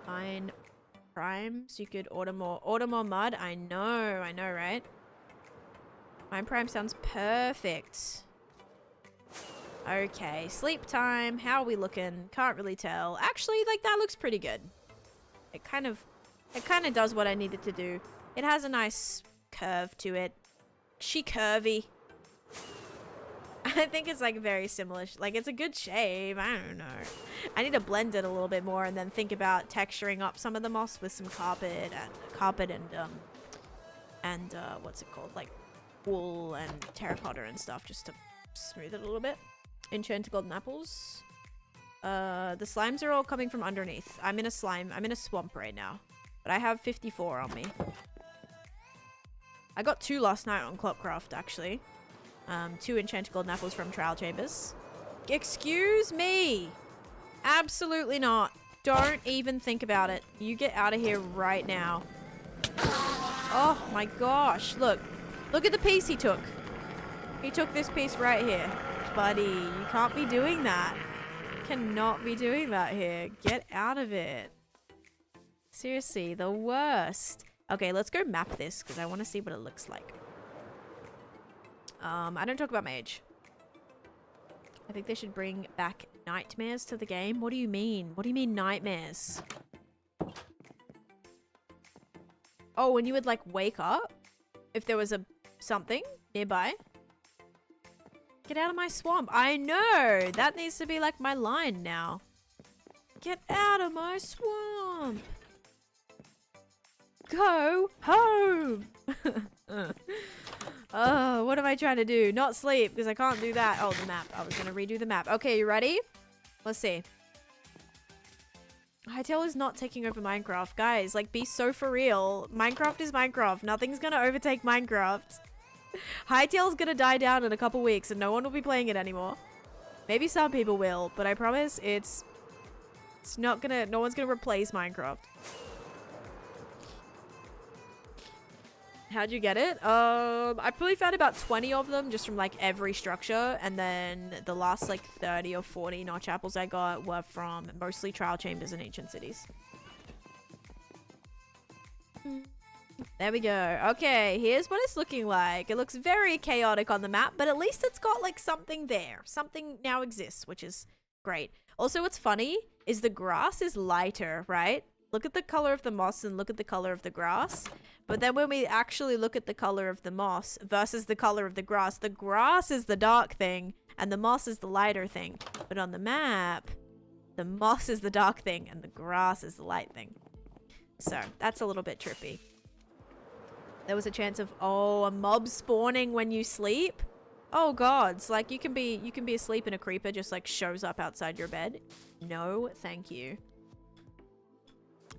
Fine. Prime, so you could order more mud. I know, right? Mine Prime sounds perfect. Okay, sleep time. How are we looking? Can't really tell. Actually, like, that looks pretty good. It kind of does what I needed to do. It has a nice curve to it. She curvy. I think it's like very similar. Like, it's a good shape. I don't know. I need to blend it a little bit more and then think about texturing up some of the moss with some carpet and what's it called? Like wool and terracotta and stuff just to smooth it a little bit. Enchanted golden apples. The slimes are all coming from underneath. I'm in a swamp right now. But I have 54 on me. I got 2 last night on Clockcraft, actually. 2 enchanted golden apples from trial chambers. Excuse me! Absolutely not. Don't even think about it. You get out of here right now. Oh my gosh. Look at the piece he took. He took this piece right here. Buddy, you can't be doing that. You cannot be doing that here. Get out of it. Seriously, the worst. Okay, let's go map this because I want to see what it looks like. I don't talk about my age. I think they should bring back nightmares to the game. What do you mean? What do you mean nightmares? Oh, when you would like wake up if there was something nearby. Get out of my swamp. I know. That needs to be like my line now. Get out of my swamp. Go home. Oh, what am I trying to do? Not sleep, because I can't do that. Oh, the map. I was going to redo the map. Okay, you ready? Let's see. Hytale is not taking over Minecraft. Guys, like, be so for real. Minecraft is Minecraft. Nothing's going to overtake Minecraft. Hytale's going to die down in a couple weeks, and no one will be playing it anymore. Maybe some people will, but I promise it's not going to... No one's going to replace Minecraft. How'd you get it? I probably found about 20 of them just from like every structure, and then the last like 30 or 40 notch apples I got were from mostly trial chambers in ancient cities. There we go. Okay, here's what it's looking like. It looks very chaotic on the map, but at least it's got like something there. Something now exists, which is great. Also, what's funny is the grass is lighter, right? Look at the color of the moss and look at the color of the grass. But then when we actually look at the color of the moss versus the color of the grass is the dark thing and the moss is the lighter thing. But on the map, the moss is the dark thing and the grass is the light thing. So that's a little bit trippy. There was a chance of, oh, a mob spawning when you sleep. Oh gods, like you can be asleep and a creeper just like shows up outside your bed. No, thank you.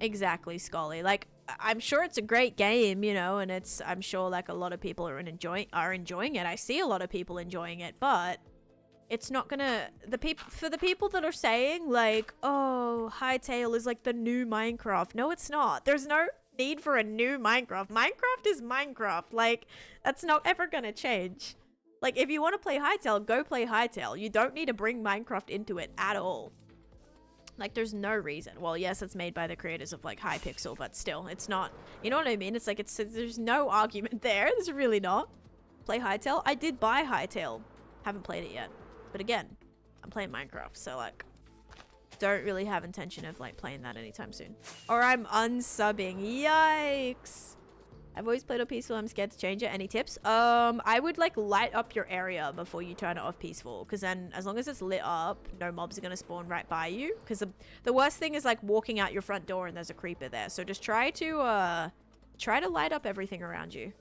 Exactly, Scully. Like, I'm sure it's a great game, you know, and I'm sure like a lot of people are enjoying it. I see a lot of people enjoying it, but it's not gonna, for the people that are saying like, oh, Hytale is like the new Minecraft. No, it's not. There's no need for a new Minecraft. Minecraft is Minecraft. Like, that's not ever gonna change. Like, if you want to play Hytale, go play Hytale. You don't need to bring Minecraft into it at all. Like, there's no reason. Well, yes, it's made by the creators of, like, Hypixel, but still, it's not... You know what I mean? It's like, there's no argument there. There's really not. Play Hytale? I did buy Hytale. Haven't played it yet. But again, I'm playing Minecraft, so, like, don't really have intention of, like, playing that anytime soon. Or I'm unsubbing. Yikes! I've always played on peaceful. I'm scared to change it. Any tips? I would like light up your area before you turn it off peaceful, because then as long as it's lit up, no mobs are gonna spawn right by you. Because the worst thing is like walking out your front door and there's a creeper there. So just try to light up everything around you.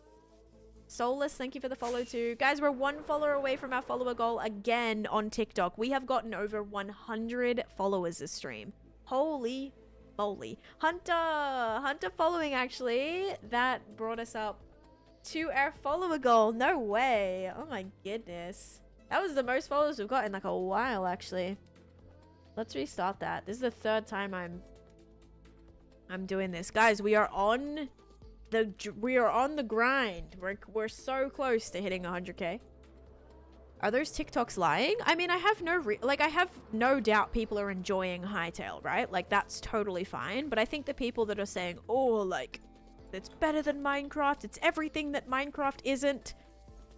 Soulless, thank you for the follow too. Guys, we're 1 follower away from our follower goal again on TikTok. We have gotten over 100 followers this stream. Holy moly. Hunter following, actually. That brought us up to our follower goal. No way. Oh my goodness. That was the most followers we've got in like a while, actually. Let's restart that. This is the 3rd time I'm doing this. Guys, we are on the grind. We're so close to hitting 100k. Are those TikToks lying? I mean, I have no doubt people are enjoying Hytale, right? Like, that's totally fine. But I think the people that are saying, oh, like, it's better than Minecraft, it's everything that Minecraft isn't,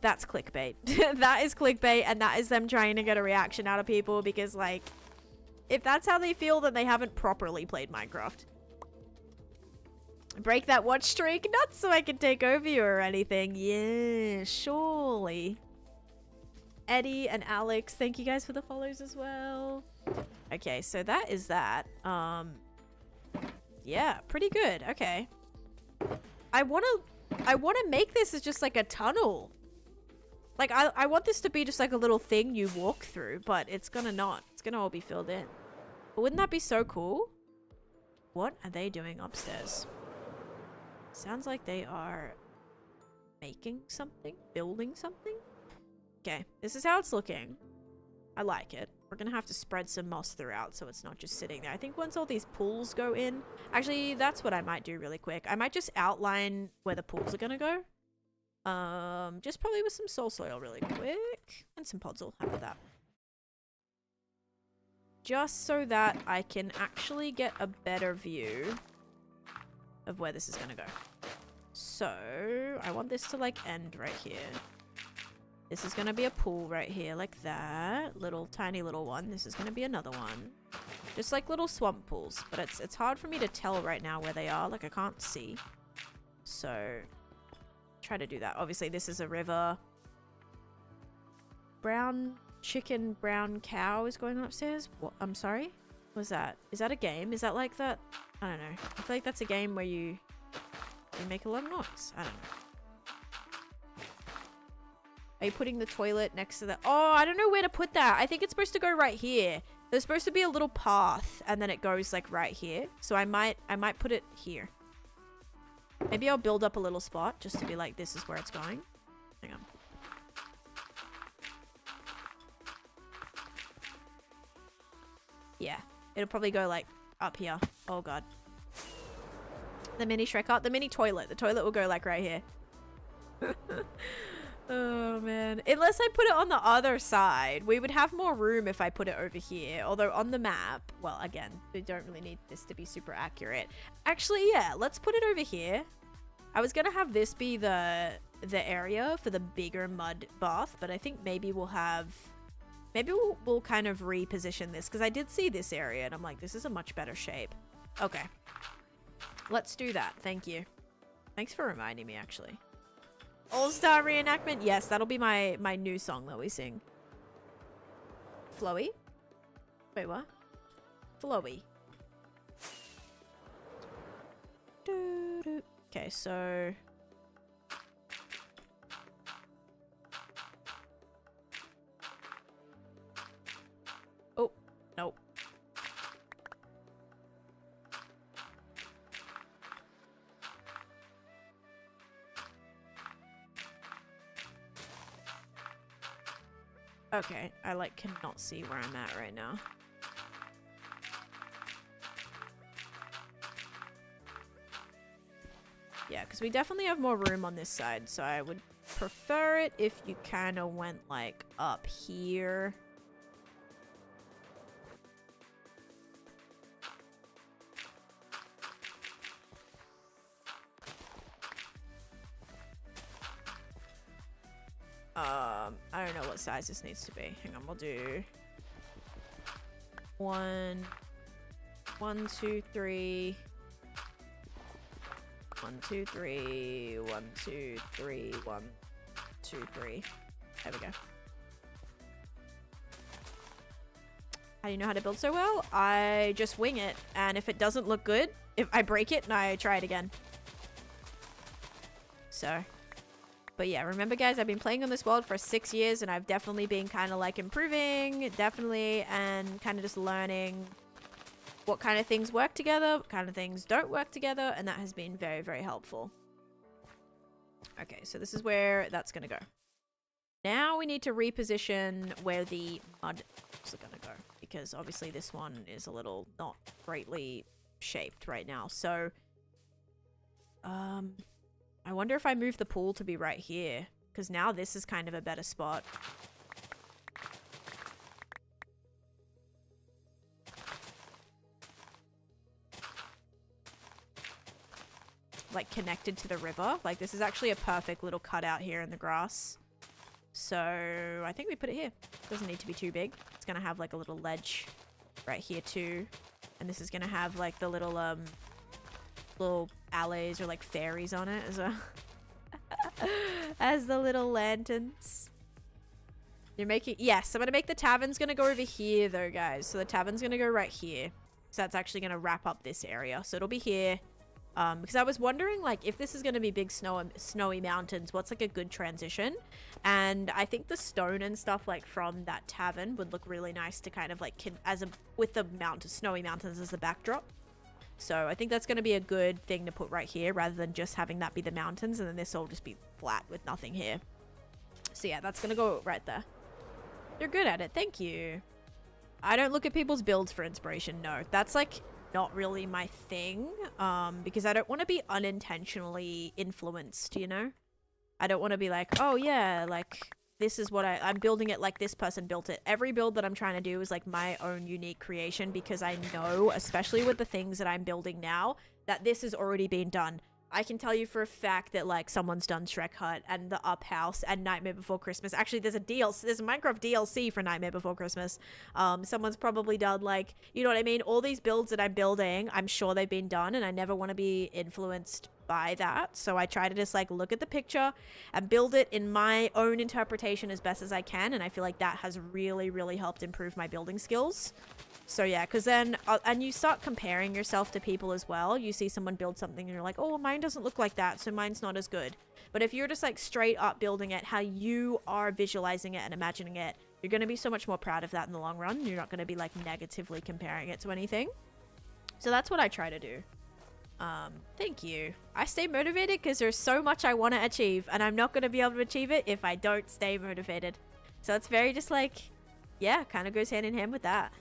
that's clickbait. That is clickbait, and that is them trying to get a reaction out of people because, like, if that's how they feel, then they haven't properly played Minecraft. Break that watch streak? Not so I can take over you or anything. Yeah, surely. Eddie and Alex, thank you guys for the follows as well. Okay, so that is that. Yeah, pretty good. Okay. I wanna make this as just like a tunnel. Like, I want this to be just like a little thing you walk through, but it's gonna not. It's gonna all be filled in. But wouldn't that be so cool? What are they doing upstairs? Sounds like they are making something, building something. Okay, this is how it's looking. I like it. We're gonna have to spread some moss throughout so it's not just sitting there. I think once all these pools go in, actually that's what I might do really quick. I might just outline where the pools are gonna go. Just probably with some soul soil really quick and some podzol. How about that? Just so that I can actually get a better view of where this is gonna go. So I want this to like end right here. This is gonna be a pool right here like that. Little tiny little one. This is gonna be another one. Just like little swamp pools. But it's hard for me to tell right now where they are. Like I can't see. So try to do that. Obviously this is a river. Brown chicken, brown cow is going on upstairs. What? I'm sorry? What's that? Is that a game? Is that like that? I don't know. I feel like that's a game where you make a lot of noise. I don't know. Are you putting the toilet next to the... Oh, I don't know where to put that. I think it's supposed to go right here. There's supposed to be a little path and then it goes like right here. So I might put it here. Maybe I'll build up a little spot just to be like, this is where it's going. Hang on. Yeah. It'll probably go like up here. Oh god. The mini Shrek art. The mini toilet. The toilet will go like right here. Oh man. Unless I put it on the other side. We would have more room if I put it over here. Although on the map, well again, we don't really need this to be super accurate. Actually, yeah, let's put it over here. I was gonna have this be the area for the bigger mud bath, but I think maybe we'll have... Maybe we'll kind of reposition this, because I did see this area and I'm like, this is a much better shape. Okay. Let's do that. Thank you. Thanks for reminding me, actually. All-Star reenactment? Yes, that'll be my new song that we sing. Flowy? Wait, what? Flowy. Okay, so... Oh, nope. Okay, I like cannot see where I'm at right now. Yeah, because we definitely have more room on this side, so I would prefer it if you kind of went like up here. I don't know what size this needs to be. Hang on, we'll do 1, 2, 3, 1, 2, 3. 1, 2, 3. 1, 2, 3. There we go. How do you know how to build so well? I just wing it, and if it doesn't look good, if I break it and I try it again. So, but yeah, remember guys, I've been playing on this world for 6 years, and I've definitely been kind of like improving, definitely, and kind of just learning what kind of things work together, what kind of things don't work together, and that has been very, very helpful. Okay, so this is where that's gonna go. Now we need to reposition where the mud is gonna go, because obviously this one is a little not greatly shaped right now. So, I wonder if I move the pool to be right here, because now this is kind of a better spot. Like connected to the river. Like this is actually a perfect little cutout here in the grass. So I think we put it here. Doesn't need to be too big. It's gonna have like a little ledge right here too. And this is gonna have like the little little alleys or like fairies on it as well. As the little lanterns. You're making, yes, I'm gonna make the tavern's gonna go over here though, guys. So the tavern's gonna go right here. So that's actually gonna wrap up this area. So it'll be here. Because I was wondering, like, if this is going to be big snowy mountains, what's, like, a good transition? And I think the stone and stuff, like, from that tavern would look really nice to kind of, like, with the snowy mountains as a backdrop. So I think that's going to be a good thing to put right here, rather than just having that be the mountains, and then this will just be flat with nothing here. So yeah, that's going to go right there. You're good at it. Thank you. I don't look at people's builds for inspiration. No, that's, like, not really my thing, because I don't want to be unintentionally influenced, you know? I don't want to be like, oh yeah, like this is what I'm building it like this person built it. Every build that I'm trying to do is like my own unique creation, because I know, especially with the things that I'm building now, that this has already been done. I can tell you for a fact that like someone's done Shrek Hut and the Up House and Nightmare Before Christmas. Actually, there's a Minecraft DLC for Nightmare Before Christmas. Someone's probably done like, you know what I mean? All these builds that I'm building, I'm sure they've been done, and I never want to be influenced by that. So I try to just like look at the picture and build it in my own interpretation as best as I can. And I feel like that has really, really helped improve my building skills. So yeah, because then, and you start comparing yourself to people as well. You see someone build something and you're like, oh, mine doesn't look like that, so mine's not as good. But if you're just like straight up building it how you are visualizing it and imagining it, you're going to be so much more proud of that in the long run. You're not going to be like negatively comparing it to anything. So that's what I try to do. Thank you. I stay motivated because there's so much I want to achieve, and I'm not going to be able to achieve it if I don't stay motivated. So it's very just like, yeah, kind of goes hand in hand with that.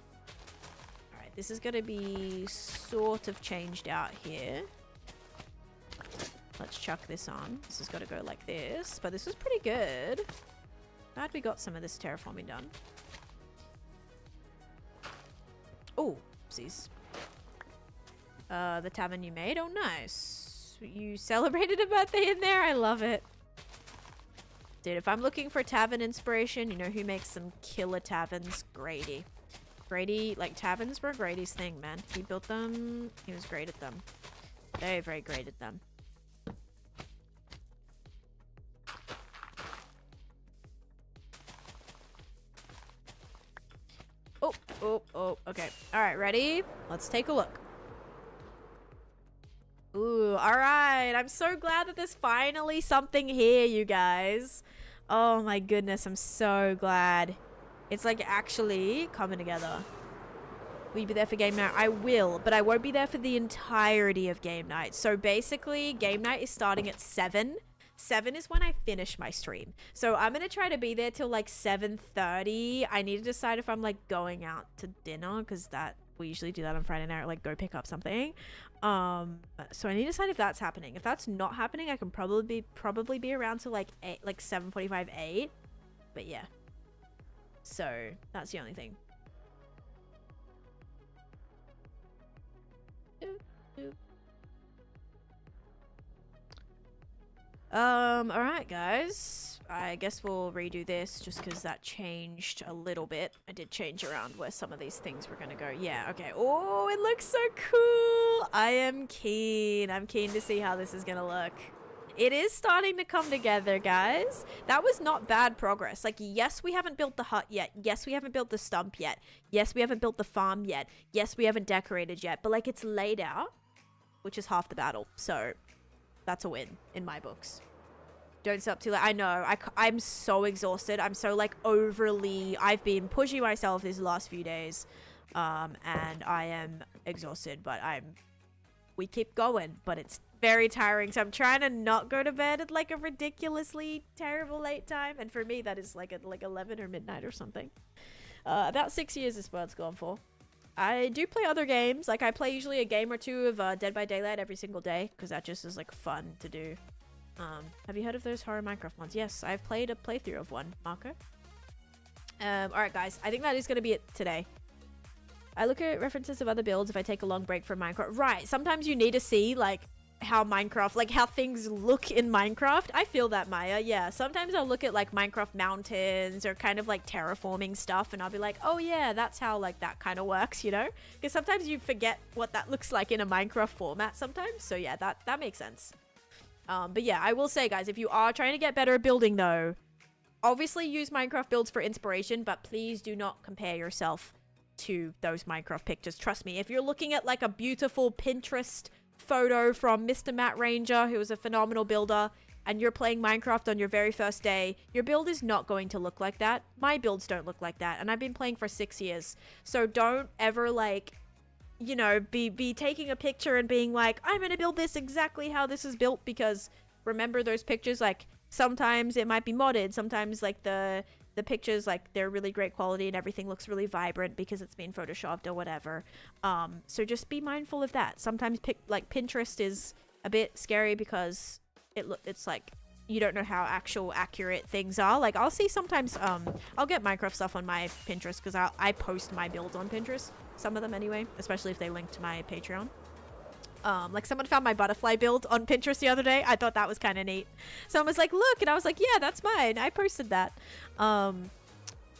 This is going to be sort of changed out here. Let's chuck this on. This has got to go like this. But this was pretty good. Glad we got some of this terraforming done. Oh, oopsies. The tavern you made? Oh, nice. You celebrated a birthday in there? I love it. Dude, if I'm looking for tavern inspiration, you know who makes some killer taverns? Grady. Grady, like, taverns were Grady's thing, man. He built them. He was great at them. Very, very great at them. Oh, oh, oh, okay. All right, ready? Let's take a look. Ooh, all right. I'm so glad that there's finally something here, you guys. Oh my goodness, I'm so glad. It's like actually coming together. Will you be there for game night? I will, but I won't be there for the entirety of game night. So basically, game night is starting at 7. 7 is when I finish my stream. So I'm going to try to be there till like 7:30. I need to decide if I'm like going out to dinner, because we usually do that on Friday night, like go pick up something. So I need to decide if that's happening. If that's not happening, I can probably be around till like 8, like 7:45, 8. But yeah. So that's the only thing. All right, guys. I guess we'll redo this just because that changed a little bit. I did change around where some of these things were gonna go. Yeah, okay. Oh, it looks so cool. I am keen. I'm keen to see how this is gonna look. It is starting to come together, guys. That was not bad progress. Like, yes, we haven't built the hut yet. Yes, we haven't built the stump yet. Yes, we haven't built the farm yet. Yes, we haven't decorated yet. But, like, it's laid out, which is half the battle. So, that's a win in my books. Don't stop too late. I know. I'm so exhausted. I'm so, like, overly... I've been pushing myself these last few days. And I am exhausted, but we keep going, but it's very tiring. So I'm trying to not go to bed at like a ridiculously terrible late time. And for me, that is like at like 11 or midnight or something. About 6 years is what it's gone for. I do play other games. Like I play usually a game or two of Dead by Daylight every single day because that just is like fun to do. Have you heard of those horror Minecraft mods? Yes, I've played a playthrough of one, Marco. Alright guys, I think that is going to be it today. I look at references of other builds if I take a long break from Minecraft. Right, sometimes you need to see like how Minecraft, like how things look in Minecraft. I feel that, Maya. Yeah, sometimes I'll look at like Minecraft mountains or kind of like terraforming stuff and I'll be like, oh yeah, that's how like that kind of works, you know? Because sometimes you forget what that looks like in a Minecraft format sometimes. So yeah, that makes sense. But yeah, I will say guys, if you are trying to get better at building though, obviously use Minecraft builds for inspiration, but please do not compare yourself to those Minecraft pictures. Trust me, if you're looking at like a beautiful Pinterest photo from Mr. Matt Ranger, who is a phenomenal builder, and you're playing Minecraft on your very first day, your build is not going to look like that. My builds don't look like that, and I've been playing for 6 years. So don't ever like, you know, be taking a picture and being like, I'm gonna build this exactly how this is built, because remember those pictures, like sometimes it might be modded, sometimes like the pictures, like they're really great quality and everything looks really vibrant because it's been photoshopped or whatever. So just be mindful of that. Sometimes like Pinterest is a bit scary because it's like you don't know how accurate things are. Like I'll see sometimes I'll get Minecraft stuff on my Pinterest because I post my builds on Pinterest, some of them anyway, especially if they link to my Patreon. Like someone found my butterfly build on Pinterest the other day. I thought that was kind of neat. Someone was like, look, and I was like, yeah, that's mine. I posted that.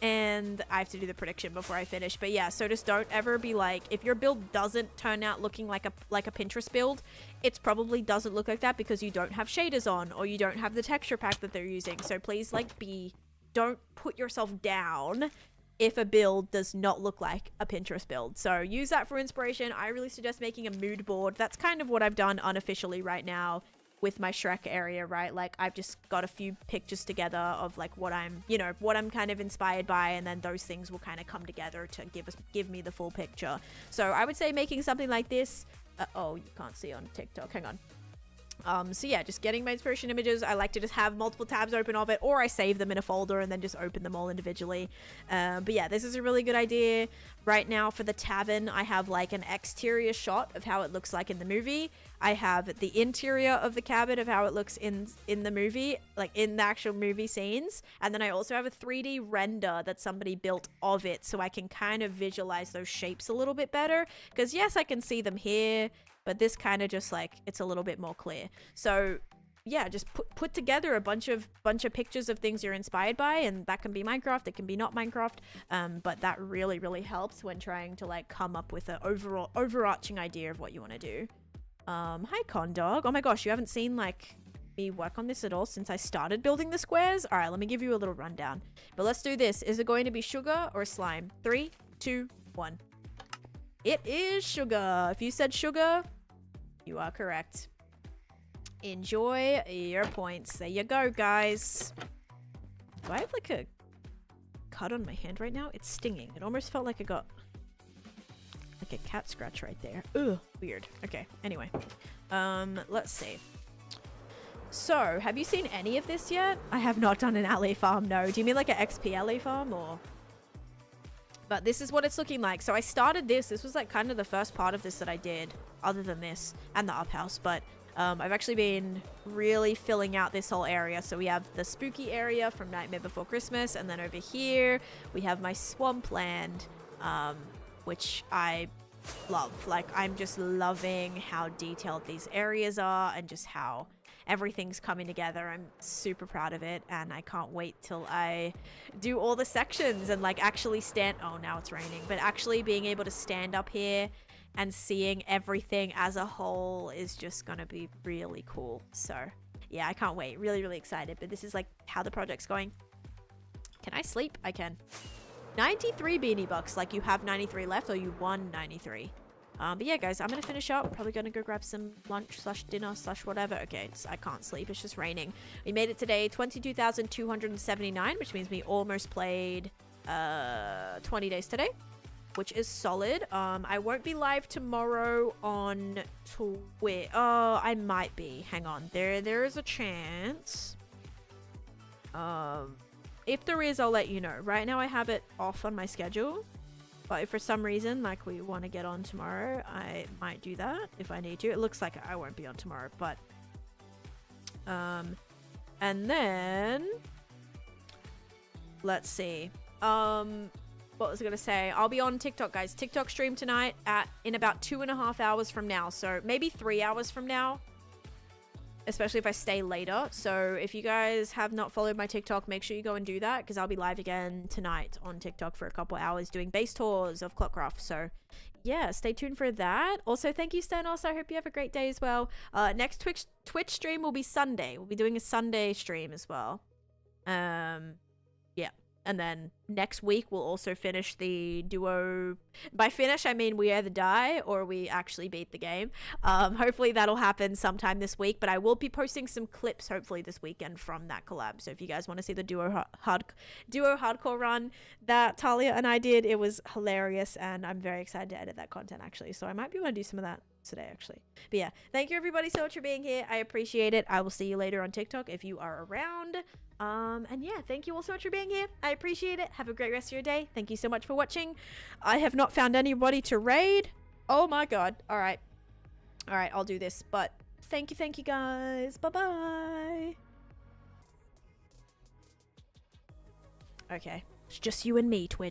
And I have to do the prediction before I finish. But yeah, so just don't ever be like, if your build doesn't turn out looking like a Pinterest build, it probably doesn't look like that because you don't have shaders on or you don't have the texture pack that they're using. So please like don't put yourself down if a build does not look like a Pinterest build. So use that for inspiration. I really suggest making a mood board. That's kind of what I've done unofficially right now with my Shrek area, right? Like I've just got a few pictures together of like what I'm kind of inspired by, and then those things will kind of come together to give me the full picture. So I would say making something like this, oh, you can't see on TikTok, hang on. So yeah, just getting my inspiration images. I like to just have multiple tabs open of it, or I save them in a folder and then just open them all individually. But yeah, this is a really good idea. Right now for the tavern, I have like an exterior shot of how it looks like in the movie. I have the interior of the cabin of how it looks in the movie, like in the actual movie scenes. And then I also have a 3D render that somebody built of it, so I can kind of visualize those shapes a little bit better. Because yes, I can see them here, but this kind of just like, it's a little bit more clear. So yeah, just put together a bunch of pictures of things you're inspired by, and that can be Minecraft, it can be not Minecraft, but that really helps when trying to like come up with an overarching idea of what you want to do. Hi Condog. Oh my gosh, you haven't seen like me work on this at all since I started building the squares. All right, let me give you a little rundown, but let's do this. Is it going to be sugar or slime? 3, 2, 1. It is sugar. If you said sugar, you are correct. Enjoy your points. There you go, guys. Do I have like a cut on my hand right now? It's stinging. It almost felt like I got like a cat scratch right there. Ugh, weird. Okay, anyway. Let's see. So, have you seen any of this yet? I have not done an alley farm, no. Do you mean like an XP alley farm or? But this is what it's looking like. So I started this. This was like kind of the first part of this that I did, other than this and the up house. But I've actually been really filling out this whole area. So we have the spooky area from Nightmare Before Christmas. And then over here, we have my swampland, which I love. Like, I'm just loving how detailed these areas are and just how everything's coming together. I'm super proud of it, and I can't wait till I do all the sections and like actually stand, oh now it's raining, but actually being able to stand up here and seeing everything as a whole is just gonna be really cool. So yeah, I can't wait. Really, really excited. But this is like how the project's going. Can I sleep? I can. 93 beanie bucks. Like you have 93 left, or you won 93. But yeah, guys, I'm gonna finish up. Probably gonna go grab some lunch slash dinner slash whatever. Okay, I can't sleep. It's just raining. We made it today, 22,279, which means we almost played 20 days today, which is solid. I won't be live tomorrow on Twitch. Oh, I might be. Hang on. There is a chance. If there is, I'll let you know. Right now I have it off on my schedule. But if for some reason, like, we want to get on tomorrow, I might do that if I need to. It looks like I won't be on tomorrow, but... and then... Let's see. What was I gonna say? I'll be on TikTok, guys. TikTok stream tonight in about 2.5 hours from now. So maybe 3 hours from now. Especially if I stay later. So if you guys have not followed my TikTok, make sure you go and do that, because I'll be live again tonight on TikTok for a couple hours doing base tours of Clockcraft. So yeah, stay tuned for that. Also, thank you, Stanos. I hope you have a great day as well. Next Twitch stream will be Sunday. We'll be doing a Sunday stream as well. Yeah. And then next week, we'll also finish the duo. By finish, I mean we either die or we actually beat the game. Hopefully that'll happen sometime this week. But I will be posting some clips, hopefully this weekend, from that collab. So if you guys want to see the duo hardcore run that Talia and I did, it was hilarious. And I'm very excited to edit that content, actually. So I might be able to do some of that today, actually. But yeah, thank you everybody so much for being here. I appreciate it. I will see you later on TikTok if you are around. And yeah, thank you all so much for being here. I appreciate it. Have a great rest of your day. Thank you so much for watching. I have not found anybody to raid. Oh my god. All right, I'll do this, but thank you guys. Bye-bye. Okay, it's just you and me, Twitch.